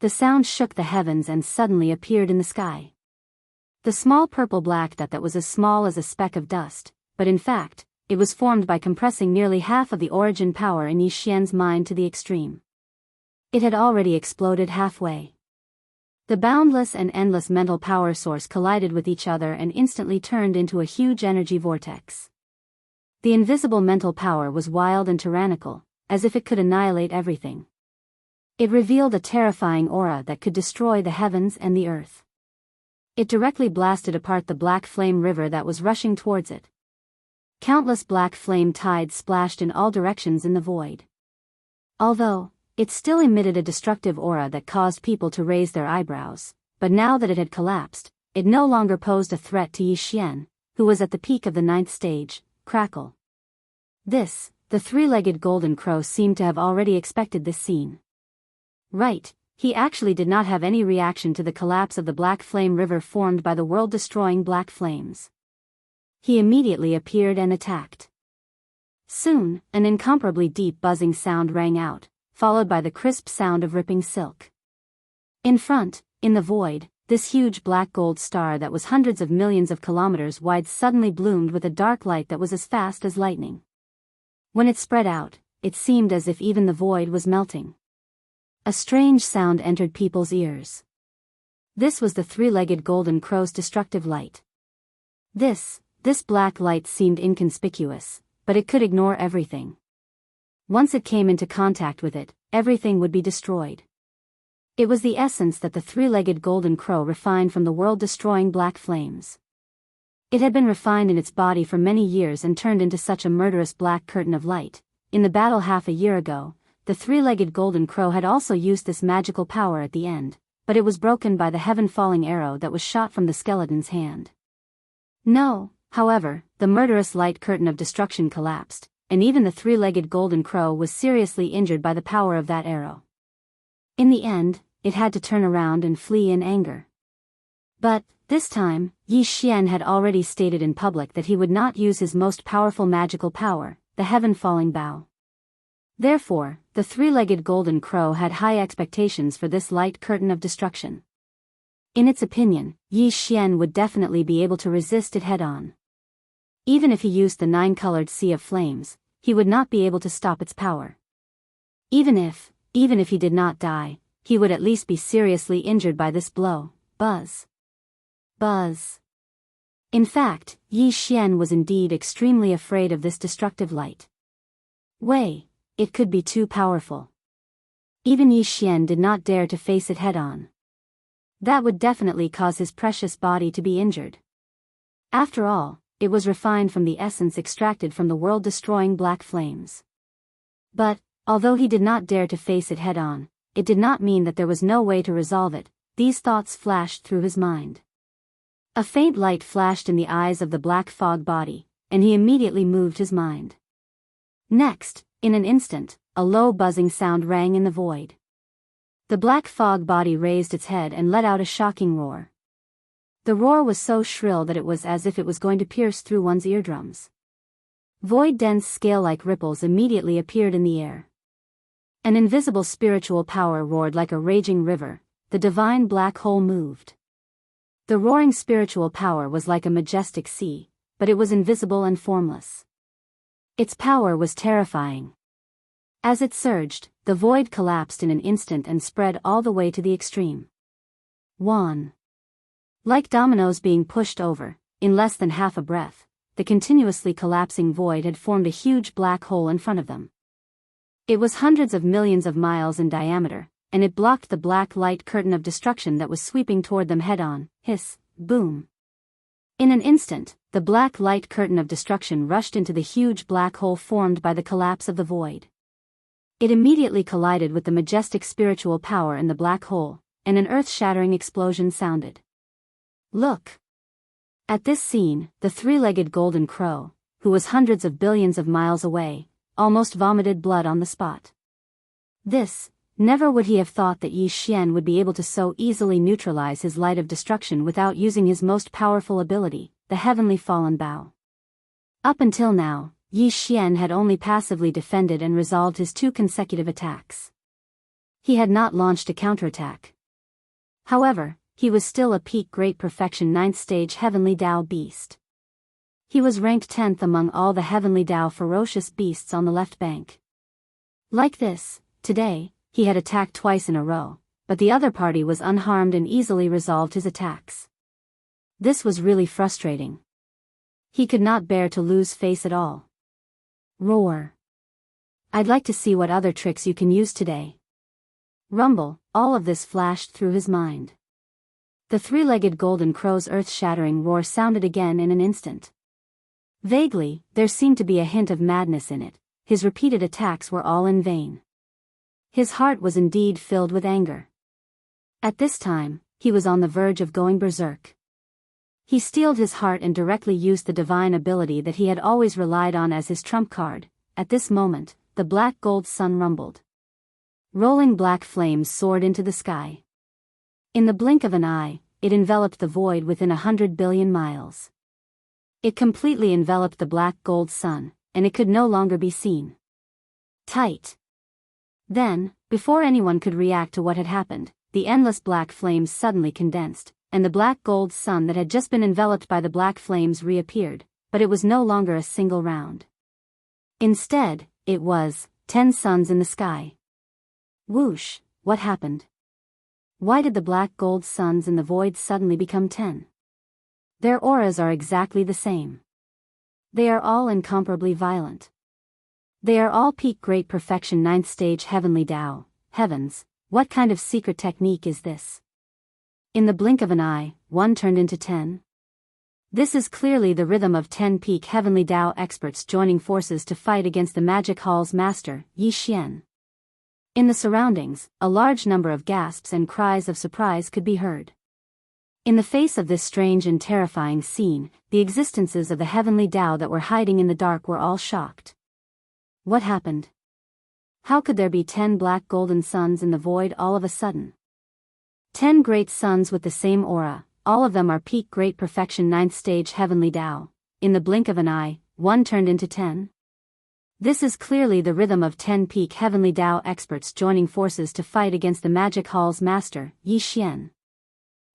The sound shook the heavens and suddenly appeared in the sky. The small purple-black dot that was as small as a speck of dust, but in fact, it was formed by compressing nearly half of the origin power in Yi Xian's mind to the extreme. It had already exploded halfway. The boundless and endless mental power source collided with each other and instantly turned into a huge energy vortex. The invisible mental power was wild and tyrannical, as if it could annihilate everything. It revealed a terrifying aura that could destroy the heavens and the earth. It directly blasted apart the black flame river that was rushing towards it. Countless black flame tides splashed in all directions in the void. Although, it still emitted a destructive aura that caused people to raise their eyebrows, but now that it had collapsed, it no longer posed a threat to Yi Xian, who was at the peak of the 9th stage, crackle. The three-legged golden crow seemed to have already expected this scene. Right. He actually did not have any reaction to the collapse of the black flame river formed by the world-destroying black flames. He immediately appeared and attacked. Soon, an incomparably deep buzzing sound rang out, followed by the crisp sound of ripping silk. In front, in the void, this huge black gold star that was hundreds of millions of kilometers wide suddenly bloomed with a dark light that was as fast as lightning. When it spread out, it seemed as if even the void was melting. A strange sound entered people's ears. This was the three-legged golden crow's destructive light. This black light seemed inconspicuous, but it could ignore everything. Once it came into contact with it, everything would be destroyed. It was the essence that the three-legged golden crow refined from the world-destroying black flames. It had been refined in its body for many years and turned into such a murderous black curtain of light. In the battle half a year ago, the three-legged golden crow had also used this magical power at the end, but it was broken by the heaven-falling arrow that was shot from the skeleton's hand. No, however, the murderous light curtain of destruction collapsed, and even the three-legged golden crow was seriously injured by the power of that arrow. In the end, it had to turn around and flee in anger. But, this time, Yi Xian had already stated in public that he would not use his most powerful magical power, the heaven-falling bow. Therefore, the three-legged golden crow had high expectations for this light curtain of destruction. In its opinion, Yi Xian would definitely be able to resist it head-on. Even if he used the 9-colored sea of flames, he would not be able to stop its power. Even if he did not die, he would at least be seriously injured by this blow. Buzz. Buzz. In fact, Yi Xian was indeed extremely afraid of this destructive light. It could be too powerful. Even Yi Xian did not dare to face it head-on. That would definitely cause his precious body to be injured. After all, it was refined from the essence extracted from the world-destroying black flames. But, although he did not dare to face it head-on, it did not mean that there was no way to resolve it. These thoughts flashed through his mind. A faint light flashed in the eyes of the black fog body, and he immediately moved his mind. Next, in an instant, a low buzzing sound rang in the void. The black fog body raised its head and let out a shocking roar. The roar was so shrill that it was as if it was going to pierce through one's eardrums. Void-dense scale-like ripples immediately appeared in the air. An invisible spiritual power roared like a raging river. The divine black hole moved. The roaring spiritual power was like a majestic sea, but it was invisible and formless. Its power was terrifying. As it surged, the void collapsed in an instant and spread all the way to the extreme. 1. Like dominoes being pushed over, in less than half a breath, the continuously collapsing void had formed a huge black hole in front of them. It was hundreds of millions of miles in diameter, and it blocked the black light curtain of destruction that was sweeping toward them head-on. Hiss, boom. In an instant, the black light curtain of destruction rushed into the huge black hole formed by the collapse of the void. It immediately collided with the majestic spiritual power in the black hole, and an earth-shattering explosion sounded. Look! At this scene, the three-legged golden crow, who was hundreds of billions of miles away, almost vomited blood on the spot. Never would he have thought that Yi Xian would be able to so easily neutralize his light of destruction without using his most powerful ability, the heavenly fallen bow. Up until now, Yi Xian had only passively defended and resolved his 2 consecutive attacks. He had not launched a counterattack. However, he was still a peak great perfection 9th stage heavenly Tao beast. He was ranked 10th among all the heavenly Tao ferocious beasts on the left bank. Like this, today, he had attacked twice in a row, but the other party was unharmed and easily resolved his attacks. This was really frustrating. He could not bear to lose face at all. Roar. I'd like to see what other tricks you can use today. Rumble, all of this flashed through his mind. The three-legged golden crow's earth-shattering roar sounded again in an instant. Vaguely, there seemed to be a hint of madness in it. His repeated attacks were all in vain. His heart was indeed filled with anger. At this time, he was on the verge of going berserk. He steeled his heart and directly used the divine ability that he had always relied on as his trump card. At this moment, the black gold sun rumbled. Rolling black flames soared into the sky. In the blink of an eye, it enveloped the void within 100 billion miles. It completely enveloped the black gold sun, and it could no longer be seen. Tight. Then, before anyone could react to what had happened, the endless black flames suddenly condensed, and the black gold sun that had just been enveloped by the black flames reappeared, but it was no longer a single round. Instead, it was 10 suns in the sky. Whoosh, what happened? Why did the black gold suns in the void suddenly become 10? Their auras are exactly the same. They are all incomparably violent. They are all peak great perfection 9th stage heavenly Tao. Heavens, what kind of secret technique is this? In the blink of an eye, one turned into 10. This is clearly the rhythm of 10 peak heavenly Tao experts joining forces to fight against the magic hall's master, Yi Xian. In the surroundings, a large number of gasps and cries of surprise could be heard. In the face of this strange and terrifying scene, the existences of the heavenly Tao that were hiding in the dark were all shocked. What happened? How could there be 10 black golden suns in the void all of a sudden? 10 great suns with the same aura, all of them are peak great perfection 9th stage heavenly Tao. In the blink of an eye, one turned into 10. This is clearly the rhythm of 10 peak heavenly Tao experts joining forces to fight against the magic hall's master, Yi Xian.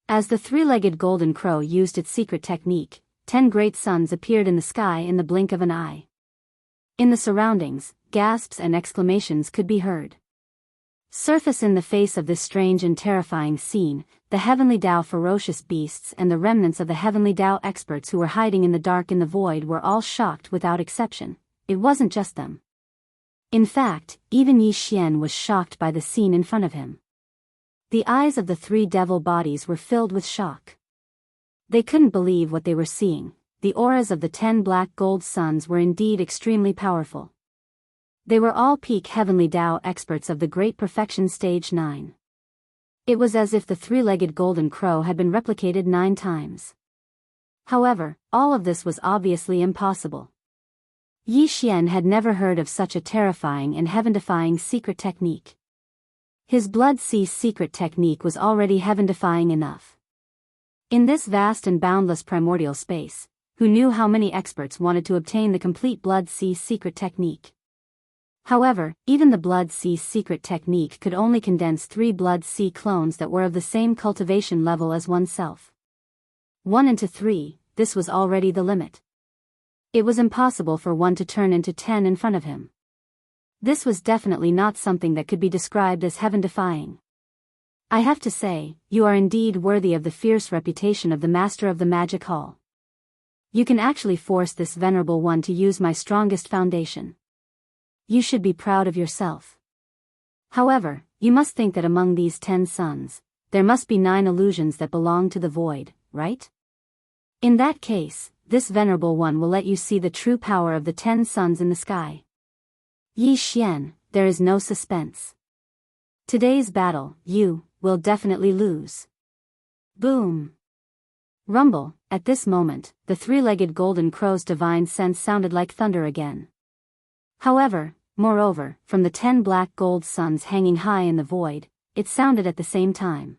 As the three-legged golden crow used its secret technique, 10 great suns appeared in the sky in the blink of an eye. In the surroundings, gasps and exclamations could be heard. Surface in the face of this strange and terrifying scene, the heavenly Tao ferocious beasts and the remnants of the heavenly Tao experts who were hiding in the dark in the void were all shocked without exception. It wasn't just them. In fact, even Yi Xian was shocked by the scene in front of him. The eyes of the 3 devil bodies were filled with shock. They couldn't believe what they were seeing. The auras of the 10 black gold suns were indeed extremely powerful. They were all peak heavenly Tao experts of the Great Perfection Stage 9. It was as if the three-legged golden crow had been replicated 9 times. However, all of this was obviously impossible. Yi Xian had never heard of such a terrifying and heaven-defying secret technique. His blood sea secret technique was already heaven-defying enough. In this vast and boundless primordial space, who knew how many experts wanted to obtain the complete Blood Sea secret technique. However, even the Blood Sea secret technique could only condense 3 Blood Sea clones that were of the same cultivation level as oneself. 1 into 3, this was already the limit. It was impossible for one to turn into 10 in front of him. This was definitely not something that could be described as heaven-defying. I have to say, you are indeed worthy of the fierce reputation of the Master of the Magic Hall. You can actually force this venerable one to use my strongest foundation. You should be proud of yourself. However, you must think that among these 10 suns, there must be 9 illusions that belong to the void, right? In that case, this venerable one will let you see the true power of the 10 suns in the sky. Yi Xian, there is no suspense. Today's battle, you will definitely lose. Boom. Rumble. At this moment, the 3-legged golden crow's divine sense sounded like thunder again. However, moreover, from the 10 black gold suns hanging high in the void, it sounded at the same time.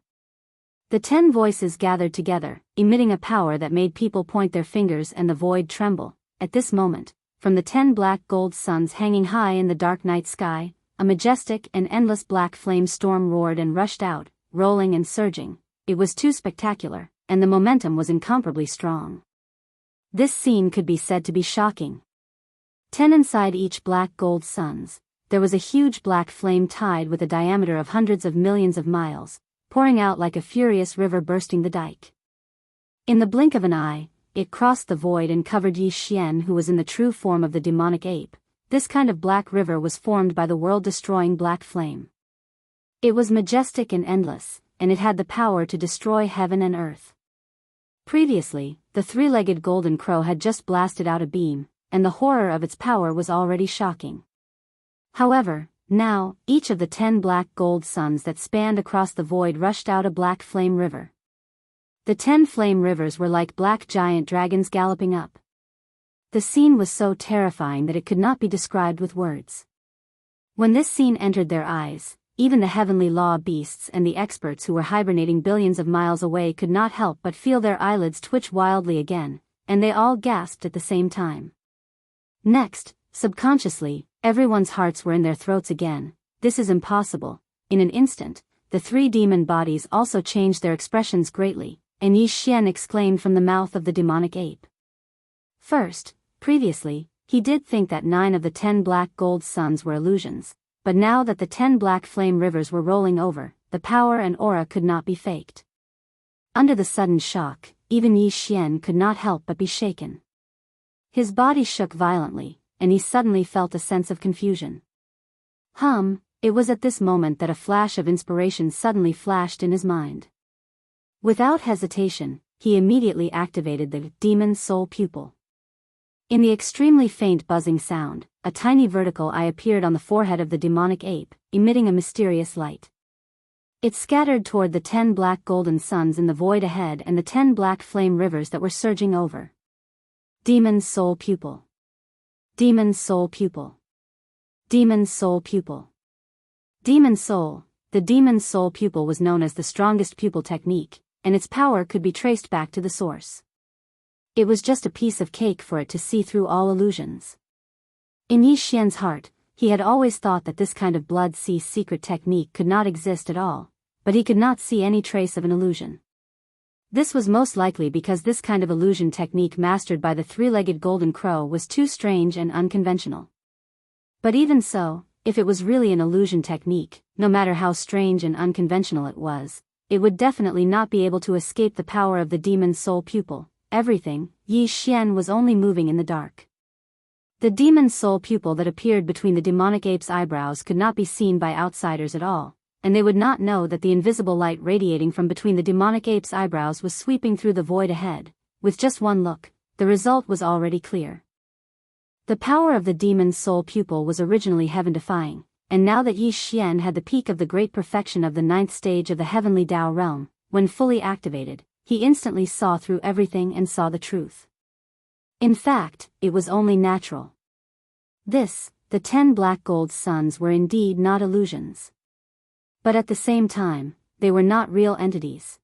The 10 voices gathered together, emitting a power that made people point their fingers and the void tremble. At this moment, from the 10 black gold suns hanging high in the dark night sky, a majestic and endless black flame storm roared and rushed out, rolling and surging. It was too spectacular, and the momentum was incomparably strong. This scene could be said to be shocking. 10 inside each black gold suns, there was a huge black flame tide with a diameter of hundreds of millions of miles, pouring out like a furious river bursting the dike. In the blink of an eye, it crossed the void and covered Yi Xian, who was in the true form of the demonic ape. This kind of black river was formed by the world-destroying black flame. It was majestic and endless, and it had the power to destroy heaven and earth. Previously, the 3-legged golden crow had just blasted out a beam, and the horror of its power was already shocking. However, now, each of the 10 black gold suns that spanned across the void rushed out a black flame river. The 10 flame rivers were like black giant dragons galloping up. The scene was so terrifying that it could not be described with words. When this scene entered their eyes, even the heavenly law beasts and the experts who were hibernating billions of miles away could not help but feel their eyelids twitch wildly again, and they all gasped at the same time. Next, subconsciously, everyone's hearts were in their throats again. This is impossible. In an instant, the 3 demon bodies also changed their expressions greatly, and Yi Xian exclaimed from the mouth of the demonic ape. First, previously, he did think that 9 of the 10 black gold suns were illusions, but now that the 10 black flame rivers were rolling over, the power and aura could not be faked. Under the sudden shock, even Yi Xian could not help but be shaken. His body shook violently, and he suddenly felt a sense of confusion. It was at this moment that a flash of inspiration suddenly flashed in his mind. Without hesitation, he immediately activated the demon soul pupil. In the extremely faint buzzing sound, a tiny vertical eye appeared on the forehead of the demonic ape, emitting a mysterious light. It scattered toward the 10 black golden suns in the void ahead and the 10 black flame rivers that were surging over. Demon soul pupil. Demon soul pupil. Demon soul pupil. Demon soul. The demon soul pupil was known as the strongest pupil technique, and its power could be traced back to the source. It was just a piece of cake for it to see through all illusions. In Yi Xian's heart, he had always thought that this kind of Blood Sea secret technique could not exist at all, but he could not see any trace of an illusion. This was most likely because this kind of illusion technique mastered by the 3-legged golden crow was too strange and unconventional. But even so, if it was really an illusion technique, no matter how strange and unconventional it would definitely not be able to escape the power of the demon soul pupil. Everything, Yi Xian was only moving in the dark. The demon soul pupil that appeared between the demonic ape's eyebrows could not be seen by outsiders at all, and they would not know that the invisible light radiating from between the demonic ape's eyebrows was sweeping through the void ahead. With just one look, the result was already clear. The power of the demon soul pupil was originally heaven-defying, and now that Yi Xian had the peak of the great perfection of the 9th stage of the heavenly Tao realm, when fully activated, he instantly saw through everything and saw the truth. In fact, it was only natural. The 10 black gold suns were indeed not illusions. But at the same time, they were not real entities.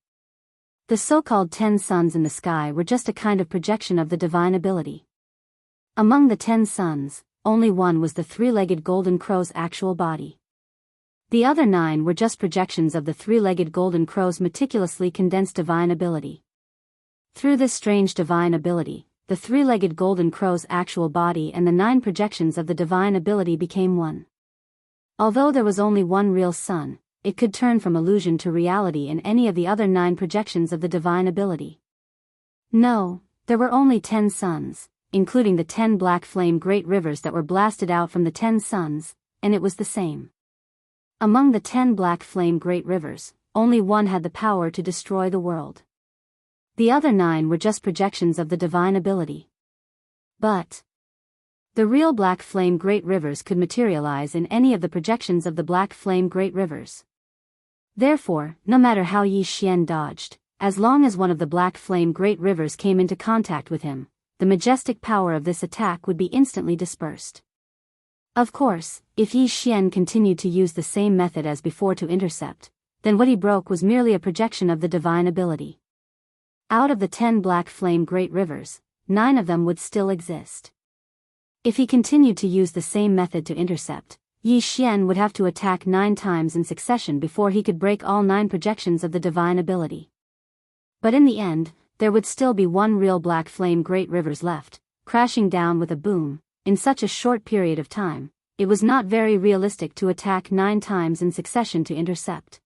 The so-called 10 suns in the sky were just a kind of projection of the divine ability. Among the 10 suns, only one was the three-legged golden crow's actual body. The other 9 were just projections of the three-legged golden crow's meticulously condensed divine ability. Through this strange divine ability, the three-legged golden crow's actual body and the 9 projections of the divine ability became one. Although there was only one real sun, it could turn from illusion to reality in any of the other 9 projections of the divine ability. No, there were only 10 suns, including the 10 black flame great rivers that were blasted out from the 10 suns, and it was the same. Among the 10 black flame great rivers, only one had the power to destroy the world. The other 9 were just projections of the divine ability. But the real black flame great rivers could materialize in any of the projections of the black flame great rivers. Therefore, no matter how Yi Xian dodged, as long as one of the black flame great rivers came into contact with him, the majestic power of this attack would be instantly dispersed. Of course, if Yi Xian continued to use the same method as before to intercept, then what he broke was merely a projection of the divine ability. Out of the 10 black flame great rivers, 9 of them would still exist. If he continued to use the same method to intercept, Yi Xian would have to attack 9 times in succession before he could break all 9 projections of the divine ability. But in the end, there would still be one real black flame great rivers left, crashing down with a boom. In such a short period of time, it was not very realistic to attack 9 times in succession to intercept.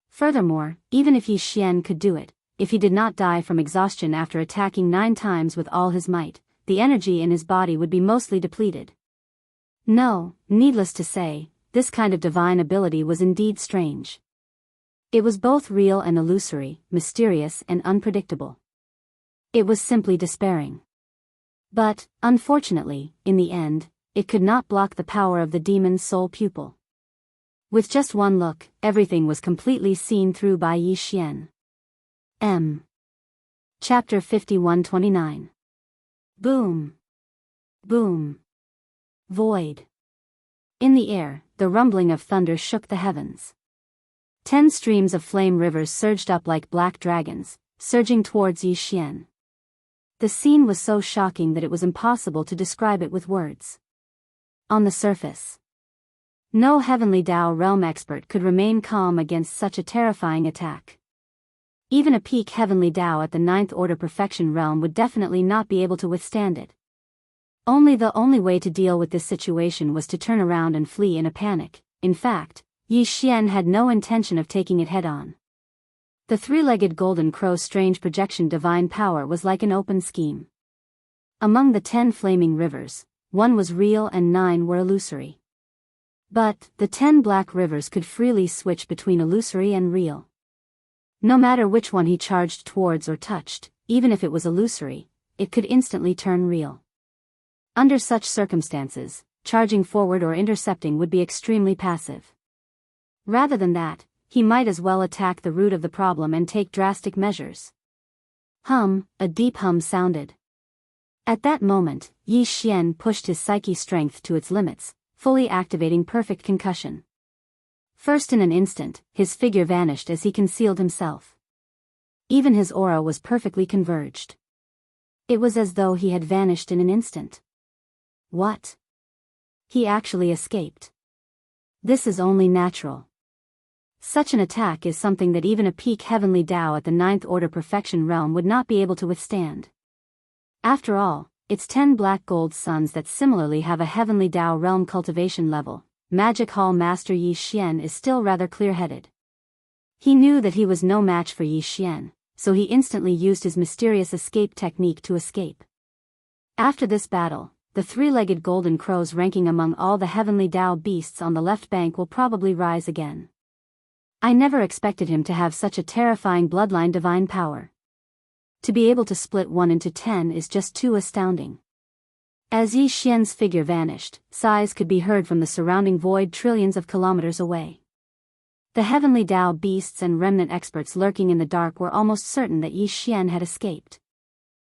Furthermore, even if Yi Xian could do it, if he did not die from exhaustion after attacking 9 times with all his might, the energy in his body would be mostly depleted. No, needless to say, this kind of divine ability was indeed strange. It was both real and illusory, mysterious and unpredictable. It was simply despairing. But, unfortunately, in the end, it could not block the power of the demon's soul pupil. With just one look, everything was completely seen through by Yi Xian. Chapter 51-29. Boom. Boom. Void. In the air, the rumbling of thunder shook the heavens. 10 streams of flame rivers surged up like black dragons, surging towards Yi Xian. The scene was so shocking that it was impossible to describe it with words. On the surface, no heavenly Tao realm expert could remain calm against such a terrifying attack. Even a peak heavenly Tao at the 9th order perfection realm would definitely not be able to withstand it. The only way to deal with this situation was to turn around and flee in a panic. In fact, Yi Xian had no intention of taking it head-on. The three-legged golden crow's strange projection divine power was like an open scheme. Among the 10 flaming rivers, 1 was real and 9 were illusory. But, the 10 black rivers could freely switch between illusory and real. No matter which one he charged towards or touched, even if it was illusory, it could instantly turn real. Under such circumstances, charging forward or intercepting would be extremely passive. Rather than that, he might as well attack the root of the problem and take drastic measures. A deep hum sounded. At that moment, Yi Xian pushed his psyche strength to its limits, fully activating perfect concussion. First in an instant, his figure vanished as he concealed himself. Even his aura was perfectly converged. It was as though he had vanished in an instant. What? He actually escaped. This is only natural. Such an attack is something that even a peak heavenly Tao at the 9th order perfection realm would not be able to withstand. After all, it's 10 black gold suns that similarly have a heavenly Tao realm cultivation level. Magic Hall Master Yi Xian is still rather clear-headed. He knew that he was no match for Yi Xian, so he instantly used his mysterious escape technique to escape. After this battle, the three-legged golden crows ranking among all the heavenly Tao beasts on the left bank will probably rise again. I never expected him to have such a terrifying bloodline divine power. To be able to split 1 into 10 is just too astounding. As Yi Xian's figure vanished, sighs could be heard from the surrounding void trillions of kilometers away. The heavenly Tao beasts and remnant experts lurking in the dark were almost certain that Yi Xian had escaped.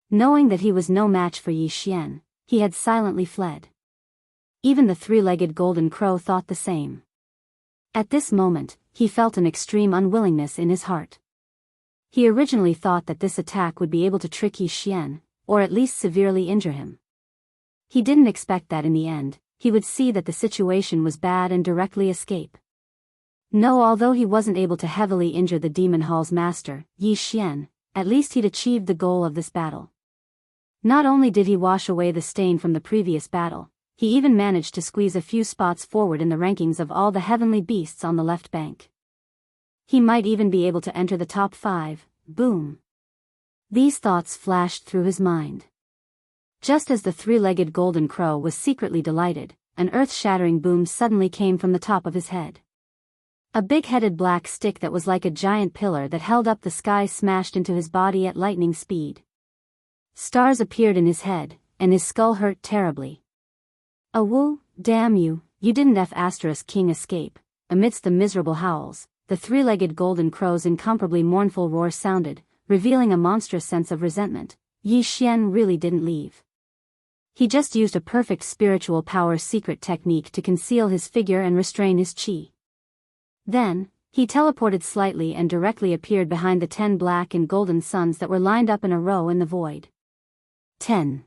Knowing that he was no match for Yi Xian, he had silently fled. Even the three-legged golden crow thought the same. At this moment, he felt an extreme unwillingness in his heart. He originally thought that this attack would be able to trick Yi Xian, or at least severely injure him. He didn't expect that in the end, he would see that the situation was bad and directly escape. No, although he wasn't able to heavily injure the Demon Hall's master, Yi Xian, at least he'd achieved the goal of this battle. Not only did he wash away the stain from the previous battle, he even managed to squeeze a few spots forward in the rankings of all the heavenly beasts on the left bank. He might even be able to enter the top 5, boom. These thoughts flashed through his mind. Just as the three-legged golden crow was secretly delighted, an earth-shattering boom suddenly came from the top of his head. A big-headed black stick that was like a giant pillar that held up the sky smashed into his body at lightning speed. Stars appeared in his head, and his skull hurt terribly. "Woo, damn you, you didn't King escape." Amidst the miserable howls, the three-legged golden crow's incomparably mournful roar sounded, revealing a monstrous sense of resentment. Yi Xian really didn't leave. He just used a perfect spiritual power secret technique to conceal his figure and restrain his chi. Then, he teleported slightly and directly appeared behind the 10 black and golden suns that were lined up in a row in the void. 10.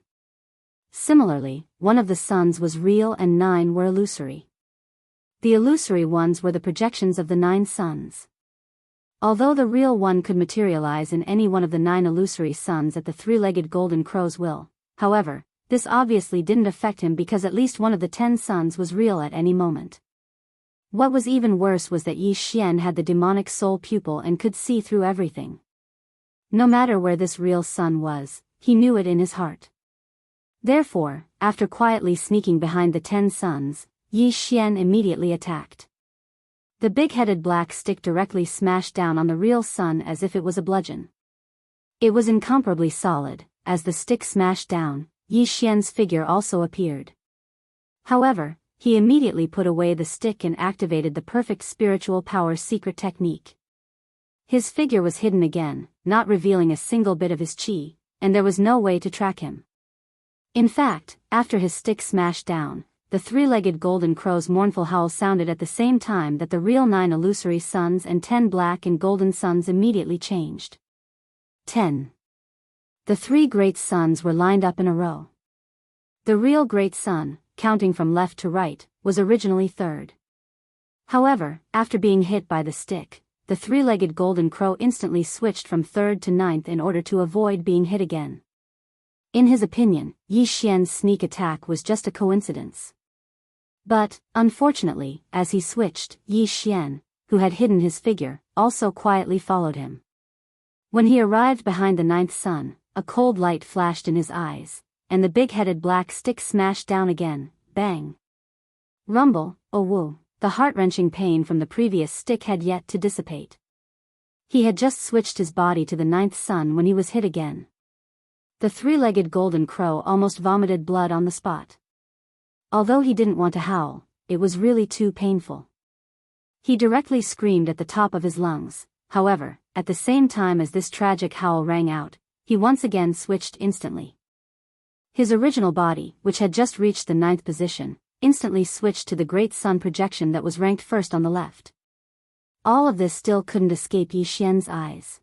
Similarly, one of the suns was real and 9 were illusory. The illusory ones were the projections of the 9 suns. Although the real one could materialize in any one of the 9 illusory suns at the three-legged golden crow's will, however, this obviously didn't affect him because at least one of the 10 suns was real at any moment. What was even worse was that Yi Xian had the demonic soul pupil and could see through everything. No matter where this real sun was, he knew it in his heart. Therefore, after quietly sneaking behind the 10 suns, Yi Xian immediately attacked. The big-headed black stick directly smashed down on the real sun as if it was a bludgeon. It was incomparably solid. As the stick smashed down, Yi Xian's figure also appeared. However, he immediately put away the stick and activated the perfect spiritual power secret technique. His figure was hidden again, not revealing a single bit of his chi, and there was no way to track him. In fact, after his stick smashed down, the three-legged golden crow's mournful howl sounded at the same time that the real 9 illusory suns and 10 black and golden suns immediately changed. 10. The 3 great suns were lined up in a row. The real great sun, counting from left to right, was originally 3rd. However, after being hit by the stick, the three-legged golden crow instantly switched from 3rd to 9th in order to avoid being hit again. In his opinion, Yi Xian's sneak attack was just a coincidence. But, unfortunately, as he switched, Yi Xian, who had hidden his figure, also quietly followed him. When he arrived behind the 9th sun, a cold light flashed in his eyes, and the big-headed black stick smashed down again, bang. Rumble, oh woo, the heart-wrenching pain from the previous stick had yet to dissipate. He had just switched his body to the 9th sun when he was hit again. The three-legged golden crow almost vomited blood on the spot. Although he didn't want to howl, it was really too painful. He directly screamed at the top of his lungs. However, at the same time as this tragic howl rang out, he once again switched instantly. His original body, which had just reached the 9th position, instantly switched to the great sun projection that was ranked first on the left. All of this still couldn't escape Yi Xian's eyes.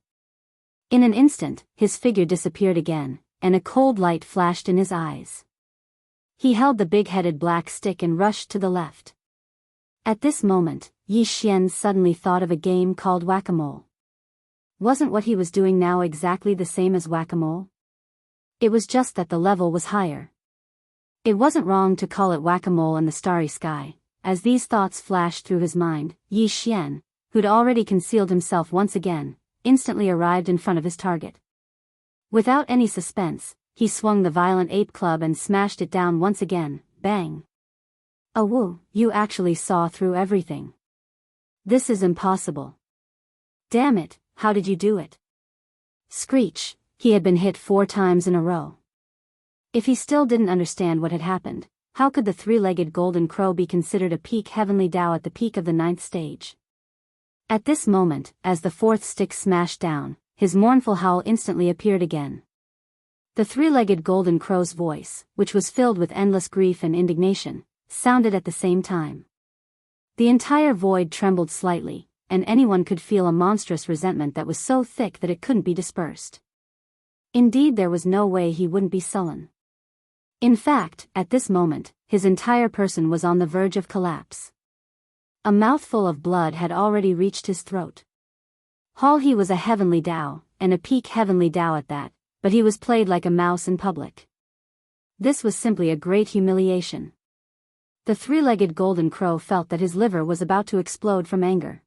In an instant, his figure disappeared again, and a cold light flashed in his eyes. He held the big-headed black stick and rushed to the left. At this moment, Yi Xian suddenly thought of a game called whack-a-mole. Wasn't what he was doing now exactly the same as whack-a-mole? It was just that the level was higher. It wasn't wrong to call it whack-a-mole in the starry sky. As these thoughts flashed through his mind, Yi Xian, who'd already concealed himself once again, instantly arrived in front of his target. Without any suspense, he swung the violent ape club and smashed it down once again, bang. Oh woo, you actually saw through everything. This is impossible. Damn it, how did you do it? Screech, he had been hit 4 times in a row. If he still didn't understand what had happened, how could the three-legged golden crow be considered a peak heavenly Dao at the peak of the 9th stage? At this moment, as the 4th stick smashed down, his mournful howl instantly appeared again. The three-legged golden crow's voice, which was filled with endless grief and indignation, sounded at the same time. The entire void trembled slightly, and anyone could feel a monstrous resentment that was so thick that it couldn't be dispersed. Indeed, there was no way he wouldn't be sullen. In fact, at this moment, his entire person was on the verge of collapse. A mouthful of blood had already reached his throat. He was a heavenly Dao, and a peak heavenly Dao at that, but he was played like a mouse in public. This was simply a great humiliation. The three-legged golden crow felt that his liver was about to explode from anger.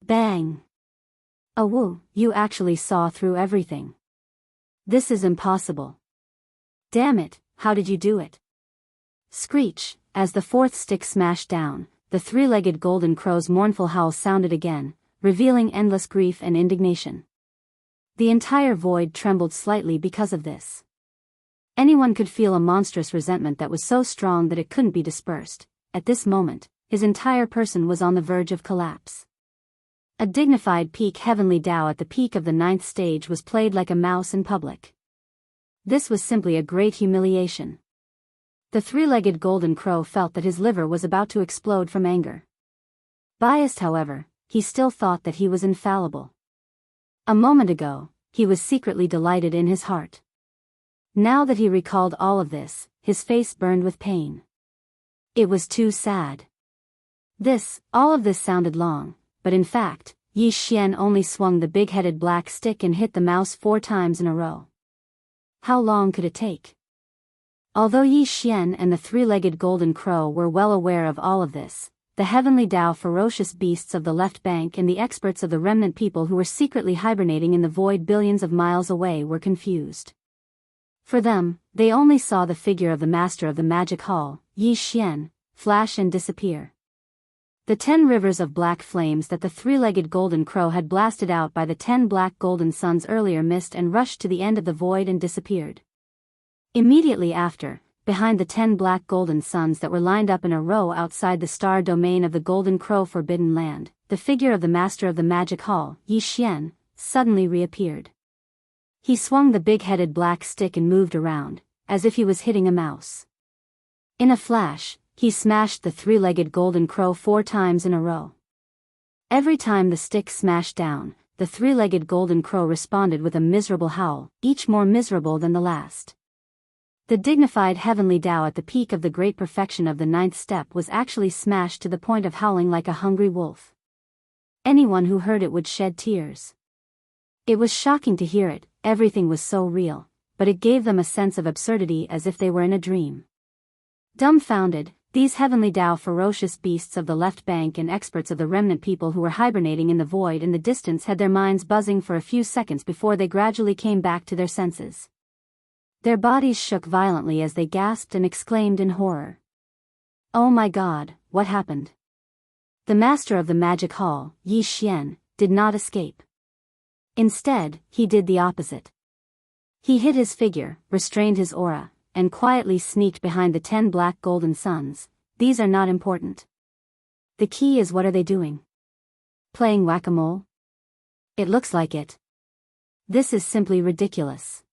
Bang! Wu, you actually saw through everything. This is impossible. Damn it, how did you do it? Screech, as the fourth stick smashed down, the three-legged golden crow's mournful howl sounded again, revealing endless grief and indignation. The entire void trembled slightly because of this. Anyone could feel a monstrous resentment that was so strong that it couldn't be dispersed. At this moment, his entire person was on the verge of collapse. A dignified peak heavenly Dao at the peak of the 9th stage was played like a mouse in public. This was simply a great humiliation. The three-legged golden crow felt that his liver was about to explode from anger. Biased, however, he still thought that he was infallible. A moment ago, he was secretly delighted in his heart. Now that he recalled all of this, his face burned with pain. It was too sad. All of this sounded long, but in fact, Yi Xian only swung the big-headed black stick and hit the mouse 4 times in a row. How long could it take? Although Yi Xian and the three-legged golden crow were well aware of all of this, the heavenly Dao ferocious beasts of the left bank and the experts of the remnant people who were secretly hibernating in the void billions of miles away were confused. For them, they only saw the figure of the master of the magic hall, Yi Xian, flash and disappear. The 10 rivers of black flames that the three-legged golden crow had blasted out by the 10 black golden suns earlier missed and rushed to the end of the void and disappeared. Immediately after, behind the 10 black golden suns that were lined up in a row outside the star domain of the golden crow forbidden land, the figure of the master of the magic hall, Yi Xian, suddenly reappeared. He swung the big-headed black stick and moved around, as if he was hitting a mouse. In a flash, he smashed the three-legged golden crow 4 times in a row. Every time the stick smashed down, the three-legged golden crow responded with a miserable howl, each more miserable than the last. The dignified heavenly Dao at the peak of the great perfection of the 9th step was actually smashed to the point of howling like a hungry wolf. Anyone who heard it would shed tears. It was shocking to hear it, everything was so real, but it gave them a sense of absurdity as if they were in a dream. Dumbfounded, these heavenly Dao ferocious beasts of the left bank and experts of the remnant people who were hibernating in the void in the distance had their minds buzzing for a few seconds before they gradually came back to their senses. Their bodies shook violently as they gasped and exclaimed in horror. Oh my God, what happened? The master of the magic hall, Yi Xian, did not escape. Instead, he did the opposite. He hid his figure, restrained his aura, and quietly sneaked behind the 10 black golden suns. These are not important. The key is, what are they doing? Playing whack-a-mole? It looks like it. This is simply ridiculous.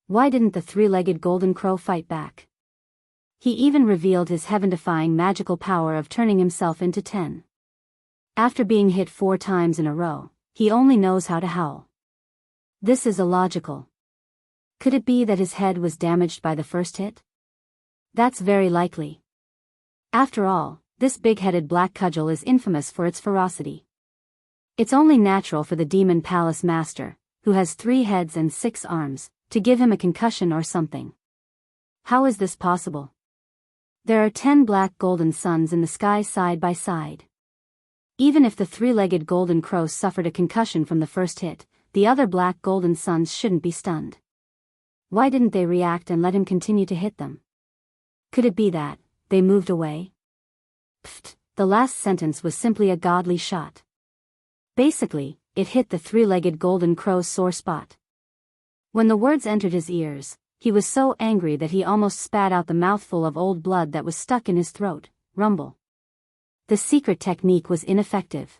Why didn't the three-legged golden crow fight back? He even revealed his heaven-defying magical power of turning himself into 10. After being hit 4 times in a row, he only knows how to howl. This is illogical. Could it be that his head was damaged by the first hit? That's very likely. After all, this big-headed black cudgel is infamous for its ferocity. It's only natural for the Demon Palace Master, who has 3 heads and 6 arms, to give him a concussion or something. How is this possible? There are 10 black golden suns in the sky side by side. Even if the three-legged golden crow suffered a concussion from the first hit, the other black golden suns shouldn't be stunned. Why didn't they react and let him continue to hit them? Could it be that they moved away? Pfft, the last sentence was simply a godly shot. Basically, it hit the three-legged golden crow's sore spot. When the words entered his ears, he was so angry that he almost spat out the mouthful of old blood that was stuck in his throat. Rumble. The secret technique was ineffective.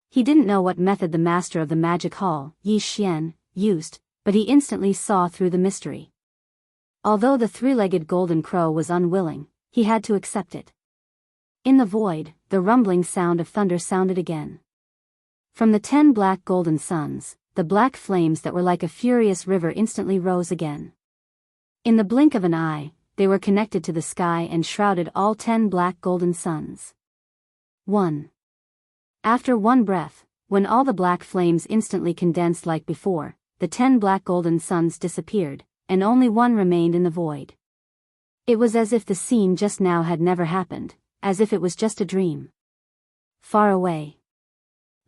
He didn't know what method the master of the magic hall, Yi Xian, used, but he instantly saw through the mystery. Although the three-legged golden crow was unwilling, he had to accept it. In the void, the rumbling sound of thunder sounded again. From the 10 black golden suns, the black flames that were like a furious river instantly rose again. In the blink of an eye, they were connected to the sky and shrouded all 10 black golden suns. 1. After one breath, when all the black flames instantly condensed like before, the 10 black golden suns disappeared, and only one remained in the void. It was as if the scene just now had never happened, as if it was just a dream. Far away,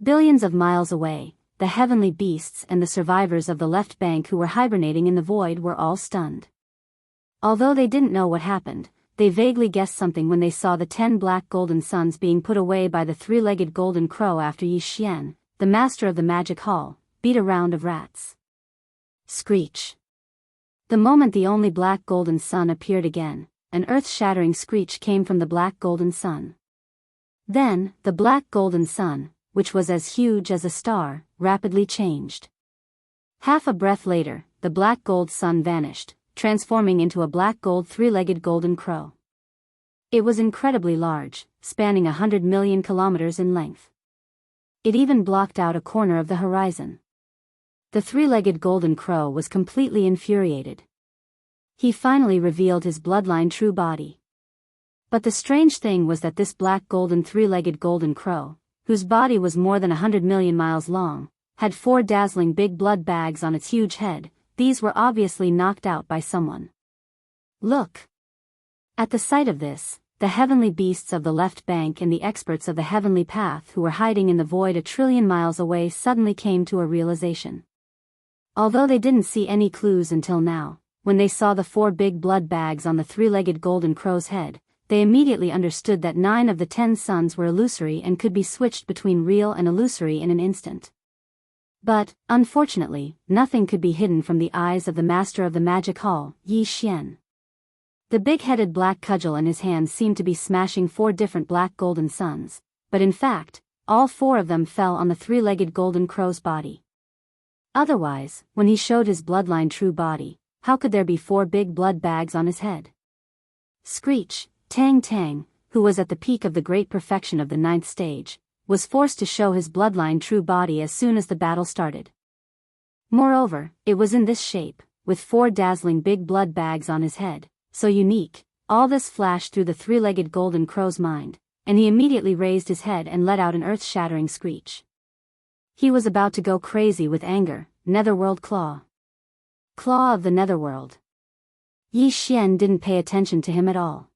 billions of miles away, the heavenly beasts and the survivors of the left bank who were hibernating in the void were all stunned. Although they didn't know what happened, they vaguely guessed something when they saw the 10 black golden suns being put away by the three-legged golden crow after Yi Xian, the master of the magic hall, beat a round of rats. Screech. The moment the only black golden sun appeared again, an earth-shattering screech came from the black golden sun. Then, the black golden sun, which was as huge as a star, rapidly changed. Half a breath later, the black gold sun vanished, transforming into a black gold three-legged golden crow. It was incredibly large, spanning 100 million kilometers in length. It even blocked out a corner of the horizon. The three-legged golden crow was completely infuriated. He finally revealed his bloodline true body. But the strange thing was that this black golden three-legged golden crow, whose body was more than 100 million miles long, had 4 dazzling big blood bags on its huge head. These were obviously knocked out by someone. Look! At the sight of this, the heavenly beasts of the left bank and the experts of the heavenly path who were hiding in the void a trillion miles away suddenly came to a realization. Although they didn't see any clues until now, when they saw the 4 big blood bags on the three-legged golden crow's head, they immediately understood that 9 of the 10 suns were illusory and could be switched between real and illusory in an instant. But, unfortunately, nothing could be hidden from the eyes of the master of the magic hall, Yi Xian. The big-headed black cudgel in his hand seemed to be smashing 4 different black golden suns, but in fact, all 4 of them fell on the three-legged golden crow's body. Otherwise, when he showed his bloodline true body, how could there be 4 big blood bags on his head? Screech, Tang Tang, who was at the peak of the great perfection of the 9th stage, was forced to show his bloodline true body as soon as the battle started. Moreover, it was in this shape, with 4 dazzling big blood bags on his head, so unique. All this flashed through the three-legged golden crow's mind, and he immediately raised his head and let out an earth-shattering screech. He was about to go crazy with anger. Netherworld Claw. Claw of the Netherworld. Yi Xian didn't pay attention to him at all.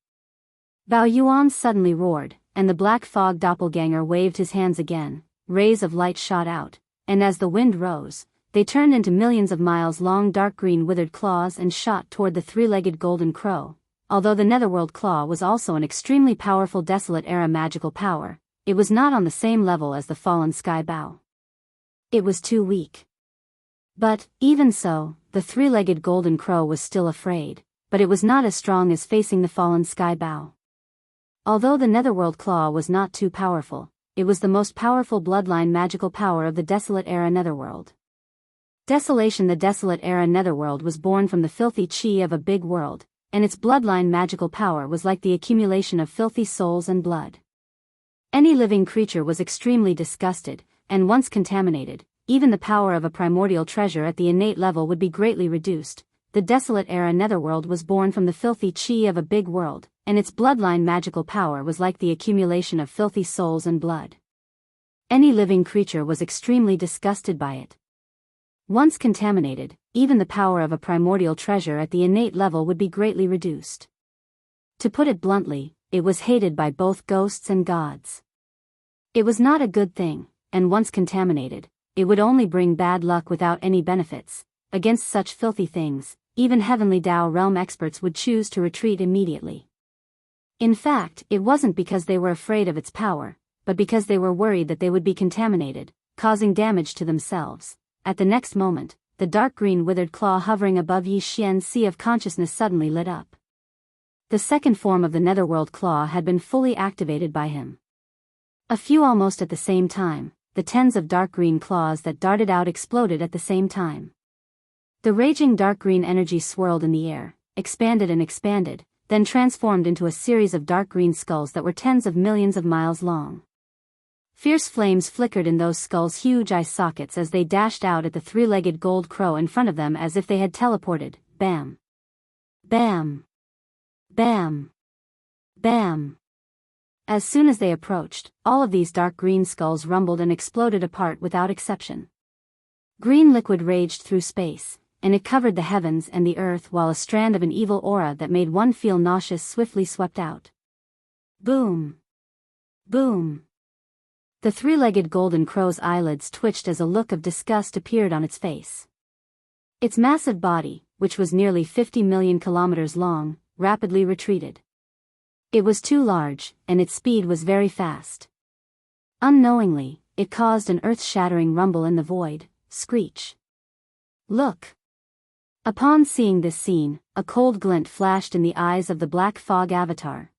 Bao Yuan suddenly roared, and the black fog doppelganger waved his hands again. Rays of light shot out, and as the wind rose, they turned into millions of miles long dark green withered claws and shot toward the three-legged golden crow. Although the Netherworld Claw was also an extremely powerful Desolate Era magical power, it was not on the same level as the fallen Sky Bao. It was too weak. But, even so, the three-legged golden crow was still afraid, but it was not as strong as facing the fallen Sky Bao. Although the Netherworld Claw was not too powerful, it was the most powerful bloodline magical power of the Desolate Era Netherworld. Desolation. The Desolate Era Netherworld was born from the filthy chi of a big world, and its bloodline magical power was like the accumulation of filthy souls and blood. Any living creature was extremely disgusted, and once contaminated, even the power of a primordial treasure at the innate level would be greatly reduced. The Desolate Era Netherworld was born from the filthy chi of a big world, and its bloodline magical power was like the accumulation of filthy souls and blood. Any living creature was extremely disgusted by it. Once contaminated, even the power of a primordial treasure at the innate level would be greatly reduced. To put it bluntly, it was hated by both ghosts and gods. It was not a good thing, and once contaminated, it would only bring bad luck without any benefits. Against such filthy things, even heavenly Tao realm experts would choose to retreat immediately. In fact, it wasn't because they were afraid of its power, but because they were worried that they would be contaminated, causing damage to themselves. At the next moment, the dark green withered claw hovering above Yi Xian's sea of consciousness suddenly lit up. The second form of the Netherworld Claw had been fully activated by him. A few almost at the same time, the tens of dark green claws that darted out exploded at the same time. The raging dark green energy swirled in the air, expanded and expanded, then transformed into a series of dark green skulls that were tens of millions of miles long. Fierce flames flickered in those skulls' huge eye sockets as they dashed out at the three-legged gold crow in front of them as if they had teleported. Bam! Bam! Bam! Bam! As soon as they approached, all of these dark green skulls rumbled and exploded apart without exception. Green liquid raged through space, and it covered the heavens and the earth while a strand of an evil aura that made one feel nauseous swiftly swept out. Boom! Boom! The three-legged golden crow's eyelids twitched as a look of disgust appeared on its face. Its massive body, which was nearly 50 million kilometers long, rapidly retreated. It was too large, and its speed was very fast. Unknowingly, it caused an earth-shattering rumble in the void. Screech! Look! Upon seeing this scene, a cold glint flashed in the eyes of the black fog avatar.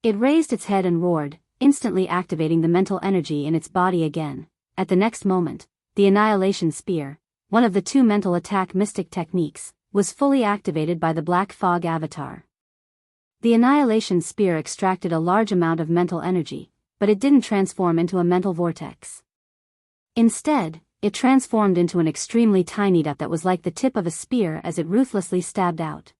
It raised its head and roared, instantly activating the mental energy in its body again. At the next moment, the Annihilation Spear, one of the two mental attack mystic techniques, was fully activated by the black fog avatar. The Annihilation Spear extracted a large amount of mental energy, but it didn't transform into a mental vortex. Instead, it transformed into an extremely tiny dot that was like the tip of a spear as it ruthlessly stabbed out.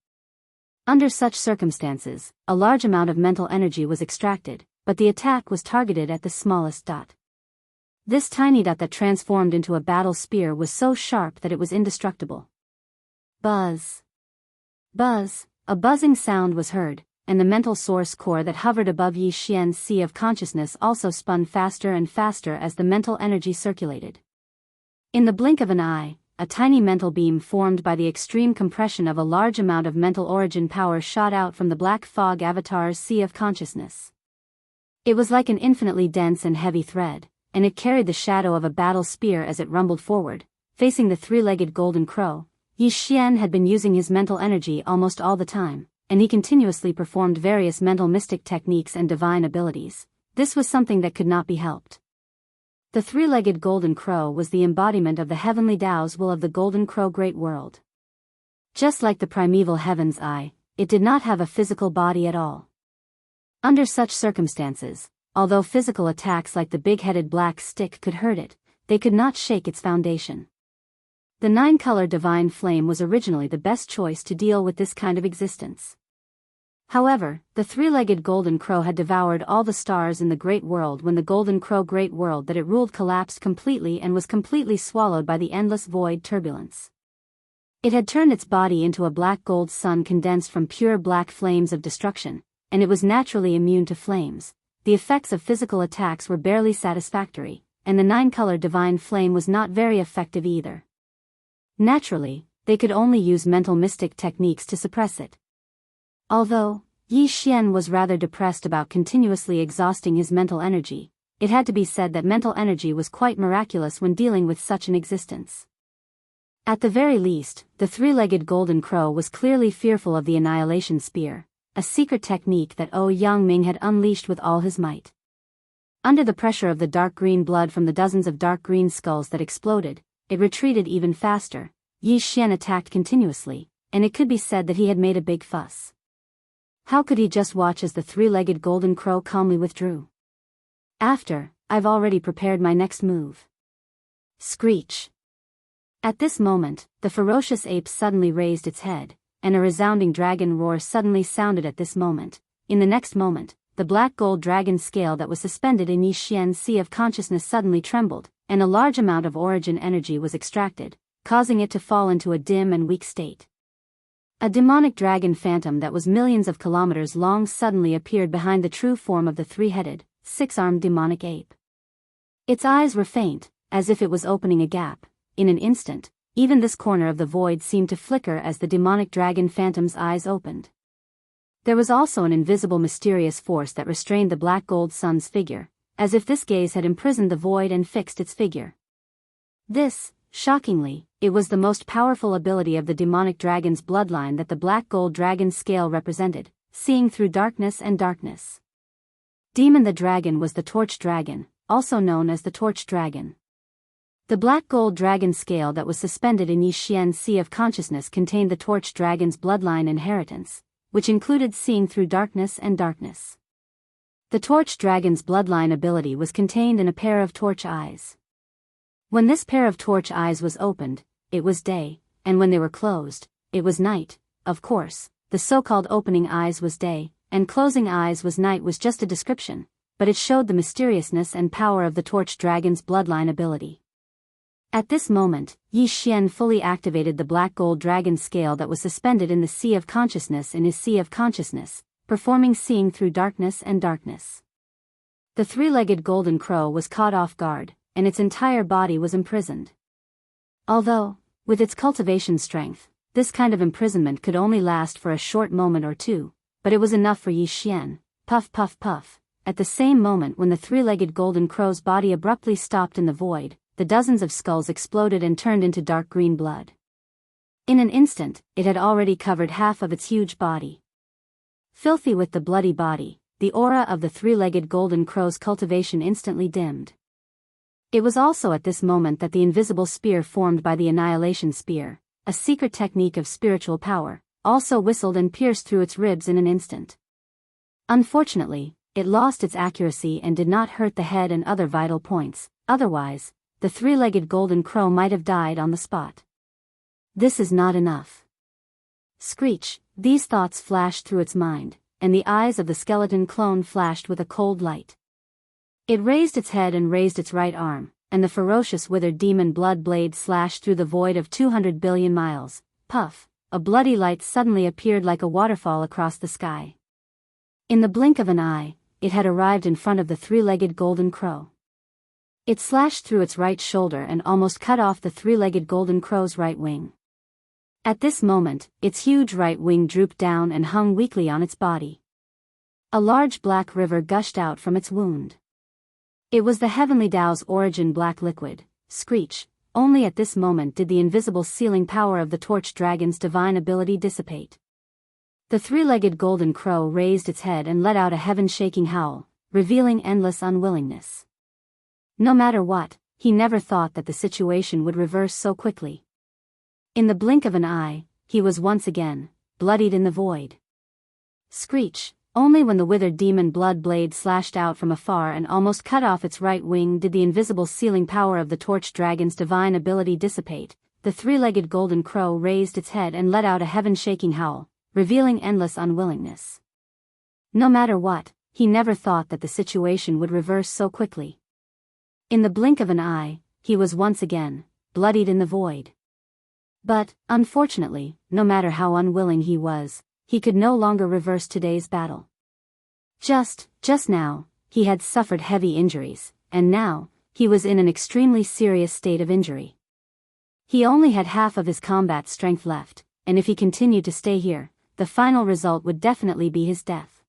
Under such circumstances, a large amount of mental energy was extracted, but the attack was targeted at the smallest dot. This tiny dot that transformed into a battle spear was so sharp that it was indestructible. Buzz! Buzz! A buzzing sound was heard, and the mental source core that hovered above Yi Xian's sea of consciousness also spun faster and faster as the mental energy circulated. In the blink of an eye, a tiny mental beam formed by the extreme compression of a large amount of mental origin power shot out from the black fog avatar's sea of consciousness. It was like an infinitely dense and heavy thread, and it carried the shadow of a battle spear as it rumbled forward, facing the three-legged golden crow. Yi Xian had been using his mental energy almost all the time, and he continuously performed various mental mystic techniques and divine abilities. This was something that could not be helped. The three-legged golden crow was the embodiment of the heavenly Tao's will of the golden crow great world. Just like the primeval heaven's eye, it did not have a physical body at all. Under such circumstances, although physical attacks like the big-headed black stick could hurt it, they could not shake its foundation. The nine-color divine flame was originally the best choice to deal with this kind of existence. However, the three-legged golden crow had devoured all the stars in the great world when the golden crow great world that it ruled collapsed completely and was completely swallowed by the endless void turbulence. It had turned its body into a black gold sun condensed from pure black flames of destruction, and it was naturally immune to flames. The effects of physical attacks were barely satisfactory, and the nine-color divine flame was not very effective either. Naturally, they could only use mental mystic techniques to suppress it. Although Yi Xian was rather depressed about continuously exhausting his mental energy, it had to be said that mental energy was quite miraculous when dealing with such an existence. At the very least, the three-legged golden crow was clearly fearful of the Annihilation Spear, a secret technique that Yangming had unleashed with all his might. Under the pressure of the dark green blood from the dozens of dark green skulls that exploded, it retreated even faster. Yi Xian attacked continuously, and it could be said that he had made a big fuss. How could he just watch as the three-legged golden crow calmly withdrew? I've already prepared my next move. Screech! At this moment, the ferocious ape suddenly raised its head, and a resounding dragon roar suddenly sounded at this moment. In the next moment, the black gold dragon scale that was suspended in Yi Xian's sea of consciousness suddenly trembled, and a large amount of origin energy was extracted, causing it to fall into a dim and weak state. A demonic dragon phantom that was millions of kilometers long suddenly appeared behind the true form of the three-headed, six-armed demonic ape. Its eyes were faint, as if it was opening a gap. In an instant, even this corner of the void seemed to flicker as the demonic dragon phantom's eyes opened. There was also an invisible mysterious force that restrained the black gold sun's figure, as if this gaze had imprisoned the void and fixed its figure. This, shockingly, it was the most powerful ability of the demonic dragon's bloodline that the black gold dragon scale represented, seeing through darkness and darkness. Demon the dragon was the torch dragon, also known as the torch dragon. The black gold dragon scale that was suspended in Yi Xian's sea of consciousness contained the torch dragon's bloodline inheritance, which included seeing through darkness and darkness. The torch dragon's bloodline ability was contained in a pair of torch eyes. When this pair of torch eyes was opened, it was day, and when they were closed, it was night. Of course, the so-called opening eyes was day, and closing eyes was night was just a description, but it showed the mysteriousness and power of the torch dragon's bloodline ability. At this moment, Yi Xian fully activated the black gold dragon scale that was suspended in the Sea of Consciousness in his Sea of Consciousness, performing seeing through darkness and darkness. The three-legged golden crow was caught off guard, and its entire body was imprisoned. Although, with its cultivation strength, this kind of imprisonment could only last for a short moment or two, but it was enough for Yi Xian. Puff puff puff. At the same moment when the three-legged golden crow's body abruptly stopped in the void, the dozens of skulls exploded and turned into dark green blood. In an instant, it had already covered half of its huge body. Filthy with the bloody body, the aura of the three-legged golden crow's cultivation instantly dimmed. It was also at this moment that the invisible spear formed by the Annihilation Spear, a secret technique of spiritual power, also whistled and pierced through its ribs in an instant. Unfortunately, it lost its accuracy and did not hurt the head and other vital points, otherwise, the three-legged golden crow might have died on the spot. This is not enough. Screech, these thoughts flashed through its mind, and the eyes of the skeleton clone flashed with a cold light. It raised its head and raised its right arm, and the ferocious withered demon blood blade slashed through the void of 200 billion miles. Puff, a bloody light suddenly appeared like a waterfall across the sky. In the blink of an eye, it had arrived in front of the three-legged golden crow. It slashed through its right shoulder and almost cut off the three-legged golden crow's right wing. At this moment, its huge right wing drooped down and hung weakly on its body. A large black river gushed out from its wound. It was the Heavenly Tao's origin black liquid. Screech. Only at this moment did the invisible sealing power of the torch dragon's divine ability dissipate. The three-legged golden crow raised its head and let out a heaven-shaking howl, revealing endless unwillingness. No matter what, he never thought that the situation would reverse so quickly. In the blink of an eye, he was once again bloodied in the void. Screech. Only when the withered demon blood blade slashed out from afar and almost cut off its right wing did the invisible sealing power of the torch dragon's divine ability dissipate. The three-legged golden crow raised its head and let out a heaven-shaking howl, revealing endless unwillingness. No matter what, he never thought that the situation would reverse so quickly. In the blink of an eye, he was once again bloodied in the void. But, unfortunately, no matter how unwilling he was, he could no longer reverse today's battle. Just now, he had suffered heavy injuries, and now, he was in an extremely serious state of injury. He only had half of his combat strength left, and if he continued to stay here, the final result would definitely be his death.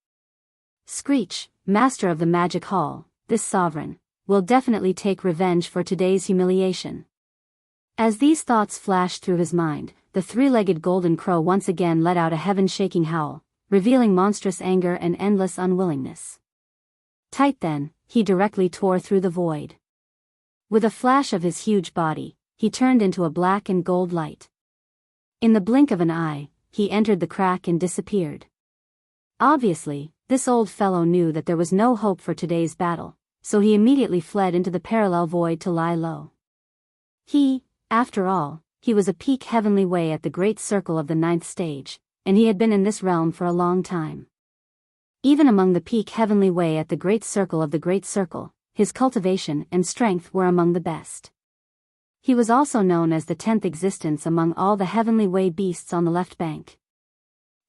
Screech, master of the magic hall, this sovereign, will definitely take revenge for today's humiliation. As these thoughts flashed through his mind, the three-legged golden crow once again let out a heaven-shaking howl, revealing monstrous anger and endless unwillingness. Tight then, he directly tore through the void. With a flash of his huge body, he turned into a black and gold light. In the blink of an eye, he entered the crack and disappeared. Obviously, this old fellow knew that there was no hope for today's battle, so he immediately fled into the parallel void to lie low. After all, he was a peak heavenly way at the great circle of the 9th stage, and he had been in this realm for a long time. Even among the peak heavenly way at the great circle of the great circle, his cultivation and strength were among the best. He was also known as the 10th existence among all the heavenly way beasts on the left bank.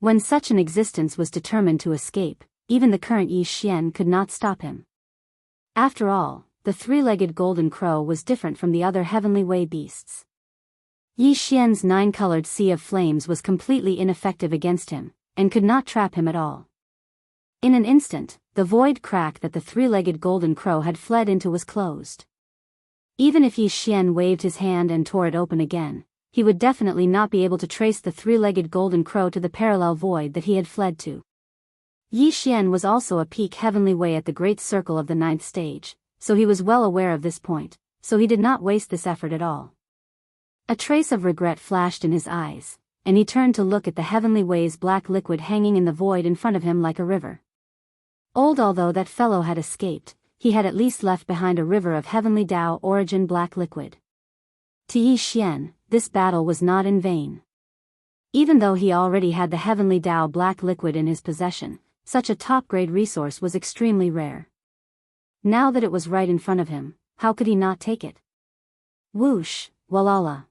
When such an existence was determined to escape, even the current Yi Xian could not stop him. After all, the three-legged golden crow was different from the other heavenly way beasts. Yi Xian's 9-colored sea of flames was completely ineffective against him, and could not trap him at all. In an instant, the void crack that the three-legged golden crow had fled into was closed. Even if Yi Xian waved his hand and tore it open again, he would definitely not be able to trace the three-legged golden crow to the parallel void that he had fled to. Yi Xian was also a peak heavenly way at the great circle of the 9th stage, so he was well aware of this point, so he did not waste this effort at all. A trace of regret flashed in his eyes. and he turned to look at the heavenly ways black liquid hanging in the void in front of him like a river. Although that fellow had escaped, he had at least left behind a river of heavenly Tao origin black liquid. To Yi Xian, this battle was not in vain. Even though he already had the heavenly Tao black liquid in his possession, such a top-grade resource was extremely rare. Now that it was right in front of him, how could he not take it? Whoosh, walala.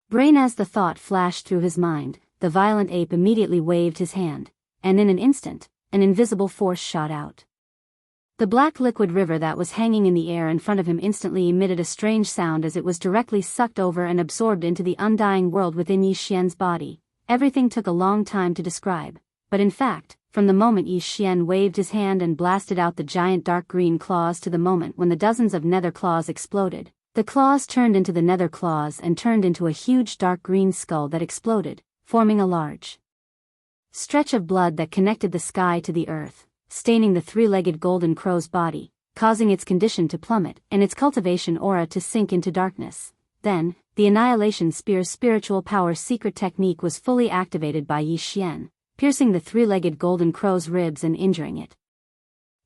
Brain as the thought flashed through his mind, the violent ape immediately waved his hand, and in an instant, an invisible force shot out. The black liquid river that was hanging in the air in front of him instantly emitted a strange sound as it was directly sucked over and absorbed into the undying world within Yi Xian's body. Everything took a long time to describe, but in fact, from the moment Yi Xian waved his hand and blasted out the giant dark green claws to the moment when the dozens of nether claws exploded, the claws turned into the nether claws and turned into a huge dark green skull that exploded, forming a large stretch of blood that connected the sky to the earth, staining the three-legged golden crow's body, causing its condition to plummet and its cultivation aura to sink into darkness. Then, the Annihilation Spear's spiritual power secret technique was fully activated by Yi Xian, piercing the three-legged golden crow's ribs and injuring it.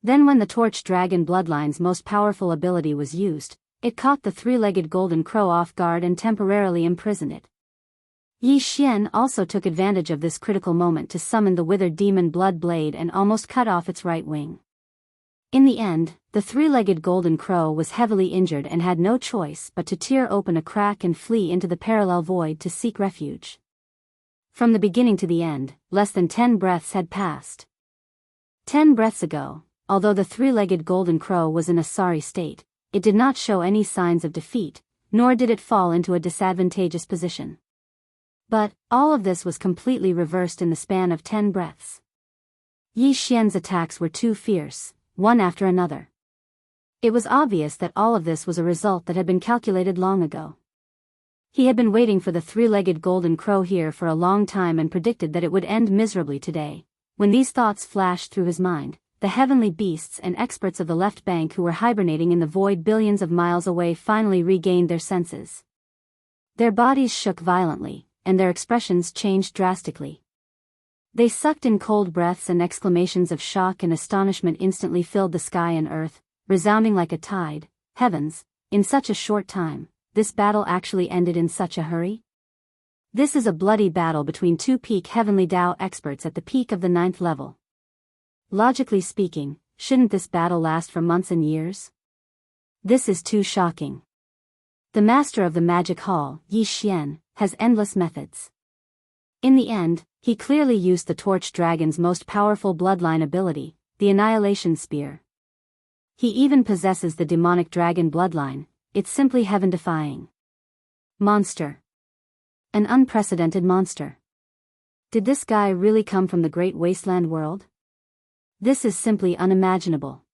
Then when the Torch Dragon Bloodline's most powerful ability was used, it caught the three-legged golden crow off guard and temporarily imprisoned it. Yi Xian also took advantage of this critical moment to summon the withered demon blood blade and almost cut off its right wing. In the end, the three-legged golden crow was heavily injured and had no choice but to tear open a crack and flee into the parallel void to seek refuge. From the beginning to the end, less than 10 breaths had passed. 10 breaths ago, although the three-legged golden crow was in a sorry state, it did not show any signs of defeat, nor did it fall into a disadvantageous position. But, all of this was completely reversed in the span of 10 breaths. Yi Xian's attacks were too fierce, one after another. It was obvious that all of this was a result that had been calculated long ago. He had been waiting for the three-legged golden crow here for a long time and predicted that it would end miserably today. When these thoughts flashed through his mind, the heavenly beasts and experts of the left bank who were hibernating in the void billions of miles away finally regained their senses. Their bodies shook violently, and their expressions changed drastically. They sucked in cold breaths and exclamations of shock and astonishment instantly filled the sky and earth, resounding like a tide. Heavens, in such a short time, this battle actually ended in such a hurry? This is a bloody battle between two peak heavenly Tao experts at the peak of the 9th level. Logically speaking, shouldn't this battle last for months and years? This is too shocking. The master of the magic hall, Yi Xian, has endless methods. In the end, he clearly used the Torch Dragon's most powerful bloodline ability, the Annihilation Spear. He even possesses the demonic dragon bloodline. It's simply heaven-defying. Monster. An unprecedented monster. Did this guy really come from the great wasteland world? This is simply unimaginable.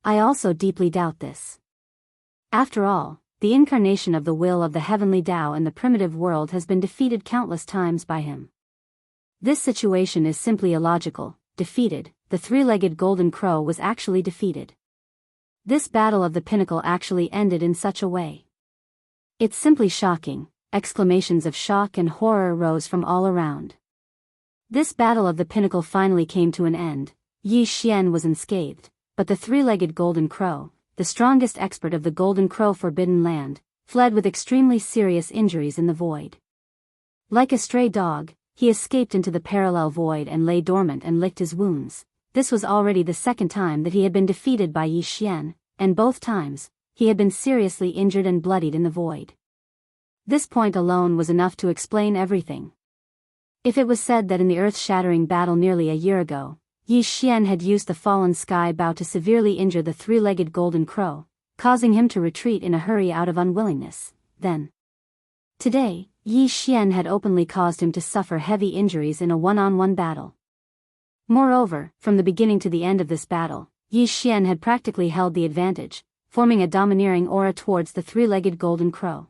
I also deeply doubt this. After all, the incarnation of the will of the heavenly Tao in the primitive world has been defeated countless times by him. This situation is simply illogical. Defeated, the three-legged golden crow was actually defeated. This battle of the pinnacle actually ended in such a way. It's simply shocking. Exclamations of shock and horror rose from all around. This battle of the pinnacle finally came to an end. Yi Xian was unscathed, but the three-legged golden crow, the strongest expert of the Golden Crow Forbidden Land, fled with extremely serious injuries in the void. Like a stray dog, he escaped into the parallel void and lay dormant and licked his wounds. This was already the second time that he had been defeated by Yi Xian, and both times, he had been seriously injured and bloodied in the void. This point alone was enough to explain everything. If it was said that in the earth-shattering battle nearly a year ago, Yi Xian had used the fallen sky bow to severely injure the three-legged golden crow, causing him to retreat in a hurry out of unwillingness, then today, Yi Xian had openly caused him to suffer heavy injuries in a one-on-one battle. Moreover, from the beginning to the end of this battle, Yi Xian had practically held the advantage, forming a domineering aura towards the three-legged golden crow.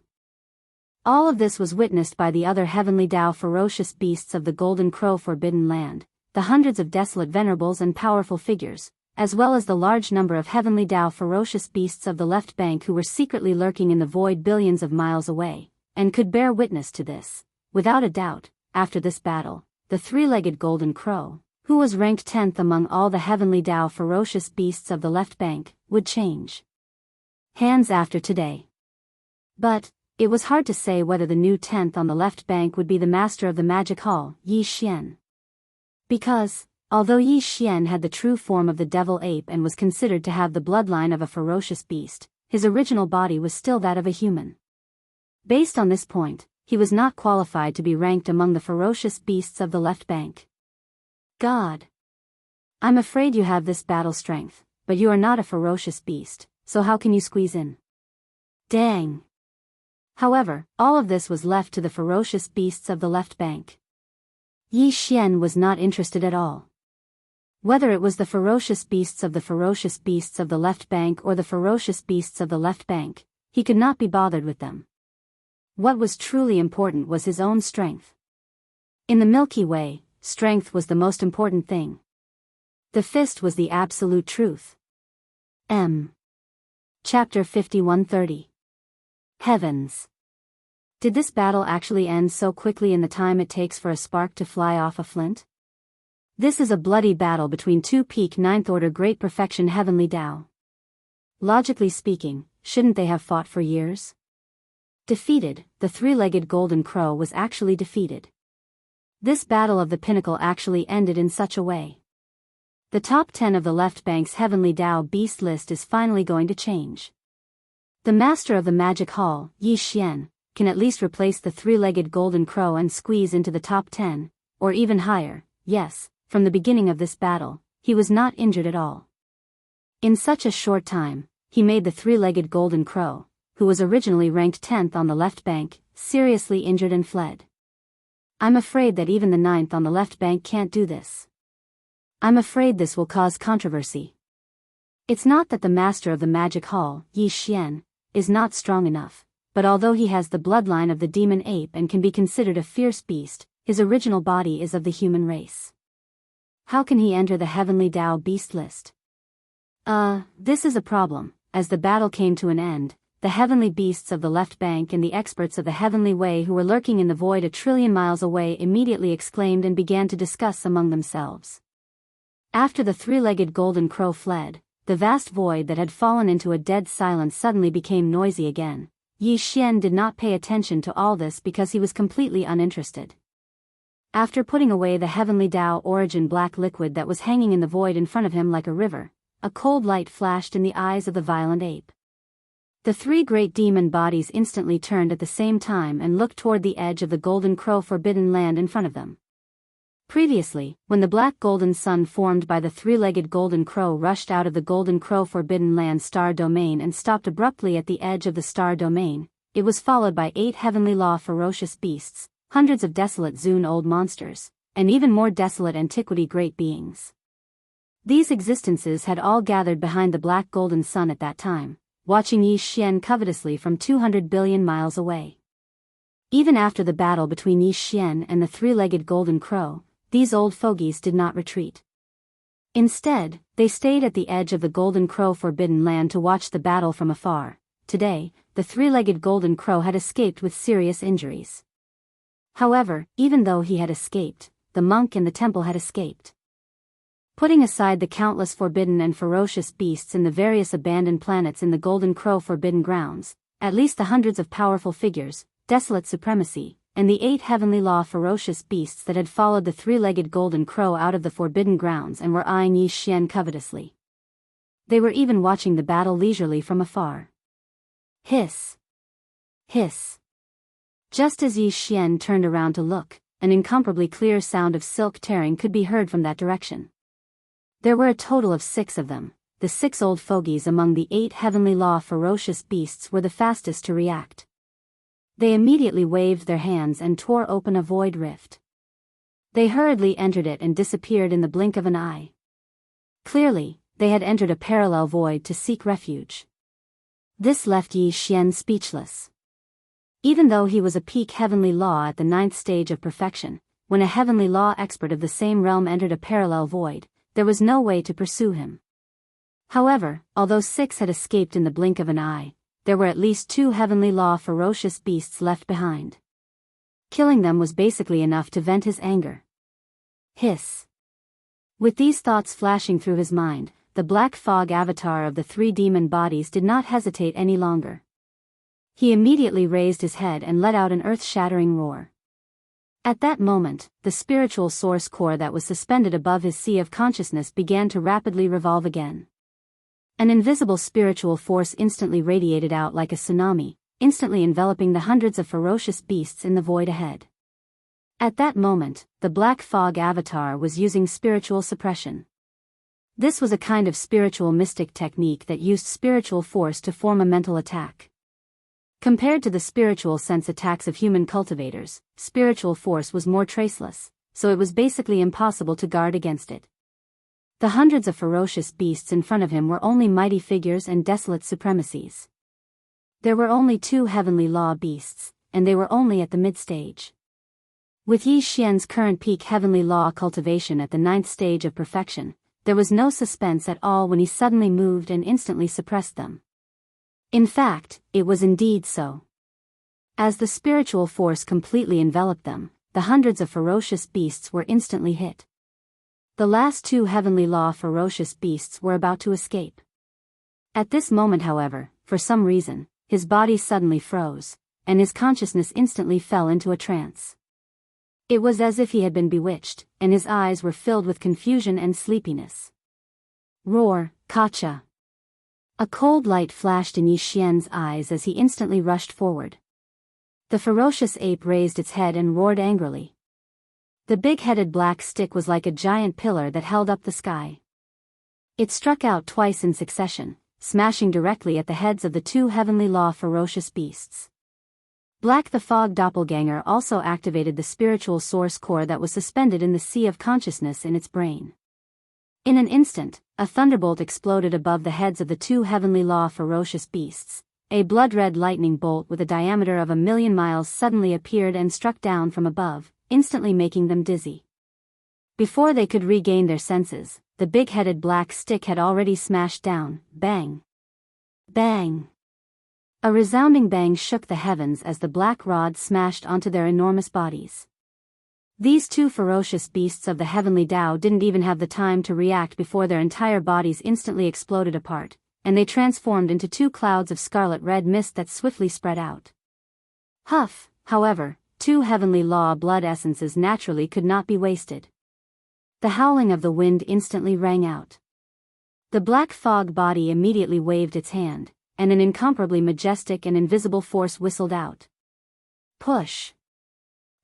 All of this was witnessed by the other heavenly Tao ferocious beasts of the Golden Crow Forbidden Land, the hundreds of desolate venerables and powerful figures, as well as the large number of heavenly Tao ferocious beasts of the left bank who were secretly lurking in the void billions of miles away, and could bear witness to this. Without a doubt, after this battle, the three-legged golden crow, who was ranked 10th among all the heavenly Dao ferocious beasts of the left bank, would change hands after today. But it was hard to say whether the new 10th on the left bank would be the master of the magic hall, Yi Xian. Because, although Yi Xian had the true form of the devil ape and was considered to have the bloodline of a ferocious beast, his original body was still that of a human. Based on this point, he was not qualified to be ranked among the ferocious beasts of the left bank. God. I'm afraid you have this battle strength, but you are not a ferocious beast, so how can you squeeze in? Dang. However, all of this was left to the ferocious beasts of the left bank. Yi Xian was not interested at all. Whether it was the ferocious beasts of the left bank or the ferocious beasts of the left bank, he could not be bothered with them. What was truly important was his own strength. In the Milky Way, strength was the most important thing. The fist was the absolute truth. Chapter 51:30. Heavens. Did this battle actually end so quickly in the time it takes for a spark to fly off a flint? This is a bloody battle between two peak ninth order great perfection heavenly Dao. Logically speaking, shouldn't they have fought for years? Defeated, the three-legged golden crow was actually defeated. This battle of the pinnacle actually ended in such a way. The top 10 of the left bank's heavenly Dao beast list is finally going to change. The master of the magic hall, Yi Xian, can at least replace the three-legged golden crow and squeeze into the top 10, or even higher. Yes, from the beginning of this battle, he was not injured at all. In such a short time, he made the three-legged golden crow, who was originally ranked 10th on the left bank, seriously injured and fled. I'm afraid that even the 9th on the left bank can't do this. I'm afraid this will cause controversy. It's not that the master of the magic hall, Yi Xian, is not strong enough, but although he has the bloodline of the demon ape and can be considered a fierce beast, his original body is of the human race. How can he enter the heavenly Dao beast list? This is a problem. As the battle came to an end, the heavenly beasts of the left bank and the experts of the heavenly way who were lurking in the void a trillion miles away immediately exclaimed and began to discuss among themselves. After the three-legged golden crow fled, the vast void that had fallen into a dead silence suddenly became noisy again. Yi Xian did not pay attention to all this because he was completely uninterested. After putting away the heavenly Dao origin black liquid that was hanging in the void in front of him like a river, a cold light flashed in the eyes of the violent ape. The three great demon bodies instantly turned at the same time and looked toward the edge of the golden crow forbidden land in front of them. Previously, when the black golden sun formed by the three-legged golden crow rushed out of the golden crow forbidden land star domain and stopped abruptly at the edge of the star domain, it was followed by 8 heavenly law ferocious beasts, hundreds of desolate Zun-old monsters, and even more desolate antiquity great beings. These existences had all gathered behind the black golden sun at that time, watching Yi Xian covetously from 200 billion miles away. Even after the battle between Yi Xian and the three-legged golden crow, these old fogies did not retreat. Instead, they stayed at the edge of the golden crow forbidden land to watch the battle from afar. Today, the three-legged golden crow had escaped with serious injuries. However, even though he had escaped, the monk in the temple had escaped. Putting aside the countless forbidden and ferocious beasts in the various abandoned planets in the golden crow forbidden grounds, at least the hundreds of powerful figures, desolate supremacy, and the 8 heavenly law ferocious beasts that had followed the three-legged golden crow out of the forbidden grounds and were eyeing Yi Xian covetously. They were even watching the battle leisurely from afar. Hiss! Hiss! Just as Yi Xian turned around to look, an incomparably clear sound of silk tearing could be heard from that direction. There were a total of 6 of them. The 6 old fogies among the 8 heavenly law ferocious beasts were the fastest to react. They immediately waved their hands and tore open a void rift. They hurriedly entered it and disappeared in the blink of an eye. Clearly, they had entered a parallel void to seek refuge. This left Yi Xian speechless. Even though he was a peak heavenly law at the 9th stage of perfection, when a heavenly law expert of the same realm entered a parallel void, there was no way to pursue him. However, although 6 had escaped in the blink of an eye, there were at least 2 heavenly law ferocious beasts left behind. Killing them was basically enough to vent his anger. Hiss. With these thoughts flashing through his mind, the black fog avatar of the three demon bodies did not hesitate any longer. He immediately raised his head and let out an earth-shattering roar. At that moment, the spiritual source core that was suspended above his sea of consciousness began to rapidly revolve again. An invisible spiritual force instantly radiated out like a tsunami, instantly enveloping the hundreds of ferocious beasts in the void ahead. At that moment, the black fog avatar was using spiritual suppression. This was a kind of spiritual mystic technique that used spiritual force to form a mental attack. Compared to the spiritual sense attacks of human cultivators, spiritual force was more traceless, so it was basically impossible to guard against it. The hundreds of ferocious beasts in front of him were only mighty figures and desolate supremacies. There were only 2 heavenly law beasts, and they were only at the mid-stage. With Yi Xian's current peak heavenly law cultivation at the 9th stage of perfection, there was no suspense at all when he suddenly moved and instantly suppressed them. In fact, it was indeed so. As the spiritual force completely enveloped them, the hundreds of ferocious beasts were instantly hit. The last 2 heavenly law ferocious beasts were about to escape. At this moment, however, for some reason, his body suddenly froze, and his consciousness instantly fell into a trance. It was as if he had been bewitched, and his eyes were filled with confusion and sleepiness. Roar, Kacha! A cold light flashed in Yi Xian's eyes as he instantly rushed forward. The ferocious ape raised its head and roared angrily. The big-headed black stick was like a giant pillar that held up the sky. It struck out twice in succession, smashing directly at the heads of the 2 heavenly law ferocious beasts. Black the Fog Doppelganger also activated the spiritual source core that was suspended in the sea of consciousness in its brain. In an instant, a thunderbolt exploded above the heads of the 2 heavenly law ferocious beasts. A blood-red lightning bolt with a diameter of 1,000,000 miles suddenly appeared and struck down from above, instantly making them dizzy. Before they could regain their senses, the big-headed black stick had already smashed down. Bang! Bang! A resounding bang shook the heavens as the black rod smashed onto their enormous bodies. These 2 ferocious beasts of the heavenly Tao didn't even have the time to react before their entire bodies instantly exploded apart, and they transformed into 2 clouds of scarlet-red mist that swiftly spread out. Huff, however, 2 heavenly law blood essences naturally could not be wasted. The howling of the wind instantly rang out. The black fog body immediately waved its hand, and an incomparably majestic and invisible force whistled out. Push!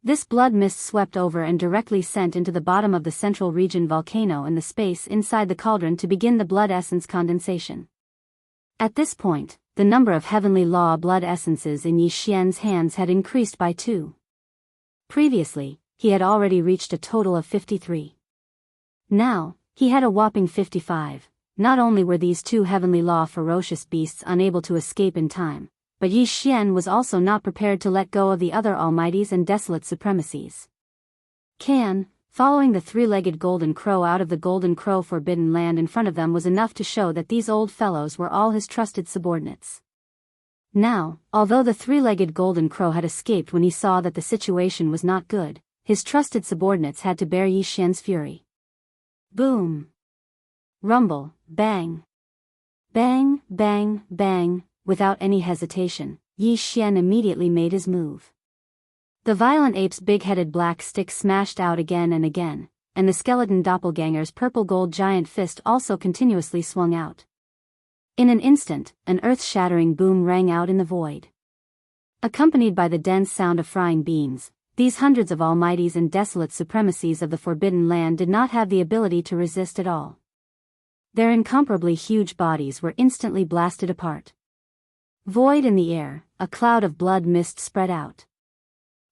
This blood mist swept over and directly sent into the bottom of the central region volcano and the space inside the cauldron to begin the blood essence condensation. At this point, the number of heavenly law blood essences in Yi Xian's hands had increased by 2. Previously, he had already reached a total of 53. Now, he had a whopping 55. Not only were these 2 heavenly law ferocious beasts unable to escape in time, but Yi Xian was also not prepared to let go of the other almighties and desolate supremacies. Following the 3-legged golden crow out of the golden crow forbidden land in front of them was enough to show that these old fellows were all his trusted subordinates. Now, although the 3-legged golden crow had escaped when he saw that the situation was not good, his trusted subordinates had to bear Yi Xian's fury. Boom! Rumble, bang! Bang, bang, bang! Without any hesitation, Yi Xian immediately made his move. The violent ape's big-headed black stick smashed out again and again, and the skeleton doppelganger's purple-gold giant fist also continuously swung out. In an instant, an earth-shattering boom rang out in the void. Accompanied by the dense sound of frying beans, these hundreds of almighties and desolate supremacies of the Forbidden Land did not have the ability to resist at all. Their incomparably huge bodies were instantly blasted apart. Void in the air, a cloud of blood mist spread out.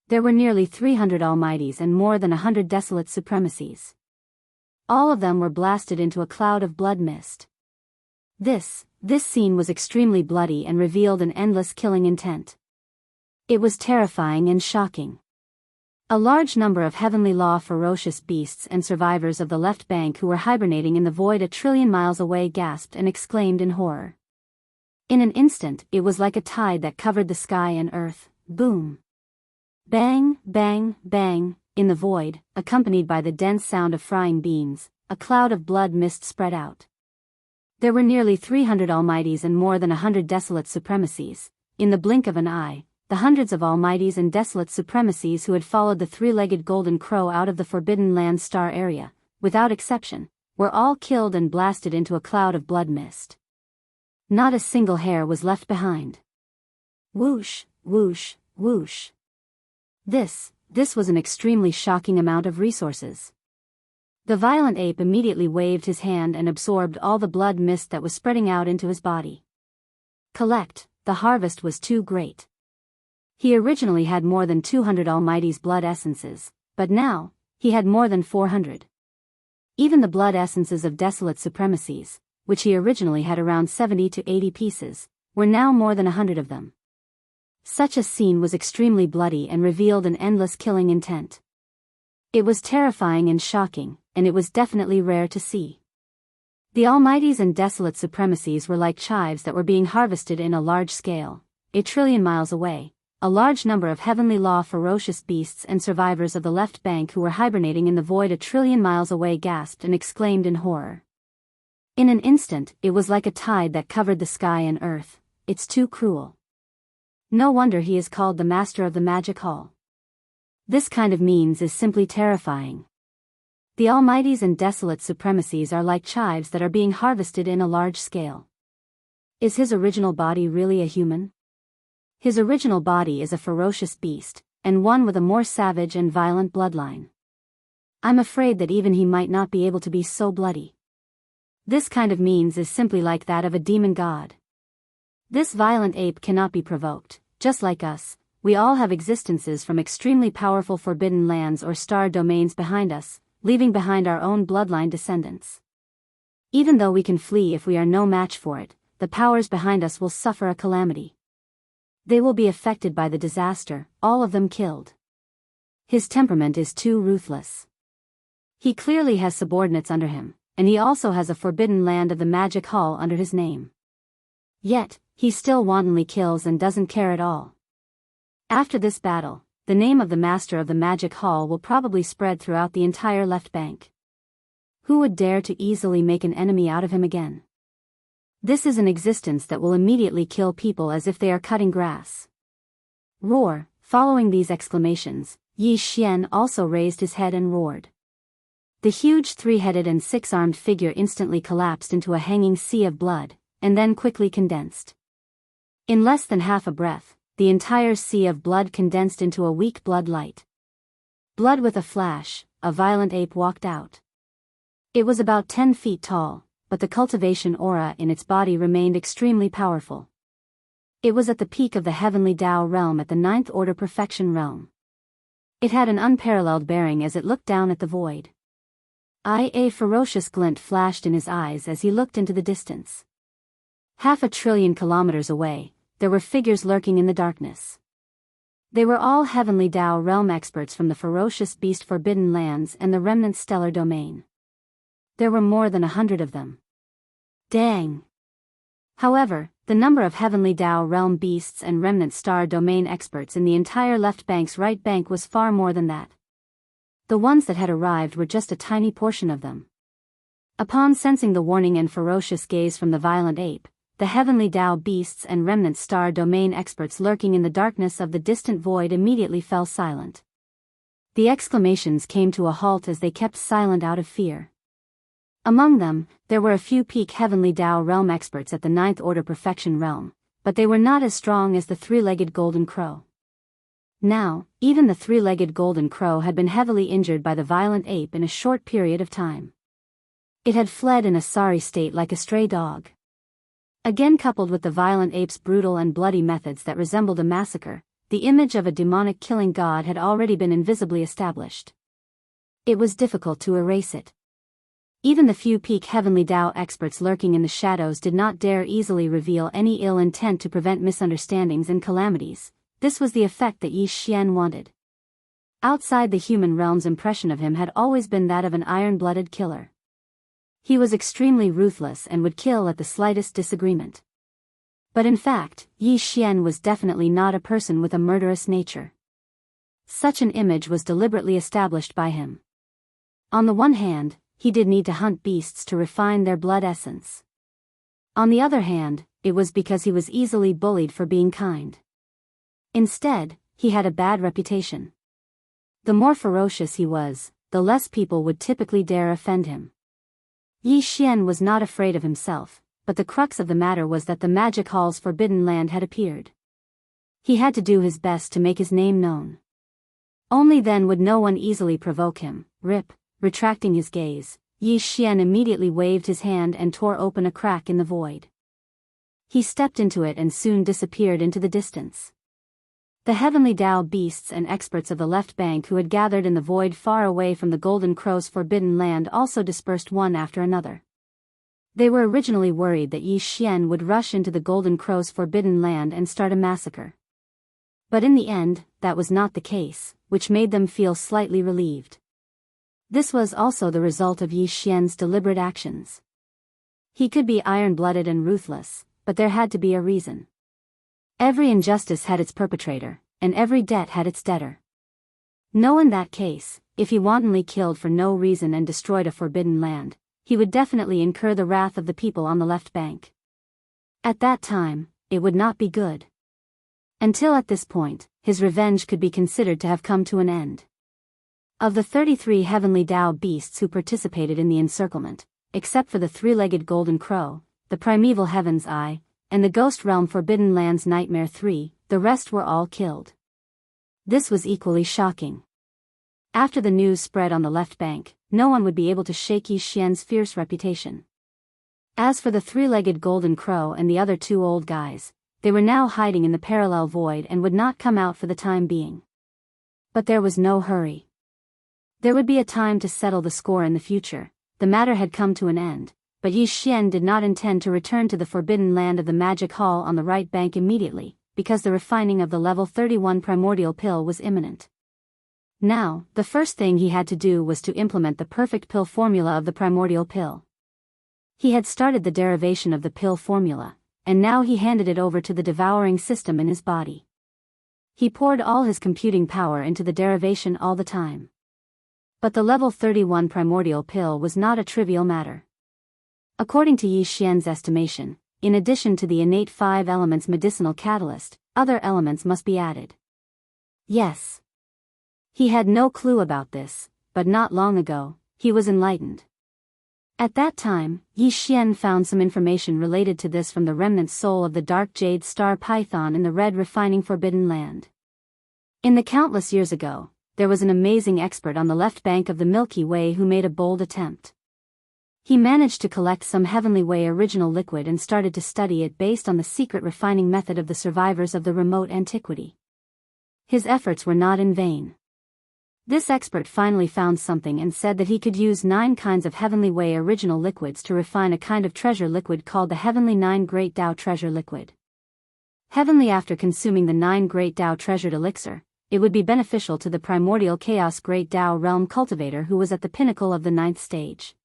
There were nearly 300 almighties and more than 100 desolate supremacies. All of them were blasted into a cloud of blood mist. This scene was extremely bloody and revealed an endless killing intent. It was terrifying and shocking. A large number of heavenly law ferocious beasts and survivors of the left bank who were hibernating in the void a trillion miles away gasped and exclaimed in horror. In an instant, it was like a tide that covered the sky and earth. Boom! Bang, bang, bang, in the void, accompanied by the dense sound of frying beans, a cloud of blood mist spread out. There were nearly 300 almighties and more than 100 desolate supremacies. In the blink of an eye, the hundreds of almighties and desolate supremacies who had followed the three-legged golden crow out of the Forbidden Land star area, without exception, were all killed and blasted into a cloud of blood mist. Not a single hair was left behind. Whoosh, whoosh, whoosh. This was an extremely shocking amount of resources. The violent ape immediately waved his hand and absorbed all the blood mist that was spreading out into his body. Collect, the harvest was too great. He originally had more than 200 Almighty's blood essences, but now, he had more than 400. Even the blood essences of desolate supremacies, which he originally had around 70 to 80 pieces, were now more than 100 of them. Such a scene was extremely bloody and revealed an endless killing intent. It was terrifying and shocking, and it was definitely rare to see. The Almighties and desolate supremacies were like chives that were being harvested in a large scale, a trillion miles away. A large number of heavenly law ferocious beasts and survivors of the left bank who were hibernating in the void a trillion miles away gasped and exclaimed in horror. In an instant, it was like a tide that covered the sky and earth. It's too cruel. No wonder he is called the master of the magic hall. This kind of means is simply terrifying. The Almighties and desolate supremacies are like chives that are being harvested in a large scale. Is his original body really a human? His original body is a ferocious beast, and one with a more savage and violent bloodline. I'm afraid that even he might not be able to be so bloody. This kind of means is simply like that of a demon god. This violent ape cannot be provoked. Just like us, we all have existences from extremely powerful forbidden lands or star domains behind us, leaving behind our own bloodline descendants. Even though we can flee if we are no match for it, the powers behind us will suffer a calamity. They will be affected by the disaster, all of them killed. His temperament is too ruthless. He clearly has subordinates under him, and he also has a forbidden land of the magic hall under his name. Yet, he still wantonly kills and doesn't care at all. After this battle, the name of the master of the magic hall will probably spread throughout the entire left bank. Who would dare to easily make an enemy out of him again? This is an existence that will immediately kill people as if they are cutting grass. Roar! Following these exclamations, Yi Xian also raised his head and roared. The huge three-headed and six-armed figure instantly collapsed into a hanging sea of blood, and then quickly condensed. In less than half a breath, the entire sea of blood condensed into a weak blood light. Blood with a flash, a violent ape walked out. It was about 10 feet tall, but the cultivation aura in its body remained extremely powerful. It was at the peak of the heavenly Tao realm at the 9th order perfection realm. It had an unparalleled bearing as it looked down at the void. A ferocious glint flashed in his eyes as he looked into the distance. 500 billion kilometers away, there were figures lurking in the darkness. They were all heavenly Tao realm experts from the ferocious beast forbidden lands and the remnant stellar domain. There were more than 100 of them. Dang! However, the number of heavenly Tao realm beasts and remnant star domain experts in the entire left bank's right bank was far more than that. The ones that had arrived were just a tiny portion of them. Upon sensing the warning and ferocious gaze from the violent ape, the heavenly Tao beasts and remnant star domain experts lurking in the darkness of the distant void immediately fell silent. The exclamations came to a halt as they kept silent out of fear. Among them, there were a few peak heavenly Tao realm experts at the 9th order perfection realm, but they were not as strong as the three-legged golden crow. Now, even the three-legged golden crow had been heavily injured by the violent ape in a short period of time. It had fled in a sorry state like a stray dog. Again, coupled with the violent ape's brutal and bloody methods that resembled a massacre, the image of a demonic killing god had already been invisibly established. It was difficult to erase it. Even the few peak heavenly Tao experts lurking in the shadows did not dare easily reveal any ill intent to prevent misunderstandings and calamities. This was the effect that Yi Xian wanted. Outside the human realm's impression of him had always been that of an iron-blooded killer. He was extremely ruthless and would kill at the slightest disagreement. But in fact, Yi Xian was definitely not a person with a murderous nature. Such an image was deliberately established by him. On the one hand, he did need to hunt beasts to refine their blood essence. On the other hand, it was because he was easily bullied for being kind. Instead, he had a bad reputation. The more ferocious he was, the less people would typically dare offend him. Yi Xian was not afraid of himself, but the crux of the matter was that the magic hall's forbidden land had appeared. He had to do his best to make his name known. Only then would no one easily provoke him. Retracting his gaze, Yi Xian immediately waved his hand and tore open a crack in the void. He stepped into it and soon disappeared into the distance. The heavenly Dao beasts and experts of the left bank who had gathered in the void far away from the Golden Crow's forbidden land also dispersed one after another. They were originally worried that Yi Xian would rush into the Golden Crow's forbidden land and start a massacre. But in the end, that was not the case, which made them feel slightly relieved. This was also the result of Yi Xian's deliberate actions. He could be iron-blooded and ruthless, but there had to be a reason. Every injustice had its perpetrator, and every debt had its debtor. No, in that case, if he wantonly killed for no reason and destroyed a forbidden land, he would definitely incur the wrath of the people on the left bank. At that time, it would not be good. Until at this point, his revenge could be considered to have come to an end. Of the 33 heavenly Dao beasts who participated in the encirclement, except for the three-legged golden crow, the primeval heaven's eye, and the ghost realm forbidden land's nightmare 3, the rest were all killed. This was equally shocking. After the news spread on the left bank, no one would be able to shake Yi Xian's fierce reputation. As for the three-legged golden crow and the other 2 old guys, they were now hiding in the parallel void and would not come out for the time being. But there was no hurry. There would be a time to settle the score in the future. The matter had come to an end, but Yi Xian did not intend to return to the forbidden land of the magic hall on the right bank immediately, because the refining of the level 31 primordial pill was imminent. Now, the first thing he had to do was to implement the perfect pill formula of the primordial pill. He had started the derivation of the pill formula, and now he handed it over to the devouring system in his body. He poured all his computing power into the derivation all the time. But the level 31 primordial pill was not a trivial matter. According to Yi Xian's estimation, in addition to the innate 5 elements medicinal catalyst, other elements must be added. Yes. He had no clue about this, but not long ago, he was enlightened. At that time, Yi Xian found some information related to this from the remnant soul of the dark jade star python in the red refining forbidden land. In the countless years ago, there was an amazing expert on the left bank of the Milky Way who made a bold attempt. He managed to collect some Heavenly Way original liquid and started to study it based on the secret refining method of the survivors of the remote antiquity. His efforts were not in vain. This expert finally found something and said that he could use 9 kinds of Heavenly Way original liquids to refine a kind of treasure liquid called the Heavenly 9 Great Tao Treasure Liquid. Heavenly, after consuming the 9 Great Tao Treasured Elixir, it would be beneficial to the primordial chaos Great Tao Realm cultivator who was at the pinnacle of the 9th stage.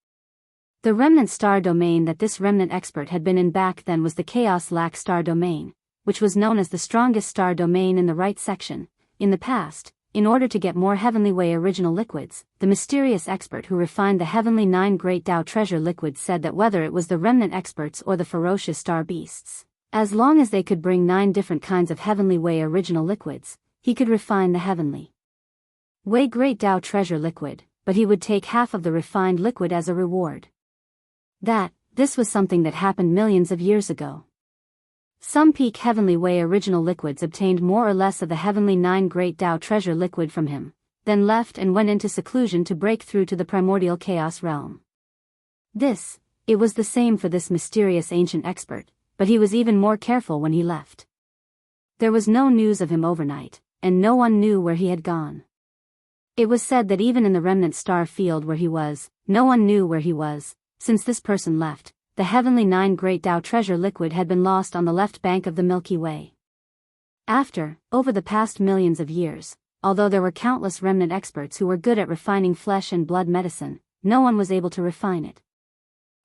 The remnant star domain that this remnant expert had been in back then was the Chaos Lac star domain, which was known as the strongest star domain in the right section. In the past, in order to get more Heavenly Way original liquids, the mysterious expert who refined the Heavenly 9 Great Tao Treasure Liquid said that whether it was the remnant experts or the ferocious star beasts, as long as they could bring 9 different kinds of Heavenly Way original liquids, he could refine the Heavenly Way Great Tao Treasure Liquid, but he would take half of the refined liquid as a reward. This was something that happened millions of years ago. Some peak Heavenly Way original liquids obtained more or less of the Heavenly 9 Great Tao Treasure Liquid from him, then left and went into seclusion to break through to the primordial chaos realm. It was the same for this mysterious ancient expert, but he was even more careful when he left. There was no news of him overnight, and no one knew where he had gone. It was said that even in the remnant star field where he was, no one knew where he was. Since this person left, the Heavenly 9 Great Tao Treasure Liquid had been lost on the left bank of the Milky Way. Over the past millions of years, although there were countless remnant experts who were good at refining flesh and blood medicine, no one was able to refine it.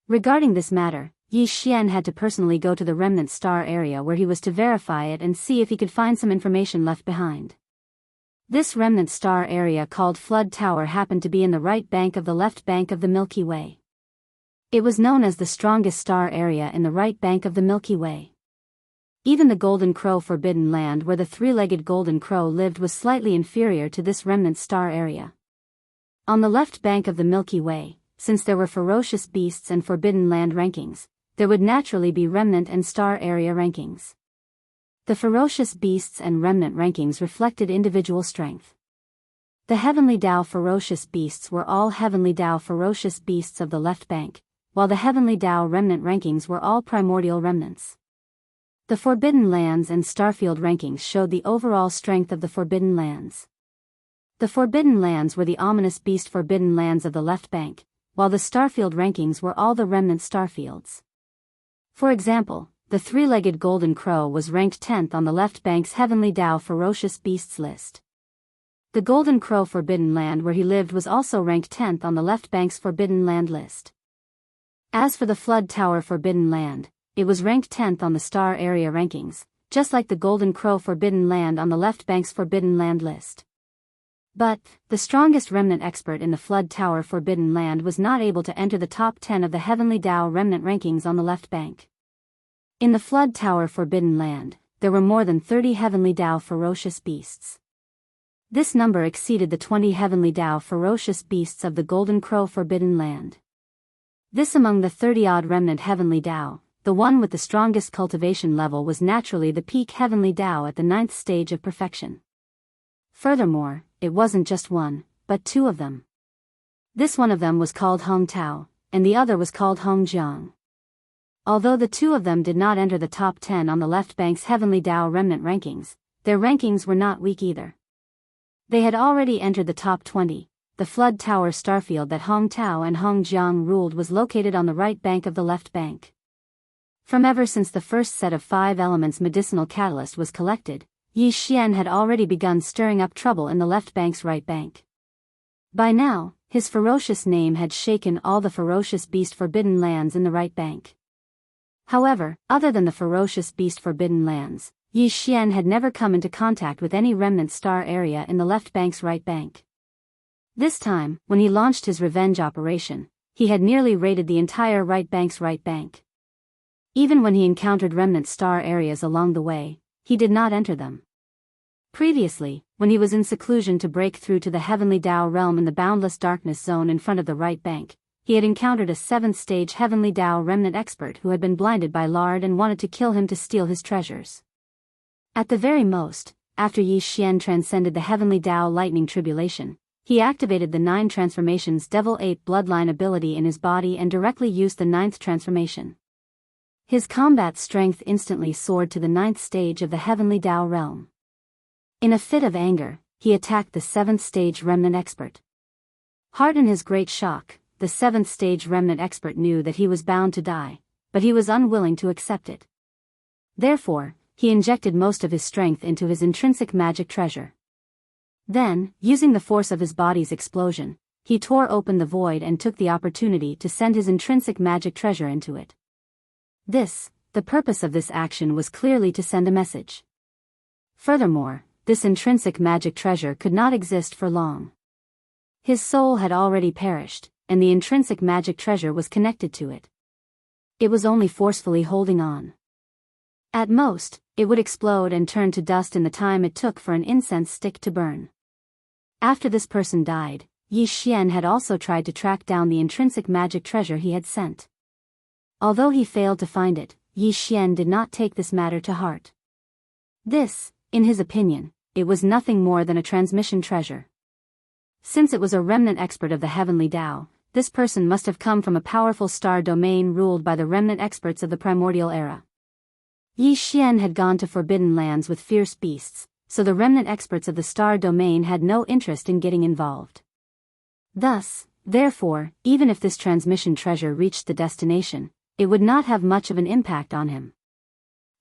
Regarding this matter, Yi Xian had to personally go to the remnant star area where he was to verify it and see if he could find some information left behind. This remnant star area called Flood Tower happened to be in the right bank of the left bank of the Milky Way. It was known as the strongest star area in the right bank of the Milky Way. Even the Golden Crow Forbidden Land where the three-legged golden crow lived was slightly inferior to this remnant star area. On the left bank of the Milky Way, since there were ferocious beasts and forbidden land rankings, there would naturally be remnant and star area rankings. The ferocious beasts and remnant rankings reflected individual strength. The Heavenly Tao ferocious beasts were all Heavenly Tao ferocious beasts of the left bank, while the Heavenly Tao remnant rankings were all primordial remnants. The Forbidden Lands and Starfield rankings showed the overall strength of the Forbidden Lands. The Forbidden Lands were the ominous beast Forbidden Lands of the left bank, while the Starfield rankings were all the remnant Starfields. For example, the three-legged golden crow was ranked 10th on the left bank's Heavenly Tao ferocious beasts list. The Golden Crow Forbidden Land where he lived was also ranked 10th on the left bank's Forbidden Land list. As for the Flood Tower Forbidden Land, it was ranked 10th on the star area rankings, just like the Golden Crow Forbidden Land on the left bank's Forbidden Land list. But, the strongest remnant expert in the Flood Tower Forbidden Land was not able to enter the top 10 of the Heavenly Tao remnant rankings on the left bank. In the Flood Tower Forbidden Land, there were more than 30 Heavenly Tao ferocious beasts. This number exceeded the 20 Heavenly Tao ferocious beasts of the Golden Crow Forbidden Land. This among the 30-odd remnant Heavenly Tao, the one with the strongest cultivation level was naturally the peak Heavenly Tao at the 9th stage of perfection. Furthermore, it wasn't just one, but two of them. This one of them was called Hong Tao, and the other was called Hong Jiang. Although the two of them did not enter the top 10 on the left bank's Heavenly Tao remnant rankings, their rankings were not weak either. They had already entered the top 20. The Flood Tower Starfield that Hong Tao and Hong Jiang ruled was located on the right bank of the left bank. From ever since the first set of 5 elements medicinal catalyst was collected, Yi Xian had already begun stirring up trouble in the left bank's right bank. By now, his ferocious name had shaken all the ferocious beast Forbidden Lands in the right bank. However, other than the ferocious beast Forbidden Lands, Yi Xian had never come into contact with any remnant star area in the left bank's right bank. This time, when he launched his revenge operation, he had nearly raided the entire right bank's right bank. Even when he encountered remnant star areas along the way, he did not enter them. Previously, when he was in seclusion to break through to the Heavenly Tao realm in the boundless darkness zone in front of the right bank, he had encountered a 7th-stage Heavenly Tao remnant expert who had been blinded by Lard and wanted to kill him to steal his treasures. At the very most, after Yi Xian transcended the Heavenly Tao lightning tribulation, he activated the 9 transformations Devil Ape bloodline ability in his body and directly used the 9th transformation. His combat strength instantly soared to the 9th stage of the Heavenly Tao realm. In a fit of anger, he attacked the 7th stage remnant expert. Heart in his great shock, the 7th stage remnant expert knew that he was bound to die, but he was unwilling to accept it. Therefore, he injected most of his strength into his intrinsic magic treasure. Then, using the force of his body's explosion, he tore open the void and took the opportunity to send his intrinsic magic treasure into it. The purpose of this action was clearly to send a message. Furthermore, this intrinsic magic treasure could not exist for long. His soul had already perished, and the intrinsic magic treasure was connected to it. It was only forcefully holding on. At most, it would explode and turn to dust in the time it took for an incense stick to burn. After this person died, Yi Xian had also tried to track down the intrinsic magic treasure he had sent. Although he failed to find it, Yi Xian did not take this matter to heart. This, in his opinion, it was nothing more than a transmission treasure. Since it was a remnant expert of the Heavenly Tao, this person must have come from a powerful star domain ruled by the remnant experts of the primordial era. Yi Xian had gone to Forbidden Lands with fierce beasts, so the remnant experts of the star domain had no interest in getting involved. Therefore, even if this transmission treasure reached the destination, it would not have much of an impact on him.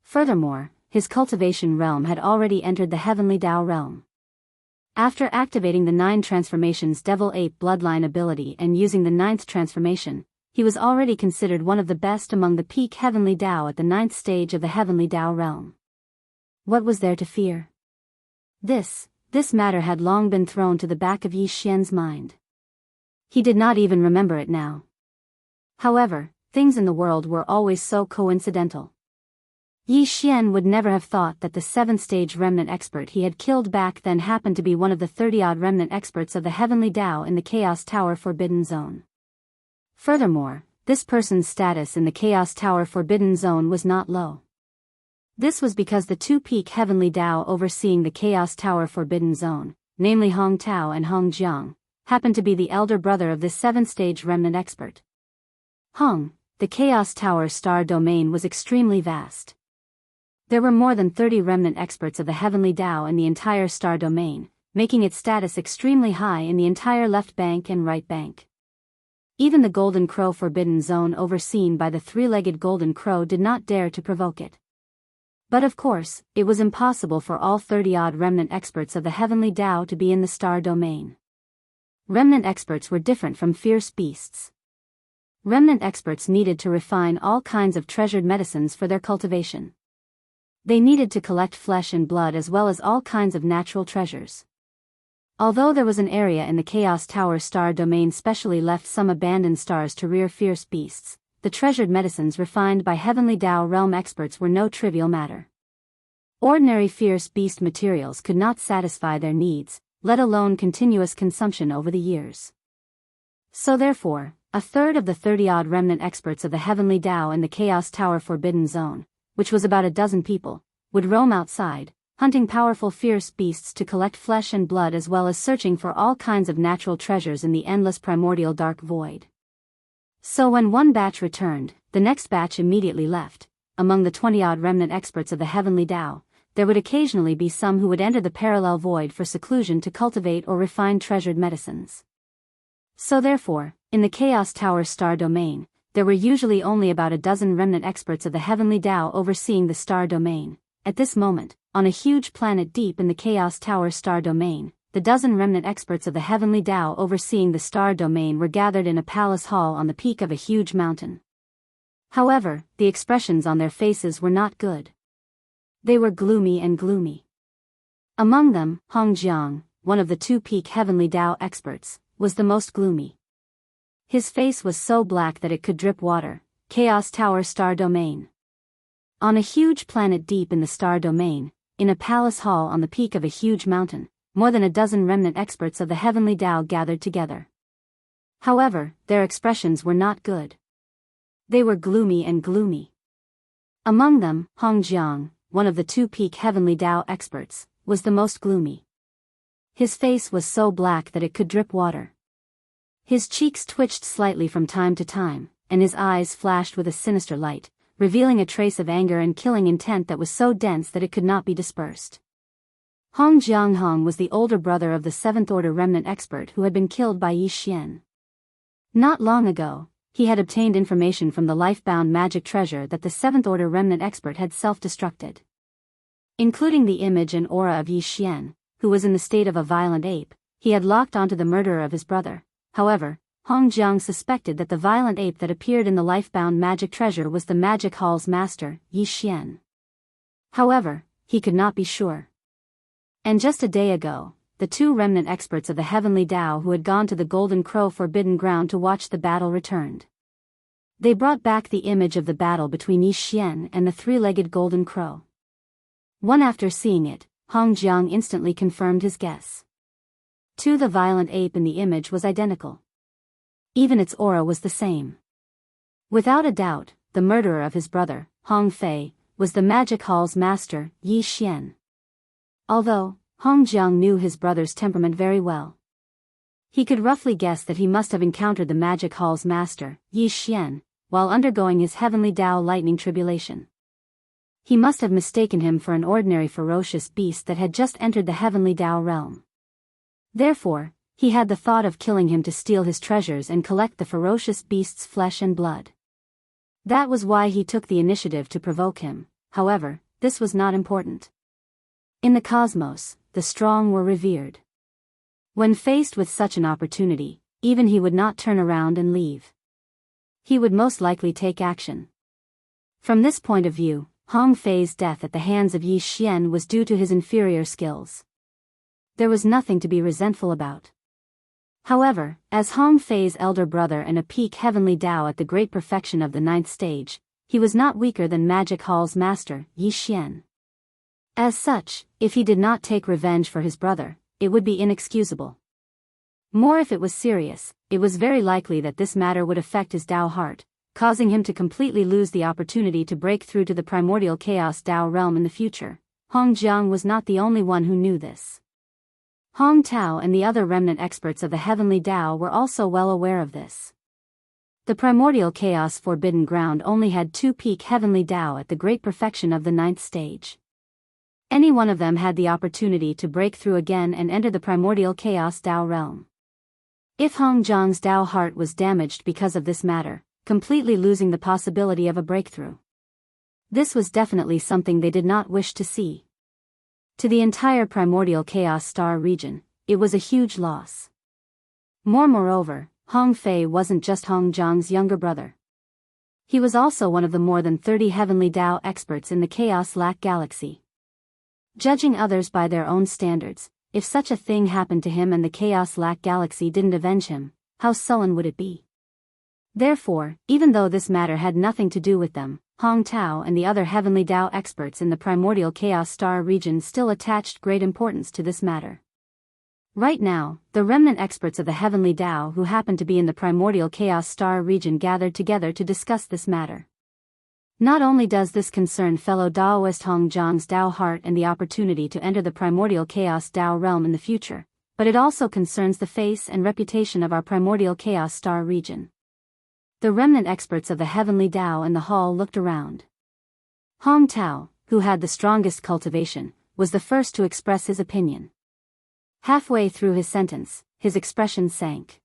Furthermore, his cultivation realm had already entered the Heavenly Tao realm. After activating the 9 transformations Devil Ape bloodline ability and using the 9th transformation, he was already considered one of the best among the peak Heavenly Tao at the 9th stage of the Heavenly Tao realm. What was there to fear? This This matter had long been thrown to the back of Yi Xian's mind. He did not even remember it now. However, things in the world were always so coincidental. Yi Xian would never have thought that the 7th-stage remnant expert he had killed back then happened to be one of the 30-odd remnant experts of the Heavenly Tao in the Chaos Tower Forbidden Zone. Furthermore, this person's status in the Chaos Tower Forbidden Zone was not low. This was because the two-peak Heavenly Tao overseeing the Chaos Tower Forbidden Zone, namely Hong Tao and Hong Jiang, happened to be the elder brother of this 7th-stage remnant expert. Hong, the Chaos Tower star domain was extremely vast. There were more than 30 remnant experts of the Heavenly Tao in the entire star domain, making its status extremely high in the entire left bank and right bank. Even the Golden Crow Forbidden Zone overseen by the three-legged Golden Crow did not dare to provoke it. But of course, it was impossible for all 30-odd remnant experts of the Heavenly Tao to be in the star domain. Remnant experts were different from fierce beasts. Remnant experts needed to refine all kinds of treasured medicines for their cultivation. They needed to collect flesh and blood as well as all kinds of natural treasures. Although there was an area in the Chaos Tower star domain specially left some abandoned stars to rear fierce beasts, the treasured medicines refined by Heavenly Tao realm experts were no trivial matter. Ordinary fierce beast materials could not satisfy their needs, let alone continuous consumption over the years. So therefore, a third of the 30-odd remnant experts of the Heavenly Tao in the Chaos Tower Forbidden Zone, which was about a dozen people, would roam outside, hunting powerful fierce beasts to collect flesh and blood as well as searching for all kinds of natural treasures in the endless primordial dark void. So when one batch returned, the next batch immediately left. Among the 20-odd remnant experts of the Heavenly Tao, there would occasionally be some who would enter the parallel void for seclusion to cultivate or refine treasured medicines. So therefore, in the Chaos Tower star domain, there were usually only about a dozen remnant experts of the Heavenly Tao overseeing the star domain. At this moment, on a huge planet deep in the Chaos Tower star domain, the dozen remnant experts of the Heavenly Tao overseeing the star domain were gathered in a palace hall on the peak of a huge mountain. However, the expressions on their faces were not good. They were gloomy and gloomy. Among them, Hong Jiang, one of the two-peak Heavenly Tao experts, was the most gloomy. His face was so black that it could drip water. Chaos Tower star domain. On a huge planet deep in the star domain, in a palace hall on the peak of a huge mountain, more than a dozen remnant experts of the Heavenly Tao gathered together. However, their expressions were not good. They were gloomy and gloomy. Among them, Hong Jiang, one of the two-peak Heavenly Tao experts, was the most gloomy. His face was so black that it could drip water. His cheeks twitched slightly from time to time, and his eyes flashed with a sinister light, revealing a trace of anger and killing intent that was so dense that it could not be dispersed. Hong Jianghong was the older brother of the 7th-order remnant expert who had been killed by Yi Xian. Not long ago, he had obtained information from the life-bound magic treasure that the 7th-order remnant expert had self-destructed. Including the image and aura of Yi Xian, who was in the state of a violent ape, he had locked onto the murderer of his brother. However, Hong Jiang suspected that the violent ape that appeared in the life-bound magic treasure was the magic hall's master, Yi Xian. However, he could not be sure. And just a day ago, the two remnant experts of the Heavenly Tao who had gone to the Golden Crow Forbidden Ground to watch the battle returned. They brought back the image of the battle between Yi Xian and the three-legged Golden Crow. One after seeing it, Hong Jiang instantly confirmed his guess. Too, the violent ape in the image was identical. Even its aura was the same. Without a doubt, the murderer of his brother, Hong Fei, was the magic hall's master, Yi Xian. Although, Hong Jiang knew his brother's temperament very well. He could roughly guess that he must have encountered the magic hall's master, Yi Xian, while undergoing his Heavenly Tao lightning tribulation. He must have mistaken him for an ordinary ferocious beast that had just entered the Heavenly Tao realm. Therefore, he had the thought of killing him to steal his treasures and collect the ferocious beast's flesh and blood. That was why he took the initiative to provoke him. However, this was not important. In the cosmos, the strong were revered. When faced with such an opportunity, even he would not turn around and leave. He would most likely take action. From this point of view, Hong Fei's death at the hands of Yi Xian was due to his inferior skills. There was nothing to be resentful about. However, as Hong Fei's elder brother and a peak heavenly Tao at the great perfection of the 9th stage, he was not weaker than Magic Hall's master, Yi Xian. As such, if he did not take revenge for his brother, it would be inexcusable. More if it was serious, it was very likely that this matter would affect his Tao heart, causing him to completely lose the opportunity to break through to the primordial chaos Tao realm in the future. Hong Jiang was not the only one who knew this. Hong Tao and the other remnant experts of the heavenly Tao were also well aware of this. The primordial chaos forbidden ground only had 2 peak heavenly Tao at the great perfection of the 9th stage. Any one of them had the opportunity to break through again and enter the primordial chaos Tao realm. If Hong Jiang's Tao heart was damaged because of this matter, completely losing the possibility of a breakthrough, this was definitely something they did not wish to see. To the entire primordial chaos star region, it was a huge loss. Moreover, Hong Fei wasn't just Hong Jiang's younger brother. He was also one of the more than 30 heavenly Tao experts in the Chaos Lac Galaxy. Judging others by their own standards, if such a thing happened to him and the Chaos Lac Galaxy didn't avenge him, how sullen would it be? Therefore, even though this matter had nothing to do with them, Hong Tao and the other heavenly Tao experts in the primordial chaos star region still attached great importance to this matter. Right now, the remnant experts of the heavenly Tao who happened to be in the primordial chaos star region gathered together to discuss this matter. Not only does this concern fellow Daoist Hong Jiang's Tao heart and the opportunity to enter the primordial chaos Tao realm in the future, but it also concerns the face and reputation of our primordial chaos star region. The remnant experts of the heavenly Tao in the hall looked around. Hong Tao, who had the strongest cultivation, was the first to express his opinion. Halfway through his sentence, his expression sank.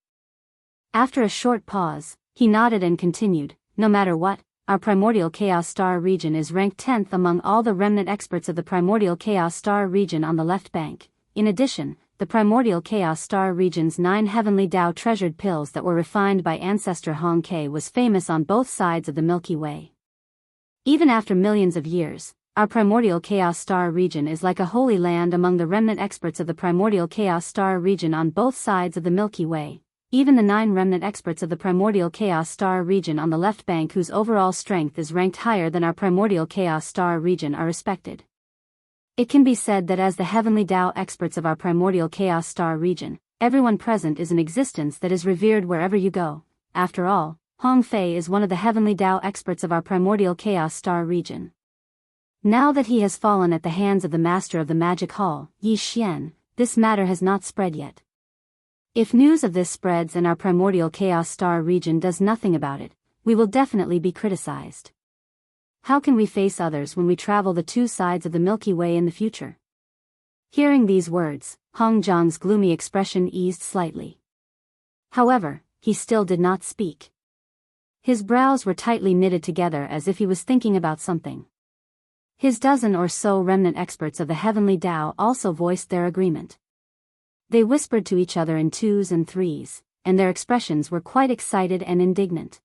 After a short pause, he nodded and continued, "No matter what, our primordial chaos star region is ranked 10th among all the remnant experts of the primordial chaos star region on the left bank. In addition, the primordial chaos star region's 9 heavenly Tao treasured pills that were refined by ancestor Hong Ke was famous on both sides of the Milky Way. Even after millions of years, our primordial chaos star region is like a holy land among the remnant experts of the primordial chaos star region on both sides of the Milky Way. Even the 9 remnant experts of the primordial chaos star region on the left bank whose overall strength is ranked higher than our primordial chaos star region are respected. It can be said that as the heavenly Tao experts of our primordial chaos star region, everyone present is an existence that is revered wherever you go. After all, Hong Fei is one of the heavenly Tao experts of our primordial chaos star region. Now that he has fallen at the hands of the master of the magic hall, Yi Xian, this matter has not spread yet. If news of this spreads and our primordial chaos star region does nothing about it, we will definitely be criticized. How can we face others when we travel the 2 sides of the Milky Way in the future?" Hearing these words, Hong Jiang's gloomy expression eased slightly. However, he still did not speak. His brows were tightly knitted together as if he was thinking about something. His dozen or so remnant experts of the heavenly Tao also voiced their agreement. They whispered to each other in 2s and 3s, and their expressions were quite excited and indignant.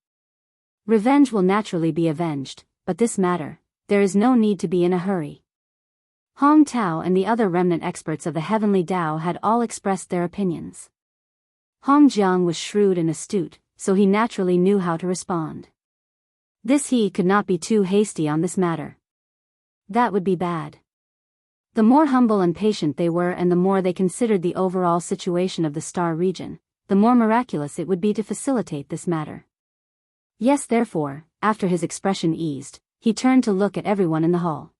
Revenge will naturally be avenged, but this matter, there is no need to be in a hurry. Hong Tao and the other remnant experts of the heavenly Tao had all expressed their opinions. Hong Jiang was shrewd and astute, so he naturally knew how to respond. He could not be too hasty on this matter. That would be bad. The more humble and patient they were and the more they considered the overall situation of the star region, the more miraculous it would be to facilitate this matter. Yes, therefore, after his expression eased, he turned to look at everyone in the hall.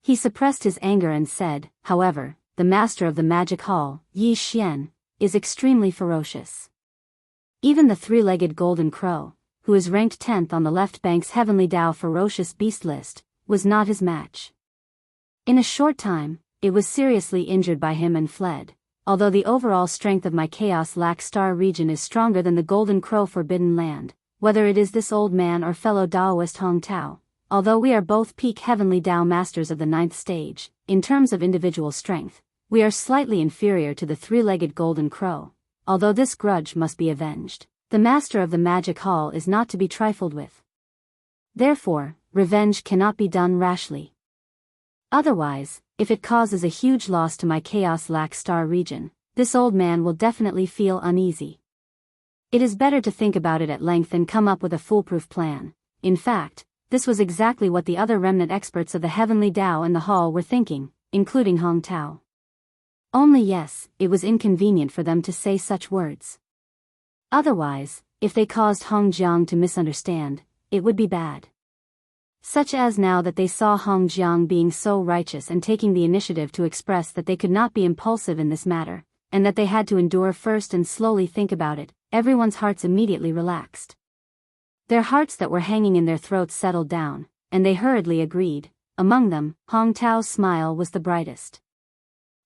He suppressed his anger and said, "However, the master of the magic hall, Yi Xian, is extremely ferocious. Even the 3-legged golden crow, who is ranked 10th on the left bank's heavenly Tao ferocious beast list, was not his match. In a short time, it was seriously injured by him and fled. Although the overall strength of my Chaos Lac Star region is stronger than the Golden Crow Forbidden Land, whether it is this old man or fellow Daoist Hong Tao, although we are both peak heavenly Tao masters of the 9th stage, in terms of individual strength, we are slightly inferior to the 3-legged Golden Crow. Although this grudge must be avenged, the master of the magic hall is not to be trifled with. Therefore, revenge cannot be done rashly. Otherwise, if it causes a huge loss to my Chaos Lac Star region, this old man will definitely feel uneasy. It is better to think about it at length and come up with a foolproof plan. In fact, this was exactly what the other remnant experts of the Heavenly Tao in the hall were thinking, including Hong Tao. Only yes, it was inconvenient for them to say such words. Otherwise, if they caused Hong Jiang to misunderstand, it would be bad. Such as now that they saw Hong Jiang being so righteous and taking the initiative to express that they could not be impulsive in this matter, and that they had to endure first and slowly think about it, everyone's hearts immediately relaxed. Their hearts that were hanging in their throats settled down, and they hurriedly agreed. Among them, Hong Tao's smile was the brightest.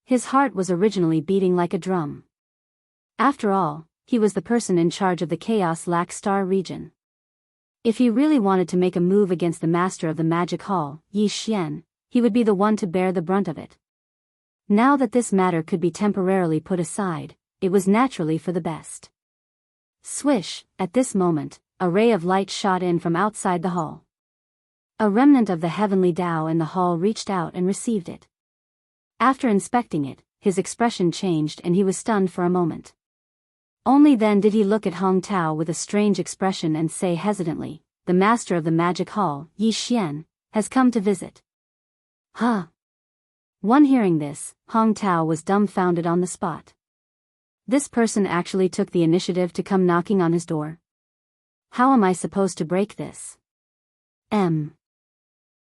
His heart was originally beating like a drum. After all, he was the person in charge of the Chaos Lac Star region. If he really wanted to make a move against the master of the magic hall, Yi Xian, he would be the one to bear the brunt of it. Now that this matter could be temporarily put aside, it was naturally for the best. Swish, at this moment, a ray of light shot in from outside the hall. A remnant of the Heavenly Tao in the hall reached out and received it. After inspecting it, his expression changed and he was stunned for a moment. Only then did he look at Hong Tao with a strange expression and say hesitantly, "The master of the magic hall, Yi Xian, has come to visit." Huh? One hearing this, Hong Tao was dumbfounded on the spot. This person actually took the initiative to come knocking on his door? How am I supposed to break this?